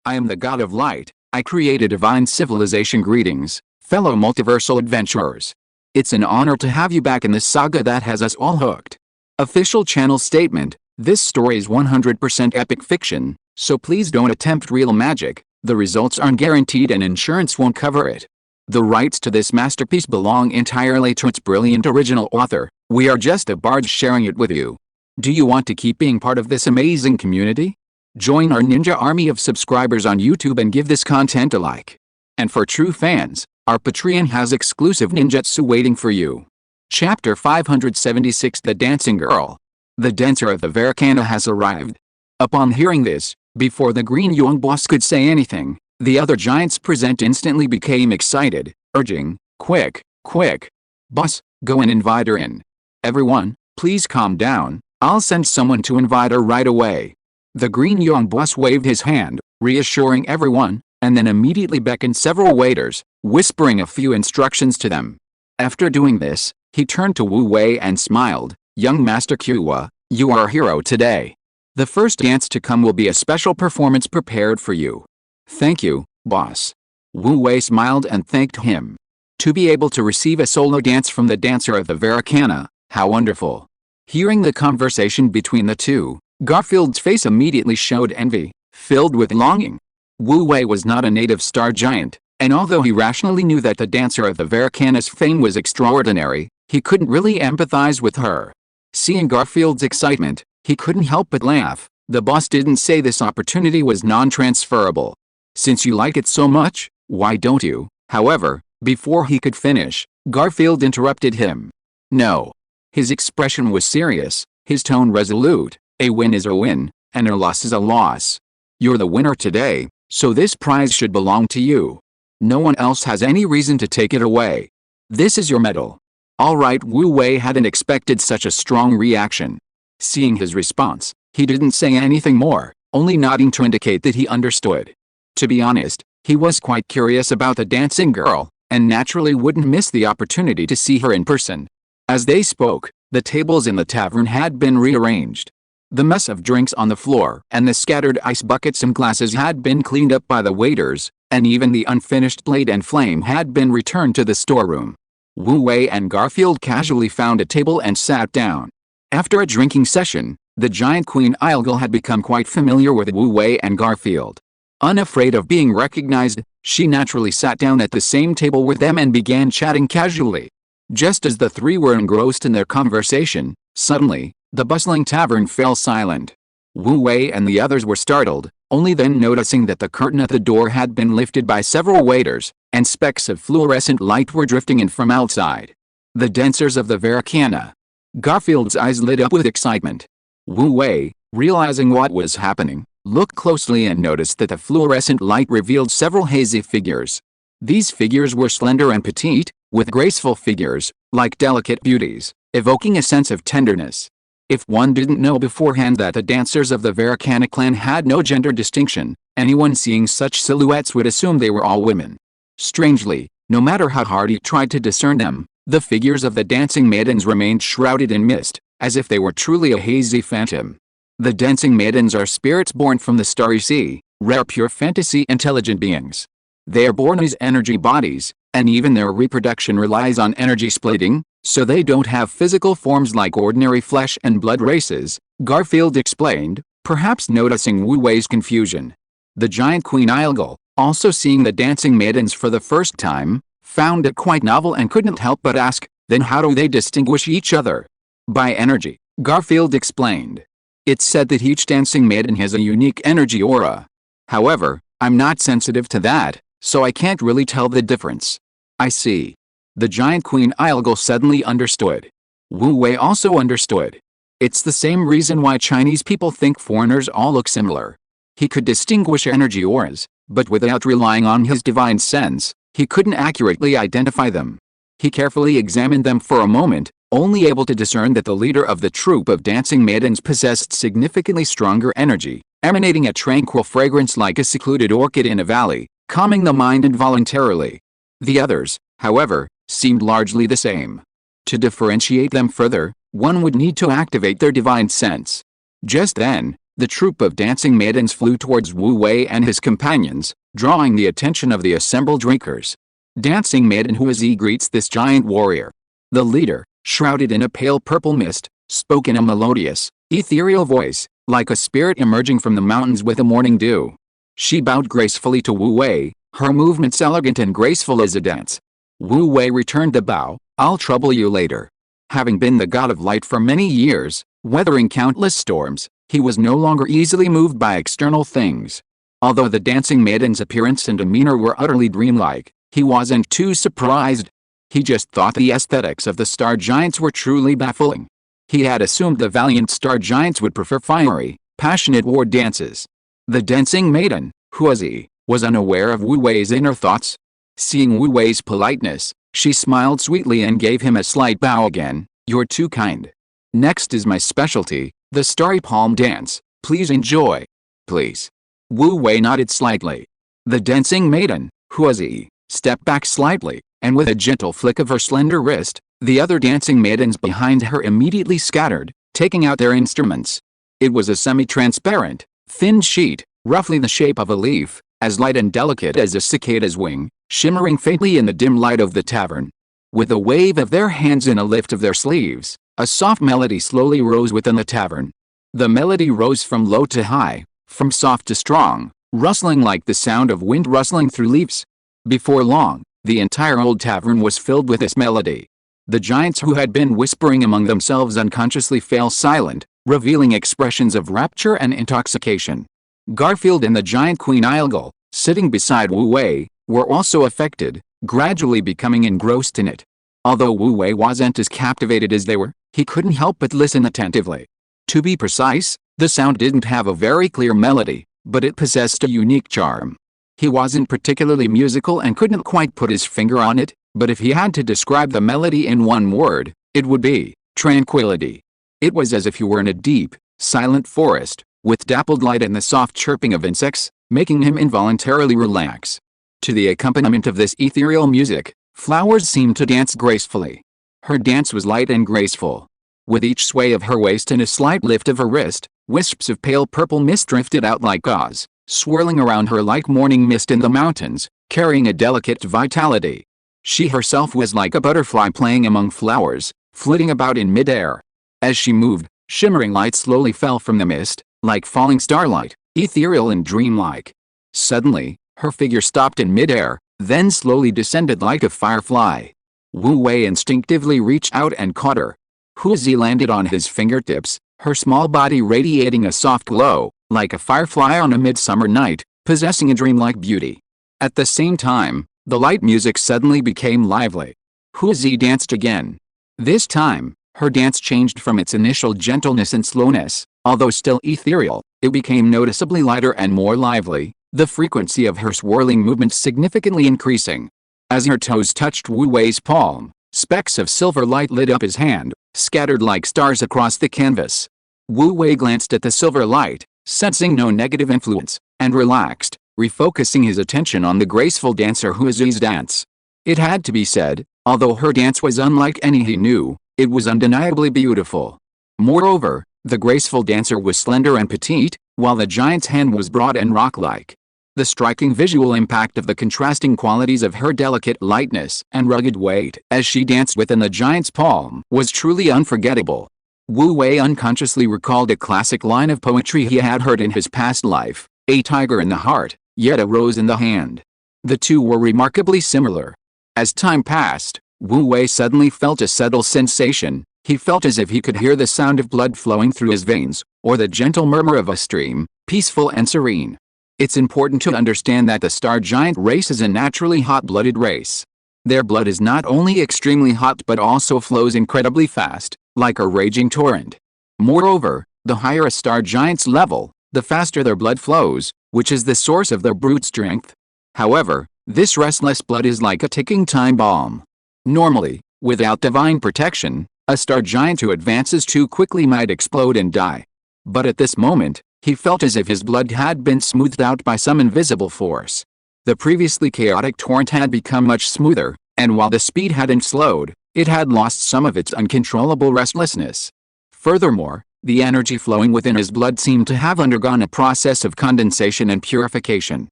I am the god of light. I create a divine civilization. Greetings, fellow multiversal adventurers. It's an honor to have you back in this saga that has us all hooked. Official channel statement: this story is 100% epic fiction, so please don't attempt real magic. The results aren't guaranteed and insurance won't cover it. The rights to this masterpiece belong entirely to its brilliant original author. We are just a barge sharing it with you. Do you want to keep being part of this amazing community? Join our ninja army of subscribers on YouTube and give this content a like. And for true fans, our Patreon has exclusive ninjutsu waiting for you. Chapter 576: The Dancing Girl. The dancer of the Veracana has arrived. Upon hearing this, before the green young boss could say anything, the other giants present instantly became excited, urging, "Quick, quick! Boss, go and invite her in. Everyone, please calm down, I'll send someone to invite her right away." The green young boss waved his hand, reassuring everyone, and then immediately beckoned several waiters, whispering a few instructions to them. After doing this, he turned to Wu Wei and smiled, "Young Master Qiwa, you are a hero today. The first dance to come will be a special performance prepared for you." "Thank you, boss." Wu Wei smiled and thanked him. To be able to receive a solo dance from the dancer of the Veracana, how wonderful. Hearing the conversation between the two, Garfield's face immediately showed envy, filled with longing. Wu Wei was not a native star giant, and although he rationally knew that the dancer of the Veracana's fame was extraordinary, he couldn't really empathize with her. Seeing Garfield's excitement, he couldn't help but laugh. The boss didn't say this opportunity was non-transferable. "Since you like it so much, why don't you?" However, before he could finish, Garfield interrupted him. "No." His expression was serious, his tone resolute. "A win is a win, and a loss is a loss. You're the winner today, so this prize should belong to you. No one else has any reason to take it away. This is your medal." "All right." Wu Wei hadn't expected such a strong reaction. Seeing his response, he didn't say anything more, only nodding to indicate that he understood. To be honest, he was quite curious about the dancing girl, and naturally wouldn't miss the opportunity to see her in person. As they spoke, the tables in the tavern had been rearranged. The mess of drinks on the floor and the scattered ice buckets and glasses had been cleaned up by the waiters, and even the unfinished blade and flame had been returned to the storeroom. Wu Wei and Garfield casually found a table and sat down. After a drinking session, the giant Queen Ilgil had become quite familiar with Wu Wei and Garfield. Unafraid of being recognized, she naturally sat down at the same table with them and began chatting casually. Just as the three were engrossed in their conversation, suddenly, the bustling tavern fell silent. Wu Wei and the others were startled, only then noticing that the curtain at the door had been lifted by several waiters, and specks of fluorescent light were drifting in from outside. The dancers of the Veracana. Garfield's eyes lit up with excitement. Wu Wei, realizing what was happening, looked closely and noticed that the fluorescent light revealed several hazy figures. These figures were slender and petite, with graceful figures, like delicate beauties, evoking a sense of tenderness. If one didn't know beforehand that the dancers of the Veracana clan had no gender distinction, anyone seeing such silhouettes would assume they were all women. Strangely, no matter how hard he tried to discern them, the figures of the dancing maidens remained shrouded in mist, as if they were truly a hazy phantom. The dancing maidens are spirits born from the starry sea, rare pure fantasy intelligent beings. They are born as energy bodies, and even their reproduction relies on energy splitting, so they don't have physical forms like ordinary flesh and blood races, Garfield explained, perhaps noticing Wu Wei's confusion. The giant Queen Ilgil, also seeing the dancing maidens for the first time, found it quite novel and couldn't help but ask, "Then how do they distinguish each other?" "By energy," Garfield explained. "It's said that each dancing maiden has a unique energy aura. However, I'm not sensitive to that, so I can't really tell the difference." "I see." The giant Queen Ilgil suddenly understood. Wu Wei also understood. It's the same reason why Chinese people think foreigners all look similar. He could distinguish energy auras, but without relying on his divine sense, he couldn't accurately identify them. He carefully examined them for a moment, only able to discern that the leader of the troupe of dancing maidens possessed significantly stronger energy, emanating a tranquil fragrance like a secluded orchid in a valley, calming the mind involuntarily. The others, however, seemed largely the same. To differentiate them further, one would need to activate their divine sense. Just then, The troop of dancing maidens flew towards Wu Wei and his companions, drawing the attention of the assembled drinkers. Dancing maiden Huizi greets this giant warrior. The leader, shrouded in a pale purple mist, spoke in a melodious, ethereal voice, like a spirit emerging from the mountains with the morning dew. She bowed gracefully to Wu Wei, her movements elegant and graceful as a dance. Wu Wei returned the bow. "I'll trouble you later." Having been the god of light for many years, weathering countless storms, he was no longer easily moved by external things. Although the dancing maiden's appearance and demeanor were utterly dreamlike, he wasn't too surprised. He just thought the aesthetics of the star giants were truly baffling. He had assumed the valiant star giants would prefer fiery, passionate war dances. The dancing maiden, Huizi, was unaware of Wu Wei's inner thoughts. Seeing Wu Wei's politeness, she smiled sweetly and gave him a slight bow again. "You're too kind. Next is my specialty, the starry palm dance. Please enjoy." "Please." Wu Wei nodded slightly. The dancing maiden, Huizi, stepped back slightly, and with a gentle flick of her slender wrist, the other dancing maidens behind her immediately scattered, taking out their instruments. It was a semi-transparent, thin sheet, roughly the shape of a leaf, as light and delicate as a cicada's wing, shimmering faintly in the dim light of the tavern. With a wave of their hands and a lift of their sleeves, a soft melody slowly rose within the tavern. The melody rose from low to high, from soft to strong, rustling like the sound of wind rustling through leaves. Before long, the entire old tavern was filled with this melody. The giants who had been whispering among themselves unconsciously fell silent, revealing expressions of rapture and intoxication. Garfield and the giant Queen Ilgal, sitting beside Wu Wei, were also affected, gradually becoming engrossed in it. Although Wu Wei wasn't as captivated as they were, he couldn't help but listen attentively. To be precise, the sound didn't have a very clear melody, but it possessed a unique charm. He wasn't particularly musical and couldn't quite put his finger on it, but if he had to describe the melody in one word, it would be tranquility. It was as if he were in a deep, silent forest, with dappled light and the soft chirping of insects, making him involuntarily relax. To the accompaniment of this ethereal music, flowers seemed to dance gracefully. Her dance was light and graceful. With each sway of her waist and a slight lift of her wrist, wisps of pale purple mist drifted out like gauze, swirling around her like morning mist in the mountains, carrying a delicate vitality. She herself was like a butterfly playing among flowers, flitting about in midair. As she moved, shimmering light slowly fell from the mist, like falling starlight, ethereal and dreamlike. Suddenly, her figure stopped in midair, then slowly descended like a firefly. Wu Wei instinctively reached out and caught her. Huizi landed on his fingertips, her small body radiating a soft glow, like a firefly on a midsummer night, possessing a dreamlike beauty. At the same time, the light music suddenly became lively. Huizi danced again. This time, her dance changed from its initial gentleness and slowness. Although still ethereal, it became noticeably lighter and more lively, the frequency of her swirling movements significantly increasing. As her toes touched Wu Wei's palm, specks of silver light lit up his hand, scattered like stars across the canvas. Wu Wei glanced at the silver light, sensing no negative influence, and relaxed, refocusing his attention on the graceful dancer Huizi's dance. It had to be said, although her dance was unlike any he knew, it was undeniably beautiful. Moreover, the graceful dancer was slender and petite, while the giant's hand was broad and rock-like. The striking visual impact of the contrasting qualities of her delicate lightness and rugged weight as she danced within the giant's palm was truly unforgettable. Wu Wei unconsciously recalled a classic line of poetry he had heard in his past life, "A tiger in the heart, yet a rose in the hand." The two were remarkably similar. As time passed, Wu Wei suddenly felt a subtle sensation. He felt as if he could hear the sound of blood flowing through his veins, or the gentle murmur of a stream, peaceful and serene. It's important to understand that the star giant race is a naturally hot-blooded race. Their blood is not only extremely hot but also flows incredibly fast, like a raging torrent. Moreover, the higher a star giant's level, the faster their blood flows, which is the source of their brute strength. However, this restless blood is like a ticking time bomb. Normally, without divine protection, a star giant who advances too quickly might explode and die. But at this moment, he felt as if his blood had been smoothed out by some invisible force. The previously chaotic torrent had become much smoother, and while the speed hadn't slowed, it had lost some of its uncontrollable restlessness. Furthermore, The energy flowing within his blood seemed to have undergone a process of condensation and purification.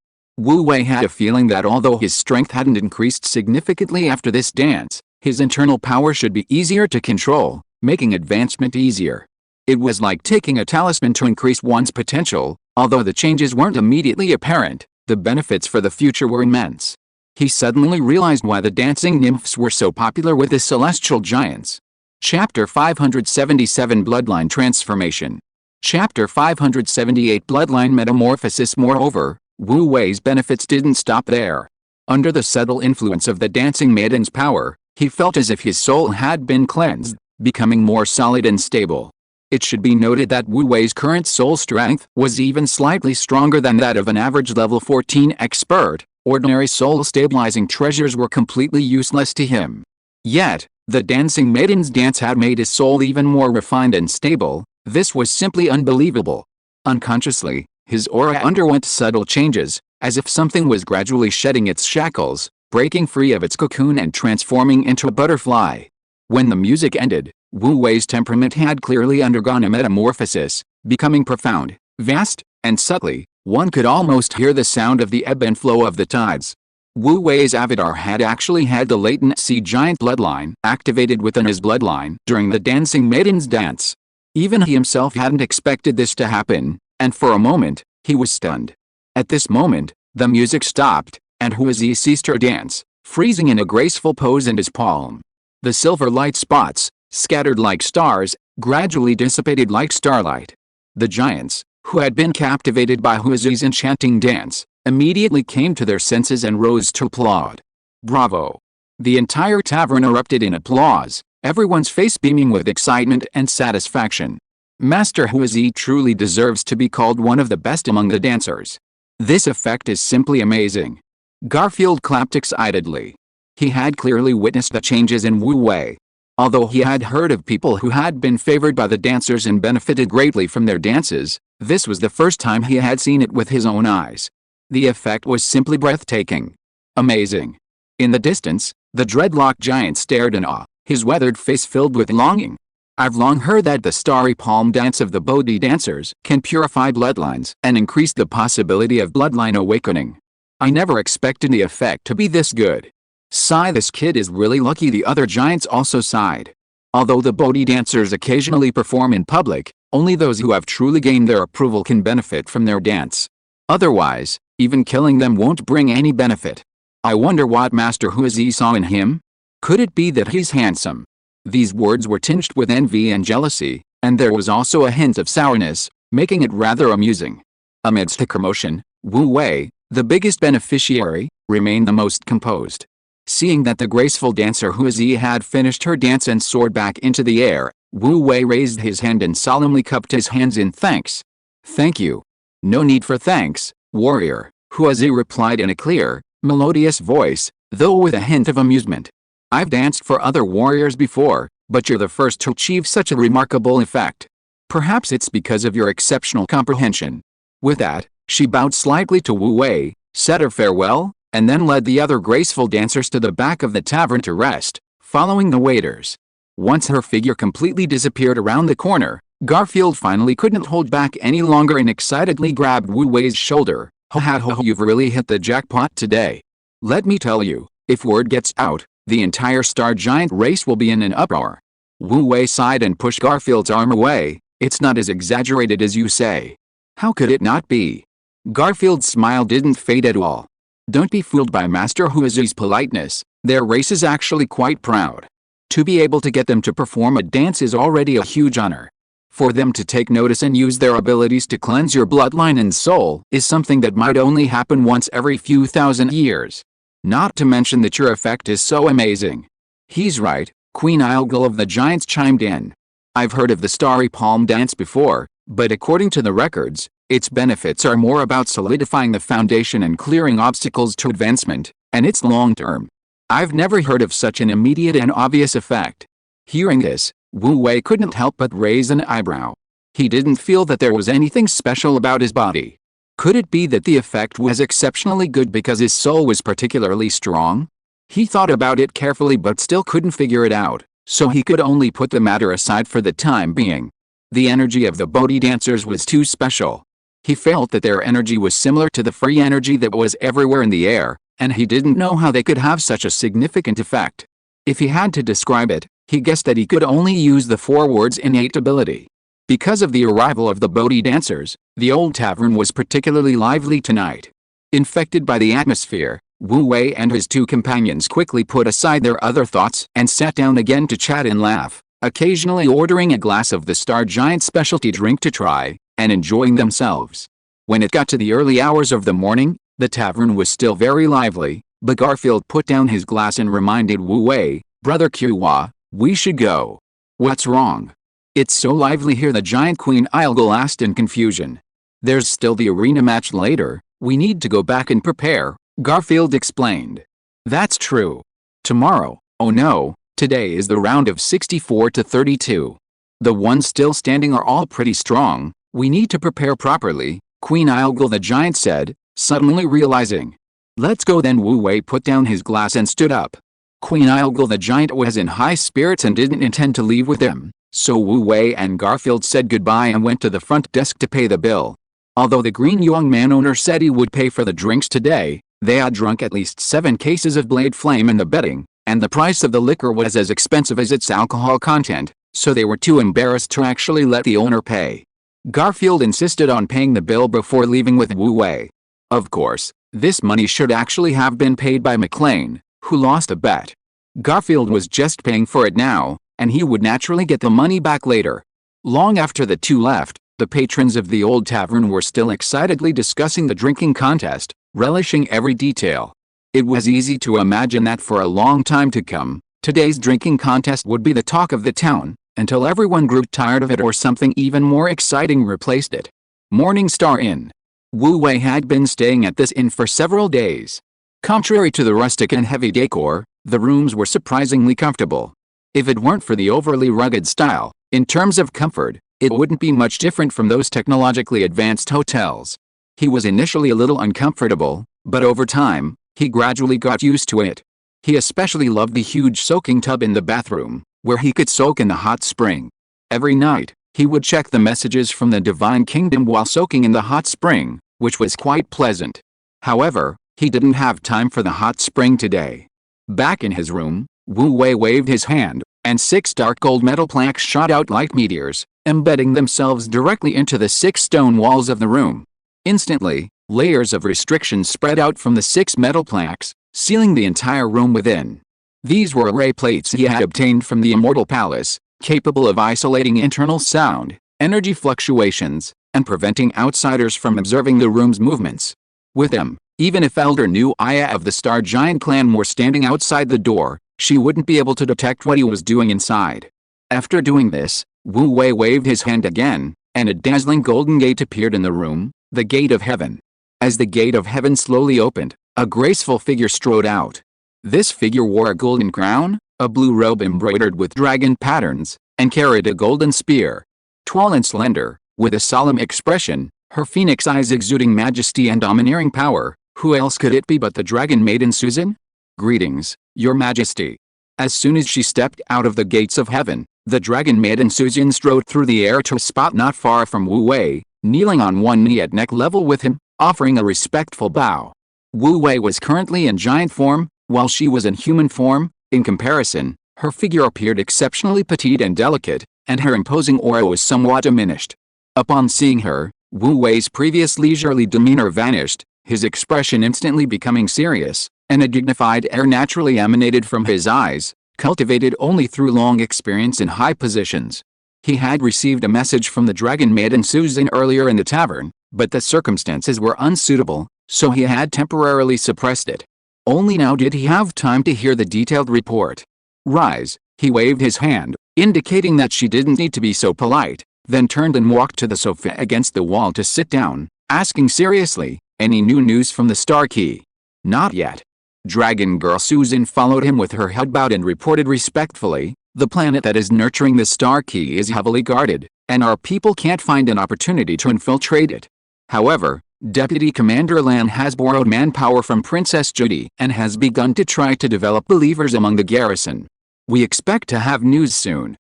Wu Wei had a feeling that although his strength hadn't increased significantly after this dance, his internal power should be easier to control, making advancement easier. It was like taking a talisman to increase one's potential. Although the changes weren't immediately apparent, the benefits for the future were immense. He suddenly realized why the dancing nymphs were so popular with the celestial giants. Chapter 577 Bloodline Transformation. Chapter 578 Bloodline Metamorphosis. Moreover, Wu Wei's benefits didn't stop there. Under the subtle influence of the dancing maiden's power, he felt as if his soul had been cleansed, becoming more solid and stable. It should be noted that Wu Wei's current soul strength was even slightly stronger than that of an average level 14 expert. Ordinary soul stabilizing treasures were completely useless to him. Yet, the dancing maiden's dance had made his soul even more refined and stable. This was simply unbelievable. Unconsciously, his aura underwent subtle changes, as if something was gradually shedding its shackles, breaking free of its cocoon and transforming into a butterfly. When the music ended, Wu Wei's temperament had clearly undergone a metamorphosis, becoming profound, vast, and subtly. One could almost hear the sound of the ebb and flow of the tides. Wu Wei's avatar had actually had the latent sea giant bloodline activated within his bloodline during the dancing maiden's dance. Even he himself hadn't expected this to happen, and for a moment, he was stunned. At this moment, the music stopped, and Huizi ceased her dance, freezing in a graceful pose in his palm. The silver light spots, scattered like stars, gradually dissipated like starlight. The giants, who had been captivated by Huizi's enchanting dance, immediately came to their senses and rose to applaud. Bravo! The entire tavern erupted in applause, everyone's face beaming with excitement and satisfaction. Master Huizi truly deserves to be called one of the best among the dancers. This effect is simply amazing. Garfield clapped excitedly. He had clearly witnessed the changes in Wu Wei. Although he had heard of people who had been favored by the dancers and benefited greatly from their dances, this was the first time he had seen it with his own eyes. The effect was simply breathtaking. Amazing. In the distance, the dreadlock giant stared in awe, his weathered face filled with longing. I've long heard that the starry palm dance of the Bodhi dancers can purify bloodlines and increase the possibility of bloodline awakening. I never expected the effect to be this good. Sigh, this kid is really lucky. The other giants also sighed. Although the Bodhi dancers occasionally perform in public, only those who have truly gained their approval can benefit from their dance. Otherwise, even killing them won't bring any benefit. I wonder what Master Huizi saw in him? Could it be that he's handsome? These words were tinged with envy and jealousy, and there was also a hint of sourness, making it rather amusing. Amidst the commotion, Wu Wei, the biggest beneficiary, remained the most composed. Seeing that the graceful dancer Huizi had finished her dance and soared back into the air, Wu Wei raised his hand and solemnly cupped his hands in thanks. Thank you. No need for thanks, warrior, Huizi replied in a clear, melodious voice, though with a hint of amusement. I've danced for other warriors before, but you're the first to achieve such a remarkable effect. Perhaps it's because of your exceptional comprehension. With that, she bowed slightly to Wu Wei, said her farewell, and then led the other graceful dancers to the back of the tavern to rest, following the waiters. Once her figure completely disappeared around the corner, Garfield finally couldn't hold back any longer and excitedly grabbed Wu Wei's shoulder. Ho ha ho, you've really hit the jackpot today. Let me tell you, if word gets out, the entire star giant race will be in an uproar. Wu Wei sighed and pushed Garfield's arm away. It's not as exaggerated as you say. How could it not be? Garfield's smile didn't fade at all. Don't be fooled by Master Huizi's politeness, their race is actually quite proud. To be able to get them to perform a dance is already a huge honor. For them to take notice and use their abilities to cleanse your bloodline and soul is something that might only happen once every few thousand years. Not to mention that your effect is so amazing. He's right, Queen Ilgul of the Giants chimed in. I've heard of the Starry Palm dance before, but according to the records, its benefits are more about solidifying the foundation and clearing obstacles to advancement, and it's long-term. I've never heard of such an immediate and obvious effect. Hearing this, Wu Wei couldn't help but raise an eyebrow. He didn't feel that there was anything special about his body. Could it be that the effect was exceptionally good because his soul was particularly strong? He thought about it carefully but still couldn't figure it out, so he could only put the matter aside for the time being. The energy of the Bodhi dancers was too special. He felt that their energy was similar to the free energy that was everywhere in the air, and he didn't know how they could have such a significant effect. If he had to describe it, he guessed that he could only use the 4 words innate ability. Because of the arrival of the Bodhi dancers, the old tavern was particularly lively tonight. Infected by the atmosphere, Wu Wei and his 2 companions quickly put aside their other thoughts and sat down again to chat and laugh, occasionally ordering a glass of the Star Giant specialty drink to try, and enjoying themselves. When it got to the early hours of the morning, the tavern was still very lively, but Garfield put down his glass and reminded Wu Wei, "Brother Qiuhua, we should go." "What's wrong?" "It's so lively here," the giant Queen Ilgul asked in confusion. "There's still the arena match later, we need to go back and prepare," Garfield explained. "That's true. Tomorrow, oh no, today is the round of 64 to 32. The ones still standing are all pretty strong, we need to prepare properly," Queen Ilgul the giant said, suddenly realizing. "Let's go then." Wu Wei put down his glass and stood up. Queen Ilgul the giant was in high spirits and didn't intend to leave with him, so Wu Wei and Garfield said goodbye and went to the front desk to pay the bill. Although the green young man owner said he would pay for the drinks today, they had drunk at least 7 cases of Blade Flame in the betting, and the price of the liquor was as expensive as its alcohol content, so they were too embarrassed to actually let the owner pay. Garfield insisted on paying the bill before leaving with Wu Wei. Of course, this money should actually have been paid by McLean, who lost a bet. Garfield was just paying for it now, and he would naturally get the money back later. Long after the 2 left, the patrons of the old tavern were still excitedly discussing the drinking contest, relishing every detail. It was easy to imagine that for a long time to come, today's drinking contest would be the talk of the town, until everyone grew tired of it or something even more exciting replaced it. Morning Star Inn. Wu Wei had been staying at this inn for several days. Contrary to the rustic and heavy decor, the rooms were surprisingly comfortable. If it weren't for the overly rugged style, in terms of comfort, it wouldn't be much different from those technologically advanced hotels. He was initially a little uncomfortable, but over time, he gradually got used to it. He especially loved the huge soaking tub in the bathroom, where he could soak in the hot spring. Every night, he would check the messages from the Divine Kingdom while soaking in the hot spring, which was quite pleasant. However, he didn't have time for the hot spring today. Back in his room, Wu Wei waved his hand, and 6 dark gold metal plaques shot out like meteors, embedding themselves directly into the 6 stone walls of the room. Instantly, layers of restrictions spread out from the 6 metal plaques, sealing the entire room within. These were array plates he had obtained from the Immortal Palace, capable of isolating internal sound, energy fluctuations, and preventing outsiders from observing the room's movements. With them, even if Elder Nu Aya of the Star Giant clan were standing outside the door, she wouldn't be able to detect what he was doing inside. After doing this, Wu Wei waved his hand again, and a dazzling golden gate appeared in the room, the Gate of Heaven. As the Gate of Heaven slowly opened, a graceful figure strode out. This figure wore a golden crown, a blue robe embroidered with dragon patterns, and carried a golden spear. Tall and slender, with a solemn expression, her phoenix eyes exuding majesty and domineering power, who else could it be but the dragon maiden Susan? "Greetings, your majesty." As soon as she stepped out of the gates of heaven, the dragon maiden Susan strode through the air to a spot not far from Wu Wei, kneeling on one knee at neck level with him, offering a respectful bow. Wu Wei was currently in giant form, while she was in human form. In comparison, her figure appeared exceptionally petite and delicate, and her imposing aura was somewhat diminished. Upon seeing her, Wu Wei's previous leisurely demeanor vanished, his expression instantly becoming serious, and a dignified air naturally emanated from his eyes, cultivated only through long experience in high positions. He had received a message from the dragon maiden Susan earlier in the tavern, but the circumstances were unsuitable, so he had temporarily suppressed it. Only now did he have time to hear the detailed report. "Rise," he waved his hand, indicating that she didn't need to be so polite, then turned and walked to the sofa against the wall to sit down, asking seriously, "Any new news from the Star Key?" "Not yet." Dragon Girl Susan followed him with her head bowed and reported respectfully, "The planet that is nurturing the Star Key is heavily guarded, and our people can't find an opportunity to infiltrate it. However, Deputy Commander Lan has borrowed manpower from Princess Judy and has begun to try to develop believers among the garrison. We expect to have news soon."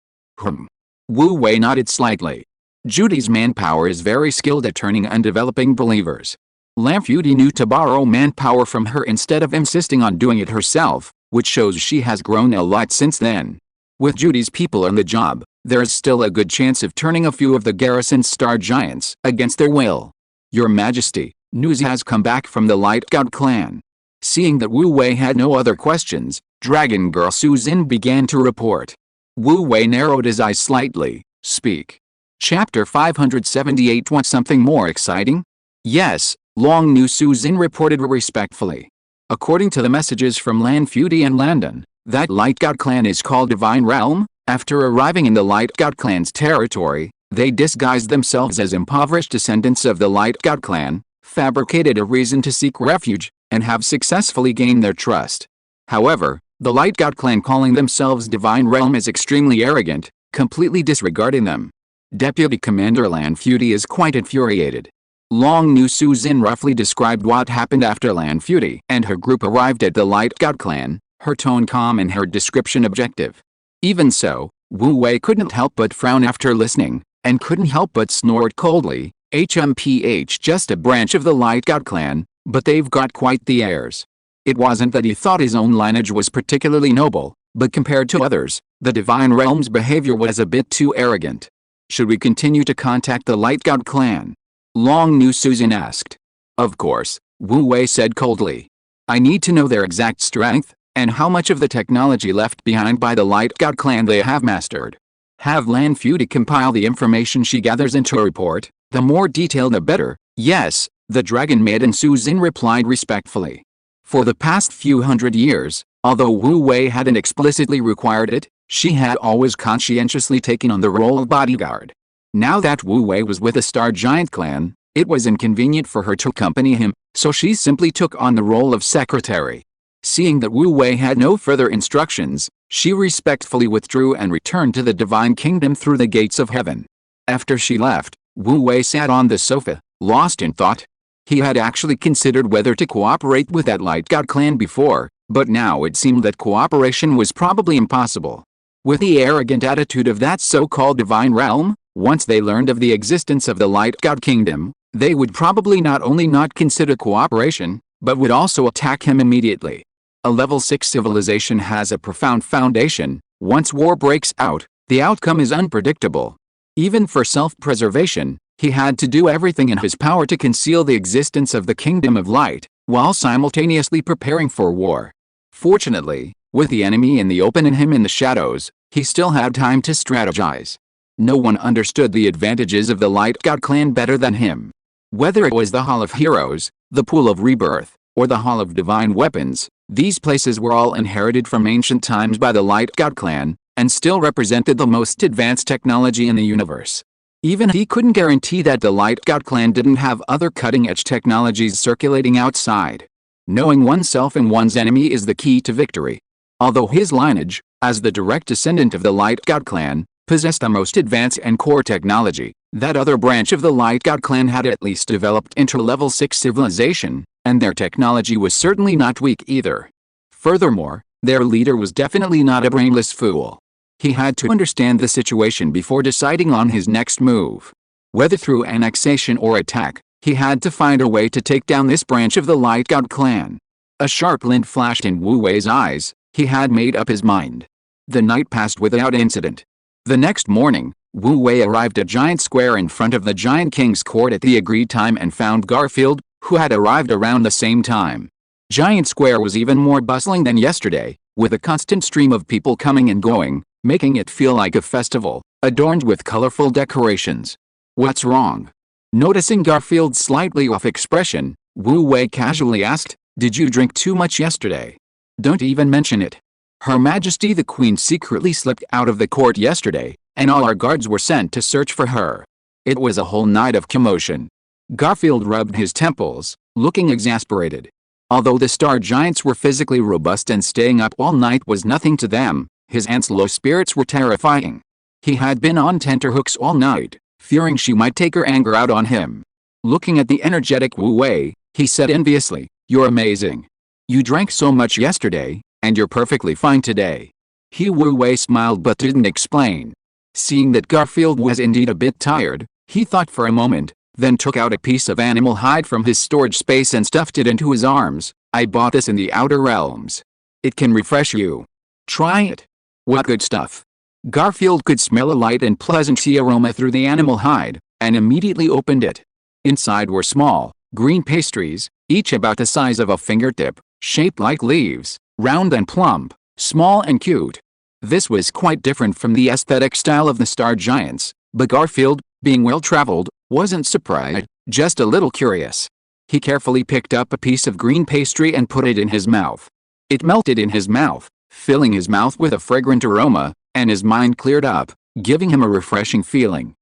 Wu Wei nodded slightly. Judy's manpower is very skilled at turning and developing believers. Lamfuti knew to borrow manpower from her instead of insisting on doing it herself, which shows she has grown a lot since then. With Judy's people on the job, there is still a good chance of turning a few of the garrison's star giants against their will. Your Majesty, news has come back from the Light God clan. Seeing that Wu Wei had no other questions, Dragon Girl Su Xin began to report. Wu Wei narrowed his eyes slightly. Speak. Chapter 578. Want something more exciting? Yes, Long Nu Su Xin reported respectfully. According to the messages from Lamfuti and Landon, that Light God clan is called Divine Realm. After arriving in the Light God clan's territory, they disguised themselves as impoverished descendants of the Light God clan, fabricated a reason to seek refuge, and have successfully gained their trust. However, the Light God clan calling themselves Divine Realm is extremely arrogant, completely disregarding them. Deputy Commander Lamfuti is quite infuriated. Long Nu Su Xin roughly described what happened after Lamfuti and her group arrived at the Light God clan, her tone calm and her description objective. Even so, Wu Wei couldn't help but frown after listening, and couldn't help but snort coldly. HMPH, just a branch of the Light God clan, but they've got quite the airs. It wasn't that he thought his own lineage was particularly noble, but compared to others, the Divine Realm's behavior was a bit too arrogant. Should we continue to contact the Light God clan? Long Nu Su Xin asked. Of course, Wu Wei said coldly. I need to know their exact strength, and how much of the technology left behind by the Light God clan they have mastered. Have Lamfuti compile the information she gathers into a report, the more detailed the better. Yes, the Dragon Maiden Su Xin replied respectfully. For the past few hundred years, although Wu Wei hadn't explicitly required it, she had always conscientiously taken on the role of bodyguard. Now that Wu Wei was with the Star Giant clan, it was inconvenient for her to accompany him, so she simply took on the role of secretary. Seeing that Wu Wei had no further instructions, she respectfully withdrew and returned to the Divine Kingdom through the gates of heaven. After she left, Wu Wei sat on the sofa, lost in thought. He had actually considered whether to cooperate with that Light God clan before, but now it seemed that cooperation was probably impossible. With the arrogant attitude of that so-called Divine Realm, once they learned of the existence of the Light God Kingdom, they would probably not only not consider cooperation, but would also attack him immediately. A level 6 civilization has a profound foundation. Once war breaks out, the outcome is unpredictable. Even for self-preservation, he had to do everything in his power to conceal the existence of the Kingdom of Light, while simultaneously preparing for war. Fortunately, with the enemy in the open and him in the shadows, he still had time to strategize. No one understood the advantages of the Light God clan better than him. Whether it was the Hall of Heroes, the Pool of Rebirth, or the Hall of Divine Weapons, these places were all inherited from ancient times by the Light God clan, and still represented the most advanced technology in the universe. Even he couldn't guarantee that the Light God clan didn't have other cutting-edge technologies circulating outside. Knowing oneself and one's enemy is the key to victory. Although his lineage, as the direct descendant of the Light God clan, possessed the most advanced and core technology, that other branch of the Light God clan had at least developed into level 6 civilization, and their technology was certainly not weak either. Furthermore, their leader was definitely not a brainless fool. He had to understand the situation before deciding on his next move. Whether through annexation or attack, he had to find a way to take down this branch of the Light God clan. A sharp glint flashed in Wu Wei's eyes. He had made up his mind. The night passed without incident. The next morning, Wu Wei arrived at Giant Square in front of the Giant King's court at the agreed time and found Garfield, who had arrived around the same time. Giant Square was even more bustling than yesterday, with a constant stream of people coming and going, making it feel like a festival, adorned with colorful decorations. What's wrong? Noticing Garfield's slightly off expression, Wu Wei casually asked, "Did you drink too much yesterday?" "Don't even mention it. Her Majesty the Queen secretly slipped out of the court yesterday, and all our guards were sent to search for her. It was a whole night of commotion." Garfield rubbed his temples, looking exasperated. Although the Star Giants were physically robust and staying up all night was nothing to them, his aunt's low spirits were terrifying. He had been on tenterhooks all night, fearing she might take her anger out on him. Looking at the energetic Wu Wei, he said enviously, "You're amazing. You drank so much yesterday, and you're perfectly fine today." Wu Wei smiled but didn't explain. Seeing that Garfield was indeed a bit tired, He thought for a moment, then took out a piece of animal hide from his storage space and stuffed it into his arms. I bought this in the Outer Realms. It can refresh you. Try it. What good stuff. Garfield could smell a light and pleasant tea aroma through the animal hide, and immediately opened it. Inside were small, green pastries, each about the size of a fingertip, shaped like leaves, round and plump, small and cute. This was quite different from the aesthetic style of the Star Giants, but Garfield, being well-traveled, wasn't surprised, just a little curious. He carefully picked up a piece of green pastry and put it in his mouth. It melted in his mouth, filling his mouth with a fragrant aroma, and his mind cleared up, giving him a refreshing feeling.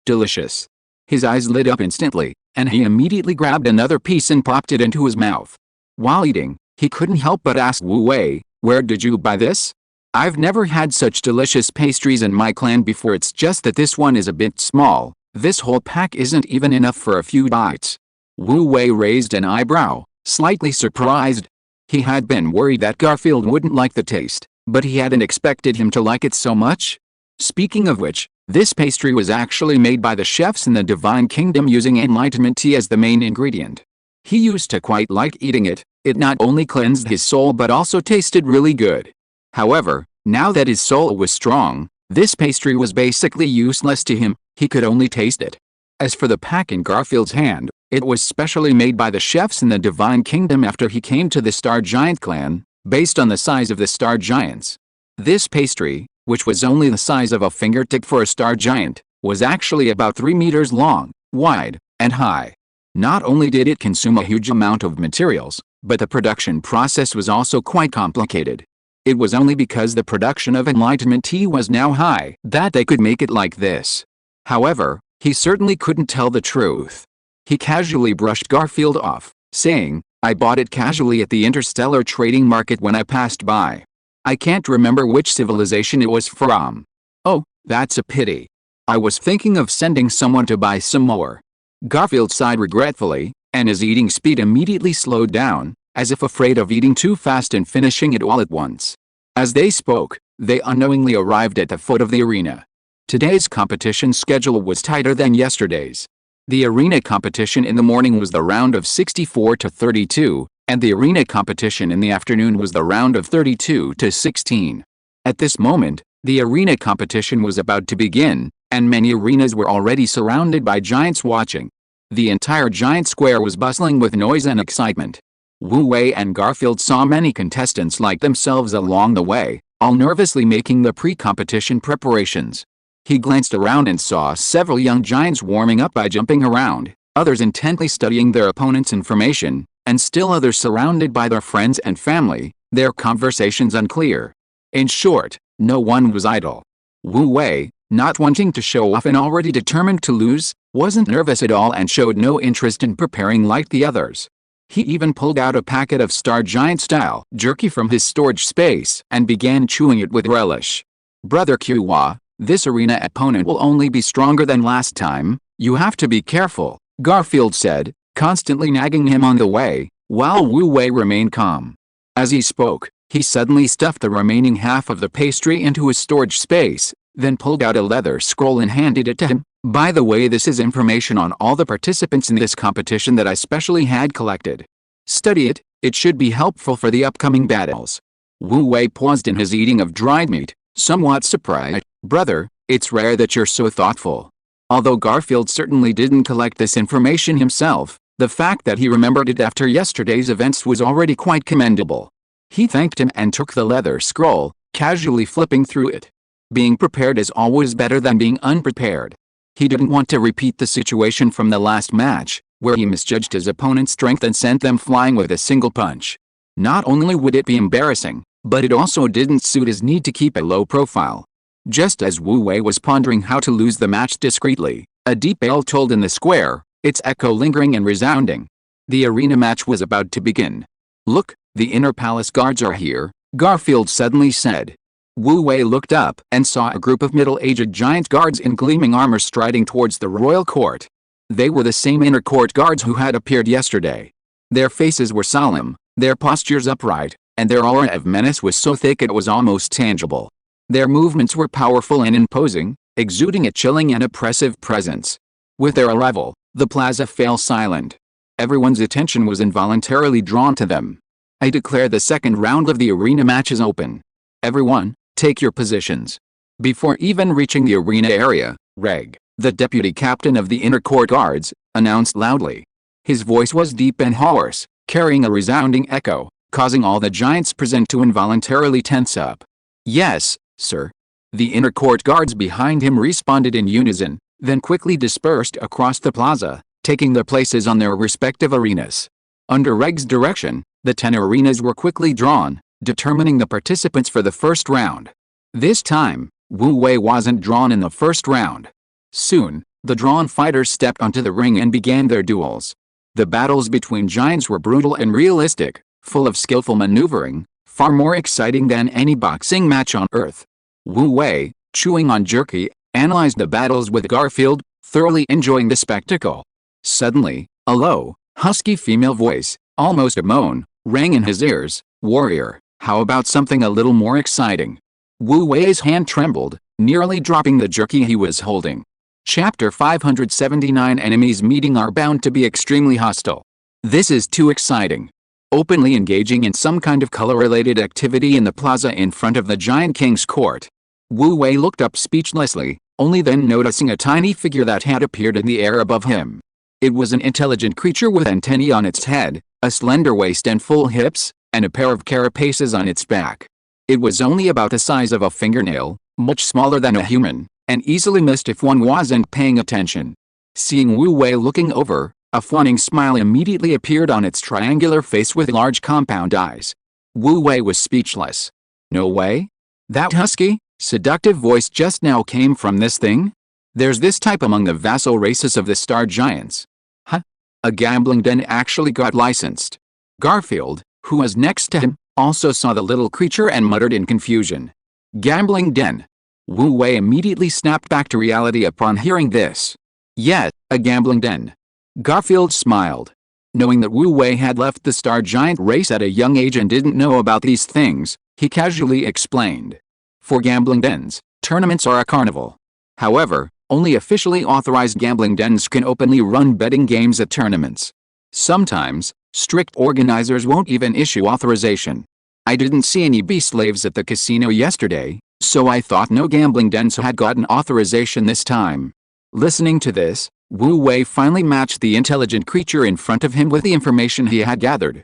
Delicious. His eyes lit up instantly, and he immediately grabbed another piece and popped it into his mouth. While eating, he couldn't help but ask Wu Wei, "Where did you buy this? I've never had such delicious pastries in my clan before. It's just that this one is a bit small. This whole pack isn't even enough for a few bites." Wu Wei raised an eyebrow, slightly surprised. He had been worried that Garfield wouldn't like the taste, but he hadn't expected him to like it so much. Speaking of which, this pastry was actually made by the chefs in the Divine Kingdom using enlightenment tea as the main ingredient. He used to quite like eating it. It not only cleansed his soul but also tasted really good. However, now that his soul was strong, this pastry was basically useless to him. He could only taste it. As for the pack in Garfield's hand, it was specially made by the chefs in the Divine Kingdom after he came to the Star Giant clan, based on the size of the Star Giants. This pastry, which was only the size of a fingertip for a Star Giant, was actually about 3 meters long, wide, and high. Not only did it consume a huge amount of materials, but the production process was also quite complicated. It was only because the production of enlightenment tea was now high that they could make it like this. However, he certainly couldn't tell the truth. He casually brushed Garfield off, saying, "I bought it casually at the interstellar trading market when I passed by. I can't remember which civilization it was from." "Oh, that's a pity. I was thinking of sending someone to buy some more." Garfield sighed regretfully, and his eating speed immediately slowed down, as if afraid of eating too fast and finishing it all at once. As they spoke, they unknowingly arrived at the foot of the arena. Today's competition schedule was tighter than yesterday's. The arena competition in the morning was the round of 64 to 32, and the arena competition in the afternoon was the round of 32 to 16. At this moment, the arena competition was about to begin, and many arenas were already surrounded by giants watching. The entire giant square was bustling with noise and excitement. Wu Wei and Garfield saw many contestants like themselves along the way, all nervously making the pre-competition preparations. He glanced around and saw several young giants warming up by jumping around, others intently studying their opponent's information, and still others surrounded by their friends and family, their conversations unclear. In short, no one was idle. Wu Wei, not wanting to show off and already determined to lose, wasn't nervous at all and showed no interest in preparing like the others. He even pulled out a packet of Star Giant-style jerky from his storage space and began chewing it with relish. "Brother Qiwa, this arena opponent will only be stronger than last time. You have to be careful," Garfield said, constantly nagging him on the way, while Wu Wei remained calm. As he spoke, he suddenly stuffed the remaining half of the pastry into his storage space, then pulled out a leather scroll and handed it to him. "By the way, this is information on all the participants in this competition that I specially had collected. Study it, it should be helpful for the upcoming battles." Wu Wei paused in his eating of dried meat, somewhat surprised. "Brother, it's rare that you're so thoughtful." Although Garfield certainly didn't collect this information himself, the fact that he remembered it after yesterday's events was already quite commendable. He thanked him and took the leather scroll, casually flipping through it. Being prepared is always better than being unprepared. He didn't want to repeat the situation from the last match, where he misjudged his opponent's strength and sent them flying with a single punch. Not only would it be embarrassing, but it also didn't suit his need to keep a low profile. Just as Wu Wei was pondering how to lose the match discreetly, a deep bell tolled in the square, its echo lingering and resounding. The arena match was about to begin. "Look, the inner palace guards are here," Garfield suddenly said. Wu Wei looked up and saw a group of middle-aged giant guards in gleaming armor striding towards the royal court. They were the same inner court guards who had appeared yesterday. Their faces were solemn, their postures upright, and their aura of menace was so thick it was almost tangible. Their movements were powerful and imposing, exuding a chilling and oppressive presence. With their arrival, the plaza fell silent. Everyone's attention was involuntarily drawn to them. I declare the second round of the arena match is open. Everyone, take your positions. Before even reaching the arena area, Reg, the deputy captain of the inner court guards, announced loudly. His voice was deep and hoarse, carrying a resounding echo, causing all the giants present to involuntarily tense up. Yes, sir. The inner court guards behind him responded in unison, then quickly dispersed across the plaza, taking their places on their respective arenas. Under Reg's direction, the 10 arenas were quickly drawn, determining the participants for the first round. This time, Wu Wei wasn't drawn in the first round. Soon, the drawn fighters stepped onto the ring and began their duels. The battles between giants were brutal and realistic, full of skillful maneuvering, far more exciting than any boxing match on Earth. Wu Wei, chewing on jerky, analyzed the battles with Garfield, thoroughly enjoying the spectacle. Suddenly, a low, husky female voice, almost a moan, rang in his ears. Warrior, how about something a little more exciting? Wu Wei's hand trembled, nearly dropping the jerky he was holding. Chapter 579 Enemies meeting are bound to be extremely hostile. This is too exciting. Openly engaging in some kind of color-related activity in the plaza in front of the Giant King's court. Wu Wei looked up speechlessly, only then noticing a tiny figure that had appeared in the air above him. It was an intelligent creature with antennae on its head, a slender waist and full hips, and a pair of carapaces on its back. It was only about the size of a fingernail, much smaller than a human, and easily missed if one wasn't paying attention. Seeing Wu Wei looking over, a fawning smile immediately appeared on its triangular face with large compound eyes. Wu Wei was speechless. No way? That husky, seductive voice just now came from this thing? There's this type among the vassal races of the star giants. Huh? A gambling den actually got licensed. Garfield, who was next to him, also saw the little creature and muttered in confusion. Gambling den. Wu Wei immediately snapped back to reality upon hearing this. Yet, a gambling den. Garfield smiled. Knowing that Wu Wei had left the star giant race at a young age and didn't know about these things, he casually explained. For gambling dens, tournaments are a carnival. However, only officially authorized gambling dens can openly run betting games at tournaments. Sometimes, strict organizers won't even issue authorization. I didn't see any bee-slaves at the casino yesterday, so I thought no gambling dens had gotten authorization this time. Listening to this, Wu Wei finally matched the intelligent creature in front of him with the information he had gathered.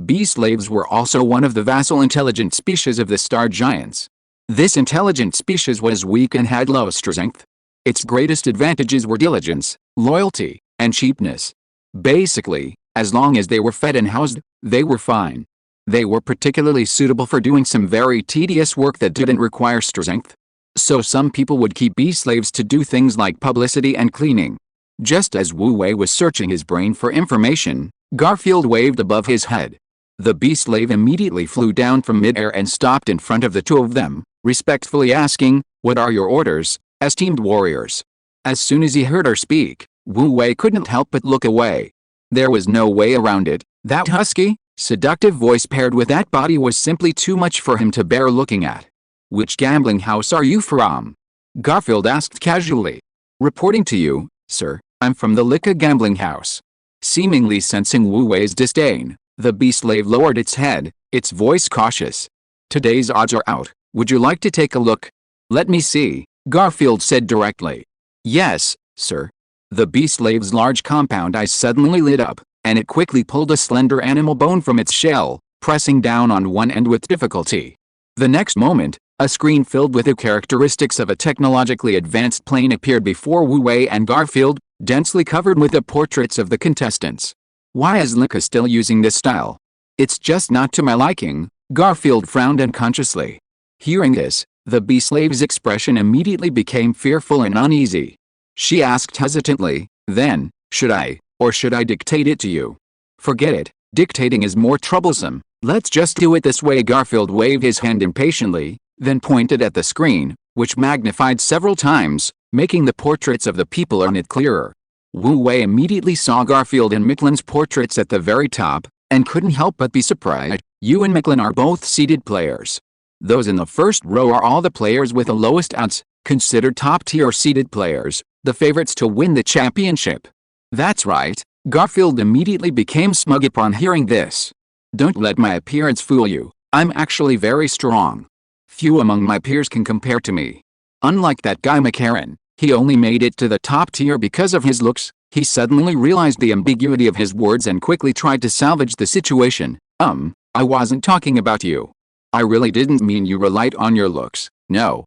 Bee-slaves were also one of the vassal intelligent species of the star giants. This intelligent species was weak and had low strength. Its greatest advantages were diligence, loyalty, and cheapness. Basically, as long as they were fed and housed, they were fine. They were particularly suitable for doing some very tedious work that didn't require strength. So some people would keep bee-slaves to do things like publicity and cleaning. Just as Wu Wei was searching his brain for information, Garfield waved above his head. The bee-slave immediately flew down from mid-air and stopped in front of the two of them, respectfully asking, "What are your orders, esteemed warriors?" As soon as he heard her speak, Wu Wei couldn't help but look away. There was no way around it. That husky, seductive voice paired with that body was simply too much for him to bear looking at. "Which gambling house are you from?" Garfield asked casually. "Reporting to you, sir, I'm from the Lika gambling house." Seemingly sensing Wu Wei's disdain, the bee-slave lowered its head, its voice cautious. "Today's odds are out. Would you like to take a look?" "Let me see," Garfield said directly. "Yes, sir." The bee-slave's large compound eyes suddenly lit up, and it quickly pulled a slender animal bone from its shell, pressing down on one end with difficulty. The next moment, a screen filled with the characteristics of a technologically advanced plane appeared before Wu Wei and Garfield, densely covered with the portraits of the contestants. Why is Lika still using this style? It's just not to my liking, Garfield frowned unconsciously. Hearing this, the bee-slave's expression immediately became fearful and uneasy. She asked hesitantly, "Then, should I, or should I dictate it to you?" "Forget it, dictating is more troublesome, let's just do it this way." Garfield waved his hand impatiently, then pointed at the screen, which magnified several times, making the portraits of the people on it clearer. Wu Wei immediately saw Garfield and Micklin's portraits at the very top, and couldn't help but be surprised. "You and Micklin are both seeded players. Those in the first row are all the players with the lowest odds," considered top-tier seeded players, the favorites to win the championship. That's right, Garfield immediately became smug upon hearing this. Don't let my appearance fool you, I'm actually very strong. Few among my peers can compare to me. Unlike that guy McCarran, he only made it to the top tier because of his looks. He suddenly realized the ambiguity of his words and quickly tried to salvage the situation. I wasn't talking about you. I really didn't mean you relied on your looks, no,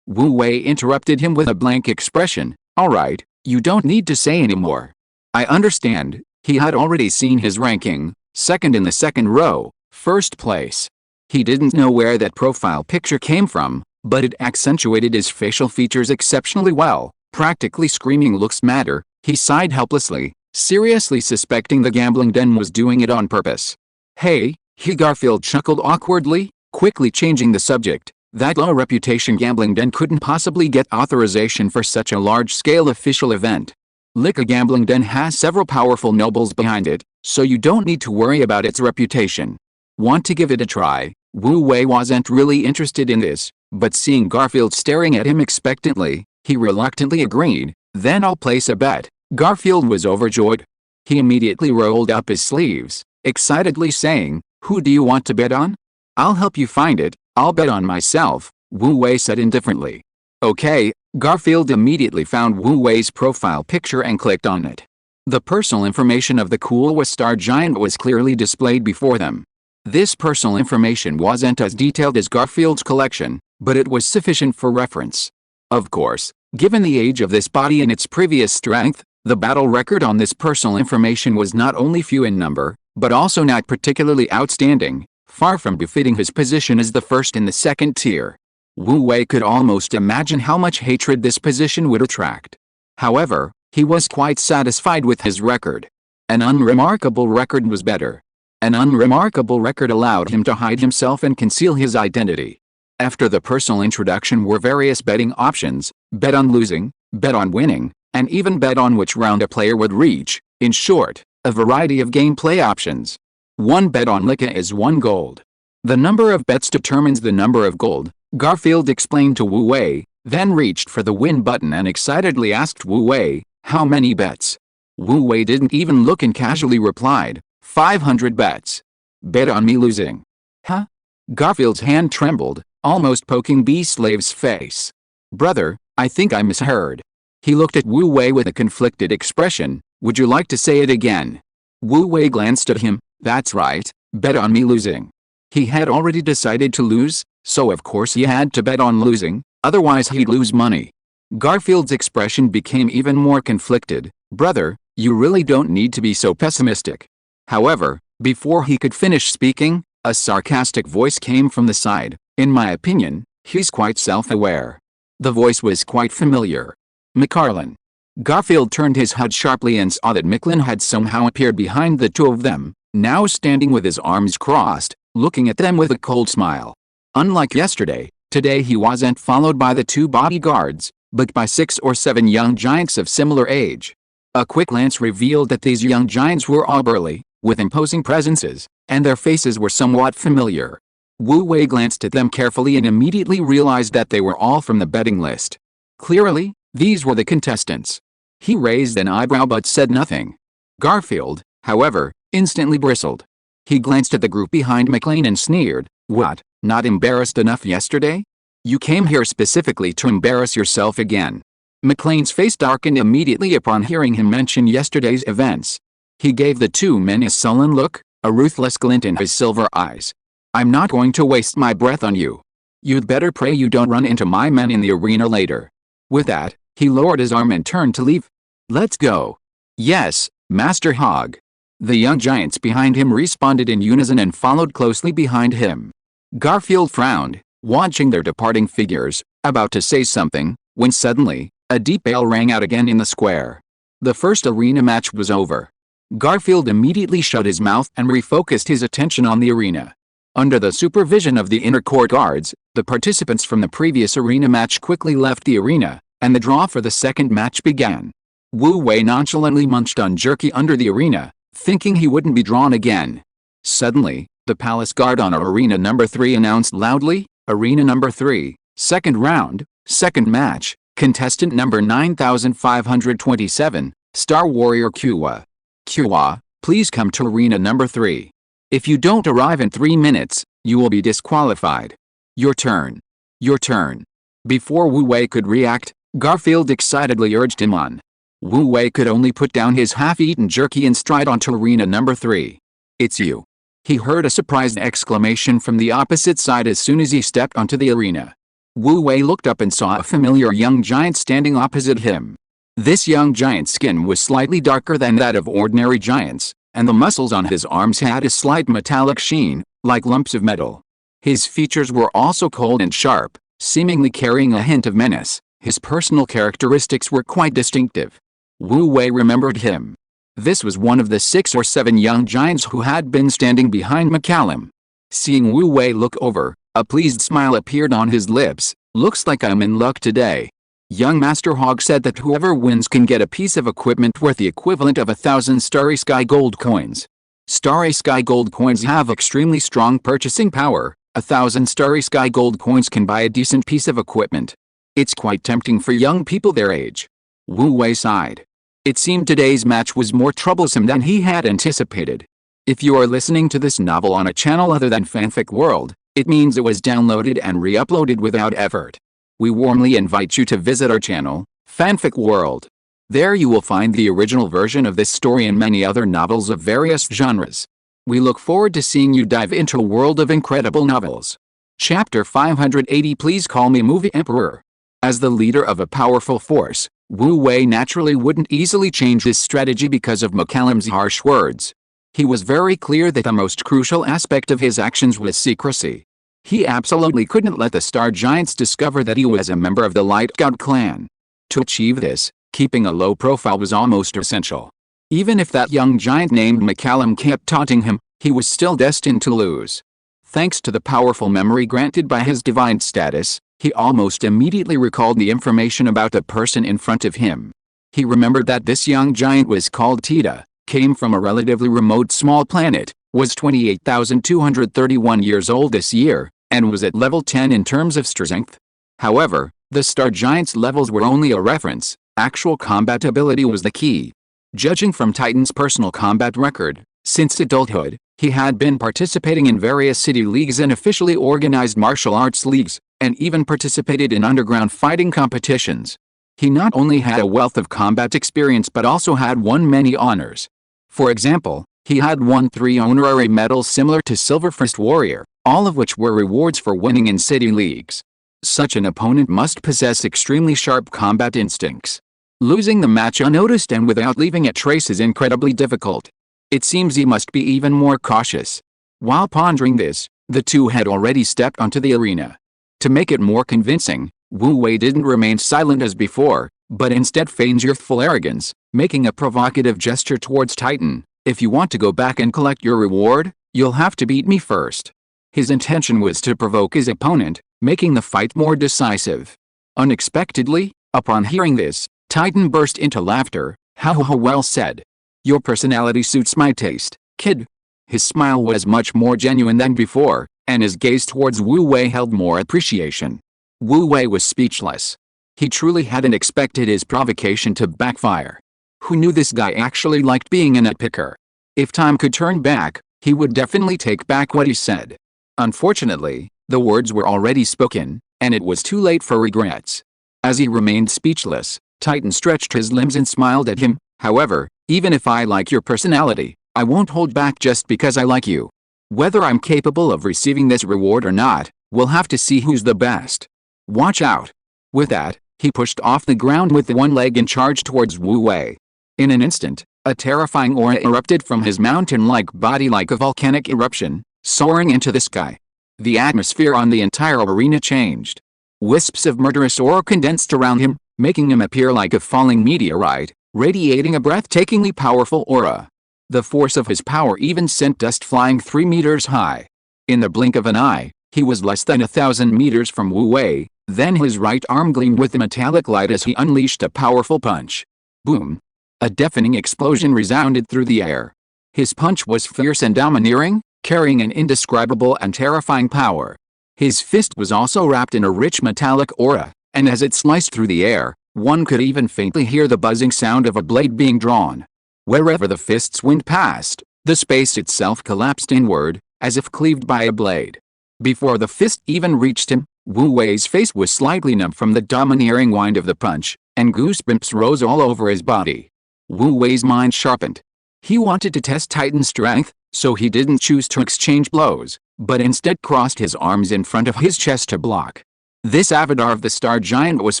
Wu Wei interrupted him with a blank expression. Alright, you don't need to say anymore. I understand, he had already seen his ranking, second in the second row, first place. He didn't know where that profile picture came from, but it accentuated his facial features exceptionally well, practically screaming looks matter. He sighed helplessly, seriously suspecting the gambling den was doing it on purpose. Hey, Garfield chuckled awkwardly, quickly changing the subject. That low reputation gambling den couldn't possibly get authorization for such a large-scale official event. A gambling den has several powerful nobles behind it, so you don't need to worry about its reputation. Want to give it a try? Wu Wei wasn't really interested in this, but seeing Garfield staring at him expectantly, he reluctantly agreed. Then I'll place a bet. Garfield was overjoyed. He immediately rolled up his sleeves, excitedly saying, who do you want to bet on? I'll help you find it. I'll bet on myself, Wu Wei said indifferently. Okay, Garfield immediately found Wu Wei's profile picture and clicked on it. The personal information of the cool star giant was clearly displayed before them. This personal information wasn't as detailed as Garfield's collection, but it was sufficient for reference. Of course, given the age of this body and its previous strength, the battle record on this personal information was not only few in number, but also not particularly outstanding, far from befitting his position as the first in the second tier. Wu Wei could almost imagine how much hatred this position would attract. However, he was quite satisfied with his record. An unremarkable record was better. An unremarkable record allowed him to hide himself and conceal his identity. After the personal introduction were various betting options: bet on losing, bet on winning, and even bet on which round a player would reach. In short, a variety of gameplay options. One bet on Lika is 1 gold. The number of bets determines the number of gold, Garfield explained to Wu Wei, then reached for the win button and excitedly asked Wu Wei, how many bets? Wu Wei didn't even look and casually replied, 500 bets. Bet on me losing. Huh? Garfield's hand trembled, almost poking B-Slave's face. Brother, I think I misheard. He looked at Wu Wei with a conflicted expression. Would you like to say it again? Wu Wei glanced at him. That's right, bet on me losing. He had already decided to lose, so of course he had to bet on losing, otherwise he'd lose money. Garfield's expression became even more conflicted. Brother, you really don't need to be so pessimistic. However, before he could finish speaking, a sarcastic voice came from the side. In my opinion, he's quite self-aware. The voice was quite familiar. McCarlan. Garfield turned his head sharply and saw that Micklin had somehow appeared behind the two of them, now standing with his arms crossed, looking at them with a cold smile. Unlike yesterday, today he wasn't followed by the 2 bodyguards, but by 6 or 7 young giants of similar age. A quick glance revealed that these young giants were all burly, with imposing presences, and their faces were somewhat familiar. Wu Wei glanced at them carefully and immediately realized that they were all from the betting list. Clearly, these were the contestants. He raised an eyebrow but said nothing. Garfield, however, instantly bristled. He glanced at the group behind McLean and sneered. What, not embarrassed enough yesterday? You came here specifically to embarrass yourself again. McLean's face darkened immediately upon hearing him mention yesterday's events. He gave the 2 men a sullen look, a ruthless glint in his silver eyes. I'm not going to waste my breath on you. You'd better pray you don't run into my men in the arena later. With that, he lowered his arm and turned to leave. Let's go. Yes, Master Hog. The young giants behind him responded in unison and followed closely behind him. Garfield frowned, watching their departing figures, about to say something, when suddenly, a deep bell rang out again in the square. The first arena match was over. Garfield immediately shut his mouth and refocused his attention on the arena. Under the supervision of the inner court guards, the participants from the previous arena match quickly left the arena, and the draw for the second match began. Wu Wei nonchalantly munched on jerky under the arena, thinking he wouldn't be drawn again. Suddenly, the palace guard on arena number 3 announced loudly, Arena number 3, second round, Second match, contestant number 9527, Star Warrior Kua. Kua, please come to arena number 3. If you don't arrive in 3 minutes, you will be disqualified. Your turn. Your turn. Before Wu Wei could react, Garfield excitedly urged him on. Wu Wei could only put down his half-eaten jerky and stride onto arena number 3. It's you. He heard a surprised exclamation from the opposite side as soon as he stepped onto the arena. Wu Wei looked up and saw a familiar young giant standing opposite him. This young giant's skin was slightly darker than that of ordinary giants, and the muscles on his arms had a slight metallic sheen, like lumps of metal. His features were also cold and sharp, seemingly carrying a hint of menace. His personal characteristics were quite distinctive. Wu Wei remembered him. This was one of the 6 or 7 young giants who had been standing behind McCallum. Seeing Wu Wei look over, a pleased smile appeared on his lips. Looks like I'm in luck today. Young Master Hog said that whoever wins can get a piece of equipment worth the equivalent of 1,000 Starry Sky Gold coins. Starry Sky Gold coins have extremely strong purchasing power. 1,000 Starry Sky Gold coins can buy a decent piece of equipment. It's quite tempting for young people their age. Wu Wei sighed. It seemed today's match was more troublesome than he had anticipated. If you are listening to this novel on a channel other than Fanfic World, it means it was downloaded and re-uploaded without effort. We warmly invite you to visit our channel, Fanfic World. There you will find the original version of this story and many other novels of various genres. We look forward to seeing you dive into a world of incredible novels. Chapter 580. Please call me Movie Emperor. As the leader of a powerful force, Wu Wei naturally wouldn't easily change his strategy because of McCallum's harsh words. He was very clear that the most crucial aspect of his actions was secrecy. He absolutely couldn't let the Star Giants discover that he was a member of the Light God clan. To achieve this, keeping a low profile was almost essential. Even if that young giant named McCallum kept taunting him, he was still destined to lose. Thanks to the powerful memory granted by his divine status, he almost immediately recalled the information about the person in front of him. He remembered that this young giant was called Tita, came from a relatively remote small planet, was 28,231 years old this year, and was at level 10 in terms of strength. However, the Star Giant's levels were only a reference. Actual combat ability was the key. Judging from Titan's personal combat record, since adulthood, he had been participating in various city leagues and officially organized martial arts leagues, and even participated in underground fighting competitions. He not only had a wealth of combat experience but also had won many honors. For example, he had won 3 honorary medals similar to Silver First Warrior, all of which were rewards for winning in city leagues. Such an opponent must possess extremely sharp combat instincts. Losing the match unnoticed and without leaving a trace is incredibly difficult. It seems he must be even more cautious. While pondering this, the two had already stepped onto the arena. To make it more convincing, Wu Wei didn't remain silent as before, but instead feigned youthful arrogance, making a provocative gesture towards Titan. If you want to go back and collect your reward, you'll have to beat me first. His intention was to provoke his opponent, making the fight more decisive. Unexpectedly, upon hearing this, Titan burst into laughter. Ha, well said. Your personality suits my taste, kid. His smile was much more genuine than before, and his gaze towards Wu Wei held more appreciation. Wu Wei was speechless. He truly hadn't expected his provocation to backfire. Who knew this guy actually liked being a nitpicker? If time could turn back, he would definitely take back what he said. Unfortunately, the words were already spoken, and it was too late for regrets. As he remained speechless, Titan stretched his limbs and smiled at him. However, even if I like your personality, I won't hold back just because I like you. Whether I'm capable of receiving this reward or not, we'll have to see who's the best. Watch out. With that, he pushed off the ground with one leg and charged towards Wu Wei. In an instant, a terrifying aura erupted from his mountain-like body like a volcanic eruption, soaring into the sky. The atmosphere on the entire arena changed. Wisps of murderous aura condensed around him, making him appear like a falling meteorite, radiating a breathtakingly powerful aura. The force of his power even sent dust flying 3 meters high. In the blink of an eye, he was less than 1,000 meters from Wu Wei, then his right arm gleamed with a metallic light as he unleashed a powerful punch. Boom! A deafening explosion resounded through the air. His punch was fierce and domineering, carrying an indescribable and terrifying power. His fist was also wrapped in a rich metallic aura, and as it sliced through the air, one could even faintly hear the buzzing sound of a blade being drawn. Wherever the fists went past, the space itself collapsed inward, as if cleaved by a blade. Before the fist even reached him, Wu Wei's face was slightly numb from the domineering wind of the punch, and goosebumps rose all over his body. Wu Wei's mind sharpened. He wanted to test Titan's strength, so he didn't choose to exchange blows, but instead crossed his arms in front of his chest to block. This avatar of the star giant was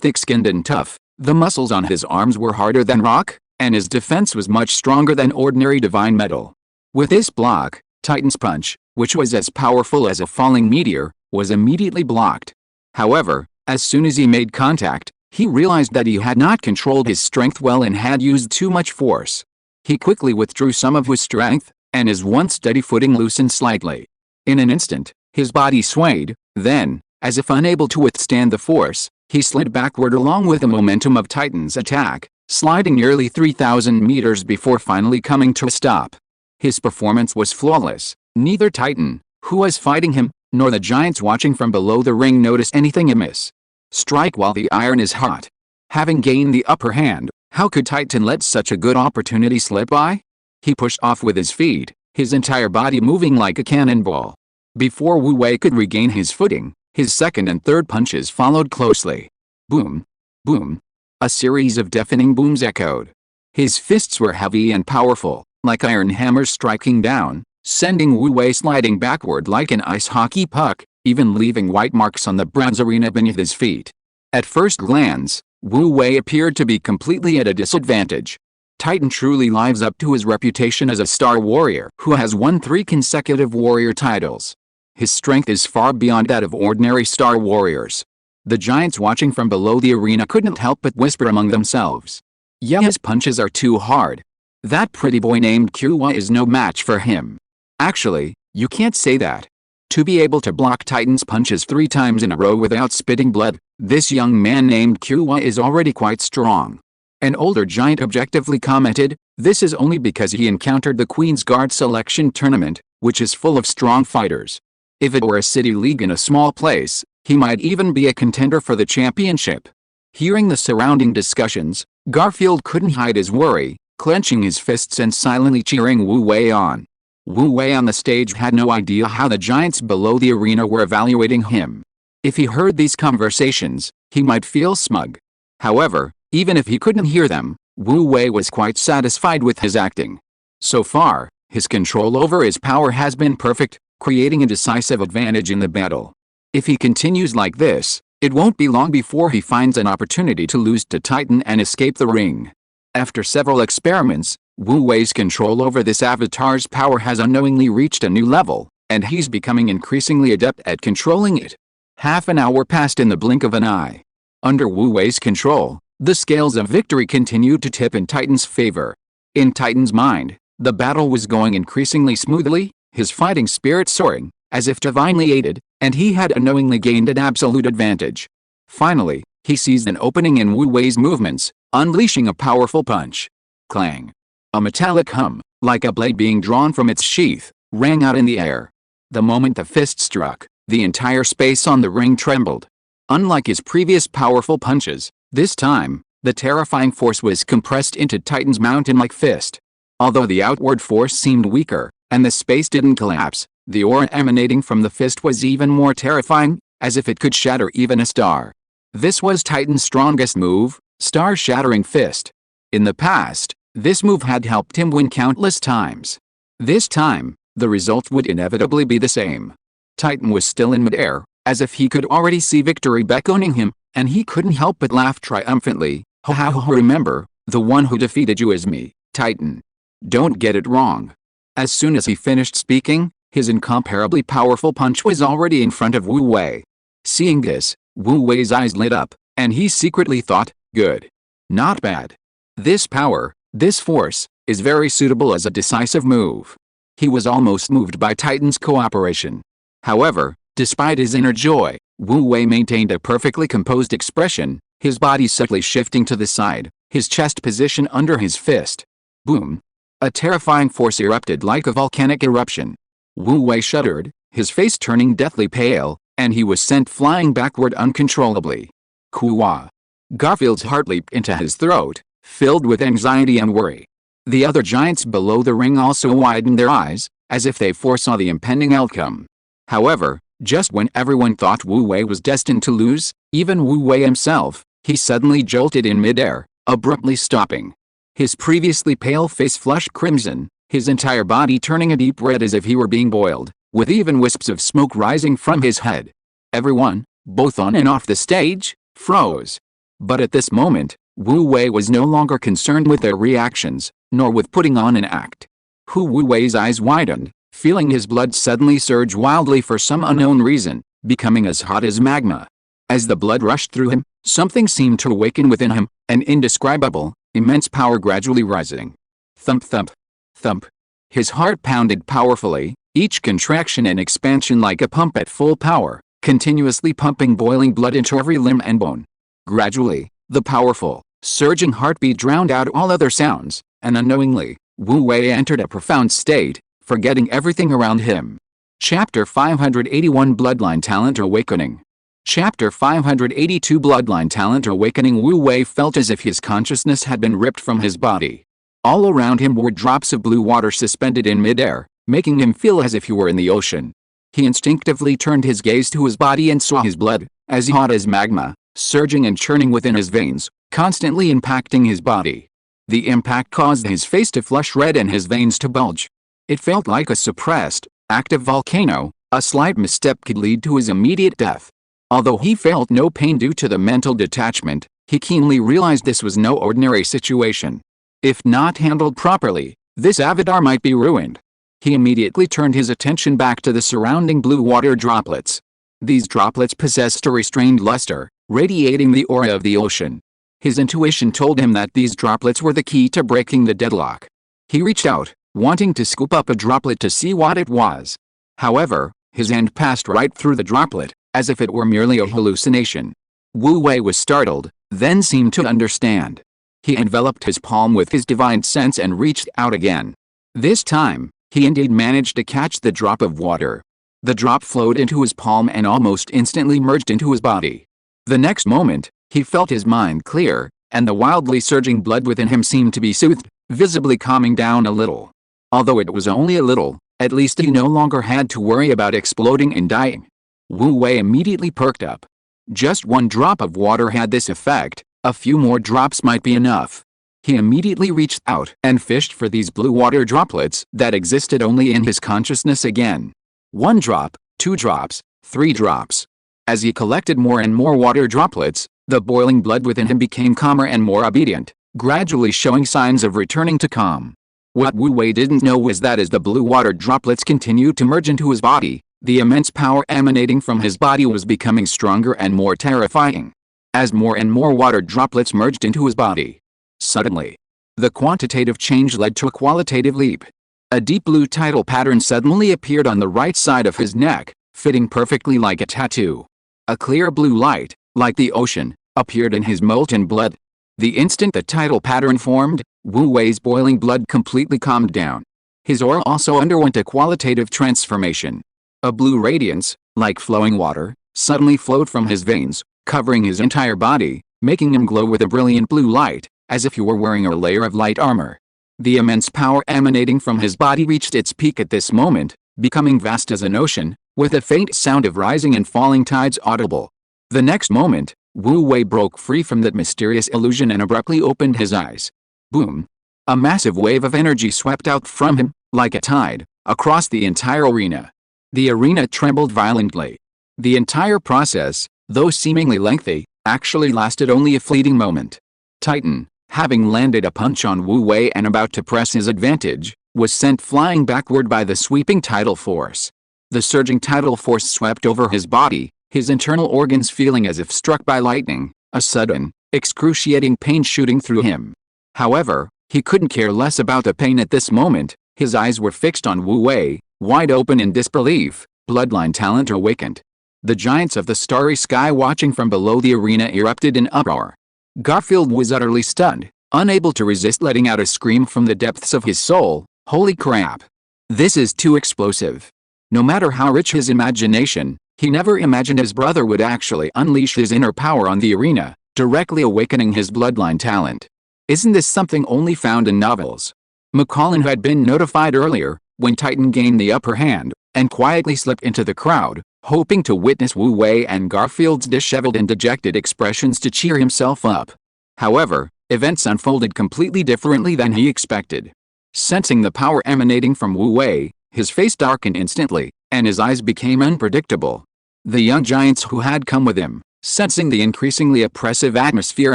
thick-skinned and tough. The muscles on his arms were harder than rock, and his defense was much stronger than ordinary divine metal. With this block, Titan's punch, which was as powerful as a falling meteor, was immediately blocked. However, as soon as he made contact, he realized that he had not controlled his strength well and had used too much force. He quickly withdrew some of his strength, and his once steady footing loosened slightly. In an instant, his body swayed, then, as if unable to withstand the force, he slid backward along with the momentum of Titan's attack, sliding nearly 3,000 meters before finally coming to a stop. His performance was flawless. Neither Titan, who was fighting him, nor the giants watching from below the ring noticed anything amiss. Strike while the iron is hot. Having gained the upper hand, how could Titan let such a good opportunity slip by? He pushed off with his feet, his entire body moving like a cannonball. Before Wu Wei could regain his footing, his second and third punches followed closely. Boom! Boom! A series of deafening booms echoed. His fists were heavy and powerful, like iron hammers striking down, sending Wu Wei sliding backward like an ice hockey puck, even leaving white marks on the bronze arena beneath his feet. At first glance, Wu Wei appeared to be completely at a disadvantage. Titan truly lives up to his reputation as a star warrior who has won 3 consecutive warrior titles. His strength is far beyond that of ordinary star warriors. The giants watching from below the arena couldn't help but whisper among themselves. Yeah, his punches are too hard. That pretty boy named Qiwa is no match for him. Actually, you can't say that. To be able to block Titan's punches 3 times in a row without spitting blood, this young man named Qiwa is already quite strong. An older giant objectively commented, this is only because he encountered the Queen's Guard selection tournament, which is full of strong fighters. If it were a city league in a small place, he might even be a contender for the championship. Hearing the surrounding discussions, Garfield couldn't hide his worry, clenching his fists and silently cheering Wu Wei on. Wu Wei on the stage had no idea how the giants below the arena were evaluating him. If he heard these conversations, he might feel smug. However, even if he couldn't hear them, Wu Wei was quite satisfied with his acting. So far, his control over his power has been perfect, creating a decisive advantage in the battle. If he continues like this, it won't be long before he finds an opportunity to lose to Titan and escape the ring. After several experiments, Wu Wei's control over this avatar's power has unknowingly reached a new level, and he's becoming increasingly adept at controlling it. Half an hour passed in the blink of an eye. Under Wu Wei's control, the scales of victory continued to tip in Titan's favor. In Titan's mind, the battle was going increasingly smoothly, his fighting spirit soaring, as if divinely aided, and he had unknowingly gained an absolute advantage. Finally, he seized an opening in Wu Wei's movements, unleashing a powerful punch. Clang! A metallic hum, like a blade being drawn from its sheath, rang out in the air. The moment the fist struck, the entire space on the ring trembled. Unlike his previous powerful punches, this time, the terrifying force was compressed into Titan's mountain-like fist. Although the outward force seemed weaker, and the space didn't collapse, the aura emanating from the fist was even more terrifying, as if it could shatter even a star. This was Titan's strongest move, Star-Shattering Fist. In the past, this move had helped him win countless times. This time, the result would inevitably be the same. Titan was still in midair, as if he could already see victory beckoning him, and he couldn't help but laugh triumphantly. Ha ha ha, remember, the one who defeated you is me, Titan. Don't get it wrong. As soon as he finished speaking, his incomparably powerful punch was already in front of Wu Wei. Seeing this, Wu Wei's eyes lit up, and he secretly thought, good. Not bad. This power, this force, is very suitable as a decisive move. He was almost moved by Titan's cooperation. However, despite his inner joy, Wu Wei maintained a perfectly composed expression, his body subtly shifting to the side, his chest position under his fist. Boom! A terrifying force erupted like a volcanic eruption. Wu Wei shuddered, his face turning deathly pale, and he was sent flying backward uncontrollably. Kuwa. Garfield's heart leaped into his throat, filled with anxiety and worry. The other giants below the ring also widened their eyes, as if they foresaw the impending outcome. However, just when everyone thought Wu Wei was destined to lose, even Wu Wei himself, he suddenly jolted in midair, abruptly stopping. His previously pale face flushed crimson, his entire body turning a deep red as if he were being boiled, with even wisps of smoke rising from his head. Everyone, both on and off the stage, froze. But at this moment, Wu Wei was no longer concerned with their reactions, nor with putting on an act. Wu Wei's eyes widened, feeling his blood suddenly surge wildly for some unknown reason, becoming as hot as magma. As the blood rushed through him, something seemed to awaken within him, an indescribable, immense power gradually rising. Thump thump. Thump. His heart pounded powerfully, each contraction and expansion like a pump at full power, continuously pumping boiling blood into every limb and bone. Gradually, the powerful, surging heartbeat drowned out all other sounds, and unknowingly, Wu Wei entered a profound state, forgetting everything around him. Chapter 581 Bloodline Talent Awakening. Chapter 582 Bloodline Talent Awakening. Wu Wei felt as if his consciousness had been ripped from his body. All around him were drops of blue water suspended in midair, making him feel as if he were in the ocean. He instinctively turned his gaze to his body and saw his blood, as hot as magma, surging and churning within his veins, constantly impacting his body. The impact caused his face to flush red and his veins to bulge. It felt like a suppressed, active volcano. A slight misstep could lead to his immediate death. Although he felt no pain due to the mental detachment, he keenly realized this was no ordinary situation. If not handled properly, this avatar might be ruined. He immediately turned his attention back to the surrounding blue water droplets. These droplets possessed a restrained luster, radiating the aura of the ocean. His intuition told him that these droplets were the key to breaking the deadlock. He reached out, wanting to scoop up a droplet to see what it was. However, his hand passed right through the droplet, as if it were merely a hallucination. Wu Wei was startled, then seemed to understand. He enveloped his palm with his divine sense and reached out again. This time, he indeed managed to catch the drop of water. The drop flowed into his palm and almost instantly merged into his body. The next moment, he felt his mind clear, and the wildly surging blood within him seemed to be soothed, visibly calming down a little. Although it was only a little, at least he no longer had to worry about exploding and dying. Wu Wei immediately perked up. Just one drop of water had this effect, a few more drops might be enough. He immediately reached out and fished for these blue water droplets that existed only in his consciousness again. 1 drop, 2 drops, 3 drops. As he collected more and more water droplets, the boiling blood within him became calmer and more obedient, gradually showing signs of returning to calm. What Wu Wei didn't know was that as the blue water droplets continued to merge into his body, the immense power emanating from his body was becoming stronger and more terrifying. As more and more water droplets merged into his body, suddenly, the quantitative change led to a qualitative leap. A deep blue tidal pattern suddenly appeared on the right side of his neck, fitting perfectly like a tattoo. A clear blue light, like the ocean, appeared in his molten blood. The instant the tidal pattern formed, Wu Wei's boiling blood completely calmed down. His aura also underwent a qualitative transformation. A blue radiance, like flowing water, suddenly flowed from his veins, covering his entire body, making him glow with a brilliant blue light, as if he were wearing a layer of light armor. The immense power emanating from his body reached its peak at this moment, becoming vast as an ocean, with a faint sound of rising and falling tides audible. The next moment, Wu Wei broke free from that mysterious illusion and abruptly opened his eyes. Boom! A massive wave of energy swept out from him, like a tide, across the entire arena. The arena trembled violently. The entire process, though seemingly lengthy, actually lasted only a fleeting moment. Titan, having landed a punch on Wu Wei and about to press his advantage, was sent flying backward by the sweeping tidal force. The surging tidal force swept over his body, his internal organs feeling as if struck by lightning, a sudden, excruciating pain shooting through him. However, he couldn't care less about the pain at this moment. His eyes were fixed on Wu Wei, wide open in disbelief. Bloodline talent awakened. The giants of the starry sky watching from below the arena erupted in uproar. Garfield was utterly stunned, unable to resist letting out a scream from the depths of his soul. Holy crap! This is too explosive. No matter how rich his imagination, He never imagined his brother would actually unleash his inner power on the arena, directly awakening his bloodline talent. Isn't this something only found in novels? McCollin had been notified earlier, when Titan gained the upper hand, and quietly slipped into the crowd, hoping to witness Wu Wei and Garfield's disheveled and dejected expressions to cheer himself up. However, events unfolded completely differently than he expected. Sensing the power emanating from Wu Wei, his face darkened instantly, and his eyes became unpredictable. The young giants who had come with him, sensing the increasingly oppressive atmosphere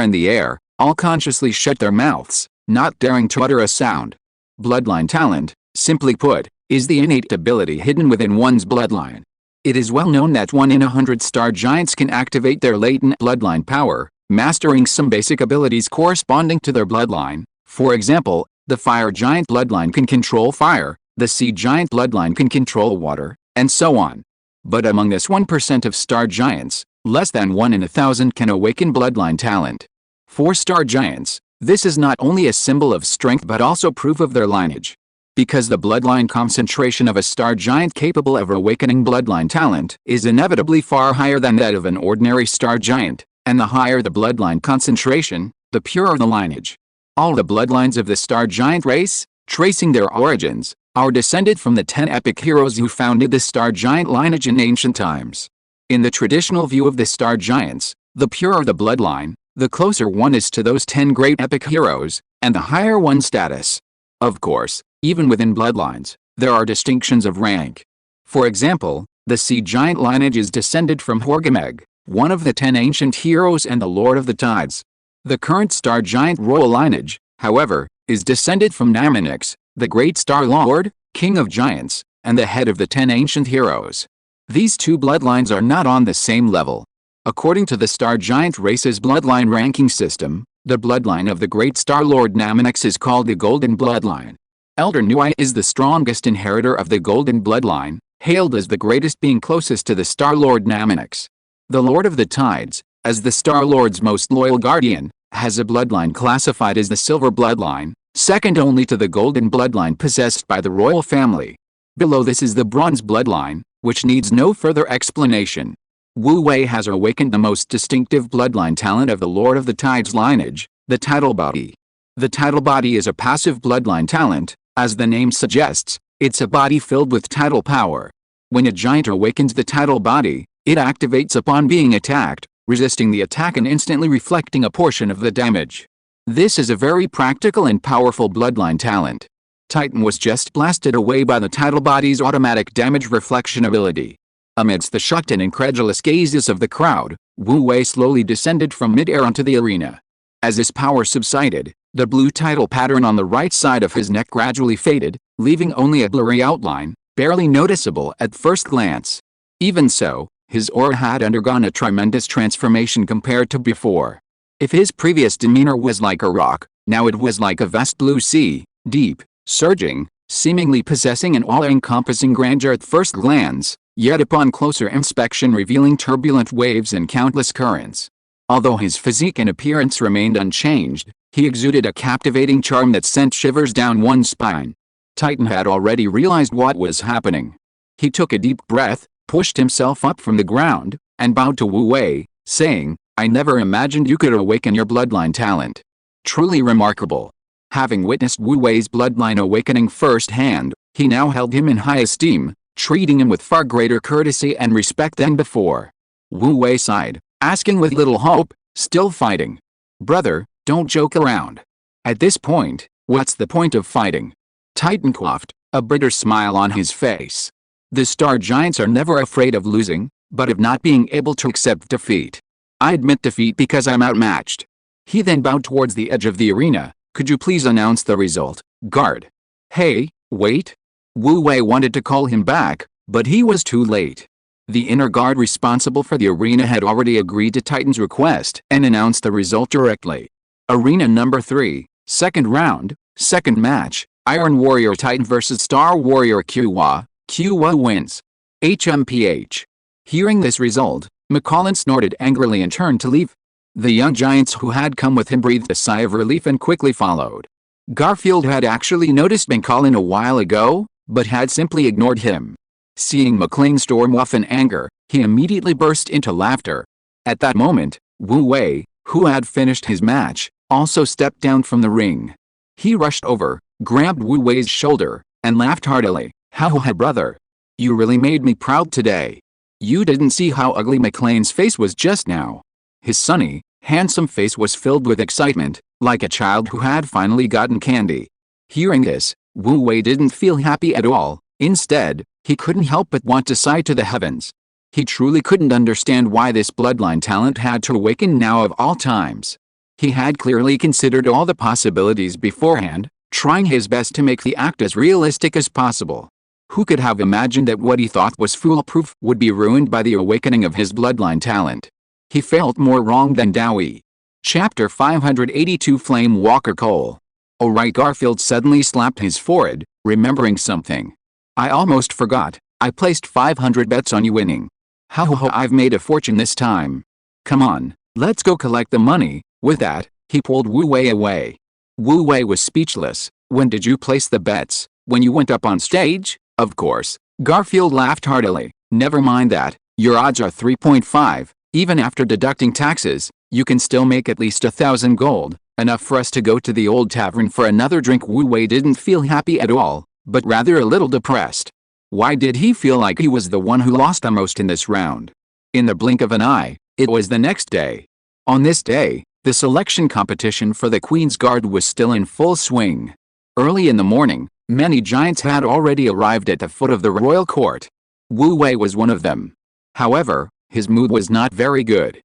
in the air, all consciously shut their mouths, not daring to utter a sound. Bloodline talent, simply put, is the innate ability hidden within one's bloodline. It is well known that 1 in 100 star giants can activate their latent bloodline power, mastering some basic abilities corresponding to their bloodline. For example, the fire giant bloodline can control fire, the sea giant bloodline can control water, and so on. But among this 1% of star giants, less than 1 in 1,000 can awaken bloodline talent. For star giants, this is not only a symbol of strength but also proof of their lineage. Because the bloodline concentration of a star giant capable of awakening bloodline talent is inevitably far higher than that of an ordinary star giant, and the higher the bloodline concentration, the purer the lineage. All the bloodlines of the star giant race, tracing their origins, are descended from the 10 epic heroes who founded the star giant lineage in ancient times. In the traditional view of the star giants, the purer the bloodline, the closer one is to those 10 great epic heroes, and the higher one's status. Of course, even within bloodlines, there are distinctions of rank. For example, the sea giant lineage is descended from Horgameg, one of the 10 ancient heroes and the Lord of the Tides. The current star giant royal lineage, however, is descended from Naminix, the great star lord, king of giants, and the head of the 10 ancient heroes. These two bloodlines are not on the same level. According to the star giant race's bloodline ranking system, the bloodline of the great star lord Naminix is called the golden bloodline. Elder Nui is the strongest inheritor of the golden bloodline, hailed as the greatest being closest to the star lord Naminix. The Lord of the Tides, as the star lord's most loyal guardian, has a bloodline classified as the silver bloodline, second only to the golden bloodline possessed by the royal family. Below this is the bronze bloodline, which needs no further explanation. Wu Wei has awakened the most distinctive bloodline talent of the Lord of the Tides lineage, the tidal body. The tidal body is a passive bloodline talent. As the name suggests, it's a body filled with tidal power. When a giant awakens the tidal body, it activates upon being attacked, resisting the attack and instantly reflecting a portion of the damage. This is a very practical and powerful bloodline talent. Titan was just blasted away by the tidal body's automatic damage reflection ability. Amidst the shocked and incredulous gazes of the crowd, Wu Wei slowly descended from mid-air onto the arena. As his power subsided, the blue tidal pattern on the right side of his neck gradually faded, leaving only a blurry outline, barely noticeable at first glance. Even so, his aura had undergone a tremendous transformation compared to before. If his previous demeanor was like a rock, now it was like a vast blue sea, deep, surging, seemingly possessing an all-encompassing grandeur at first glance, yet upon closer inspection revealing turbulent waves and countless currents. Although his physique and appearance remained unchanged, he exuded a captivating charm that sent shivers down one's spine. Titan had already realized what was happening. He took a deep breath, pushed himself up from the ground, and bowed to Wu Wei, saying, "I never imagined you could awaken your bloodline talent. Truly remarkable." Having witnessed Wu Wei's bloodline awakening firsthand, he now held him in high esteem, treating him with far greater courtesy and respect than before. Wu Wei sighed, asking with little hope, "Still fighting? Brother, don't joke around. At this point, what's the point of fighting?" Titan coughed, a bitter smile on his face. The star giants are never afraid of losing, but of not being able to accept defeat. I admit defeat because I'm outmatched. He then bowed towards the edge of the arena. "Could you please announce the result, guard?" "Hey, wait." Wu Wei wanted to call him back, but he was too late. The inner guard responsible for the arena had already agreed to Titan's request and announced the result directly. Arena number 3, second round, second match, Iron Warrior Titan vs Star Warrior Qiwa. Qiwa wins. HMPH. Hearing this result, McCollin snorted angrily and turned to leave. The young giants who had come with him breathed a sigh of relief and quickly followed. Garfield had actually noticed McCollin a while ago, but had simply ignored him. Seeing McCollin storm off in anger, He immediately burst into laughter. At that moment, Wu Wei, who had finished his match, also stepped down from the ring. He rushed over, grabbed Wu Wei's shoulder, and laughed heartily. "Ha ha, brother. You really made me proud today. You didn't see how ugly McLean's face was just now." His sunny, handsome face was filled with excitement, like a child who had finally gotten candy. Hearing this, Wu Wei didn't feel happy at all. Instead, he couldn't help but want to sigh to the heavens. He truly couldn't understand why this bloodline talent had to awaken now of all times. He had clearly considered all the possibilities beforehand, trying his best to make the act as realistic as possible. Who could have imagined that what he thought was foolproof would be ruined by the awakening of his bloodline talent? He felt more wrong than Dowie. Chapter 582 Flame Walker Cole. Alright, Garfield suddenly slapped his forehead, remembering something. "I almost forgot, I placed 500 bets on you winning. Ha ha ha, I've made a fortune this time. Come on, let's go collect the money." With that, he pulled Wu Wei away. Wu Wei was speechless. "When did you place the bets? When you went up on stage?" "Of course." Garfield laughed heartily. "Never mind that, your odds are 3.5. Even after deducting taxes, you can still make at least 1,000 gold, enough for us to go to the old tavern for another drink." Wu Wei didn't feel happy at all, but rather a little depressed. Why did he feel like he was the one who lost the most in this round? In the blink of an eye, it was the next day. On this day, the selection competition for the Queen's Guard was still in full swing. Early in the morning, many giants had already arrived at the foot of the royal court. Wu Wei was one of them. However, his mood was not very good.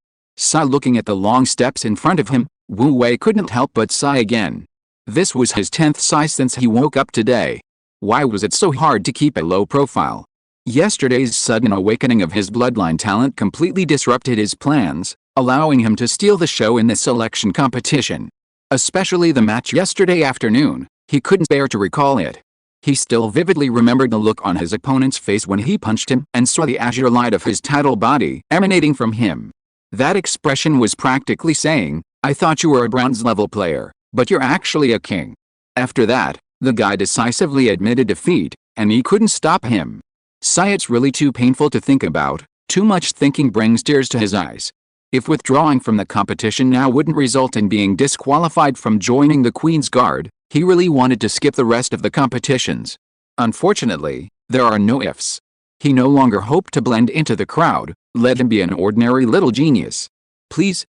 Looking at the long steps in front of him, Wu Wei couldn't help but sigh again. This was his 10th sigh since he woke up today. Why was it so hard to keep a low profile? Yesterday's sudden awakening of his bloodline talent completely disrupted his plans, allowing him to steal the show in the selection competition. Especially the match yesterday afternoon, he couldn't bear to recall it. He still vividly remembered the look on his opponent's face when he punched him and saw the azure light of his title body emanating from him. That expression was practically saying, "I thought you were a bronze-level player, but you're actually a king." After that, the guy decisively admitted defeat, and he couldn't stop him. It's really too painful to think about. Too much thinking brings tears to his eyes. If withdrawing from the competition now wouldn't result in being disqualified from joining the Queen's Guard, he really wanted to skip the rest of the competitions. Unfortunately, there are no ifs. He no longer hoped to blend into the crowd, let him be an ordinary little genius. Please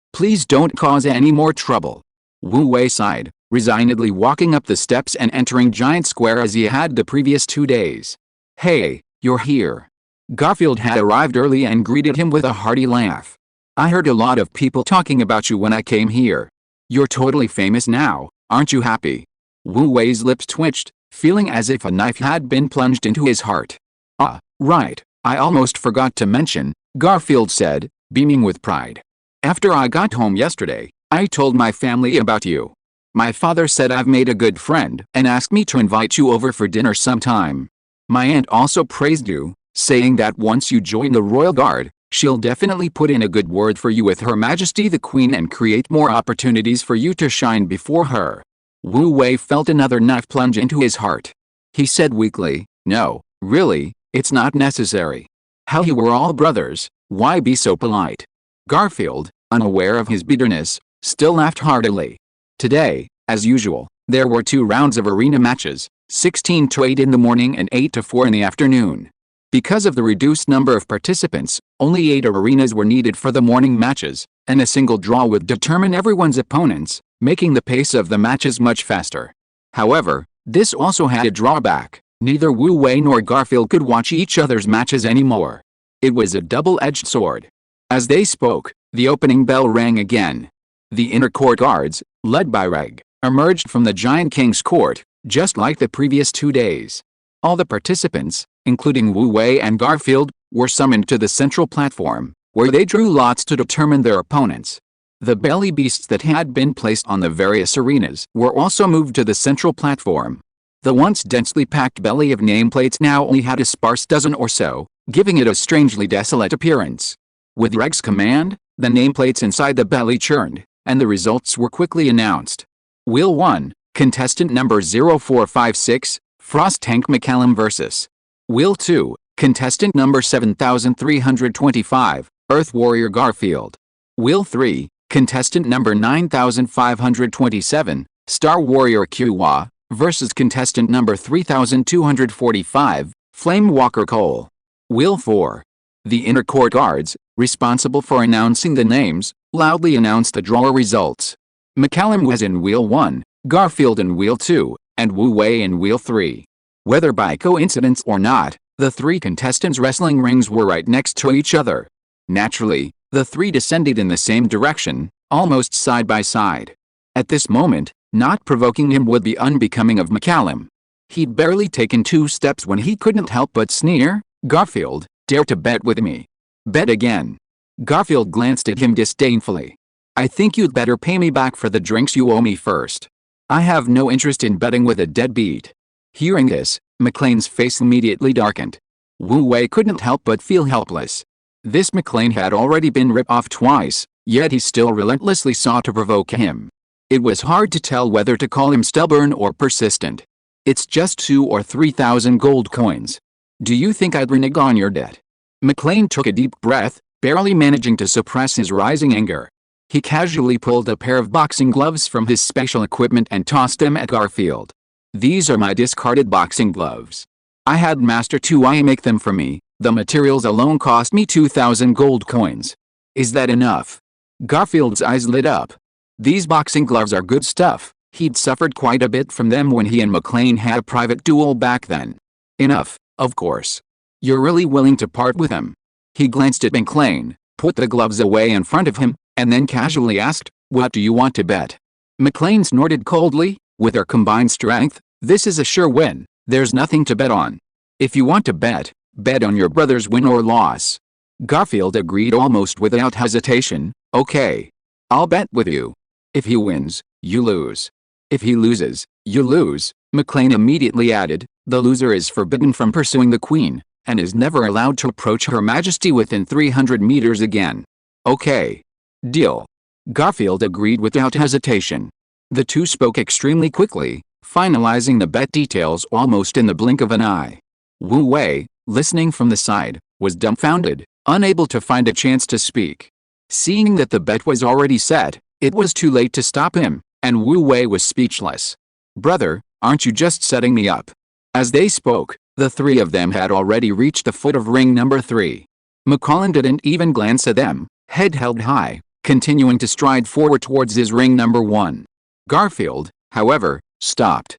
don't cause any more trouble." Wu Wei sighed, resignedly walking up the steps and entering Giant Square as he had the previous 2 days. "Hey, you're here." Garfield had arrived early and greeted him with a hearty laugh. "I heard a lot of people talking about you when I came here. You're totally famous now, aren't you happy?" Wu Wei's lips twitched, feeling as if a knife had been plunged into his heart. "Ah, right, I almost forgot to mention," Garfield said, beaming with pride. "After I got home yesterday, I told my family about you. My father said I've made a good friend and asked me to invite you over for dinner sometime. My aunt also praised you, saying that once you join the Royal Guard, she'll definitely put in a good word for you with Her Majesty the Queen and create more opportunities for you to shine before her." Wu Wei felt another knife plunge into his heart. He said weakly, "No, really, it's not necessary. How you were all brothers, why be so polite?" Garfield, unaware of his bitterness, still laughed heartily. Today, as usual, there were 2 rounds of arena matches, 16 to 8 in the morning and 8 to 4 in the afternoon. Because of the reduced number of participants, only 8 arenas were needed for the morning matches, and a single draw would determine everyone's opponents, making the pace of the matches much faster. However, this also had a drawback. Neither Wu Wei nor Garfield could watch each other's matches anymore. It was a double-edged sword. As they spoke, the opening bell rang again. The inner court guards, led by Reg, emerged from the Giant King's court, just like the previous 2 days. All the participants, including Wu Wei and Garfield, were summoned to the central platform, where they drew lots to determine their opponents. The belly beasts that had been placed on the various arenas were also moved to the central platform. The once densely packed belly of nameplates now only had a sparse dozen or so, giving it a strangely desolate appearance. With Reg's command, the nameplates inside the belly churned, and the results were quickly announced. Wheel 1, contestant number 0456, Frost Tank McCallum vs. Wheel 2, Contestant number 7325, Earth Warrior Garfield. Wheel 3, contestant number 9527, Star Warrior Kiwa, versus contestant number 3245, Flame Walker Cole. Wheel 4. The inner court guards, responsible for announcing the names, loudly announced the draw results. McCallum was in Wheel 1, Garfield in Wheel 2, and Wu Wei in Wheel 3. Whether by coincidence or not, the three contestants' wrestling rings were right next to each other. Naturally, the three descended in the same direction, almost side by side. At this moment, not provoking him would be unbecoming of McCallum. He'd barely taken 2 steps when he couldn't help but sneer, "Garfield, dare to bet with me." "Bet again." Garfield glanced at him disdainfully. "I think you'd better pay me back for the drinks you owe me first. I have no interest in betting with a deadbeat." Hearing this, McLean's face immediately darkened. Wu Wei couldn't help but feel helpless. This McLean had already been ripped off twice, yet he still relentlessly sought to provoke him. It was hard to tell whether to call him stubborn or persistent. "It's just 2 or 3,000 gold coins. Do you think I'd renege on your debt?" McLean took a deep breath, barely managing to suppress his rising anger. He casually pulled a pair of boxing gloves from his special equipment and tossed them at Garfield. "These are my discarded boxing gloves. I had Master 2I make them for me. The materials alone cost me 2,000 gold coins. Is that enough?" Garfield's eyes lit up. These boxing gloves are good stuff. He'd suffered quite a bit from them when he and McLean had a private duel back then. "Enough, of course. You're really willing to part with them?" He glanced at McLean, put the gloves away in front of him, and then casually asked, "What do you want to bet?" McLean snorted coldly. "With our combined strength, this is a sure win. There's nothing to bet on. If you want to bet, bet on your brother's win or loss." Garfield agreed almost without hesitation. "Okay. I'll bet with you. If he wins, you lose. If he loses, you lose." McLean immediately added, "The loser is forbidden from pursuing the Queen, and is never allowed to approach Her Majesty within 300 meters again." "Okay. Deal." Garfield agreed without hesitation. The two spoke extremely quickly, finalizing the bet details almost in the blink of an eye. Wu Wei, listening from the side, was dumbfounded, unable to find a chance to speak. Seeing that the bet was already set, it was too late to stop him, and Wu Wei was speechless. "Brother, aren't you just setting me up?" As they spoke, the three of them had already reached the foot of ring number 3. McCallum didn't even glance at them, head held high, continuing to stride forward towards his ring number 1. Garfield, however, stopped.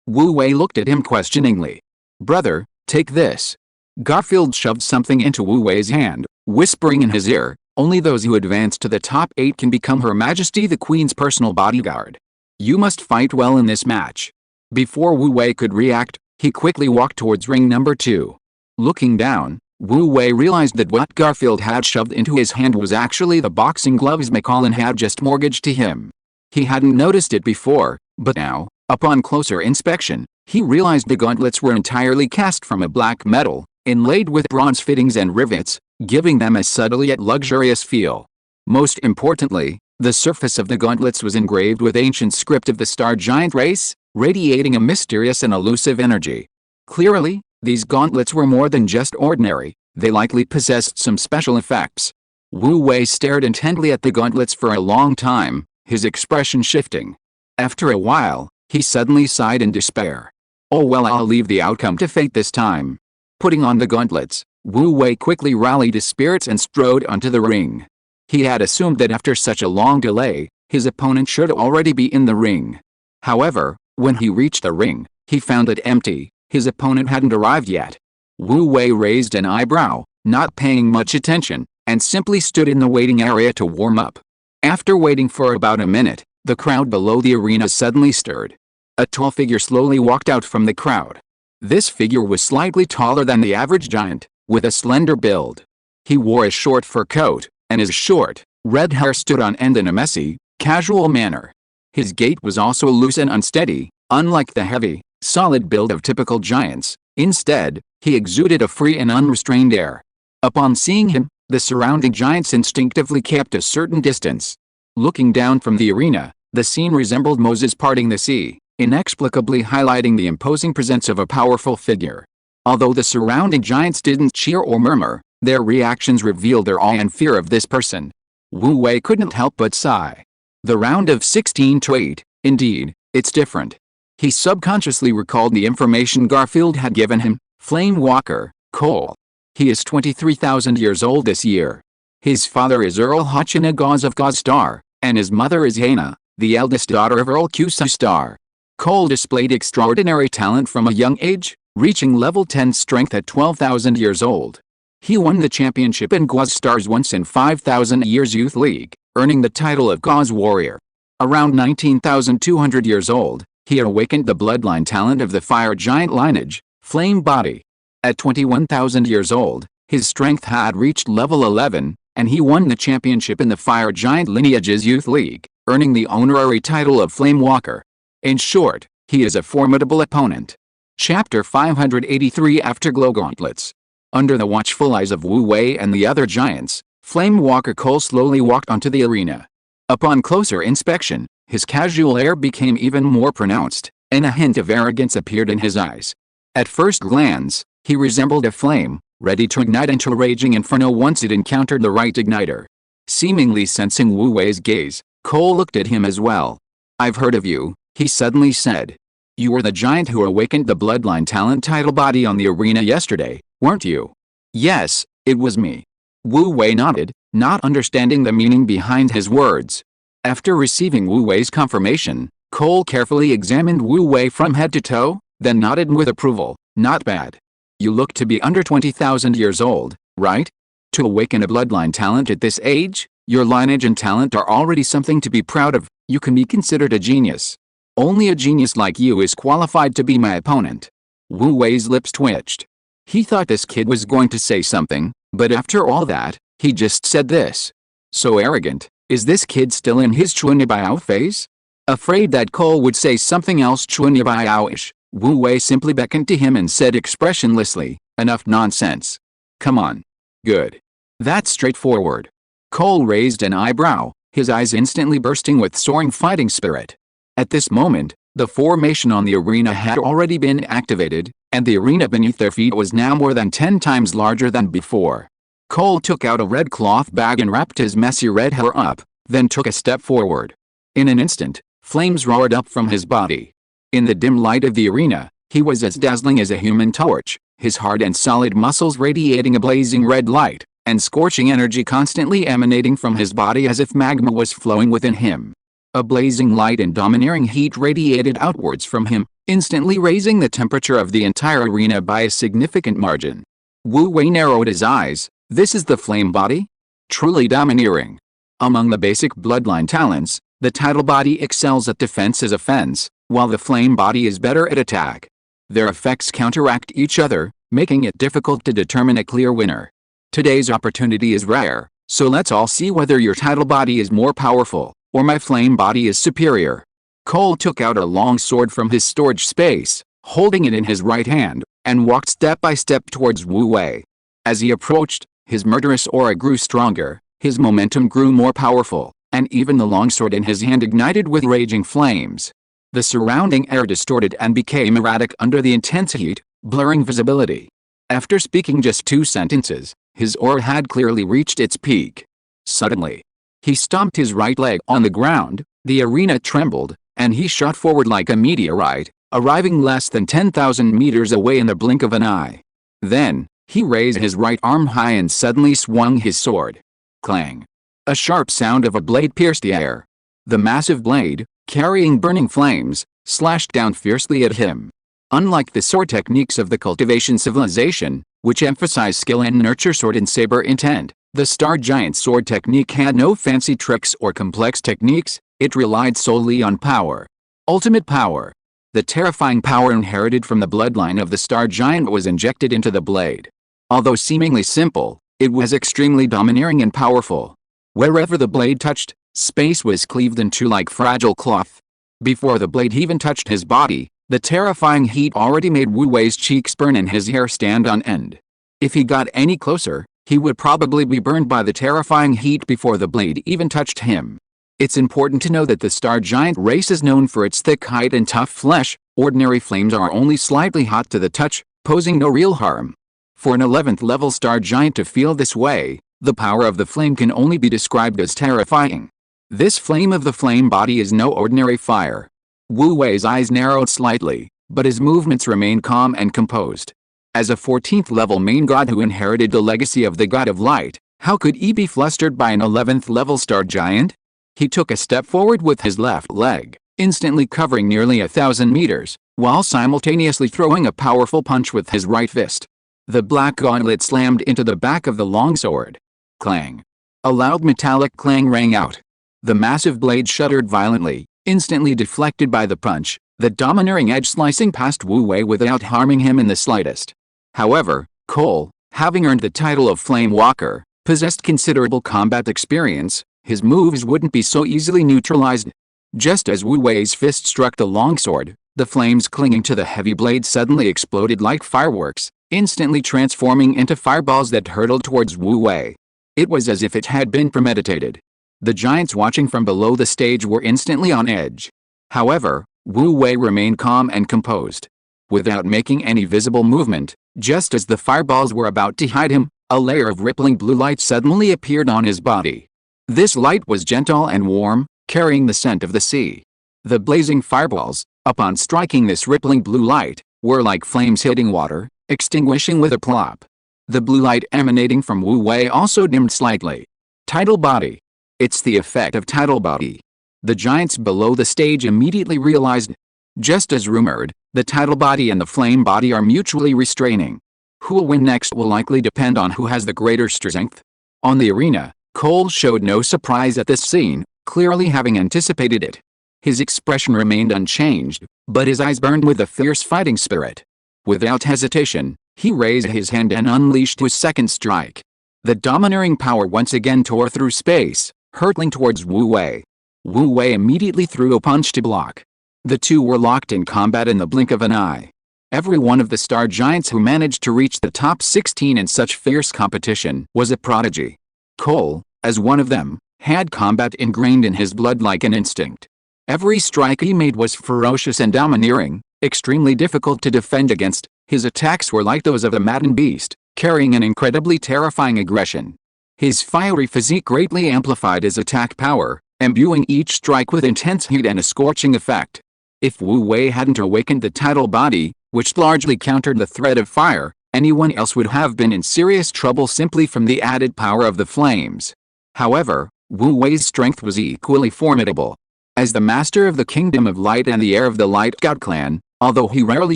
Wu Wei looked at him questioningly. "Brother, take this." Garfield shoved something into Wu Wei's hand, whispering in his ear, "Only those who advance to the top 8 can become Her Majesty the Queen's personal bodyguard. You must fight well in this match." Before Wu Wei could react, he quickly walked towards ring number 2. Looking down, Wu Wei realized that what Garfield had shoved into his hand was actually the boxing gloves McCallum had just mortgaged to him. He hadn't noticed it before, but now, upon closer inspection, he realized the gauntlets were entirely cast from a black metal, inlaid with bronze fittings and rivets, giving them a subtle yet luxurious feel. Most importantly, the surface of the gauntlets was engraved with ancient script of the star giant race, radiating a mysterious and elusive energy. Clearly, these gauntlets were more than just ordinary, they likely possessed some special effects. Wu Wei stared intently at the gauntlets for a long time, his expression shifting. After a while, he suddenly sighed in despair. "Oh well, I'll leave the outcome to fate this time." Putting on the gauntlets, Wu Wei quickly rallied his spirits and strode onto the ring. He had assumed that after such a long delay, his opponent should already be in the ring. However, when he reached the ring, he found it empty. His opponent hadn't arrived yet. Wu Wei raised an eyebrow, not paying much attention, and simply stood in the waiting area to warm up. After waiting for about a minute, the crowd below the arena suddenly stirred. A tall figure slowly walked out from the crowd. This figure was slightly taller than the average giant, with a slender build. He wore a short fur coat, and his short, red hair stood on end in a messy, casual manner. His gait was also loose and unsteady, unlike the heavy, solid build of typical giants. Instead, he exuded a free and unrestrained air. Upon seeing him, the surrounding giants instinctively kept a certain distance. Looking down from the arena, the scene resembled Moses parting the sea, inexplicably highlighting the imposing presence of a powerful figure. Although the surrounding giants didn't cheer or murmur, their reactions revealed their awe and fear of this person. Wu Wei couldn't help but sigh. The round of 16 to 8, indeed, it's different. He subconsciously recalled the information Garfield had given him. Flame Walker, Cole. He is 23,000 years old this year. His father is Earl Hachina Gauze of Gauze Star, and his mother is Hana, the eldest daughter of Earl Kusa Star. Cole displayed extraordinary talent from a young age, reaching level 10 strength at 12,000 years old. He won the championship in Gauze Stars once in 5,000 Years Youth League, earning the title of Gauze Warrior. Around 19,200 years old, he awakened the bloodline talent of the fire giant lineage, Flame Body. At 21,000 years old, his strength had reached level 11, and he won the championship in the fire giant lineage's youth league, earning the honorary title of Flame Walker. In short, he is a formidable opponent. Chapter 583 Afterglow Gauntlets. Under the watchful eyes of Wu Wei and the other giants, Flame Walker Cole slowly walked onto the arena. Upon closer inspection, his casual air became even more pronounced, and a hint of arrogance appeared in his eyes. At first glance, he resembled a flame, ready to ignite into a raging inferno once it encountered the right igniter. Seemingly sensing Wu Wei's gaze, Cole looked at him as well. "I've heard of you," he suddenly said. "You were the giant who awakened the bloodline talent title body on the arena yesterday, weren't you?" "Yes, it was me." Wu Wei nodded, not understanding the meaning behind his words. After receiving Wu Wei's confirmation, Cole carefully examined Wu Wei from head to toe, then nodded with approval. "Not bad. You look to be under 20,000 years old, right? To awaken a bloodline talent at this age, your lineage and talent are already something to be proud of. You can be considered a genius. Only a genius like you is qualified to be my opponent." Wu Wei's lips twitched. He thought this kid was going to say something, but after all that, he just said this. So arrogant. Is this kid still in his Chuanyabiao phase? Afraid that Cole would say something else Chuanyabiao-ish, Wu Wei simply beckoned to him and said expressionlessly, "Enough nonsense. Come on." "Good. That's straightforward." Cole raised an eyebrow, his eyes instantly bursting with soaring fighting spirit. At this moment, the formation on the arena had already been activated, and the arena beneath their feet was now more than 10 times larger than before. Cole took out a red cloth bag and wrapped his messy red hair up, then took a step forward. In an instant, flames roared up from his body. In the dim light of the arena, he was as dazzling as a human torch, his hard and solid muscles radiating a blazing red light, and scorching energy constantly emanating from his body as if magma was flowing within him. A blazing light and domineering heat radiated outwards from him, instantly raising the temperature of the entire arena by a significant margin. Wu Wei narrowed his eyes. This is the flame body? Truly domineering. Among the basic bloodline talents, the title body excels at defense as offense, while the flame body is better at attack. Their effects counteract each other, making it difficult to determine a clear winner. Today's opportunity is rare, so let's all see whether your title body is more powerful, or my flame body is superior. Cole took out a long sword from his storage space, holding it in his right hand, and walked step by step towards Wu Wei. As he approached, his murderous aura grew stronger, his momentum grew more powerful, and even the longsword in his hand ignited with raging flames. The surrounding air distorted and became erratic under the intense heat, blurring visibility. After speaking just 2 sentences, his aura had clearly reached its peak. Suddenly, he stomped his right leg on the ground, the arena trembled, and he shot forward like a meteorite, arriving less than 10,000 meters away in the blink of an eye. Then, he raised his right arm high and suddenly swung his sword. Clang! A sharp sound of a blade pierced the air. The massive blade, carrying burning flames, slashed down fiercely at him. Unlike the sword techniques of the cultivation civilization, which emphasize skill and nurture sword and saber intent, the Star Giant sword technique had no fancy tricks or complex techniques, it relied solely on power. Ultimate power. The terrifying power inherited from the bloodline of the Star Giant was injected into the blade. Although seemingly simple, it was extremely domineering and powerful. Wherever the blade touched, space was cleaved in two like fragile cloth. Before the blade even touched his body, the terrifying heat already made Wu Wei's cheeks burn and his hair stand on end. If he got any closer, he would probably be burned by the terrifying heat before the blade even touched him. It's important to know that the Star Giant race is known for its thick hide and tough flesh. Ordinary flames are only slightly hot to the touch, posing no real harm. For an 11th level star giant to feel this way, the power of the flame can only be described as terrifying. This flame of the flame body is no ordinary fire. Wu Wei's eyes narrowed slightly, but his movements remained calm and composed. As a 14th level main god who inherited the legacy of the god of light, how could he be flustered by an 11th level star giant? He took a step forward with his left leg, instantly covering nearly 1,000 meters, while simultaneously throwing a powerful punch with his right fist. The black gauntlet slammed into the back of the longsword. Clang! A loud metallic clang rang out. The massive blade shuddered violently, instantly deflected by the punch, the domineering edge slicing past Wu Wei without harming him in the slightest. However, Cole, having earned the title of Flame Walker, possessed considerable combat experience. His moves wouldn't be so easily neutralized. Just as Wu Wei's fist struck the longsword, the flames clinging to the heavy blade suddenly exploded like fireworks, instantly transforming into fireballs that hurtled towards Wu Wei. It was as if it had been premeditated. The giants watching from below the stage were instantly on edge. However, Wu Wei remained calm and composed. Without making any visible movement, just as the fireballs were about to hide him, a layer of rippling blue light suddenly appeared on his body. This light was gentle and warm, carrying the scent of the sea. The blazing fireballs, upon striking this rippling blue light, were like flames hitting water, extinguishing with a plop. The blue light emanating from Wu Wei also dimmed slightly. Tidal body. It's the effect of tidal body. The giants below the stage immediately realized. Just as rumored, the tidal body and the flame body are mutually restraining. Who will win next will likely depend on who has the greater strength. On the arena, Cole showed no surprise at this scene, clearly having anticipated it. His expression remained unchanged, but his eyes burned with a fierce fighting spirit. Without hesitation, he raised his hand and unleashed his second strike. The domineering power once again tore through space, hurtling towards Wu Wei. Wu Wei immediately threw a punch to block. The two were locked in combat in the blink of an eye. Every one of the star giants who managed to reach the top 16 in such fierce competition was a prodigy. Cole, as one of them, had combat ingrained in his blood like an instinct. Every strike he made was ferocious and domineering, extremely difficult to defend against. His attacks were like those of a maddened beast, carrying an incredibly terrifying aggression. His fiery physique greatly amplified his attack power, imbuing each strike with intense heat and a scorching effect. If Wu Wei hadn't awakened the tidal body, which largely countered the threat of fire, anyone else would have been in serious trouble simply from the added power of the flames. However, Wu Wei's strength was equally formidable. As the master of the Kingdom of Light and the heir of the Light God clan, although he rarely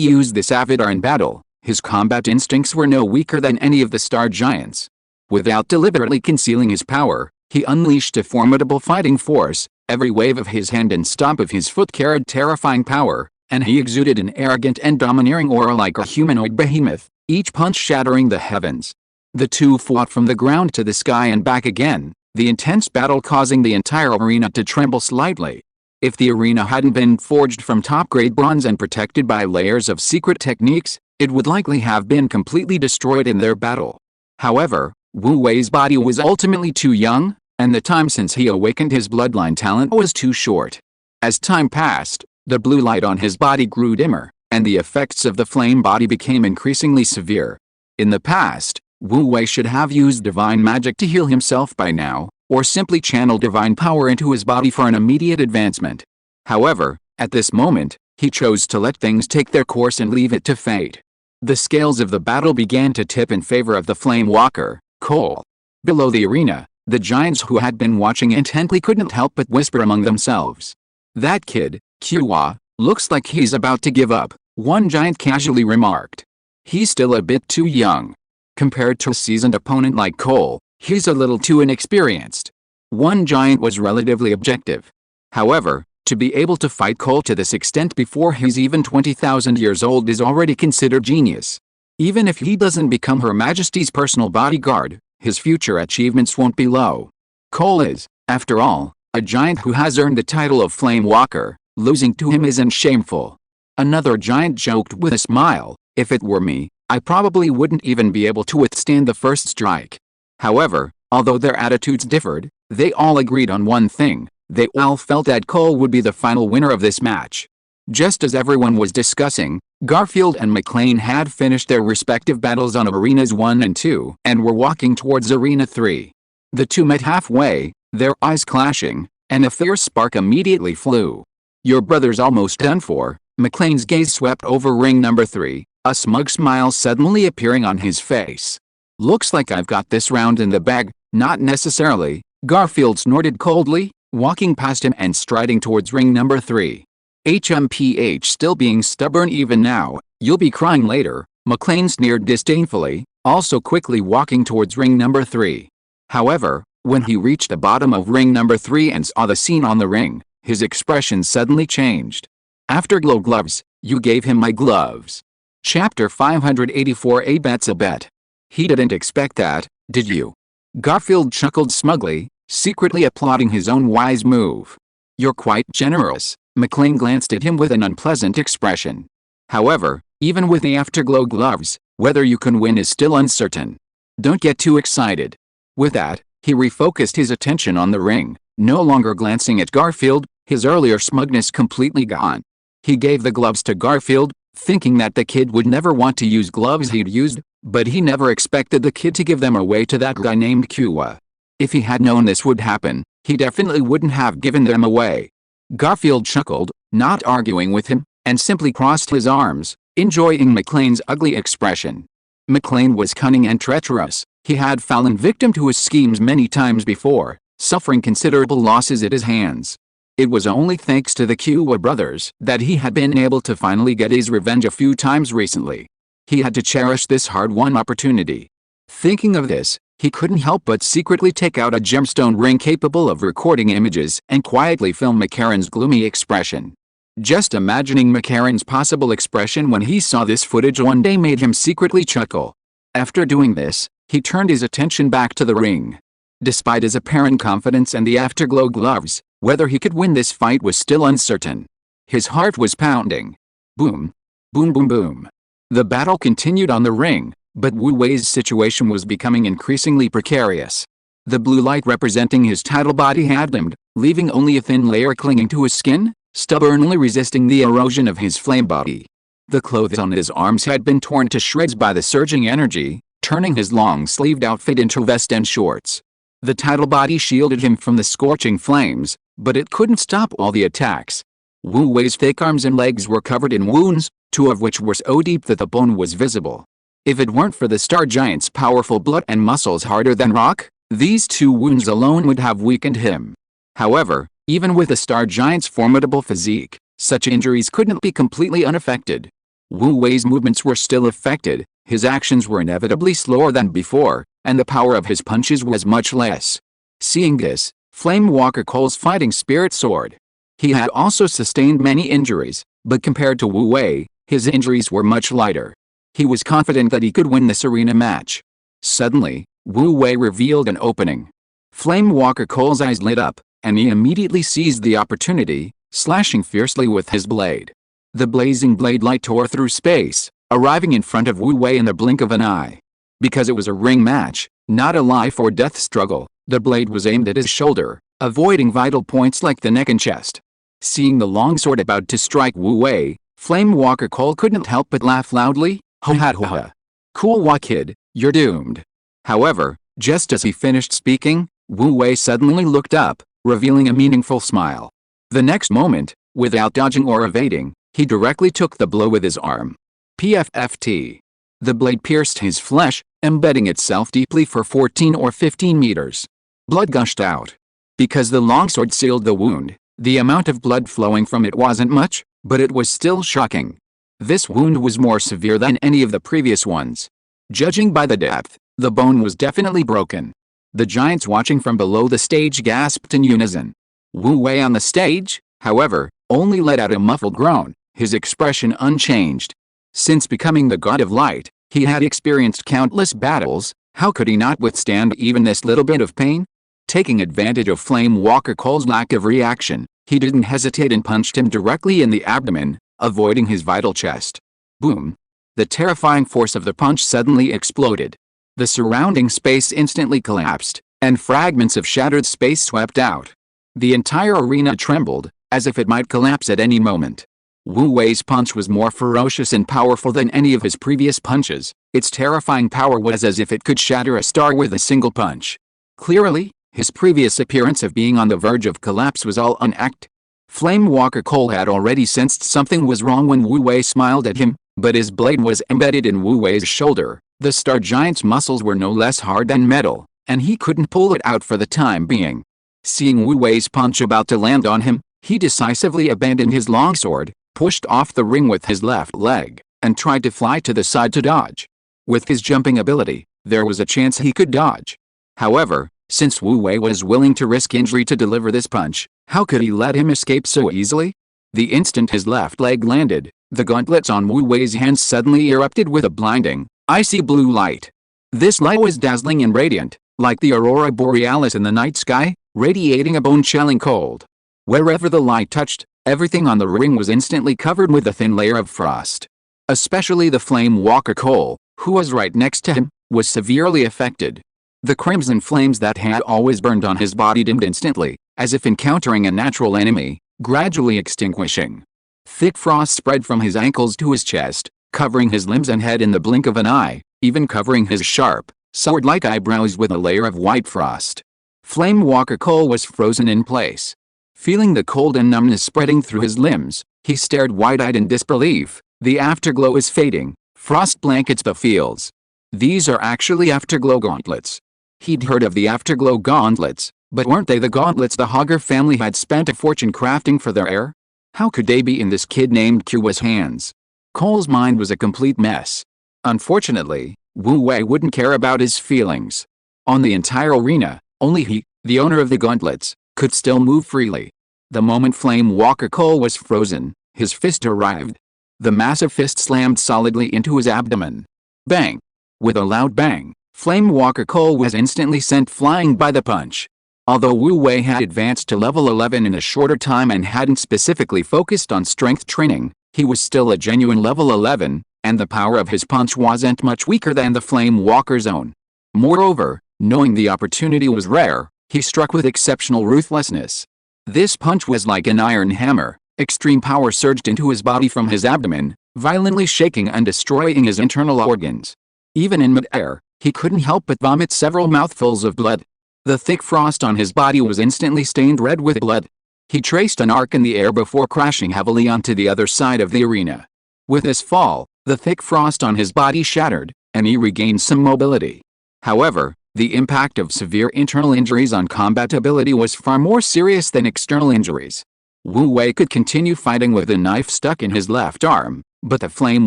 used this avatar in battle, his combat instincts were no weaker than any of the star giants. Without deliberately concealing his power, he unleashed a formidable fighting force. Every wave of his hand and stomp of his foot carried terrifying power, and he exuded an arrogant and domineering aura like a humanoid behemoth, each punch shattering the heavens. The two fought from the ground to the sky and back again, the intense battle causing the entire arena to tremble slightly. If the arena hadn't been forged from top-grade bronze and protected by layers of secret techniques, it would likely have been completely destroyed in their battle. However, Wu Wei's body was ultimately too young, and the time since he awakened his bloodline talent was too short. As time passed, the blue light on his body grew dimmer, and the effects of the flame body became increasingly severe. In the past, Wu Wei should have used divine magic to heal himself by now, or simply channel divine power into his body for an immediate advancement. However, at this moment, he chose to let things take their course and leave it to fate. The scales of the battle began to tip in favor of the Flame Walker, Cole. Below the arena, the giants who had been watching intently couldn't help but whisper among themselves. "That kid, Kua, looks like he's about to give up," one giant casually remarked. "He's still a bit too young. Compared to a seasoned opponent like Cole, he's a little too inexperienced." One giant was relatively objective. However, to be able to fight Cole to this extent before he's even 20,000 years old is already considered genius. Even if he doesn't become Her Majesty's personal bodyguard, his future achievements won't be low. Cole is, after all, a giant who has earned the title of Flame Walker. Losing to him isn't shameful. Another giant joked with a smile, "If it were me, I probably wouldn't even be able to withstand the first strike." However, although their attitudes differed, they all agreed on one thing. They all felt that Cole would be the final winner of this match. Just as everyone was discussing, Garfield and McLean had finished their respective battles on Arenas 1 and 2 and were walking towards Arena 3. The two met halfway, their eyes clashing, and a fierce spark immediately flew. "Your brother's almost done for." McLean's gaze swept over ring number 3, a smug smile suddenly appearing on his face. "Looks like I've got this round in the bag." "Not necessarily," Garfield snorted coldly, walking past him and striding towards ring number 3. "HMPH still being stubborn even now, you'll be crying later," McLean sneered disdainfully, also quickly walking towards ring number 3. However, when he reached the bottom of ring number 3 and saw the scene on the ring, his expression suddenly changed. "Afterglow gloves, you gave him my gloves." Chapter 584. A bet's a bet. He didn't expect that, did you? Garfield chuckled smugly, secretly applauding his own wise move. "You're quite generous." McLean glanced at him with an unpleasant expression. "However, even with the afterglow gloves, whether you can win is still uncertain. Don't get too excited." With that, he refocused his attention on the ring, no longer glancing at Garfield, his earlier smugness completely gone. He gave the gloves to Garfield, thinking that the kid would never want to use gloves he'd used, but he never expected the kid to give them away to that guy named Kua. If he had known this would happen, he definitely wouldn't have given them away. Garfield chuckled, not arguing with him, and simply crossed his arms, enjoying McLean's ugly expression. McLean was cunning and treacherous. He had fallen victim to his schemes many times before, suffering considerable losses at his hands. It was only thanks to the Kua brothers that he had been able to finally get his revenge a few times recently. He had to cherish this hard-won opportunity. Thinking of this, he couldn't help but secretly take out a gemstone ring capable of recording images and quietly film McCarran's gloomy expression. Just imagining McCarran's possible expression when he saw this footage one day made him secretly chuckle. After doing this, he turned his attention back to the ring. Despite his apparent confidence and the afterglow gloves, whether he could win this fight was still uncertain. His heart was pounding. Boom. Boom boom boom. The battle continued on the ring, but Wu Wei's situation was becoming increasingly precarious. The blue light representing his tidal body had dimmed, leaving only a thin layer clinging to his skin, stubbornly resisting the erosion of his flame body. The clothes on his arms had been torn to shreds by the surging energy, turning his long-sleeved outfit into vest and shorts. The tidal body shielded him from the scorching flames, but it couldn't stop all the attacks. Wu Wei's thick arms and legs were covered in wounds, two of which were so deep that the bone was visible. If it weren't for the Star Giant's powerful blood and muscles harder than rock, these two wounds alone would have weakened him. However, even with the Star Giant's formidable physique, such injuries couldn't be completely unaffected. Wu Wei's movements were still affected, his actions were inevitably slower than before, and the power of his punches was much less. Seeing this, Flame Walker Cole's fighting spirit soared. He had also sustained many injuries, but compared to Wu Wei, his injuries were much lighter. He was confident that he could win this arena match. Suddenly, Wu Wei revealed an opening. Flame Walker Cole's eyes lit up, and he immediately seized the opportunity, slashing fiercely with his blade. The blazing blade light tore through space, arriving in front of Wu Wei in the blink of an eye. Because it was a ring match, not a life or death struggle, the blade was aimed at his shoulder, avoiding vital points like the neck and chest. Seeing the longsword about to strike Wu Wei, Flame Walker Cole couldn't help but laugh loudly. "Ho ha ho ha. Cool wa kid, you're doomed." However, just as he finished speaking, Wu Wei suddenly looked up, revealing a meaningful smile. The next moment, without dodging or evading, he directly took the blow with his arm. PFFT. The blade pierced his flesh, embedding itself deeply for 14 or 15 meters. Blood gushed out. Because the longsword sealed the wound, the amount of blood flowing from it wasn't much, but it was still shocking. This wound was more severe than any of the previous ones. Judging by the depth, the bone was definitely broken. The giants watching from below the stage gasped in unison. Wu Wei on the stage, however, only let out a muffled groan, his expression unchanged. Since becoming the god of light, he had experienced countless battles. How could he not withstand even this little bit of pain? Taking advantage of Flame Walker Cole's lack of reaction, he didn't hesitate and punched him directly in the abdomen, avoiding his vital chest. Boom. The terrifying force of the punch suddenly exploded. The surrounding space instantly collapsed, and fragments of shattered space swept out. The entire arena trembled, as if it might collapse at any moment. Wu Wei's punch was more ferocious and powerful than any of his previous punches. Its terrifying power was as if it could shatter a star with a single punch. Clearly, his previous appearance of being on the verge of collapse was all an act. Flame Walker Cole had already sensed something was wrong when Wu Wei smiled at him, but his blade was embedded in Wu Wei's shoulder. The star giant's muscles were no less hard than metal, and he couldn't pull it out for the time being. Seeing Wu Wei's punch about to land on him, he decisively abandoned his longsword, pushed off the ring with his left leg, and tried to fly to the side to dodge. With his jumping ability, there was a chance he could dodge. However, since Wu Wei was willing to risk injury to deliver this punch, how could he let him escape so easily? The instant his left leg landed, the gauntlets on Wu Wei's hands suddenly erupted with a blinding, icy blue light. This light was dazzling and radiant, like the aurora borealis in the night sky, radiating a bone-chilling cold. Wherever the light touched, everything on the ring was instantly covered with a thin layer of frost. Especially the Flame Walker Cole, who was right next to him, was severely affected. The crimson flames that had always burned on his body dimmed instantly, as if encountering a natural enemy, gradually extinguishing. Thick frost spread from his ankles to his chest, covering his limbs and head in the blink of an eye, even covering his sharp, sword-like eyebrows with a layer of white frost. Flame Walker Cole was frozen in place. Feeling the cold and numbness spreading through his limbs, he stared wide-eyed in disbelief. The afterglow is fading. Frost blankets the fields. These are actually afterglow gauntlets. He'd heard of the afterglow gauntlets, but weren't they the gauntlets the Hogger family had spent a fortune crafting for their heir? How could they be in this kid named Kyowa's hands? Cole's mind was a complete mess. Unfortunately, Wu Wei wouldn't care about his feelings. On the entire arena, only he, the owner of the gauntlets, could still move freely. The moment Flame Walker Cole was frozen, his fist arrived. The massive fist slammed solidly into his abdomen. Bang! With a loud bang, Flame Walker Cole was instantly sent flying by the punch. Although Wu Wei had advanced to level 11 in a shorter time and hadn't specifically focused on strength training, he was still a genuine level 11, and the power of his punch wasn't much weaker than the Flame Walker's own. Moreover, knowing the opportunity was rare, he struck with exceptional ruthlessness. This punch was like an iron hammer. Extreme power surged into his body from his abdomen, violently shaking and destroying his internal organs. Even in mid-air, he couldn't help but vomit several mouthfuls of blood. The thick frost on his body was instantly stained red with blood. He traced an arc in the air before crashing heavily onto the other side of the arena. With his fall, the thick frost on his body shattered, and he regained some mobility. However, the impact of severe internal injuries on combat ability was far more serious than external injuries. Wu Wei could continue fighting with a knife stuck in his left arm, but the Flame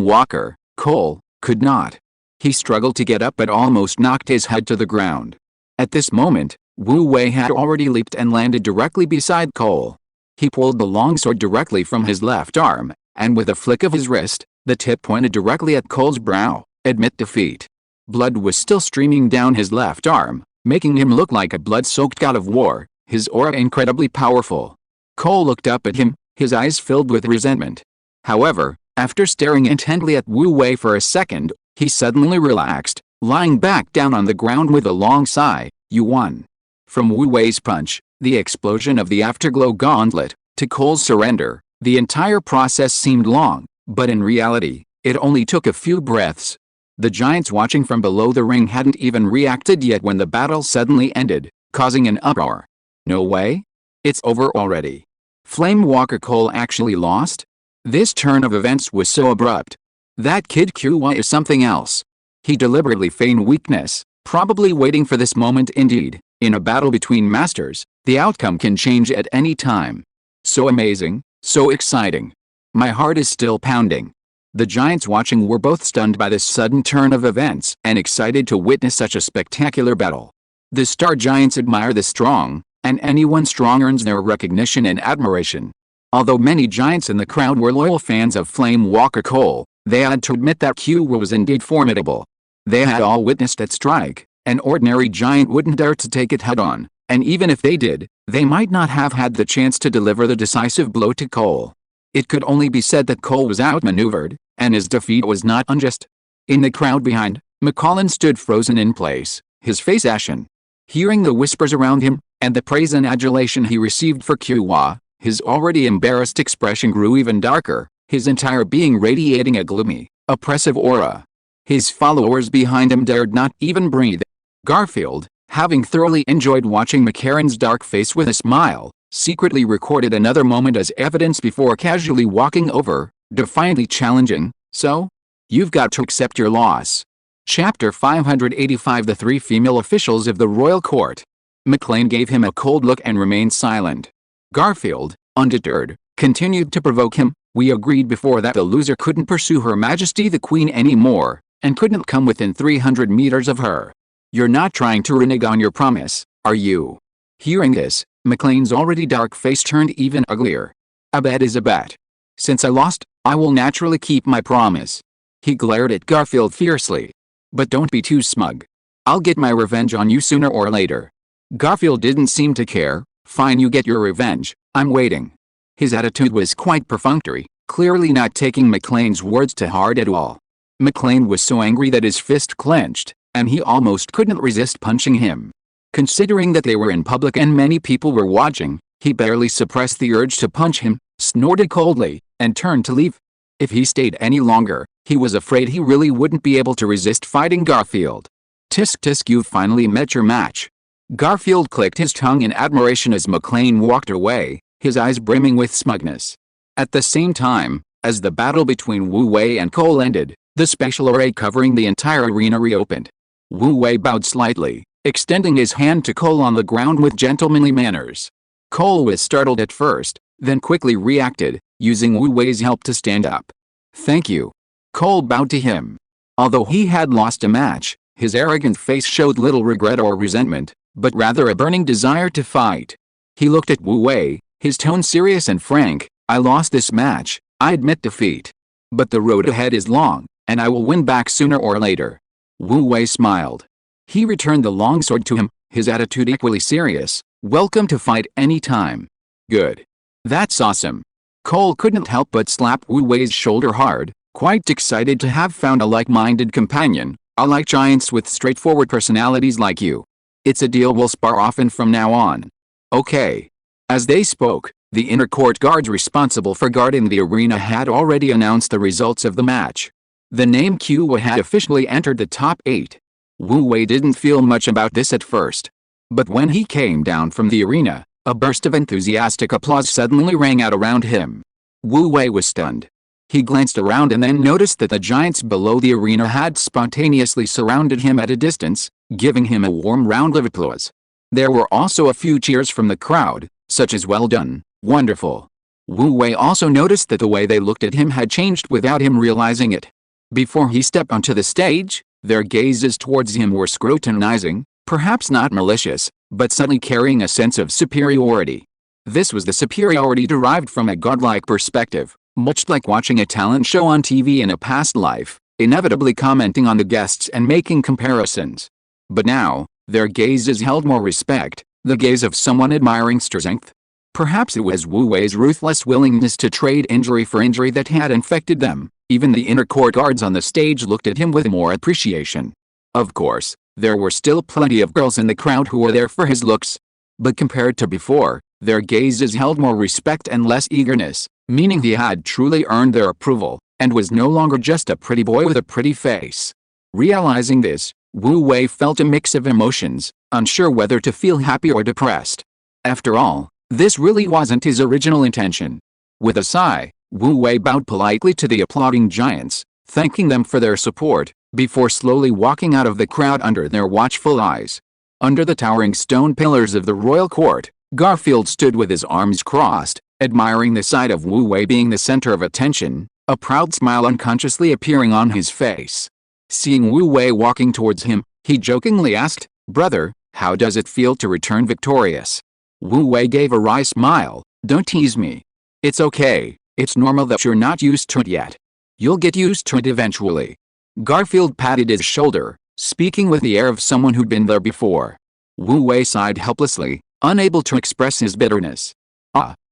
Walker, Cole, could not. He struggled to get up but almost knocked his head to the ground. At this moment, Wu Wei had already leaped and landed directly beside Cole. He pulled the longsword directly from his left arm, and with a flick of his wrist, the tip pointed directly at Cole's brow. Admit defeat. Blood was still streaming down his left arm, making him look like a blood-soaked god of war, his aura incredibly powerful. Cole looked up at him, his eyes filled with resentment. However, after staring intently at Wu Wei for a second, he suddenly relaxed, lying back down on the ground with a long sigh. You won. From Wu Wei's punch, the explosion of the afterglow gauntlet, to Cole's surrender, the entire process seemed long, but in reality, it only took a few breaths. The giants watching from below the ring hadn't even reacted yet when the battle suddenly ended, causing an uproar. No way? It's over already. Flame Walker Cole actually lost? This turn of events was so abrupt. That kid Kyowa is something else. He deliberately feigned weakness, probably waiting for this moment. Indeed, in a battle between masters, the outcome can change at any time. So amazing, so exciting. My heart is still pounding. The giants watching were both stunned by this sudden turn of events and excited to witness such a spectacular battle. The star giants admire the strong, and anyone strong earns their recognition and admiration. Although many giants in the crowd were loyal fans of Flame Walker Cole, they had to admit that Kyowa was indeed formidable. They had all witnessed that strike. An ordinary giant wouldn't dare to take it head-on, and even if they did, they might not have had the chance to deliver the decisive blow to Cole. It could only be said that Cole was outmaneuvered, and his defeat was not unjust. In the crowd behind, McCollin stood frozen in place, his face ashen. Hearing the whispers around him, and the praise and adulation he received for Kyowa, his already embarrassed expression grew even darker. his entire being radiating a gloomy, oppressive aura. His followers behind him dared not even breathe. Garfield, having thoroughly enjoyed watching McCarran's dark face with a smile, secretly recorded another moment as evidence before casually walking over, defiantly challenging, "So? You've got to accept your loss." Chapter 585. The three female officials of the royal court. McLean gave him a cold look and remained silent. Garfield, undeterred, continued to provoke him. "We agreed before that the loser couldn't pursue Her Majesty the Queen anymore, and couldn't come within 300 meters of her. You're not trying to renege on your promise, are you?" Hearing this, McLean's already dark face turned even uglier. "A bet is a bet. Since I lost, I will naturally keep my promise." He glared at Garfield fiercely. "But don't be too smug. I'll get my revenge on you sooner or later." Garfield didn't seem to care. "Fine, you get your revenge, I'm waiting." His attitude was quite perfunctory, clearly not taking McLean's words to heart at all. McLean was so angry that his fist clenched, and he almost couldn't resist punching him. Considering that they were in public and many people were watching, he barely suppressed the urge to punch him, snorted coldly, and turned to leave. If he stayed any longer, he was afraid he really wouldn't be able to resist fighting Garfield. "Tisk tisk, you've finally met your match." Garfield clicked his tongue in admiration as McLean walked away, his eyes brimming with smugness. At the same time, as the battle between Wu Wei and Cole ended, the special array covering the entire arena reopened. Wu Wei bowed slightly, extending his hand to Cole on the ground with gentlemanly manners. Cole was startled at first, then quickly reacted, using Wu Wei's help to stand up. "Thank you." Cole bowed to him. Although he had lost a match, his arrogant face showed little regret or resentment, but rather a burning desire to fight. He looked at Wu Wei, his tone serious and frank. "I lost this match, I admit defeat. But the road ahead is long, and I will win back sooner or later." Wu Wei smiled. He returned the longsword to him, his attitude equally serious. "Welcome to fight any time." "Good. That's awesome." Cole couldn't help but slap Wu Wei's shoulder hard, quite excited to have found a like-minded companion. "I like giants with straightforward personalities like you. It's a deal, we'll spar often from now on." "Okay." As they spoke, the inner court guards responsible for guarding the arena had already announced the results of the match. The name Q had officially entered the top 8. Wu Wei didn't feel much about this at first. But when he came down from the arena, a burst of enthusiastic applause suddenly rang out around him. Wu Wei was stunned. He glanced around and then noticed that the giants below the arena had spontaneously surrounded him at a distance, giving him a warm round of applause. There were also a few cheers from the crowd, such as "Well done, wonderful." Wu Wei also noticed that the way they looked at him had changed without him realizing it. Before he stepped onto the stage, their gazes towards him were scrutinizing, perhaps not malicious, but subtly carrying a sense of superiority. This was the superiority derived from a godlike perspective, much like watching a talent show on TV in a past life, inevitably commenting on the guests and making comparisons. But now, their gazes held more respect, the gaze of someone admiring strength. Perhaps it was Wu Wei's ruthless willingness to trade injury for injury that had infected them. Even the inner court guards on the stage looked at him with more appreciation. Of course, there were still plenty of girls in the crowd who were there for his looks. But compared to before, their gazes held more respect and less eagerness, meaning he had truly earned their approval, and was no longer just a pretty boy with a pretty face. Realizing this, Wu Wei felt a mix of emotions, unsure whether to feel happy or depressed. After all, this really wasn't his original intention. With a sigh, Wu Wei bowed politely to the applauding giants, thanking them for their support, before slowly walking out of the crowd under their watchful eyes. Under the towering stone pillars of the royal court, Garfield stood with his arms crossed, admiring the sight of Wu Wei being the center of attention, a proud smile unconsciously appearing on his face. Seeing Wu Wei walking towards him, he jokingly asked, "Brother, how does it feel to return victorious?" Wu Wei gave a wry smile. "Don't tease me. It's okay. It's normal that you're not used to it yet. You'll get used to it eventually." Garfield patted his shoulder, speaking with the air of someone who'd been there before. Wu Wei sighed helplessly, unable to express his bitterness.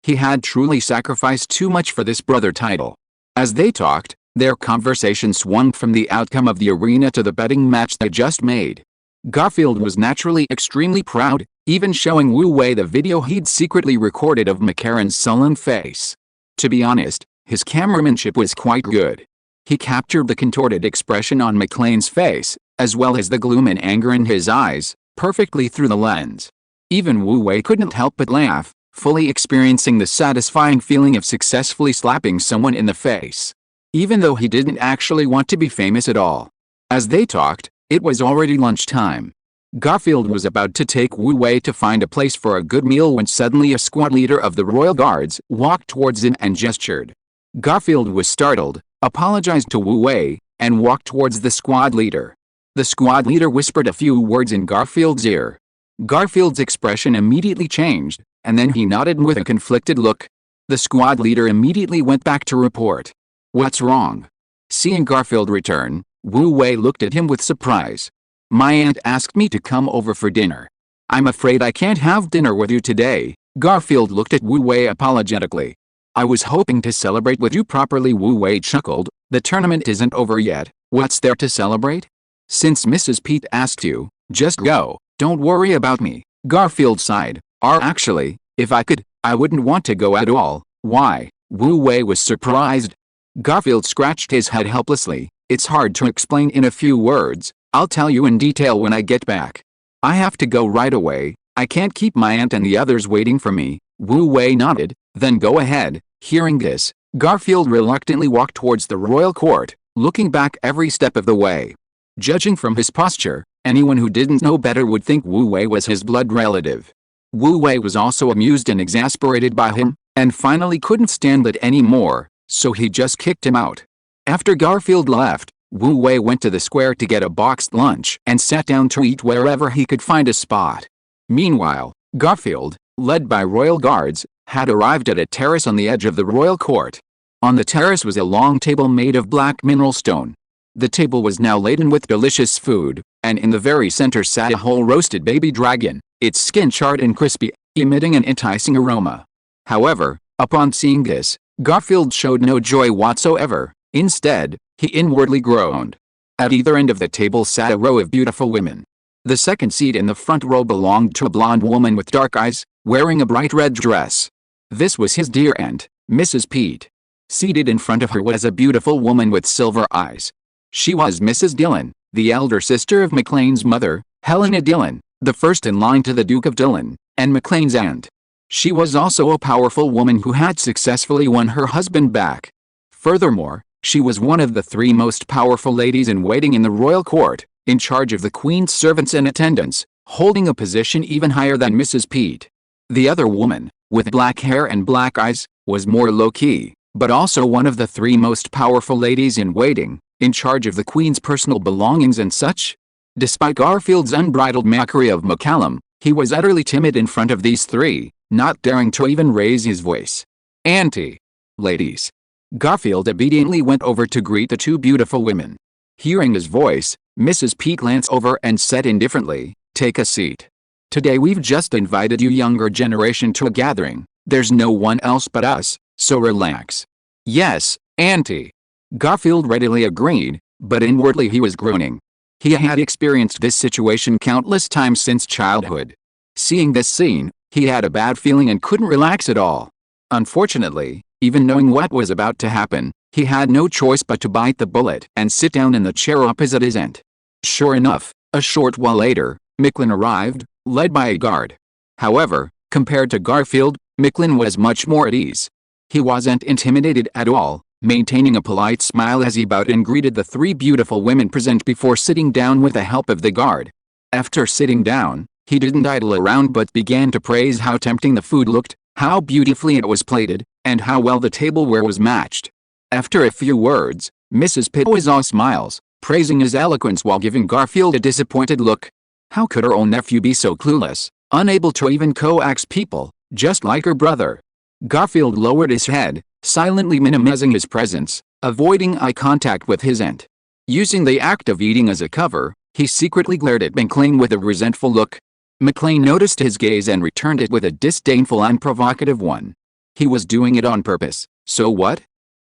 He had truly sacrificed too much for this brother title. As they talked, their conversation swung from the outcome of the arena to the betting match they just made. Garfield was naturally extremely proud, even showing Wu Wei the video he'd secretly recorded of McCarran's sullen face. To be honest, His cameramanship was quite good. He captured the contorted expression on McLean's face, as well as the gloom and anger in his eyes, perfectly through the lens. Even Wu Wei couldn't help but laugh, fully experiencing the satisfying feeling of successfully slapping someone in the face. Even though he didn't actually want to be famous at all. As they talked, it was already lunchtime. Garfield was about to take Wu Wei to find a place for a good meal when suddenly a squad leader of the Royal Guards walked towards him and gestured. Garfield was startled, apologized to Wu Wei, and walked towards the squad leader. The squad leader whispered a few words in Garfield's ear. Garfield's expression immediately changed, and then he nodded with a conflicted look. The squad leader immediately went back to report. "What's wrong?" Seeing Garfield return, Wu Wei looked at him with surprise. "My aunt asked me to come over for dinner. I'm afraid I can't have dinner with you today." Garfield looked at Wu Wei apologetically. "I was hoping to celebrate with you properly." Wu Wei chuckled. "The tournament isn't over yet. What's there to celebrate? Since Mrs. Pete asked you, just go. Don't worry about me." Garfield sighed. Actually, if I could, I wouldn't want to go at all." "Why?" Wu Wei was surprised. Garfield scratched his head helplessly. "It's hard to explain in a few words. I'll tell you in detail when I get back. I have to go right away. I can't keep my aunt and the others waiting for me." Wu Wei nodded. "Then go ahead." Hearing this, Garfield reluctantly walked towards the royal court, looking back every step of the way. Judging from his posture, anyone who didn't know better would think Wu Wei was his blood relative. Wu Wei was also amused and exasperated by him, and finally couldn't stand it anymore, so he just kicked him out. After Garfield left, Wu Wei went to the square to get a boxed lunch and sat down to eat wherever he could find a spot. Meanwhile, Garfield, led by royal guards, had arrived at a terrace on the edge of the royal court. On the terrace was a long table made of black mineral stone. The table was now laden with delicious food, and in the very center sat a whole roasted baby dragon, its skin charred and crispy, emitting an enticing aroma. However, upon seeing this, Garfield showed no joy whatsoever. Instead, he inwardly groaned. At either end of the table sat a row of beautiful women. The second seat in the front row belonged to a blonde woman with dark eyes, wearing a bright red dress. This was his dear aunt, Mrs. Pete. Seated in front of her was a beautiful woman with silver eyes. She was Mrs. Dillon, the elder sister of McLean's mother, Helena Dillon, the first in line to the Duke of Dillon, and McLean's aunt. She was also a powerful woman who had successfully won her husband back. Furthermore, she was one of the 3 most powerful ladies in waiting in the royal court, in charge of the queen's servants and attendants, holding a position even higher than Mrs. Pete. The other woman, with black hair and black eyes, was more low-key, but also one of the 3 most powerful ladies in waiting, in charge of the queen's personal belongings and such. Despite Garfield's unbridled mockery of McCallum, he was utterly timid in front of these 3, not daring to even raise his voice. "Auntie. Ladies." Garfield obediently went over to greet the 2 beautiful women. Hearing his voice, Mrs. Pete glanced over and said indifferently, "Take a seat. Today we've just invited you younger generation to a gathering. There's no one else but us, so relax." "Yes, Auntie." Garfield readily agreed, but inwardly he was groaning. He had experienced this situation countless times since childhood. Seeing this scene, he had a bad feeling and couldn't relax at all. Unfortunately, even knowing what was about to happen, he had no choice but to bite the bullet and sit down in the chair opposite his aunt. Sure enough, a short while later, McLean arrived, led by a guard. However, compared to Garfield, McLean was much more at ease. He wasn't intimidated at all, maintaining a polite smile as he bowed and greeted the 3 beautiful women present before sitting down with the help of the guard. After sitting down, he didn't idle around but began to praise how tempting the food looked, how beautifully it was plated, and how well the tableware was matched. After a few words, Mrs. Pitt was all smiles, praising his eloquence while giving Garfield a disappointed look. How could her own nephew be so clueless, unable to even coax people, just like her brother? Garfield lowered his head, silently minimizing his presence, avoiding eye contact with his aunt. Using the act of eating as a cover, he secretly glared at McLean with a resentful look. McLean noticed his gaze and returned it with a disdainful and provocative one. He was doing it on purpose, so what?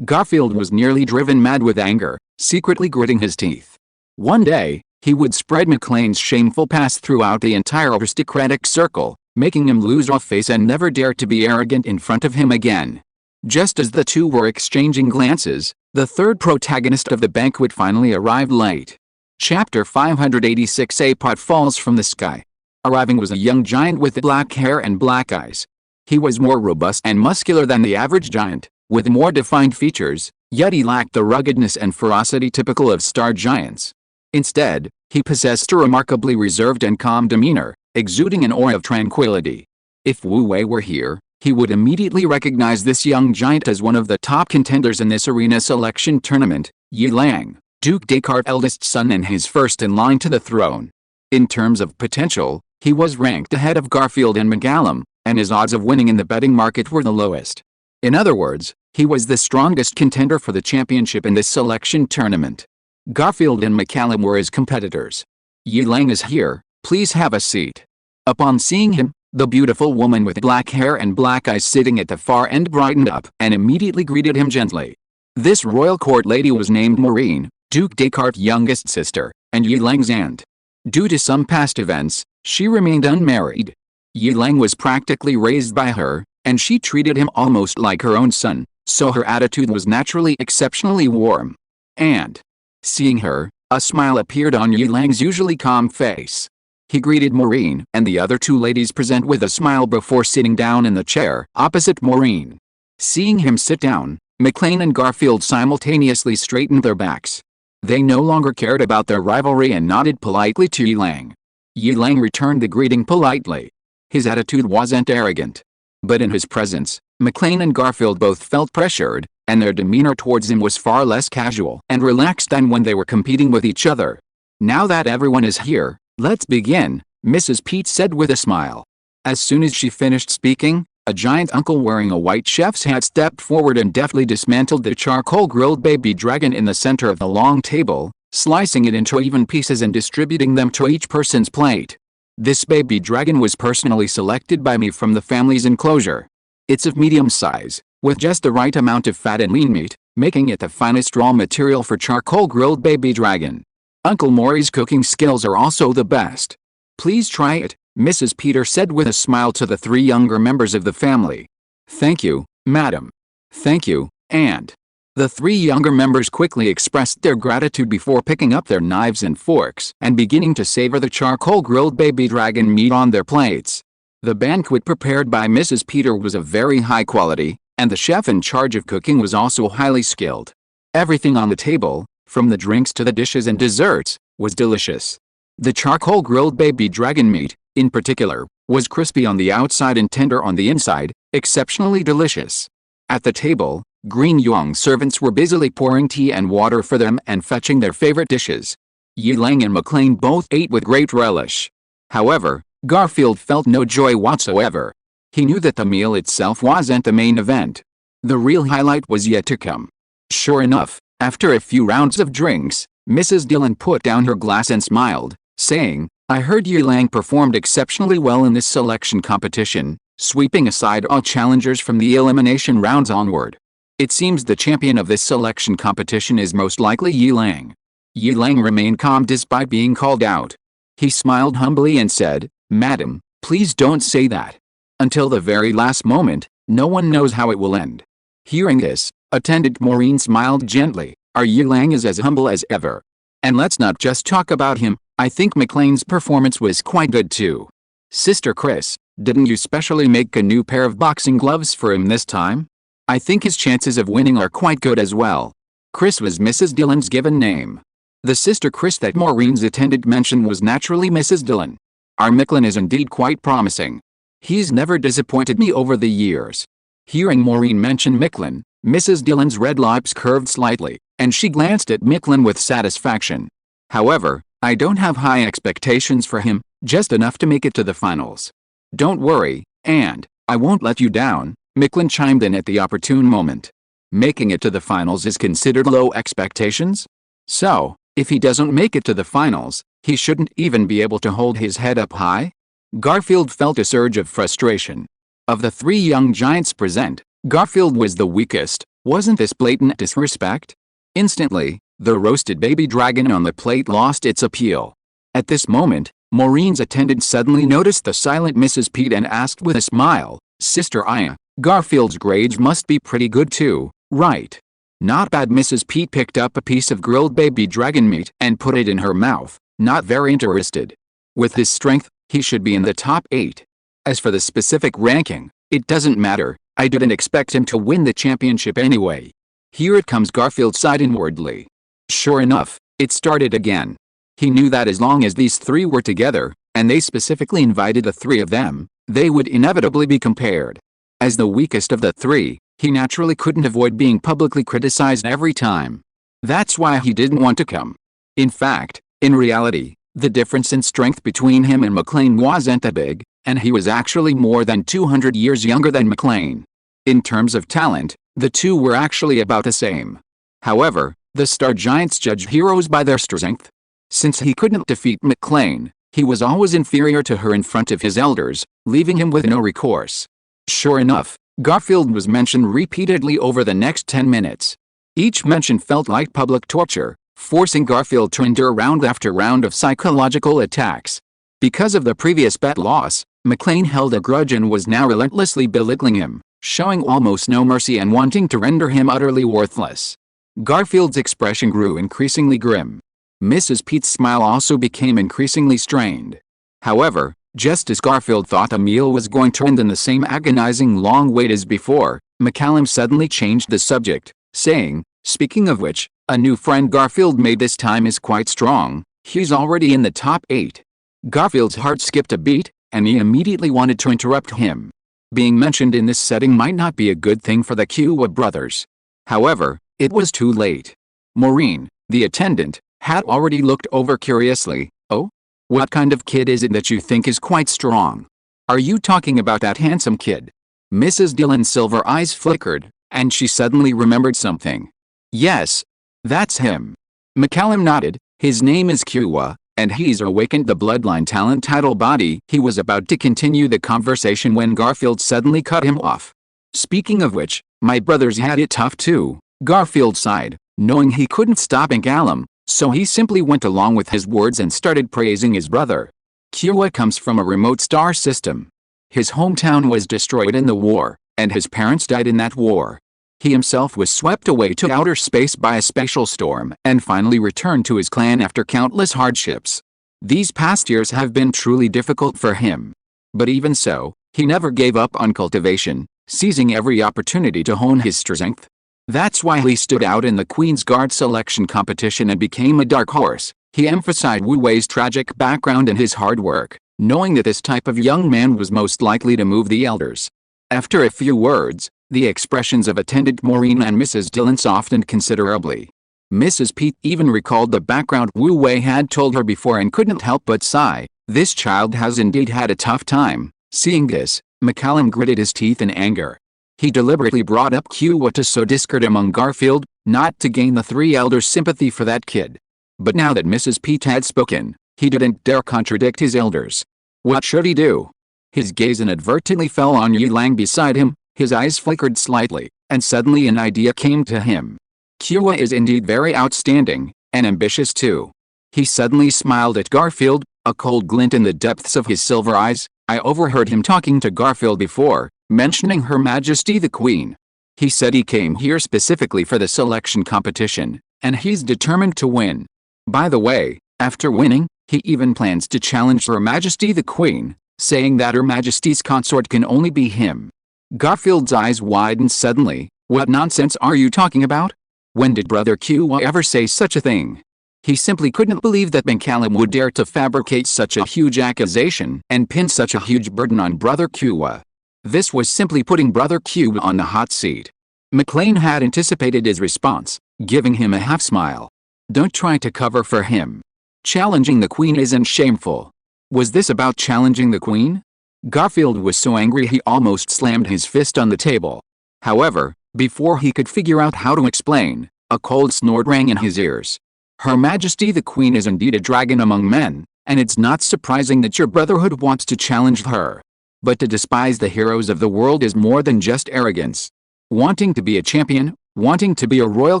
Garfield was nearly driven mad with anger, secretly gritting his teeth. One day, he would spread McLean's shameful past throughout the entire aristocratic circle, making him lose all face and never dare to be arrogant in front of him again. Just as the two were exchanging glances, the third protagonist of the banquet finally arrived late. Chapter 586. A pot falls from the sky. Arriving was a young giant with black hair and black eyes. He was more robust and muscular than the average giant, with more defined features, yet he lacked the ruggedness and ferocity typical of star giants. Instead, he possessed a remarkably reserved and calm demeanor, exuding an aura of tranquility. If Wu Wei were here, he would immediately recognize this young giant as one of the top contenders in this arena selection tournament, Yi Lang, Duke Descartes' eldest son and his first in line to the throne. In terms of potential, he was ranked ahead of Garfield and McCallum, and his odds of winning in the betting market were the lowest. In other words, he was the strongest contender for the championship in this selection tournament. Garfield and McCallum were his competitors. Yi Lang is here, please have a seat. Upon seeing him, the beautiful woman with black hair and black eyes sitting at the far end brightened up and immediately greeted him gently. This royal court lady was named Maureen, Duke Descartes' youngest sister, and Yi Lang's aunt. Due to some past events, she remained unmarried. Yi Lang was practically raised by her, and she treated him almost like her own son, so her attitude was naturally exceptionally warm. And, seeing her, a smile appeared on Yi Lang's usually calm face. He greeted Maureen and the other two ladies present with a smile before sitting down in the chair opposite Maureen. Seeing him sit down, McLean and Garfield simultaneously straightened their backs. They no longer cared about their rivalry and nodded politely to Yi Lang. Yi Lang returned the greeting politely. His attitude wasn't arrogant. But in his presence, McLean and Garfield both felt pressured, and their demeanor towards him was far less casual and relaxed than when they were competing with each other. Now that everyone is here, let's begin, Mrs. Pete said with a smile. As soon as she finished speaking, a giant uncle wearing a white chef's hat stepped forward and deftly dismantled the charcoal-grilled baby dragon in the center of the long table, slicing it into even pieces and distributing them to each person's plate. This baby dragon was personally selected by me from the family's enclosure. It's of medium size, with just the right amount of fat and lean meat, making it the finest raw material for charcoal-grilled baby dragon. Uncle Maury's cooking skills are also the best. Please try it, Mrs. Peter said with a smile to the three younger members of the family. Thank you, madam. Thank you, and the three younger members quickly expressed their gratitude before picking up their knives and forks and beginning to savor the charcoal-grilled baby dragon meat on their plates. The banquet prepared by Mrs. Peter was of very high quality, and the chef in charge of cooking was also highly skilled. Everything on the table, from the drinks to the dishes and desserts, was delicious. The charcoal-grilled baby dragon meat, in particular, was crispy on the outside and tender on the inside, exceptionally delicious. At the table, green young servants were busily pouring tea and water for them and fetching their favorite dishes. Yi Lang and McLean both ate with great relish. However, Garfield felt no joy whatsoever. He knew that the meal itself wasn't the main event. The real highlight was yet to come. Sure enough, after a few rounds of drinks, Mrs. Dillon put down her glass and smiled, saying, I heard Yi Lang performed exceptionally well in this selection competition, sweeping aside all challengers from the elimination rounds onward. It seems the champion of this selection competition is most likely Yi Lang. Yi Lang remained calm despite being called out. He smiled humbly and said, Madam, please don't say that. Until the very last moment, no one knows how it will end. Hearing this, Attendant Maureen smiled gently. Our Yi Lang is as humble as ever. And let's not just talk about him, I think McLean's performance was quite good too. Sister Chris, didn't you specially make a new pair of boxing gloves for him this time? I think his chances of winning are quite good as well. Chris was Mrs. Dillon's given name. The sister Chris that Maureen's attendant mentioned was naturally Mrs. Dillon. Our McLean is indeed quite promising. He's never disappointed me over the years. Hearing Maureen mention McLean, Mrs. Dillon's red lips curved slightly, and she glanced at McLean with satisfaction. However, I don't have high expectations for him, just enough to make it to the finals. Don't worry, and I won't let you down, McLean chimed in at the opportune moment. Making it to the finals is considered low expectations? So, if he doesn't make it to the finals, he shouldn't even be able to hold his head up high? Garfield felt a surge of frustration. Of the three young giants present, Garfield was the weakest. Wasn't this blatant disrespect? Instantly, the roasted baby dragon on the plate lost its appeal. At this moment, Maureen's attendant suddenly noticed the silent Mrs. Pete and asked with a smile, Sister Aya, Garfield's grades must be pretty good too, right? Not bad. Mrs. Pete picked up a piece of grilled baby dragon meat and put it in her mouth, not very interested. With his strength, he should be in the top 8. As for the specific ranking, it doesn't matter. I didn't expect him to win the championship anyway. Here it comes. Garfield sighed inwardly. Sure enough, it started again. He knew that as long as these 3 were together, and they specifically invited the 3 of them, they would inevitably be compared. As the weakest of the 3, he naturally couldn't avoid being publicly criticized every time. That's why he didn't want to come. In fact, in reality, the difference in strength between him and McLean wasn't that big, and he was actually more than 200 years younger than McLean. In terms of talent, the 2 were actually about the same. However, the Star Giants judged heroes by their strength. Since he couldn't defeat McLean, he was always inferior to her in front of his elders, leaving him with no recourse. Sure enough, Garfield was mentioned repeatedly over the next 10 minutes. Each mention felt like public torture, forcing Garfield to endure round after round of psychological attacks. Because of the previous bet loss, McLean held a grudge and was now relentlessly belittling him, showing almost no mercy and wanting to render him utterly worthless. Garfield's expression grew increasingly grim. Mrs. Pete's smile also became increasingly strained. However, just as Garfield thought the meal was going to end in the same agonizing long wait as before, McCallum suddenly changed the subject, saying, "Speaking of which, a new friend Garfield made this time is quite strong. He's already in the top 8. Garfield's heart skipped a beat, and he immediately wanted to interrupt him. Being mentioned in this setting might not be a good thing for the Kiowa brothers. However, it was too late. Maureen, the attendant, had already looked over curiously. "Oh? What kind of kid is it that you think is quite strong? Are you talking about that handsome kid?" Mrs. Dillon's silver eyes flickered, and she suddenly remembered something. "Yes. That's him." McCallum nodded. "His name is Kiowa, and he's awakened the bloodline talent title body." He was about to continue the conversation when Garfield suddenly cut him off. "Speaking of which, my brothers had it tough too." Garfield sighed, knowing he couldn't stop McCallum, so he simply went along with his words and started praising his brother. Kiowa comes from a remote star system. His hometown was destroyed in the war, and his parents died in that war. He himself was swept away to outer space by a spatial storm and finally returned to his clan after countless hardships. These past years have been truly difficult for him. But even so, he never gave up on cultivation, seizing every opportunity to hone his strength. That's why he stood out in the Queen's Guard selection competition and became a dark horse. He emphasized Wu Wei's tragic background and his hard work, knowing that this type of young man was most likely to move the elders. After a few words, the expressions of attendant Maureen and Mrs. Dillon softened considerably. Mrs. Pete even recalled the background Wu Wei had told her before and couldn't help but sigh. This child has indeed had a tough time. Seeing this, McCallum gritted his teeth in anger. He deliberately brought up Kiowa to sow discord among Garfield, not to gain the 3 elders' sympathy for that kid. But now that Mrs. Pete had spoken, he didn't dare contradict his elders. What should he do? His gaze inadvertently fell on Yi Lang beside him. His eyes flickered slightly, and suddenly an idea came to him. Kiowa is indeed very outstanding, and ambitious too. He suddenly smiled at Garfield, a cold glint in the depths of his silver eyes. I overheard him talking to Garfield before, mentioning Her Majesty the Queen. He said he came here specifically for the selection competition, and he's determined to win. By the way, after winning, he even plans to challenge Her Majesty the Queen, saying that Her Majesty's consort can only be him. Garfield's eyes widened suddenly. What nonsense are you talking about? When did Brother Kiowa ever say such a thing? He simply couldn't believe that McCallum would dare to fabricate such a huge accusation and pin such a huge burden on Brother Kiowa. This was simply putting Brother Kiowa on the hot seat. McLean had anticipated his response, giving him a half-smile. Don't try to cover for him. Challenging the Queen isn't shameful. Was this about challenging the Queen? Garfield was so angry he almost slammed his fist on the table. However, before he could figure out how to explain, a cold snort rang in his ears. Her Majesty the Queen is indeed a dragon among men, and it's not surprising that your brotherhood wants to challenge her. But to despise the heroes of the world is more than just arrogance. Wanting to be a champion, wanting to be a royal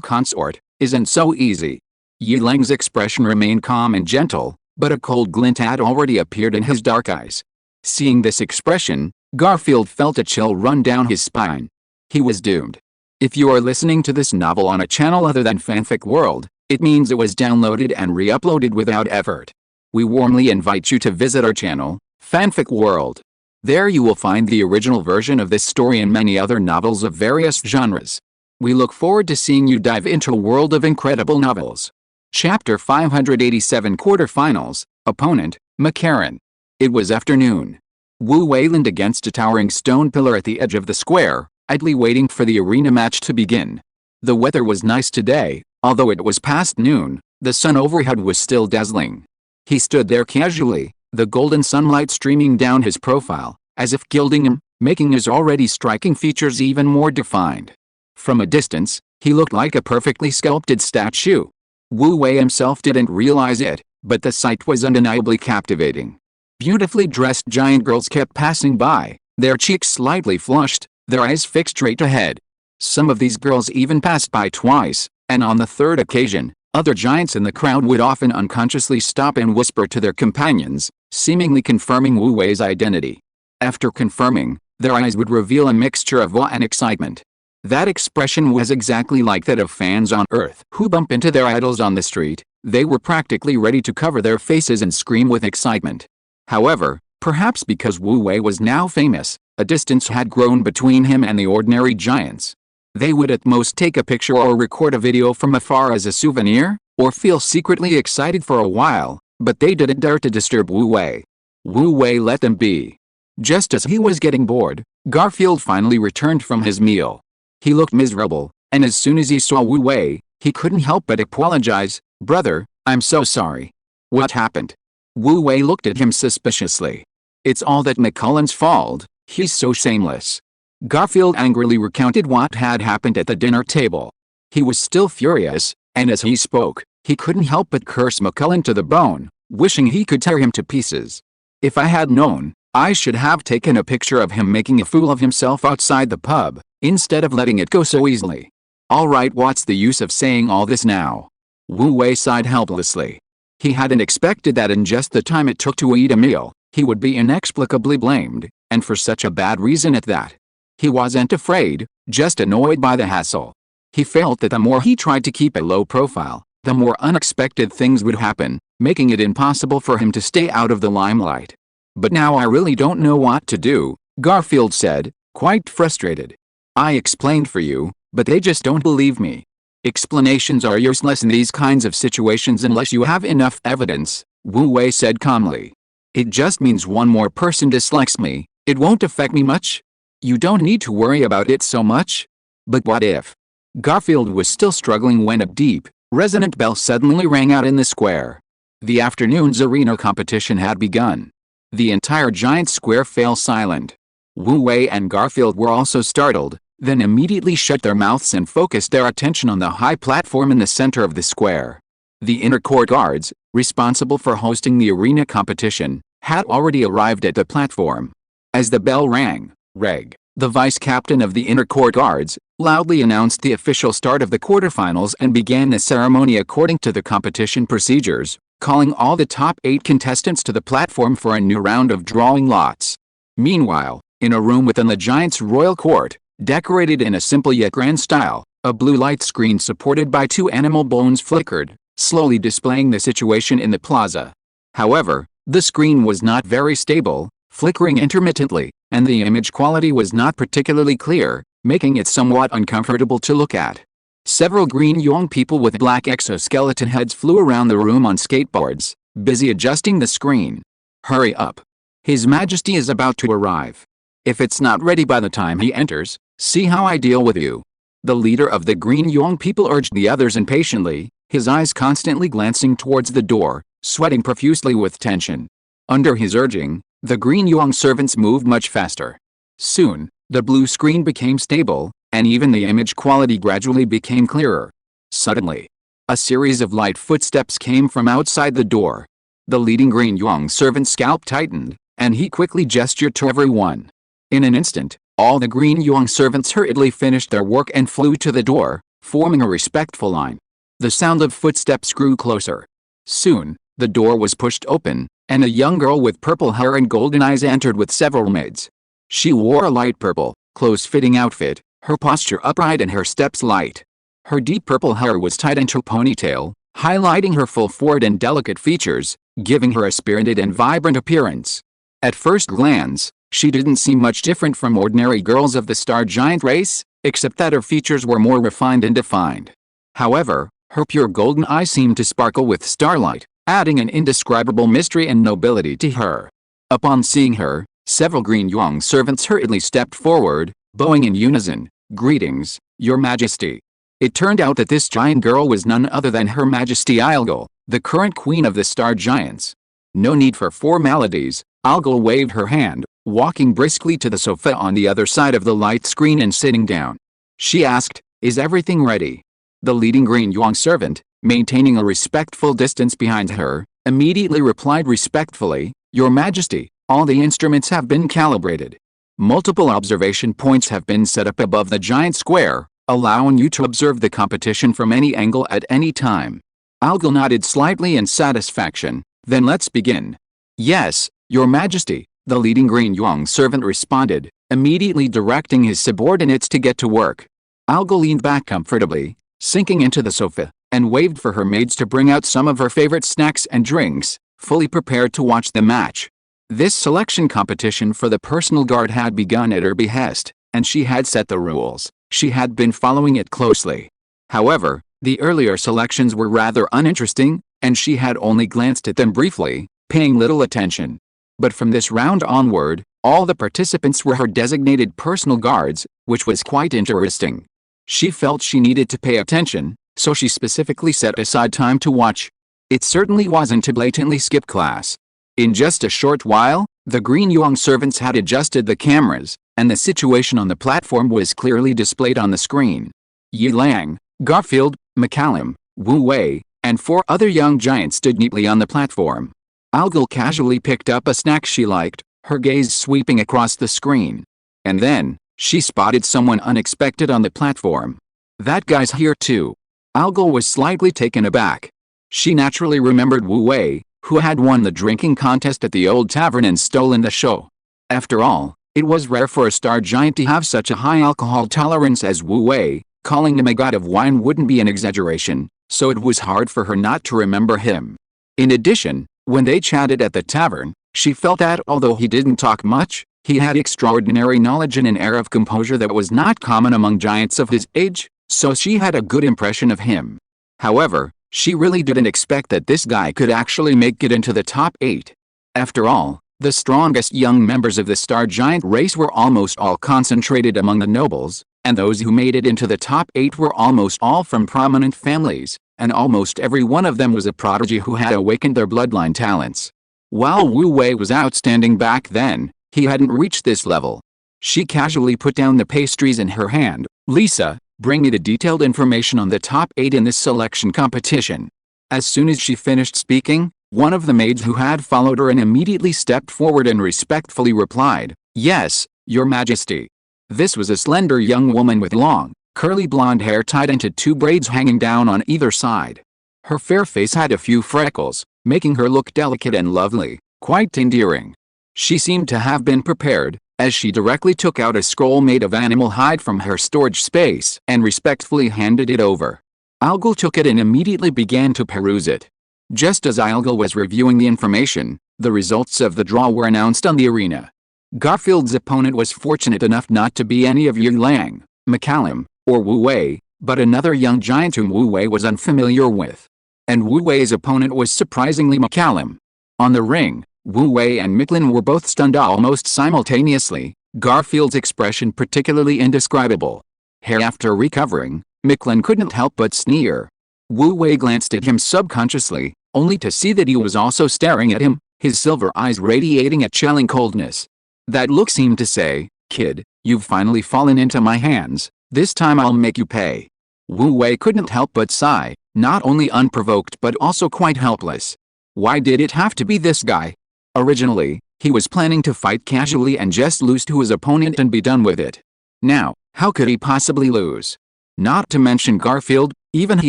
consort, isn't so easy. Yi Lang's expression remained calm and gentle, but a cold glint had already appeared in his dark eyes. Seeing this expression, Garfield felt a chill run down his spine. He was doomed. If you are listening to this novel on a channel other than Fanfic World, it means it was downloaded and re-uploaded without effort. We warmly invite you to visit our channel, Fanfic World. There you will find the original version of this story and many other novels of various genres. We look forward to seeing you dive into a world of incredible novels. Chapter 587 Quarterfinals. Opponent, McCarran. It was afternoon. Wu Wei leaned against a towering stone pillar at the edge of the square, idly waiting for the arena match to begin. The weather was nice today, although it was past noon, the sun overhead was still dazzling. He stood there casually, the golden sunlight streaming down his profile, as if gilding him, making his already striking features even more defined. From a distance, he looked like a perfectly sculpted statue. Wu Wei himself didn't realize it, but the sight was undeniably captivating. Beautifully dressed giant girls kept passing by, their cheeks slightly flushed, their eyes fixed straight ahead. Some of these girls even passed by twice, and on the third occasion, other giants in the crowd would often unconsciously stop and whisper to their companions, seemingly confirming Wu Wei's identity. After confirming, their eyes would reveal a mixture of awe and excitement. That expression was exactly like that of fans on Earth who bump into their idols on the street. They were practically ready to cover their faces and scream with excitement. However, perhaps because Wu Wei was now famous, a distance had grown between him and the ordinary giants. They would at most take a picture or record a video from afar as a souvenir, or feel secretly excited for a while, but they didn't dare to disturb Wu Wei. Wu Wei let them be. Just as he was getting bored, Garfield finally returned from his meal. He looked miserable, and as soon as he saw Wu Wei, he couldn't help but apologize. "Brother, I'm so sorry. What happened?" Wu Wei looked at him suspiciously. "It's all that McCullen's fault, he's so shameless." Garfield angrily recounted what had happened at the dinner table. He was still furious, and as he spoke, he couldn't help but curse McCullen to the bone, wishing he could tear him to pieces. "If I had known, I should have taken a picture of him making a fool of himself outside the pub, instead of letting it go so easily. Alright, what's the use of saying all this now?" Wu Wei sighed helplessly. He hadn't expected that in just the time it took to eat a meal, he would be inexplicably blamed, and for such a bad reason at that. He wasn't afraid, just annoyed by the hassle. He felt that the more he tried to keep a low profile, the more unexpected things would happen, making it impossible for him to stay out of the limelight. "But now I really don't know what to do," Garfield said, quite frustrated. "I explained for you, but they just don't believe me." "Explanations are useless in these kinds of situations unless you have enough evidence," Wu Wei said calmly. "It just means one more person dislikes me, it won't affect me much. You don't need to worry about it so much." "But what if?" Garfield was still struggling when a deep, resonant bell suddenly rang out in the square. The afternoon's arena competition had begun. The entire giant square fell silent. Wu Wei and Garfield were also startled, then immediately shut their mouths and focused their attention on the high platform in the center of the square. The inner court guards, responsible for hosting the arena competition, had already arrived at the platform. As the bell rang, Reg, the vice captain of the inner court guards, loudly announced the official start of the quarterfinals and began the ceremony according to the competition procedures, calling all the top 8 contestants to the platform for a new round of drawing lots. Meanwhile, in a room within the giant's royal court, decorated in a simple yet grand style, a blue light screen supported by 2 animal bones flickered, slowly displaying the situation in the plaza. However, the screen was not very stable, flickering intermittently, and the image quality was not particularly clear, making it somewhat uncomfortable to look at. Several green young people with black exoskeleton heads flew around the room on skateboards, busy adjusting the screen. "Hurry up. His Majesty is about to arrive. If it's not ready by the time he enters, see how I deal with you." The leader of the green young people urged the others impatiently, his eyes constantly glancing towards the door, sweating profusely with tension. Under his urging, the green young servants moved much faster. Soon, the blue screen became stable, and even the image quality gradually became clearer. Suddenly, a series of light footsteps came from outside the door. The leading green young servant's scalp tightened, and he quickly gestured to everyone. In an instant, all the green young servants hurriedly finished their work and flew to the door, forming a respectful line. The sound of footsteps grew closer. Soon, the door was pushed open, and a young girl with purple hair and golden eyes entered with several maids. She wore a light purple, close-fitting outfit, her posture upright and her steps light. Her deep purple hair was tied into a ponytail, highlighting her full forward and delicate features, giving her a spirited and vibrant appearance. At first glance, she didn't seem much different from ordinary girls of the star giant race, except that her features were more refined and defined. However, her pure golden eyes seemed to sparkle with starlight, adding an indescribable mystery and nobility to her. Upon seeing her, several green young servants hurriedly stepped forward, bowing in unison, "Greetings, Your Majesty." It turned out that this giant girl was none other than Her Majesty Algol, the current queen of the star giants. No need for formalities, Algol waved her hand, walking briskly to the sofa on the other side of the light screen and sitting down. She asked, "Is everything ready?" The leading green young servant, maintaining a respectful distance behind her, immediately replied respectfully, "Your Majesty, all the instruments have been calibrated. Multiple observation points have been set up above the giant square, allowing you to observe the competition from any angle at any time." Algol nodded slightly in satisfaction. "Then let's begin." "Yes, Your Majesty," the leading green young servant responded, immediately directing his subordinates to get to work. Algol leaned back comfortably, sinking into the sofa, and waved for her maids to bring out some of her favorite snacks and drinks, fully prepared to watch the match. This selection competition for the personal guard had begun at her behest, and she had set the rules. She had been following it closely. However, the earlier selections were rather uninteresting, and she had only glanced at them briefly, paying little attention. But from this round onward, all the participants were her designated personal guards, which was quite interesting. She felt she needed to pay attention, so she specifically set aside time to watch. It certainly wasn't to blatantly skip class. In just a short while, the green young servants had adjusted the cameras, and the situation on the platform was clearly displayed on the screen. Yi Lang, Garfield, McCallum, Wu Wei, and 4 other young giants stood neatly on the platform. Algol casually picked up a snack she liked, her gaze sweeping across the screen. And then, she spotted someone unexpected on the platform. "That guy's here too." Algol was slightly taken aback. She naturally remembered Wu Wei, who had won the drinking contest at the old tavern and stolen the show. After all, it was rare for a star giant to have such a high alcohol tolerance as Wu Wei. Calling him a god of wine wouldn't be an exaggeration, so it was hard for her not to remember him. In addition, when they chatted at the tavern, she felt that although he didn't talk much, he had extraordinary knowledge and an air of composure that was not common among giants of his age, so she had a good impression of him. However, she really didn't expect that this guy could actually make it into the top 8. After all, the strongest young members of the star giant race were almost all concentrated among the nobles, and those who made it into the top 8 were almost all from prominent families, and almost every one of them was a prodigy who had awakened their bloodline talents. While Wu Wei was outstanding back then, he hadn't reached this level. She casually put down the pastries in her hand. "Lisa, bring me the detailed information on the top 8 in this selection competition." As soon as she finished speaking, one of the maids who had followed her and immediately stepped forward and respectfully replied, "Yes, Your Majesty." This was a slender young woman with long, curly blonde hair tied into 2 braids hanging down on either side. Her fair face had a few freckles, making her look delicate and lovely, quite endearing. She seemed to have been prepared, as she directly took out a scroll made of animal hide from her storage space and respectfully handed it over. Algol took it and immediately began to peruse it. Just as Algol was reviewing the information, the results of the draw were announced on the arena. Garfield's opponent was fortunate enough not to be any of Yi Lang, McCallum, or Wu Wei, but another young giant whom Wu Wei was unfamiliar with. And Wu Wei's opponent was surprisingly McCallum. On the ring, Wu Wei and Micklin were both stunned almost simultaneously, Garfield's expression particularly indescribable. After recovering, Micklin couldn't help but sneer. Wu Wei glanced at him subconsciously, only to see that he was also staring at him, his silver eyes radiating a chilling coldness. That look seemed to say, "Kid, you've finally fallen into my hands, this time I'll make you pay." Wu Wei couldn't help but sigh, not only unprovoked but also quite helpless. Why did it have to be this guy? Originally, he was planning to fight casually and just lose to his opponent and be done with it. Now, how could he possibly lose? Not to mention Garfield, even he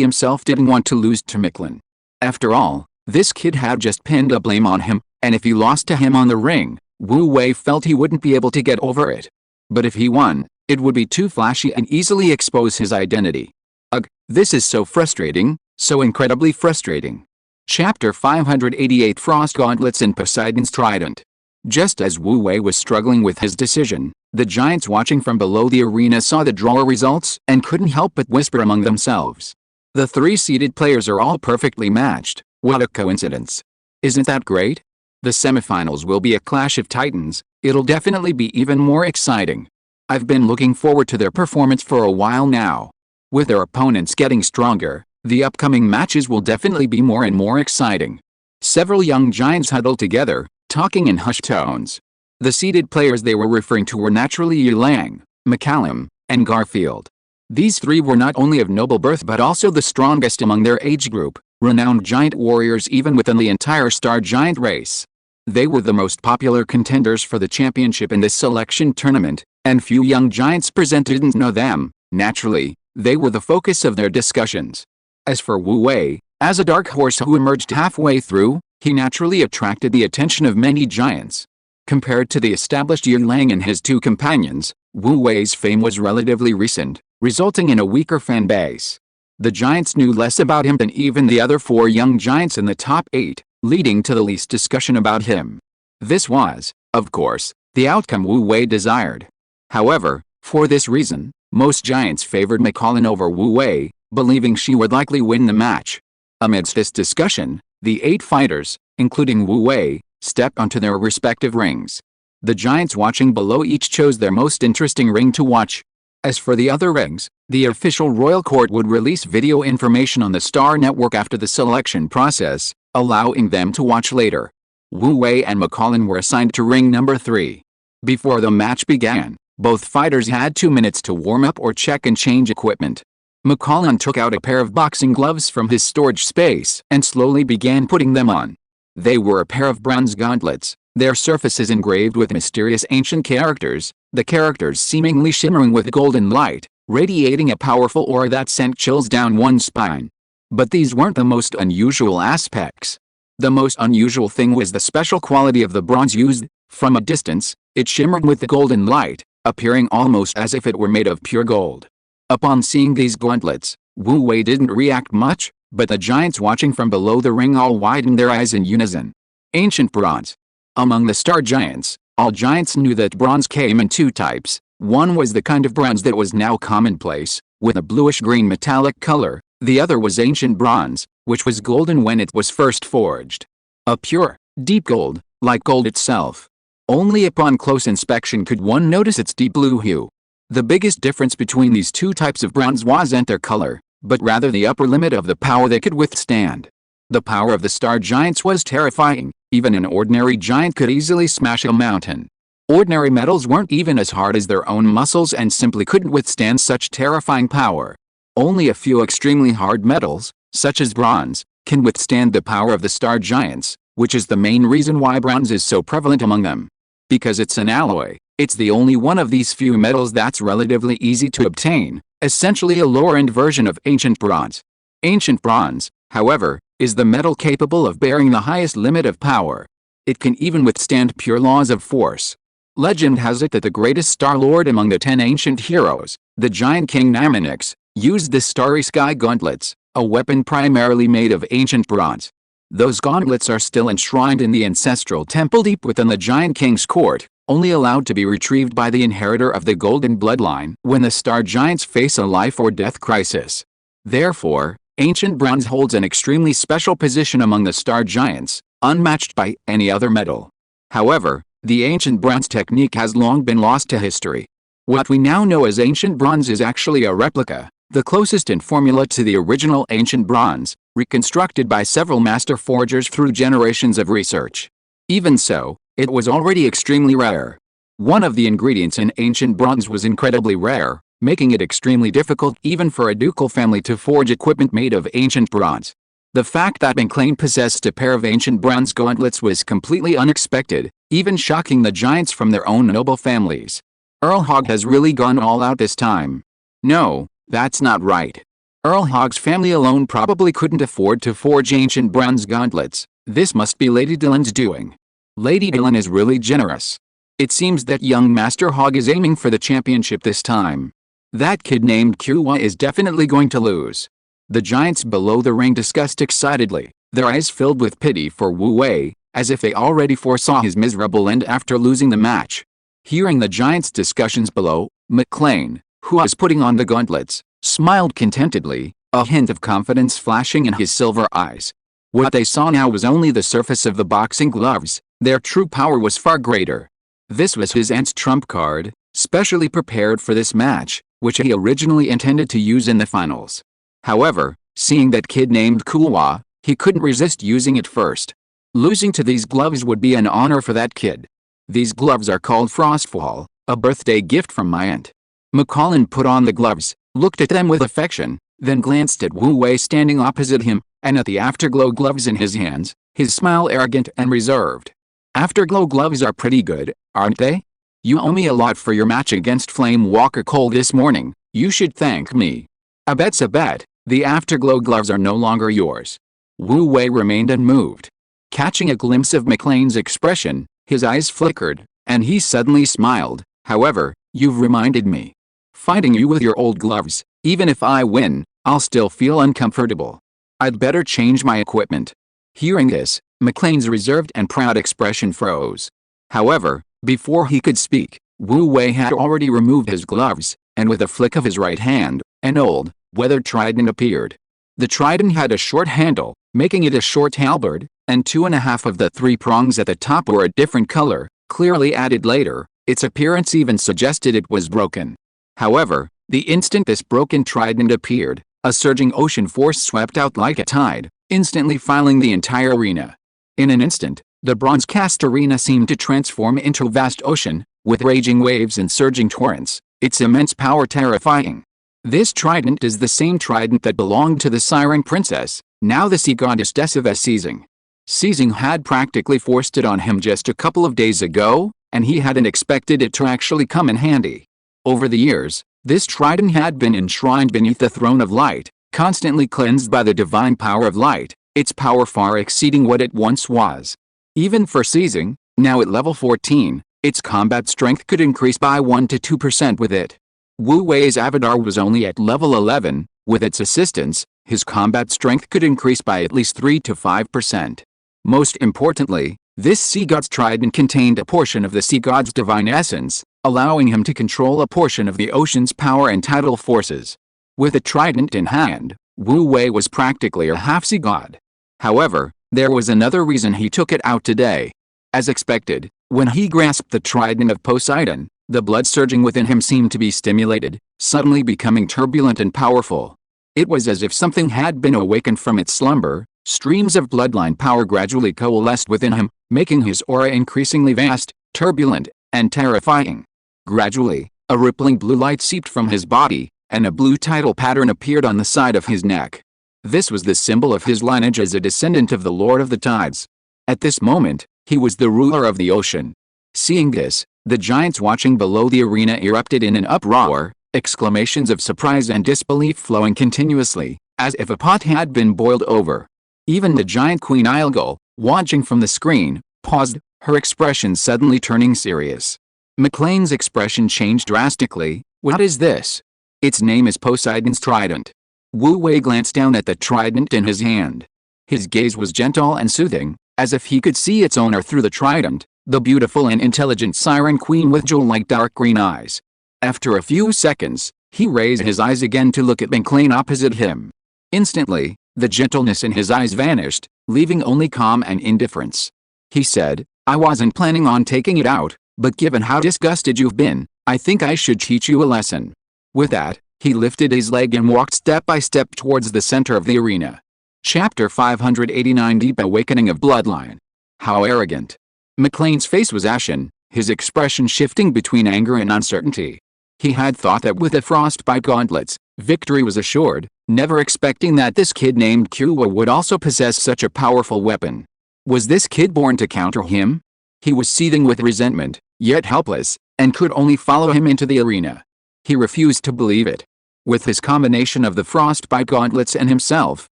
himself didn't want to lose to Micklin. After all, this kid had just pinned the blame on him, and if he lost to him on the ring, Wu Wei felt he wouldn't be able to get over it. But if he won, it would be too flashy and easily expose his identity. Ugh, this is so frustrating, so incredibly frustrating. Chapter 588 Frost Gauntlets and Poseidon's Trident. Just as Wu Wei was struggling with his decision, the giants watching from below the arena saw the draw results and couldn't help but whisper among themselves. The 3 seeded players are all perfectly matched. What a coincidence. Isn't that great? The semifinals will be a clash of titans. It'll definitely be even more exciting. I've been looking forward to their performance for a while now. With their opponents getting stronger, the upcoming matches will definitely be more and more exciting. Several young giants huddled together, talking in hushed tones. The seeded players they were referring to were naturally Yilang, McCallum, and Garfield. These 3 were not only of noble birth but also the strongest among their age group, renowned giant warriors even within the entire star giant race. They were the most popular contenders for the championship in this selection tournament, and few young giants present didn't know them. Naturally, they were the focus of their discussions. As for Wu Wei, as a dark horse who emerged halfway through, he naturally attracted the attention of many giants. Compared to the established Yilang and his 2 companions, Wu Wei's fame was relatively recent, resulting in a weaker fan base. The giants knew less about him than even the other 4 young giants in the top 8, leading to the least discussion about him. This was, of course, the outcome Wu Wei desired. However, for this reason, most giants favored McCallum over Wu Wei, believing she would likely win the match. Amidst this discussion, the 8 fighters, including Wu Wei, stepped onto their respective rings. The giants watching below each chose their most interesting ring to watch. As for the other rings, the official royal court would release video information on the Star Network after the selection process, allowing them to watch later. Wu Wei and McCallum were assigned to ring number 3. Before the match began, both fighters had 2 minutes to warm up or check and change equipment. McCallum took out a pair of boxing gloves from his storage space and slowly began putting them on. They were a pair of bronze gauntlets, their surfaces engraved with mysterious ancient characters, the characters seemingly shimmering with golden light, radiating a powerful aura that sent chills down one's spine. But these weren't the most unusual aspects. The most unusual thing was the special quality of the bronze used. From a distance, it shimmered with the golden light, appearing almost as if it were made of pure gold. Upon seeing these gauntlets, Wu Wei didn't react much, but the giants watching from below the ring all widened their eyes in unison. Ancient bronze. Among the star giants, all giants knew that bronze came in 2 types. One was the kind of bronze that was now commonplace, with a bluish-green metallic color. The other was ancient bronze, which was golden when it was first forged. A pure, deep gold, like gold itself. Only upon close inspection could one notice its deep blue hue. The biggest difference between these 2 types of bronze wasn't their color, but rather the upper limit of the power they could withstand. The power of the star giants was terrifying. Even an ordinary giant could easily smash a mountain. Ordinary metals weren't even as hard as their own muscles and simply couldn't withstand such terrifying power. Only a few extremely hard metals, such as bronze, can withstand the power of the star giants, which is the main reason why bronze is so prevalent among them. Because it's an alloy, it's the only one of these few metals that's relatively easy to obtain, essentially a lower-end version of ancient bronze. Ancient bronze, however, is the metal capable of bearing the highest limit of power. It can even withstand pure laws of force. Legend has it that the greatest Star Lord among the 10 ancient heroes, the giant king Namanix, used the starry sky gauntlets, a weapon primarily made of ancient bronze. Those gauntlets are still enshrined in the ancestral temple deep within the giant king's court, only allowed to be retrieved by the inheritor of the golden bloodline when the star giants face a life or death crisis. Therefore, ancient bronze holds an extremely special position among the star giants, unmatched by any other metal. However, the ancient bronze technique has long been lost to history. What we now know as ancient bronze is actually a replica, the closest in formula to the original ancient bronze, reconstructed by several master forgers through generations of research. Even so, it was already extremely rare. One of the ingredients in ancient bronze was incredibly rare, making it extremely difficult even for a ducal family to forge equipment made of ancient bronze. The fact that McCallum possessed a pair of ancient bronze gauntlets was completely unexpected, even shocking the giants from their own noble families. Earl Hog has really gone all out this time. No, that's not right. Earl Hog's family alone probably couldn't afford to forge ancient bronze gauntlets. This must be Lady Dylan's doing. Lady Dylan is really generous. It seems that young Master Hog is aiming for the championship this time. That kid named Kua is definitely going to lose. The giants below the ring discussed excitedly, their eyes filled with pity for Wu Wei, as if they already foresaw his miserable end after losing the match. Hearing the giants' discussions below, McLean, who was putting on the gauntlets, smiled contentedly, a hint of confidence flashing in his silver eyes. What they saw now was only the surface of the boxing gloves, their true power was far greater. This was his aunt's trump card, specially prepared for this match, which he originally intended to use in the finals. However, seeing that kid named Kua, he couldn't resist using it first. Losing to these gloves would be an honor for that kid. These gloves are called Frostfall, a birthday gift from my aunt. McCollin put on the gloves, looked at them with affection, then glanced at Wu Wei standing opposite him, and at the Afterglow gloves in his hands, his smile arrogant and reserved. Afterglow gloves are pretty good, aren't they? You owe me a lot for your match against Flame Walker Cole this morning, you should thank me. A bet's a bet, the Afterglow gloves are no longer yours. Wu Wei remained unmoved. Catching a glimpse of McLean's expression, his eyes flickered, and he suddenly smiled. However, you've reminded me. Fighting you with your old gloves, even if I win, I'll still feel uncomfortable. I'd better change my equipment. Hearing this, McLean's reserved and proud expression froze. However, before he could speak, Wu Wei had already removed his gloves, and with a flick of his right hand, an old, weathered trident appeared. The trident had a short handle, making it a short halberd, and 2.5 of the 3 prongs at the top were a different color, clearly added later. Its appearance even suggested it was broken. However, the instant this broken trident appeared, a surging ocean force swept out like a tide, instantly filling the entire arena. In an instant, the bronze-cast arena seemed to transform into a vast ocean, with raging waves and surging torrents, its immense power terrifying. This trident is the same trident that belonged to the Siren Princess, now the sea goddess Decivas seizing. Seizing had practically forced it on him just a couple of days ago, and he hadn't expected it to actually come in handy. Over the years, this trident had been enshrined beneath the throne of light, constantly cleansed by the divine power of light, its power far exceeding what it once was. Even for seizing, now at level 14, its combat strength could increase by 1 to 2% with it. Wu Wei's avatar was only at level 11, with its assistance, his combat strength could increase by at least 3 to 5%. Most importantly, this sea god's trident contained a portion of the sea god's divine essence, allowing him to control a portion of the ocean's power and tidal forces. With a trident in hand, Wu Wei was practically a half-sea god. However, there was another reason he took it out today. As expected, when he grasped the trident of Poseidon, the blood surging within him seemed to be stimulated, suddenly becoming turbulent and powerful. It was as if something had been awakened from its slumber. Streams of bloodline power gradually coalesced within him, making his aura increasingly vast, turbulent, and terrifying. Gradually, a rippling blue light seeped from his body, and a blue tidal pattern appeared on the side of his neck. This was the symbol of his lineage as a descendant of the Lord of the Tides. At this moment, he was the ruler of the ocean. Seeing this, the giants watching below the arena erupted in an uproar, exclamations of surprise and disbelief flowing continuously, as if a pot had been boiled over. Even the giant Queen Ilgal, watching from the screen, paused, her expression suddenly turning serious. McLean's expression changed drastically. What is this? Its name is Poseidon's Trident. Wu Wei glanced down at the trident in his hand. His gaze was gentle and soothing, as if he could see its owner through the trident, the beautiful and intelligent Siren Queen with jewel-like dark green eyes. After a few seconds, he raised his eyes again to look at McLean opposite him. Instantly, the gentleness in his eyes vanished, leaving only calm and indifference. He said, I wasn't planning on taking it out, but given how disgusted you've been, I think I should teach you a lesson. With that, he lifted his leg and walked step by step towards the center of the arena. Chapter 589 Deep Awakening of Bloodline. How arrogant. McLean's face was ashen, his expression shifting between anger and uncertainty. He had thought that with the frostbite gauntlets, victory was assured, never expecting that this kid named Kua would also possess such a powerful weapon. Was this kid born to counter him? He was seething with resentment, yet helpless, and could only follow him into the arena. He refused to believe it. With his combination of the frostbite gauntlets and himself,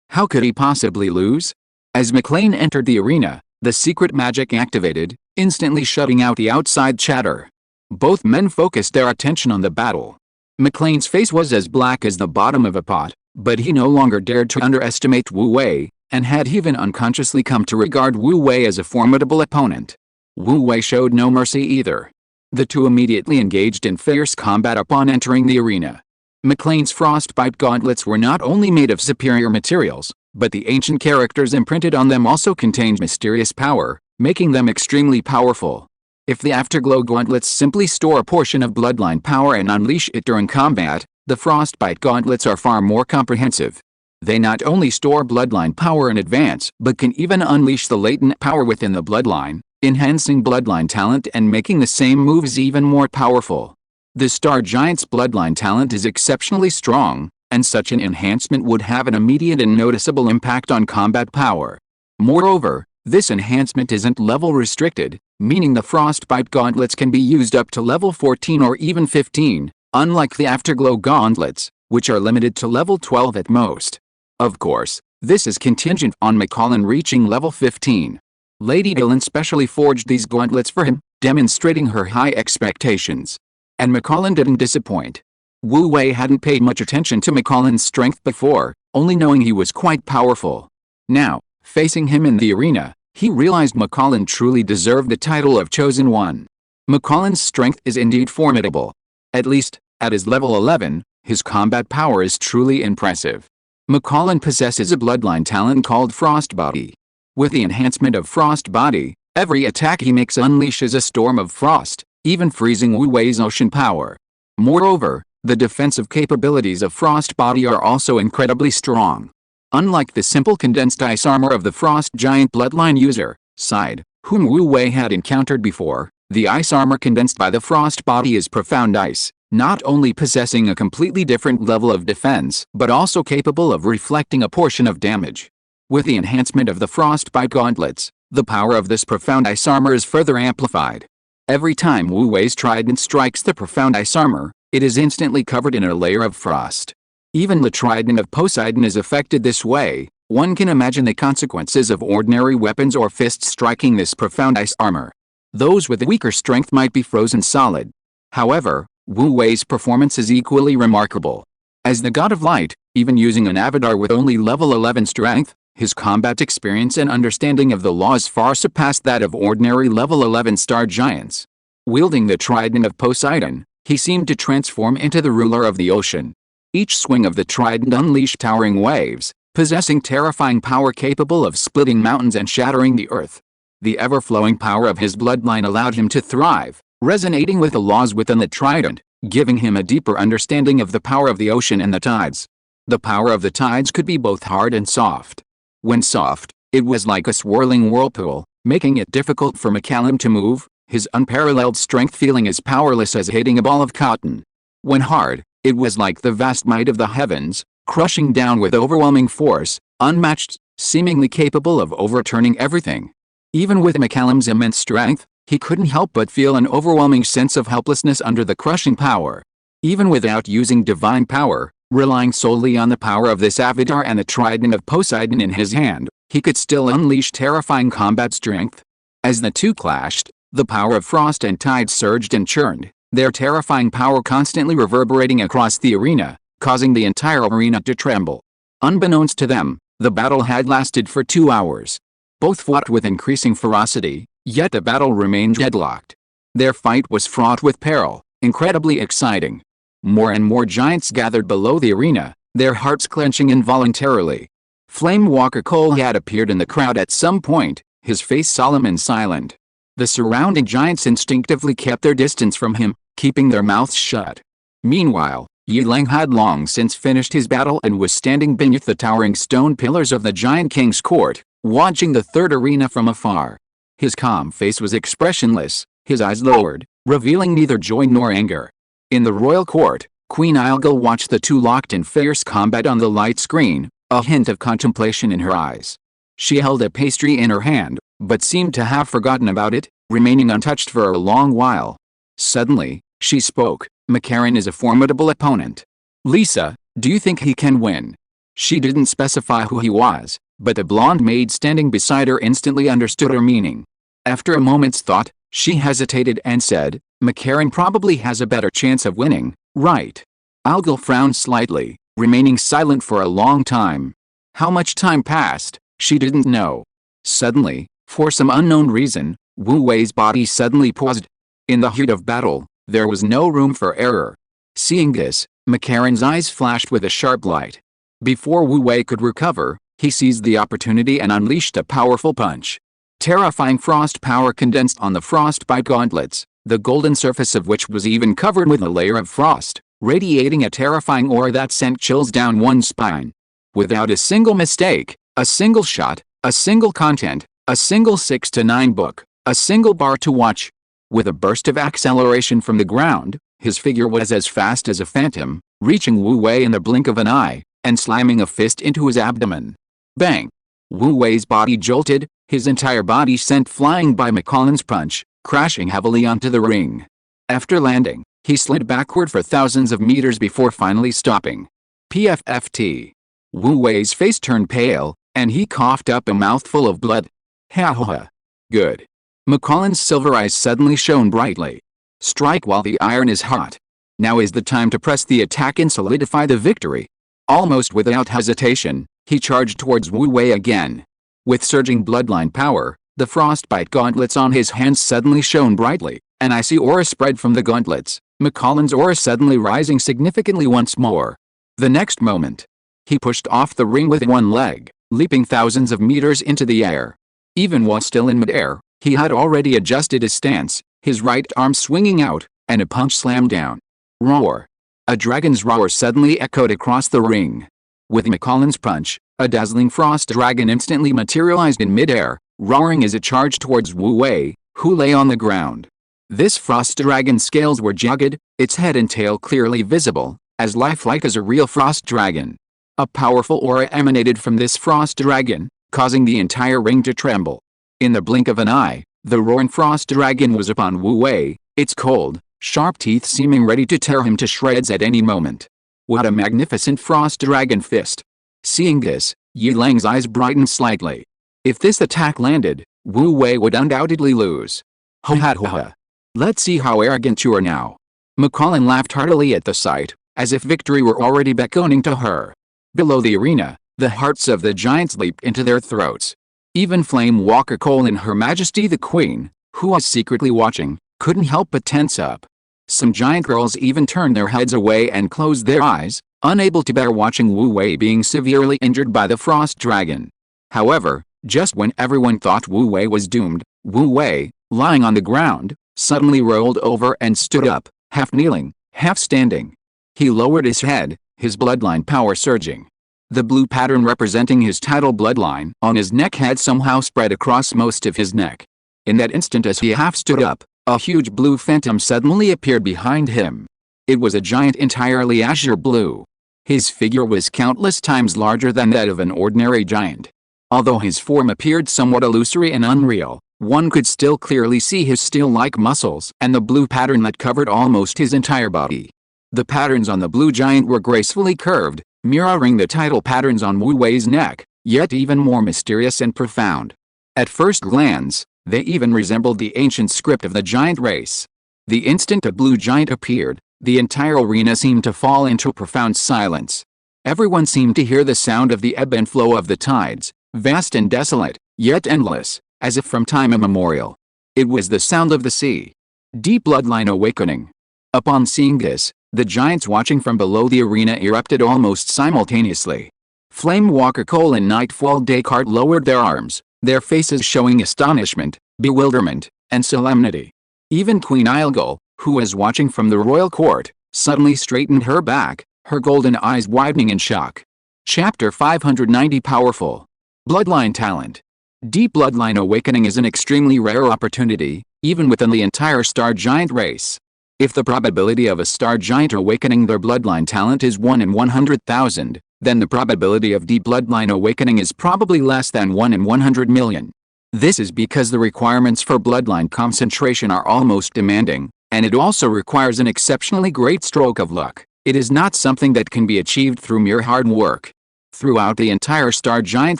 how could he possibly lose? As McLean entered the arena, The secret magic activated, instantly shutting out the outside chatter. Both men focused their attention on the battle. McLean's face was as black as the bottom of a pot, but he no longer dared to underestimate Wu Wei, and had even unconsciously come to regard Wu Wei as a formidable opponent. Wu Wei showed no mercy either. The two immediately engaged in fierce combat upon entering the arena. McLean's frostbite gauntlets were not only made of superior materials, but the ancient characters imprinted on them also contained mysterious power, making them extremely powerful. If the Afterglow gauntlets simply store a portion of bloodline power and unleash it during combat, the frostbite gauntlets are far more comprehensive. They not only store bloodline power in advance, but can even unleash the latent power within the bloodline, enhancing bloodline talent and making the same moves even more powerful. The Star Giant's bloodline talent is exceptionally strong, and such an enhancement would have an immediate and noticeable impact on combat power. Moreover, this enhancement isn't level restricted, meaning the frostbite gauntlets can be used up to level 14 or even 15, unlike the Afterglow gauntlets, which are limited to level 12 at most. Of course, this is contingent on McCollin reaching level 15. Lady Dylan specially forged these gauntlets for him, demonstrating her high expectations. And McCollin didn't disappoint. Wu Wei hadn't paid much attention to McCollin's strength before, only knowing he was quite powerful. Now, facing him in the arena, he realized McCollin truly deserved the title of Chosen One. McCollin's strength is indeed formidable. At least, at his level 11, his combat power is truly impressive. McCollin possesses a bloodline talent called Frost Body. With the enhancement of Frost Body, every attack he makes unleashes a storm of frost, even freezing Wu Wei's ocean power. Moreover, the defensive capabilities of Frost Body are also incredibly strong. Unlike the simple condensed ice armor of the Frost Giant bloodline user, Side, whom Wu Wei had encountered before, the ice armor condensed by the Frost Body is Profound Ice, not only possessing a completely different level of defense, but also capable of reflecting a portion of damage. With the enhancement of the Frostbite gauntlets, the power of this Profound Ice armor is further amplified. Every time Wu Wei's trident strikes the Profound Ice armor, it is instantly covered in a layer of frost. Even the trident of Poseidon is affected this way. One can imagine the consequences of ordinary weapons or fists striking this Profound Ice armor. Those with weaker strength might be frozen solid. However, Wu Wei's performance is equally remarkable. As the God of Light, even using an avatar with only level 11 strength, his combat experience and understanding of the laws far surpassed that of ordinary level 11 star giants. Wielding the trident of Poseidon, he seemed to transform into the ruler of the ocean. Each swing of the trident unleashed towering waves, possessing terrifying power capable of splitting mountains and shattering the earth. The ever-flowing power of his bloodline allowed him to thrive, resonating with the laws within the trident, giving him a deeper understanding of the power of the ocean and the tides. The power of the tides could be both hard and soft. When soft, it was like a swirling whirlpool, making it difficult for McCallum to move, his unparalleled strength feeling as powerless as hitting a ball of cotton. When hard, it was like the vast might of the heavens, crushing down with overwhelming force, unmatched, seemingly capable of overturning everything. Even with McCallum's immense strength, he couldn't help but feel an overwhelming sense of helplessness under the crushing power. Even without using divine power, relying solely on the power of this avatar and the trident of Poseidon in his hand, he could still unleash terrifying combat strength. As the two clashed, the power of frost and tide surged and churned, their terrifying power constantly reverberating across the arena, causing the entire arena to tremble. Unbeknownst to them, the battle had lasted for 2 hours. Both fought with increasing ferocity, yet the battle remained deadlocked. Their fight was fraught with peril, incredibly exciting. More and more giants gathered below the arena, their hearts clenching involuntarily. Flame Walker Cole had appeared in the crowd at some point, his face solemn and silent. The surrounding giants instinctively kept their distance from him, keeping their mouths shut. Meanwhile, Yi Lang had long since finished his battle and was standing beneath the towering stone pillars of the Giant King's court, watching the third arena from afar. His calm face was expressionless, his eyes lowered, revealing neither joy nor anger. In the royal court, Queen Ilgil watched the two locked in fierce combat on the light screen, a hint of contemplation in her eyes. She held a pastry in her hand, but seemed to have forgotten about it, remaining untouched for a long while. Suddenly, she spoke. "McCarran is a formidable opponent. Lisa, do you think he can win?" She didn't specify who he was, but the blonde maid standing beside her instantly understood her meaning. After a moment's thought, she hesitated and said, "McCarran probably has a better chance of winning, right?" Algal frowned slightly, remaining silent for a long time. How much time passed, she didn't know. Suddenly, for some unknown reason, Wu Wei's body suddenly paused. In the heat of battle, there was no room for error. Seeing this, McCarran's eyes flashed with a sharp light. Before Wu Wei could recover, he seized the opportunity and unleashed a powerful punch. Terrifying frost power condensed on the frostbite gauntlets, the golden surface of which was even covered with a layer of frost, radiating a terrifying aura that sent chills down one's spine. Without a single mistake, a single shot, a single content, a single 6 to 9 book, a single bar to watch. With a burst of acceleration from the ground, his figure was as fast as a phantom, reaching Wu Wei in the blink of an eye, and slamming a fist into his abdomen. Bang! Wu Wei's body jolted, his entire body sent flying by McCallan's punch, crashing heavily onto the ring. After landing, he slid backward for thousands of meters before finally stopping. PFFT. Wu Wei's face turned pale, and he coughed up a mouthful of blood. Ha ha ha. Good. McCallan's silver eyes suddenly shone brightly. Strike while the iron is hot. Now is the time to press the attack and solidify the victory. Almost without hesitation, he charged towards Wu Wei again. With surging bloodline power, the frostbite gauntlets on his hands suddenly shone brightly, an icy aura spread from the gauntlets, McCallan's aura suddenly rising significantly once more. The next moment, he pushed off the ring with one leg, leaping thousands of meters into the air. Even while still in midair, he had already adjusted his stance, his right arm swinging out, and a punch slammed down. Roar! A dragon's roar suddenly echoed across the ring. With McCallan's punch, a dazzling frost dragon instantly materialized in midair, roaring as it charged towards Wu Wei, who lay on the ground. This frost dragon's scales were jagged, its head and tail clearly visible, as lifelike as a real frost dragon. A powerful aura emanated from this frost dragon, causing the entire ring to tremble. In the blink of an eye, the roaring frost dragon was upon Wu Wei, its cold, sharp teeth seeming ready to tear him to shreds at any moment. What a magnificent frost dragon fist! Seeing this, Yi Lang's eyes brightened slightly. If this attack landed, Wu Wei would undoubtedly lose. Ho ha ho ha. Let's see how arrogant you are now. McCallan laughed heartily at the sight, as if victory were already beckoning to her. Below the arena, the hearts of the giants leaped into their throats. Even Flame Walker Cole and Her Majesty the Queen, who was secretly watching, couldn't help but tense up. Some giant girls even turned their heads away and closed their eyes, unable to bear watching Wu Wei being severely injured by the frost dragon. However, just when everyone thought Wu Wei was doomed, Wu Wei, lying on the ground, suddenly rolled over and stood up, half kneeling, half standing. He lowered his head, his bloodline power surging. The blue pattern representing his title bloodline on his neck had somehow spread across most of his neck. In that instant, as he half stood up, a huge blue phantom suddenly appeared behind him. It was a giant entirely azure blue. His figure was countless times larger than that of an ordinary giant. Although his form appeared somewhat illusory and unreal, one could still clearly see his steel-like muscles and the blue pattern that covered almost his entire body. The patterns on the blue giant were gracefully curved, mirroring the title patterns on Wu Wei's neck, yet even more mysterious and profound. At first glance, they even resembled the ancient script of the giant race. The instant a blue giant appeared, the entire arena seemed to fall into profound silence. Everyone seemed to hear the sound of the ebb and flow of the tides, vast and desolate, yet endless, as if from time immemorial. It was the sound of the sea. Deep bloodline awakening. Upon seeing this, the giants watching from below the arena erupted almost simultaneously. Flame Walker Cole and Nightfall Descartes lowered their arms, their faces showing astonishment, bewilderment, and solemnity. Even Queen Ilgal, who was watching from the royal court, suddenly straightened her back, her golden eyes widening in shock. Chapter 590 Powerful Bloodline Talent. Deep bloodline awakening is an extremely rare opportunity, even within the entire star giant race. If the probability of a star giant awakening their bloodline talent is 1 in 100,000, then the probability of deep bloodline awakening is probably less than 1 in 100 million. This is because the requirements for bloodline concentration are almost demanding, and it also requires an exceptionally great stroke of luck. It is not something that can be achieved through mere hard work. Throughout the entire star giant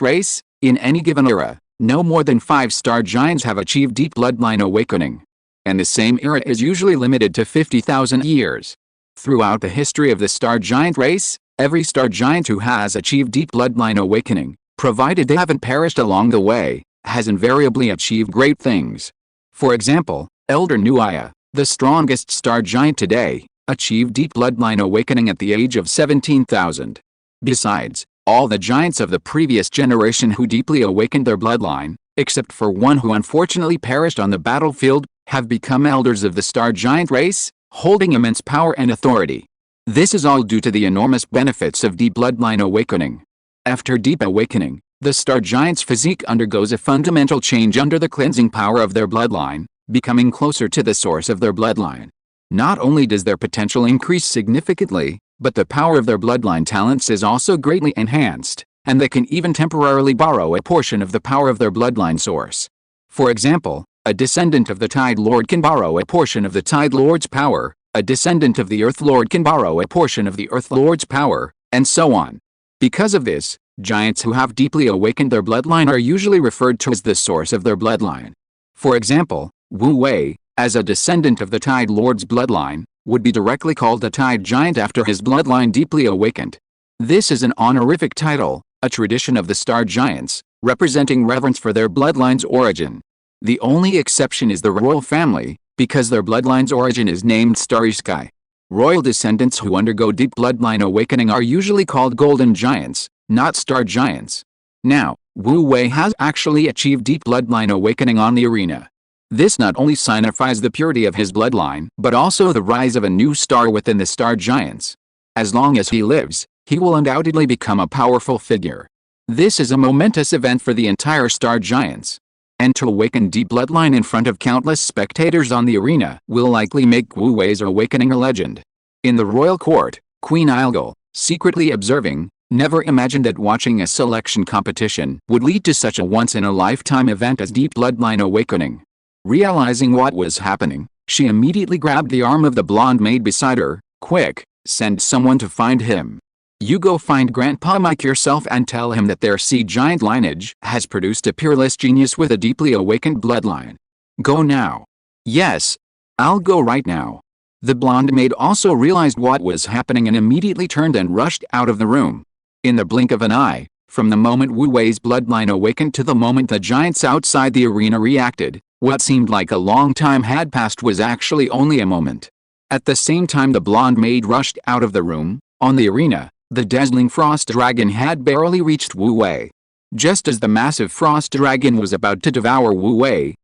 race, In any given era, no more than 5 star giants have achieved deep bloodline awakening. And the same era is usually limited to 50,000 years. Throughout the history of the star giant race, every star giant who has achieved deep bloodline awakening, provided they haven't perished along the way, has invariably achieved great things. For example, Elder Nuaya, the strongest star giant today, achieved deep bloodline awakening at the age of 17,000. Besides, all the giants of the previous generation who deeply awakened their bloodline, except for one who unfortunately perished on the battlefield, have become elders of the star giant race, holding immense power and authority. This is all due to the enormous benefits of deep bloodline awakening. After deep awakening, the star giant's physique undergoes a fundamental change under the cleansing power of their bloodline, becoming closer to the source of their bloodline. Not only does their potential increase significantly, but the power of their bloodline talents is also greatly enhanced, and they can even temporarily borrow a portion of the power of their bloodline source. For example, a descendant of the Tide Lord can borrow a portion of the Tide Lord's power, a descendant of the Earth Lord can borrow a portion of the Earth Lord's power, and so on. Because of this, giants who have deeply awakened their bloodline are usually referred to as the source of their bloodline. For example, Wu Wei, as a descendant of the Tide Lord's bloodline, would be directly called a Tide Giant after his bloodline deeply awakened. This is an honorific title, a tradition of the Star Giants, representing reverence for their bloodline's origin. The only exception is the royal family, because their bloodline's origin is named Starry Sky. Royal descendants who undergo deep bloodline awakening are usually called Golden Giants, not Star Giants. Now, Wu Wei has actually achieved deep bloodline awakening on the arena. This not only signifies the purity of his bloodline, but also the rise of a new star within the Star Giants. As long as he lives, he will undoubtedly become a powerful figure. This is a momentous event for the entire Star Giants. And to awaken deep bloodline in front of countless spectators on the arena will likely make Wu Wei's awakening a legend. In the royal court, Queen Ilgul, secretly observing, never imagined that watching a selection competition would lead to such a once-in-a-lifetime event as deep bloodline awakening. Realizing what was happening, she immediately grabbed the arm of the blonde maid beside her. "Quick, send someone to find him. You go find Grandpa Mike yourself and tell him that their sea giant lineage has produced a peerless genius with a deeply awakened bloodline. Go now." "Yes, I'll go right now." The blonde maid also realized what was happening and immediately turned and rushed out of the room. In the blink of an eye, from the moment Wu Wei's bloodline awakened to the moment the giants outside the arena reacted, what seemed like a long time had passed was actually only a moment. At the same time the blonde maid rushed out of the room, on the arena, the dazzling frost dragon had barely reached Wu Wei. Just as the massive frost dragon was about to devour Wu Wei,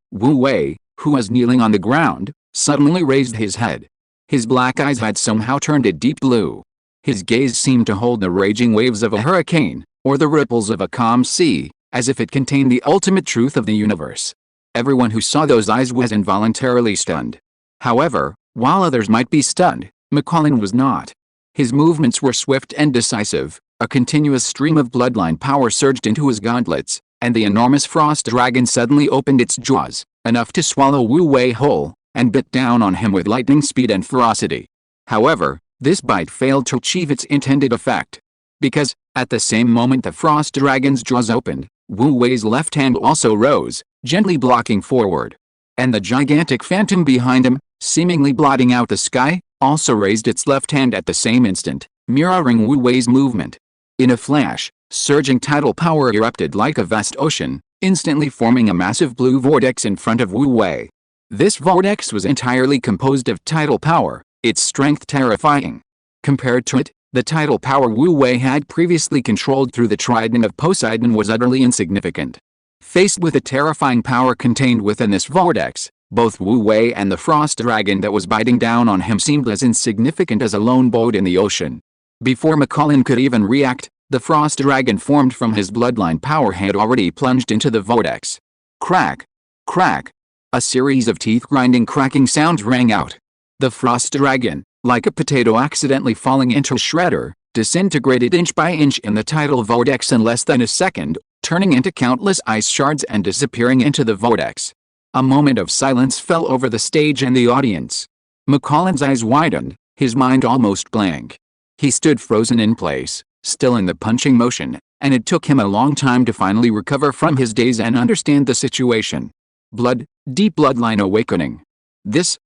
who was kneeling on the ground, suddenly raised his head. His black eyes had somehow turned a deep blue. His gaze seemed to hold the raging waves of a hurricane, or the ripples of a calm sea, as if it contained the ultimate truth of the universe. Everyone who saw those eyes was involuntarily stunned. However, while others might be stunned, McCollin was not. His movements were swift and decisive. A continuous stream of bloodline power surged into his gauntlets, and the enormous frost dragon suddenly opened its jaws, enough to swallow Wu Wei whole, and bit down on him with lightning speed and ferocity. However, this bite failed to achieve its intended effect. Because, at the same moment the frost dragon's jaws opened, Wu Wei's left hand also rose, gently blocking forward. And the gigantic phantom behind him, seemingly blotting out the sky, also raised its left hand at the same instant, mirroring Wu Wei's movement. In a flash, surging tidal power erupted like a vast ocean, instantly forming a massive blue vortex in front of Wu Wei. This vortex was entirely composed of tidal power, its strength terrifying. Compared to it, the tidal power Wu Wei had previously controlled through the trident of Poseidon was utterly insignificant. Faced with the terrifying power contained within this vortex, both Wu Wei and the frost dragon that was biting down on him seemed as insignificant as a lone boat in the ocean. Before McCollin could even react, the frost dragon formed from his bloodline power had already plunged into the vortex. Crack! Crack! A series of teeth-grinding cracking sounds rang out. The frost dragon, like a potato accidentally falling into a shredder, disintegrated inch by inch in the tidal vortex in less than a second, turning into countless ice shards and disappearing into the vortex. A moment of silence fell over the stage and the audience. McCollin's eyes widened, his mind almost blank. He stood frozen in place, still in the punching motion, and it took him a long time to finally recover from his daze and understand the situation. Blood, deep bloodline awakening.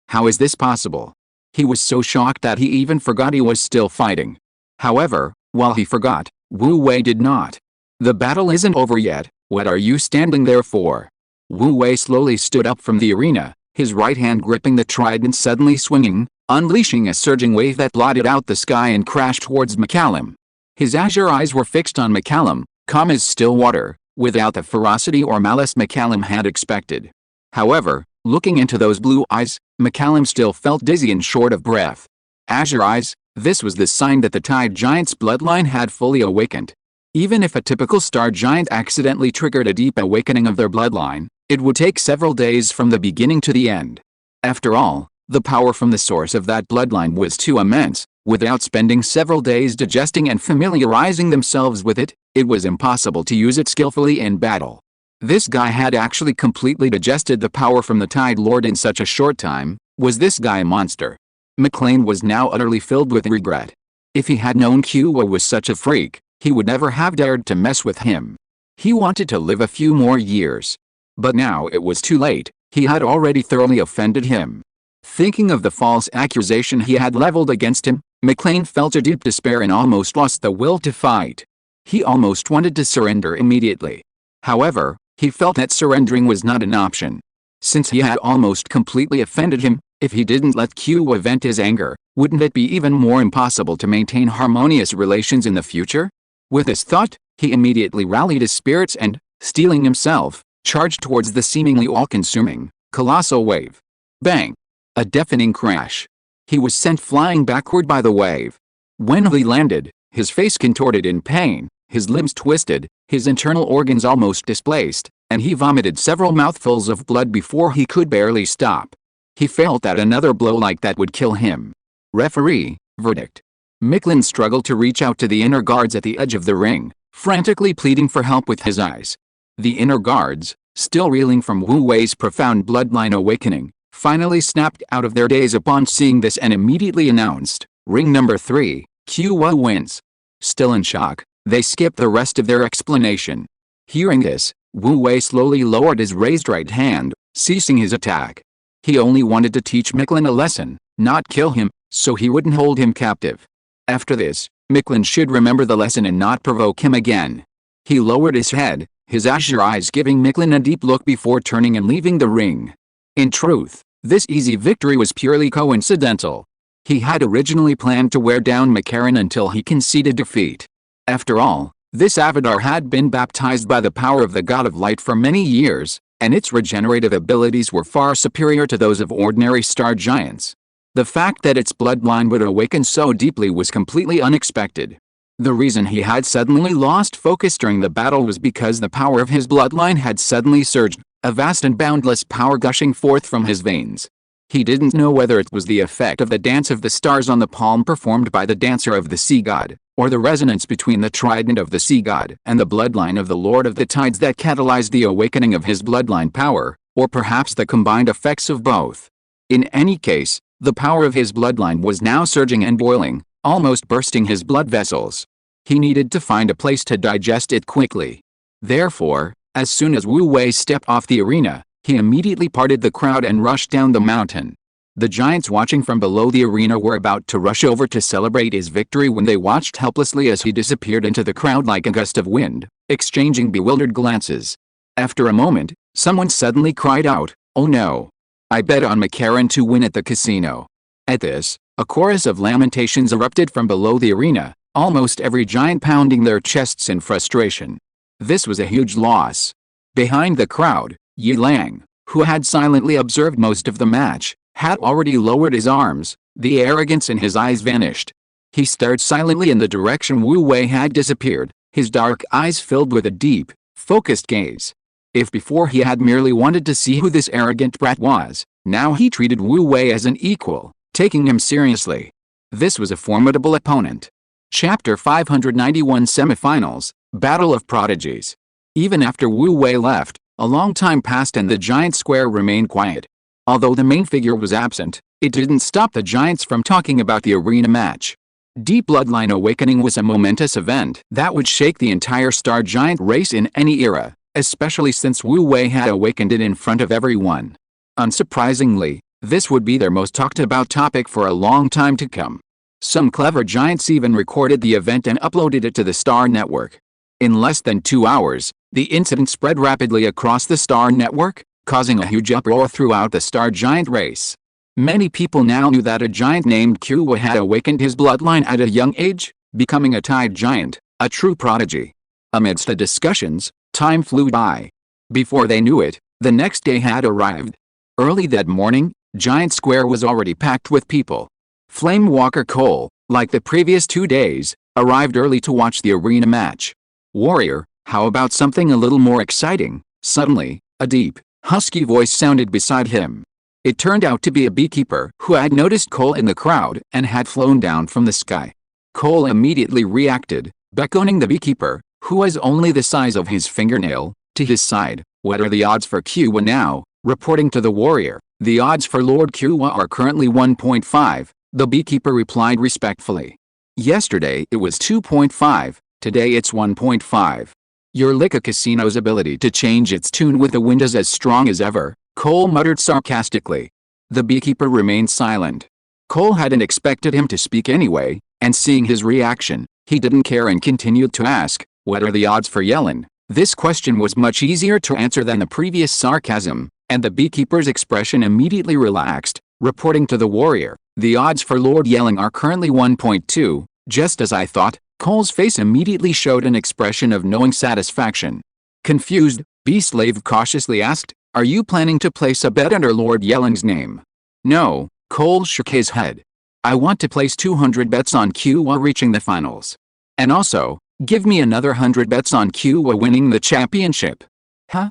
How is this possible? He was so shocked that he even forgot he was still fighting. However, while he forgot, Wu Wei did not. The battle isn't over yet, what are you standing there for? Wu Wei slowly stood up from the arena, his right hand gripping the trident suddenly swinging, unleashing a surging wave that blotted out the sky and crashed towards McCallum. His azure eyes were fixed on McCallum, calm as still water, without the ferocity or malice McCallum had expected. However, looking into those blue eyes, McCallum still felt dizzy and short of breath. Azure eyes, this was the sign that the Tide Giant's bloodline had fully awakened. Even if a typical star giant accidentally triggered a deep awakening of their bloodline, it would take several days from the beginning to the end. After all, the power from the source of that bloodline was too immense. Without spending several days digesting and familiarizing themselves with it, it was impossible to use it skillfully in battle. This guy had actually completely digested the power from the Tide Lord in such a short time. Was this guy a monster? McLean was now utterly filled with regret. If he had known Kua was such a freak, he would never have dared to mess with him. He wanted to live a few more years. But now it was too late, he had already thoroughly offended him. Thinking of the false accusation he had leveled against him, McLean felt a deep despair and almost lost the will to fight. He almost wanted to surrender immediately. However, he felt that surrendering was not an option. Since he had almost completely offended him, if he didn't let Kua vent his anger, wouldn't it be even more impossible to maintain harmonious relations in the future? With this thought, he immediately rallied his spirits and, steeling himself, charged towards the seemingly all-consuming, colossal wave. Bang! A deafening crash. He was sent flying backward by the wave. When he landed, his face contorted in pain, his limbs twisted, his internal organs almost displaced, and he vomited several mouthfuls of blood before he could barely stop. He felt that another blow like that would kill him. Referee, verdict. McLean struggled to reach out to the inner guards at the edge of the ring, frantically pleading for help with his eyes. The inner guards, still reeling from Wu Wei's profound bloodline awakening, finally snapped out of their daze upon seeing this and immediately announced, "Ring number 3, Kua wins." Still in shock, they skipped the rest of their explanation. Hearing this, Wu Wei slowly lowered his raised right hand, ceasing his attack. He only wanted to teach McLean a lesson, not kill him, so he wouldn't hold him captive. After this, McLean should remember the lesson and not provoke him again. He lowered his head, his azure eyes giving McLean a deep look before turning and leaving the ring. In truth, this easy victory was purely coincidental. He had originally planned to wear down McCarran until he conceded defeat. After all, this avatar had been baptized by the power of the God of Light for many years, and its regenerative abilities were far superior to those of ordinary star giants. The fact that its bloodline would awaken so deeply was completely unexpected. The reason he had suddenly lost focus during the battle was because the power of his bloodline had suddenly surged, a vast and boundless power gushing forth from his veins. He didn't know whether it was the effect of the dance of the stars on the palm performed by the dancer of the sea god, or the resonance between the trident of the sea god and the bloodline of the Lord of the Tides that catalyzed the awakening of his bloodline power, or perhaps the combined effects of both. In any case, the power of his bloodline was now surging and boiling, almost bursting his blood vessels. He needed to find a place to digest it quickly. Therefore, as soon as Wu Wei stepped off the arena, he immediately parted the crowd and rushed down the mountain. The giants watching from below the arena were about to rush over to celebrate his victory when they watched helplessly as he disappeared into the crowd like a gust of wind, exchanging bewildered glances. After a moment, someone suddenly cried out, "Oh no! I bet on McCarran to win at the casino." At this, a chorus of lamentations erupted from below the arena, almost every giant pounding their chests in frustration. This was a huge loss. Behind the crowd, Yi Lang, who had silently observed most of the match, had already lowered his arms, the arrogance in his eyes vanished. He stared silently in the direction Wu Wei had disappeared, his dark eyes filled with a deep, focused gaze. If before he had merely wanted to see who this arrogant brat was, now he treated Wu Wei as an equal, taking him seriously. This was a formidable opponent. Chapter 591 Semifinals, Battle of Prodigies. Even after Wu Wei left, a long time passed and the giant square remained quiet. Although the main figure was absent, it didn't stop the giants from talking about the arena match. Deep Bloodline Awakening was a momentous event that would shake the entire Star Giant race in any era, especially since Wu Wei had awakened it in front of everyone. Unsurprisingly, this would be their most talked about topic for a long time to come. Some clever giants even recorded the event and uploaded it to the Star Network. In less than 2 hours, the incident spread rapidly across the Star Network, causing a huge uproar throughout the Star Giant race. Many people now knew that a giant named Qiwa had awakened his bloodline at a young age, becoming a tide giant, a true prodigy. Amidst the discussions, time flew by. Before they knew it, the next day had arrived. Early that morning, Giant Square was already packed with people. Flame Walker Cole, like the previous 2 days, arrived early to watch the arena match. "Warrior, how about something a little more exciting?" Suddenly, a deep, husky voice sounded beside him. It turned out to be a beekeeper who had noticed Cole in the crowd and had flown down from the sky. Cole immediately reacted, beckoning the beekeeper, who was only the size of his fingernail, to his side. "What are the odds for Qiwa now?" Reporting to the warrior, "The odds for Lord Qiwa are currently 1.5, the beekeeper replied respectfully. "Yesterday it was 2.5, today it's 1.5. Your Lika Casino's ability to change its tune with the wind is as strong as ever," Cole muttered sarcastically. The beekeeper remained silent. Cole hadn't expected him to speak anyway, and seeing his reaction, he didn't care and continued to ask, "What are the odds for Yellen?" This question was much easier to answer than the previous sarcasm, and the beekeeper's expression immediately relaxed, reporting to the warrior, "The odds for Lord Yelling are currently 1.2, just as I thought." Cole's face immediately showed an expression of knowing satisfaction. Confused, Bee-Slave cautiously asked, "Are you planning to place a bet under Lord Yelling's name?" "No," Cole shook his head. "I want to place 200 bets on Qiwa reaching the finals. And also, give me another 100 bets on Qiwa winning the championship." "Huh?"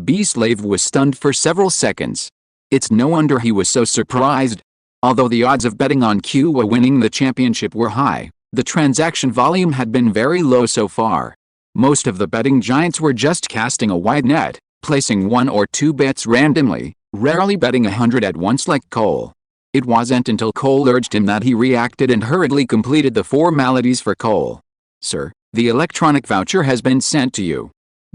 Bee-Slave was stunned for several seconds. It's no wonder he was so surprised. Although the odds of betting on Qiwa winning the championship were high, the transaction volume had been very low so far. Most of the betting giants were just casting a wide net, placing 1 or 2 bets randomly, rarely betting 100 at once like Cole. It wasn't until Cole urged him that he reacted and hurriedly completed the formalities for Cole. "Sir, the electronic voucher has been sent to you."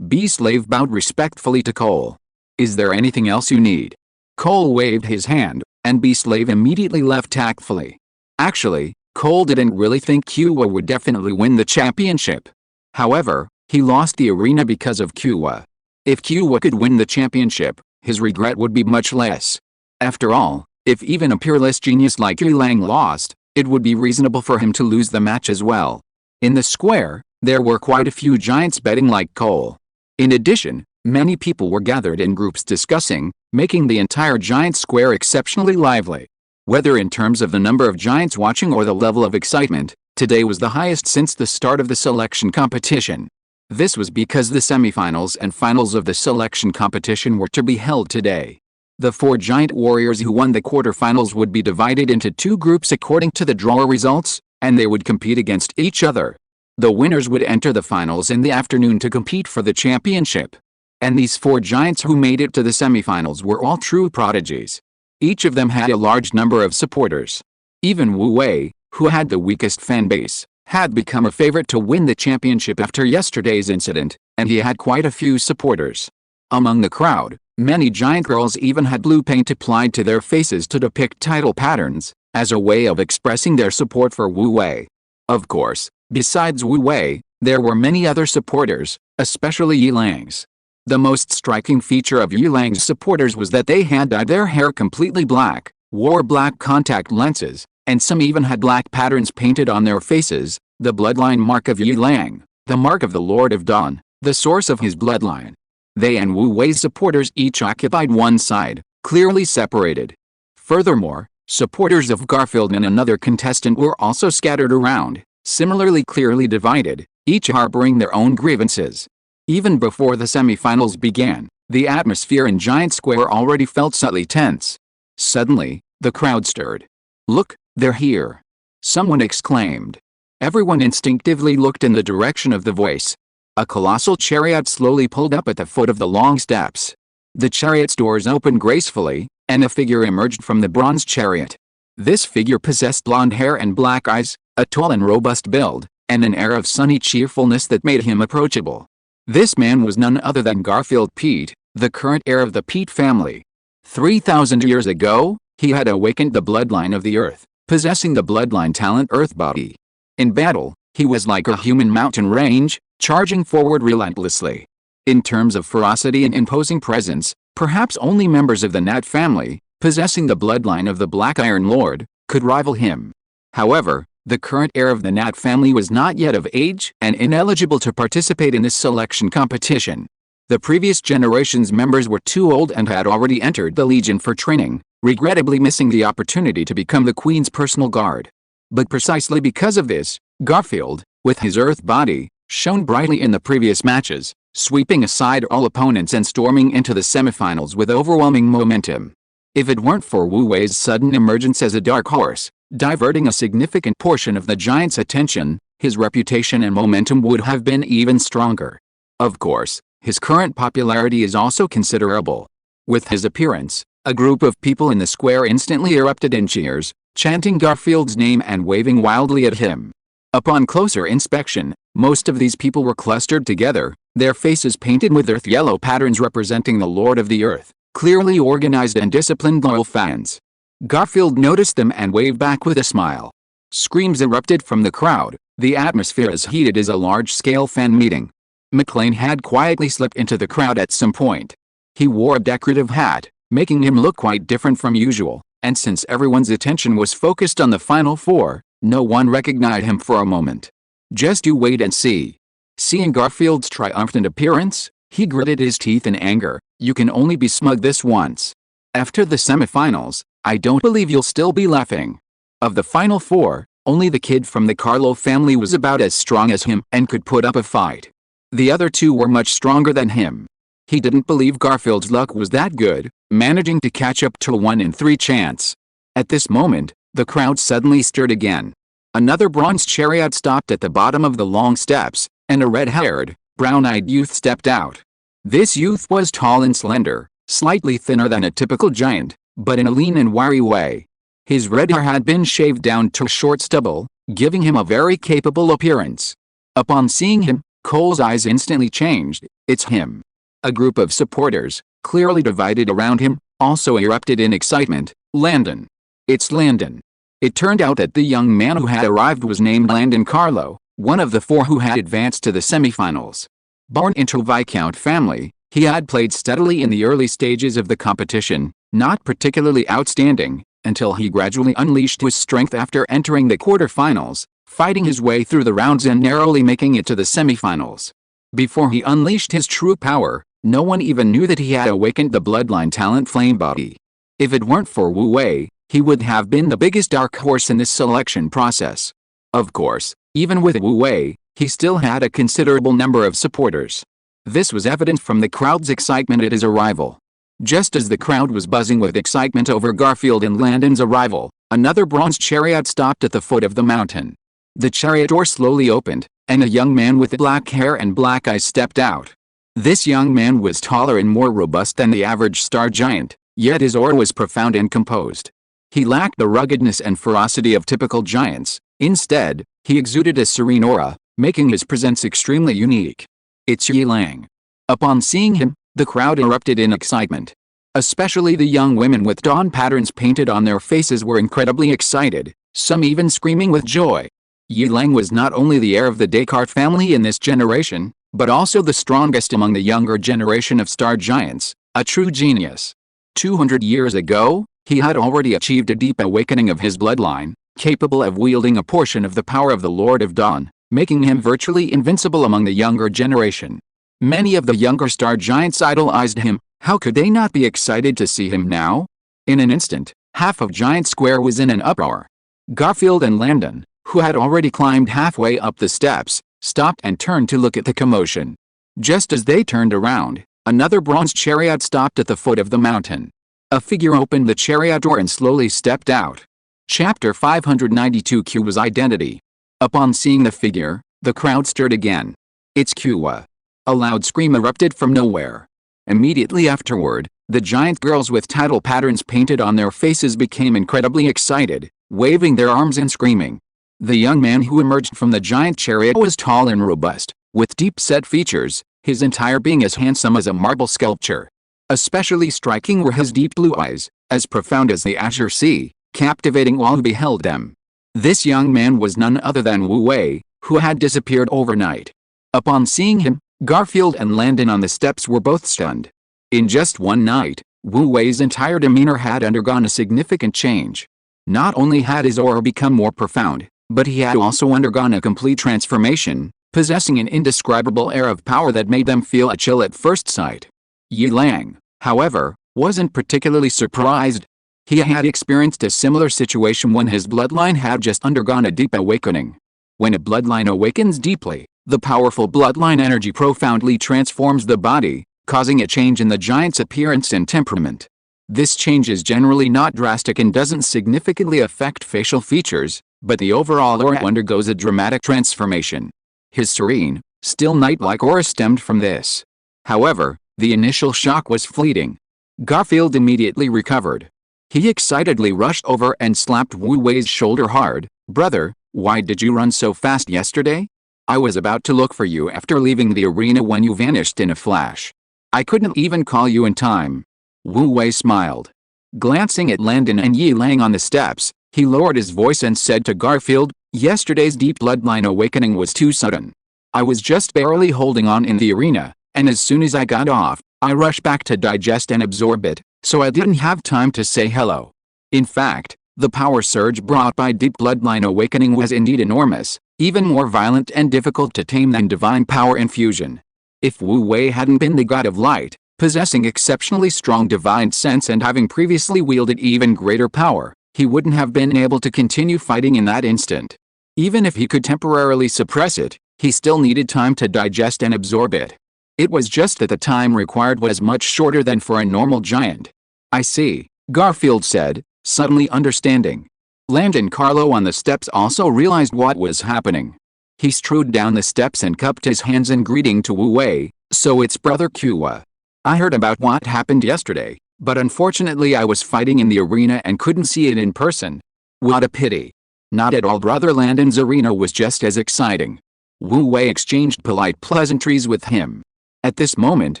Bee-Slave bowed respectfully to Cole. "Is there anything else you need?" Cole waved his hand, and Bee-Slave immediately left tactfully. Actually, Cole didn't really think Qiwa would definitely win the championship. However, he lost the arena because of Qiwa. If Qiwa could win the championship, his regret would be much less. After all, if even a peerless genius like Yu Lang lost, it would be reasonable for him to lose the match as well. In the square, there were quite a few giants betting like Cole. In addition, many people were gathered in groups discussing, making the entire giant square exceptionally lively. Whether in terms of the number of giants watching or the level of excitement, today was the highest since the start of the selection competition. This was because the semifinals and finals of the selection competition were to be held today. The 4 giant warriors who won the quarterfinals would be divided into 2 groups according to the draw results, and they would compete against each other. The winners would enter the finals in the afternoon to compete for the championship. And these 4 giants who made it to the semifinals were all true prodigies. Each of them had a large number of supporters. Even Wu Wei, who had the weakest fan base, had become a favorite to win the championship after yesterday's incident, and he had quite a few supporters. Among the crowd, many giant girls even had blue paint applied to their faces to depict title patterns, as a way of expressing their support for Wu Wei. Of course, besides Wu Wei, there were many other supporters, especially Yi Lang's. The most striking feature of Yi Lang's supporters was that they had dyed their hair completely black, wore black contact lenses, and some even had black patterns painted on their faces, the bloodline mark of Yi Lang, the mark of the Lord of Dawn, the source of his bloodline. They and Wu Wei's supporters each occupied one side, clearly separated. Furthermore, supporters of Garfield and another contestant were also scattered around, similarly clearly divided, each harboring their own grievances. Even before the semifinals began, the atmosphere in Giant Square already felt slightly tense. Suddenly, the crowd stirred. "Look, they're here!" someone exclaimed. Everyone instinctively looked in the direction of the voice. A colossal chariot slowly pulled up at the foot of the long steps. The chariot's doors opened gracefully, and a figure emerged from the bronze chariot. This figure possessed blonde hair and black eyes, a tall and robust build, and an air of sunny cheerfulness that made him approachable. This man was none other than Garfield Pete, the current heir of the Pete family. 3,000 years ago, he had awakened the bloodline of the Earth, possessing the bloodline talent Earth Body. In battle, he was like a human mountain range, charging forward relentlessly. In terms of ferocity and imposing presence, perhaps only members of the Nat family, possessing the bloodline of the Black Iron Lord, could rival him. However, the current heir of the Nat family was not yet of age and ineligible to participate in this selection competition. The previous generation's members were too old and had already entered the Legion for training, regrettably missing the opportunity to become the Queen's personal guard. But precisely because of this, Garfield, with his Earth body, shone brightly in the previous matches, sweeping aside all opponents and storming into the semifinals with overwhelming momentum. If it weren't for Wu Wei's sudden emergence as a dark horse, diverting a significant portion of the giant's attention, his reputation and momentum would have been even stronger. Of course, his current popularity is also considerable. With his appearance, a group of people in the square instantly erupted in cheers, chanting Garfield's name and waving wildly at him. Upon closer inspection, most of these people were clustered together, their faces painted with earth yellow patterns representing the Lord of the Earth, clearly organized and disciplined loyal fans. Garfield noticed them and waved back with a smile. Screams erupted from the crowd, the atmosphere as heated as a large-scale fan meeting. McLean had quietly slipped into the crowd at some point. He wore a decorative hat, making him look quite different from usual, and since everyone's attention was focused on the Final Four, no one recognized him for a moment. Just you wait and see. Seeing Garfield's triumphant appearance, he gritted his teeth in anger. You can only be smug this once. After the semifinals, I don't believe you'll still be laughing. Of the Final Four, only the kid from the Carlo family was about as strong as him and could put up a fight. The other two were much stronger than him. He didn't believe Garfield's luck was that good, managing to catch up to a 1 in 3 chance. At this moment, the crowd suddenly stirred again. Another bronze chariot stopped at the bottom of the long steps, and a red-haired, brown-eyed youth stepped out. This youth was tall and slender, slightly thinner than a typical giant, but in a lean and wiry way. His red hair had been shaved down to short stubble, giving him a very capable appearance. Upon seeing him, Cole's eyes instantly changed. It's him. A group of supporters, clearly divided around him, also erupted in excitement. Landon. It's Landon. It turned out that the young man who had arrived was named Landon Carlo, one of the 4 who had advanced to the semifinals. Born into a Viscount family, he had played steadily in the early stages of the competition, not particularly outstanding, until he gradually unleashed his strength after entering the quarterfinals, fighting his way through the rounds and narrowly making it to the semifinals. Before he unleashed his true power, no one even knew that he had awakened the bloodline talent Flame Body. If it weren't for Wu Wei, he would have been the biggest dark horse in this selection process. Of course, even with Wu Wei, he still had a considerable number of supporters. This was evident from the crowd's excitement at his arrival. Just as the crowd was buzzing with excitement over Garfield and Landon's arrival, another bronze chariot stopped at the foot of the mountain. The chariot door slowly opened, and a young man with black hair and black eyes stepped out. This young man was taller and more robust than the average star giant, yet his aura was profound and composed. He lacked the ruggedness and ferocity of typical giants. Instead, he exuded a serene aura, making his presence extremely unique. It's Yi Lang. Upon seeing him, the crowd erupted in excitement. Especially the young women with dawn patterns painted on their faces were incredibly excited, some even screaming with joy. Yi Lang was not only the heir of the Descartes family in this generation, but also the strongest among the younger generation of star giants, a true genius. 200 years ago, he had already achieved a deep awakening of his bloodline, capable of wielding a portion of the power of the Lord of Dawn, making him virtually invincible among the younger generation. Many of the younger star giants idolized him. How could they not be excited to see him now? In an instant, half of Giant Square was in an uproar. Garfield and Landon, who had already climbed halfway up the steps, stopped and turned to look at the commotion. Just as they turned around, another bronze chariot stopped at the foot of the mountain. A figure opened the chariot door and slowly stepped out. Chapter 592 Q's identity. Upon seeing the figure, the crowd stirred again. It's Qwa. A loud scream erupted from nowhere. Immediately afterward, The giant girls with title patterns painted on their faces became incredibly excited, waving their arms and screaming. The young man who emerged from the giant chariot was tall and robust, with deep-set features, his entire being as handsome as a marble sculpture. Especially striking were his deep blue eyes, as profound as the azure sea, captivating all who beheld them. This young man was none other than Wu Wei, who had disappeared overnight. Upon seeing him, Garfield and Landon on the steps were both stunned. In just one night, Wu Wei's entire demeanor had undergone a significant change. Not only had his aura become more profound, but he had also undergone a complete transformation, possessing an indescribable air of power that made them feel a chill at first sight. Yi Lang, however, wasn't particularly surprised. He had experienced a similar situation when his bloodline had just undergone a deep awakening. When a bloodline awakens deeply, the powerful bloodline energy profoundly transforms the body, causing a change in the giant's appearance and temperament. This change is generally not drastic and doesn't significantly affect facial features, but the overall aura undergoes a dramatic transformation. His serene, still knight-like aura stemmed from this. However, the initial shock was fleeting. Garfield immediately recovered. He excitedly rushed over and slapped Wu Wei's shoulder hard. "Brother, why did you run so fast yesterday? I was about to look for you after leaving the arena when you vanished in a flash. I couldn't even call you in time." Wu Wei smiled. Glancing at Landon and Yi Lang on the steps, he lowered his voice and said to Garfield, "Yesterday's deep bloodline awakening was too sudden. I was just barely holding on in the arena, and as soon as I got off, I rushed back to digest and absorb it, so I didn't have time to say hello." In fact, the power surge brought by deep bloodline awakening was indeed enormous, even more violent and difficult to tame than divine power infusion. If Wu Wei hadn't been the god of light, possessing exceptionally strong divine sense and having previously wielded even greater power, he wouldn't have been able to continue fighting in that instant. Even if he could temporarily suppress it, he still needed time to digest and absorb it. It was just that the time required was much shorter than for a normal giant. "I see," Garfield said, suddenly understanding. Landon Carlo on the steps also realized what was happening. He strode down the steps and cupped his hands in greeting to Wu Wei. "So it's Brother Kua. I heard about what happened yesterday, but unfortunately I was fighting in the arena and couldn't see it in person. What a pity." "Not at all, Brother. Landon's arena was just as exciting." Wu Wei exchanged polite pleasantries with him. At this moment,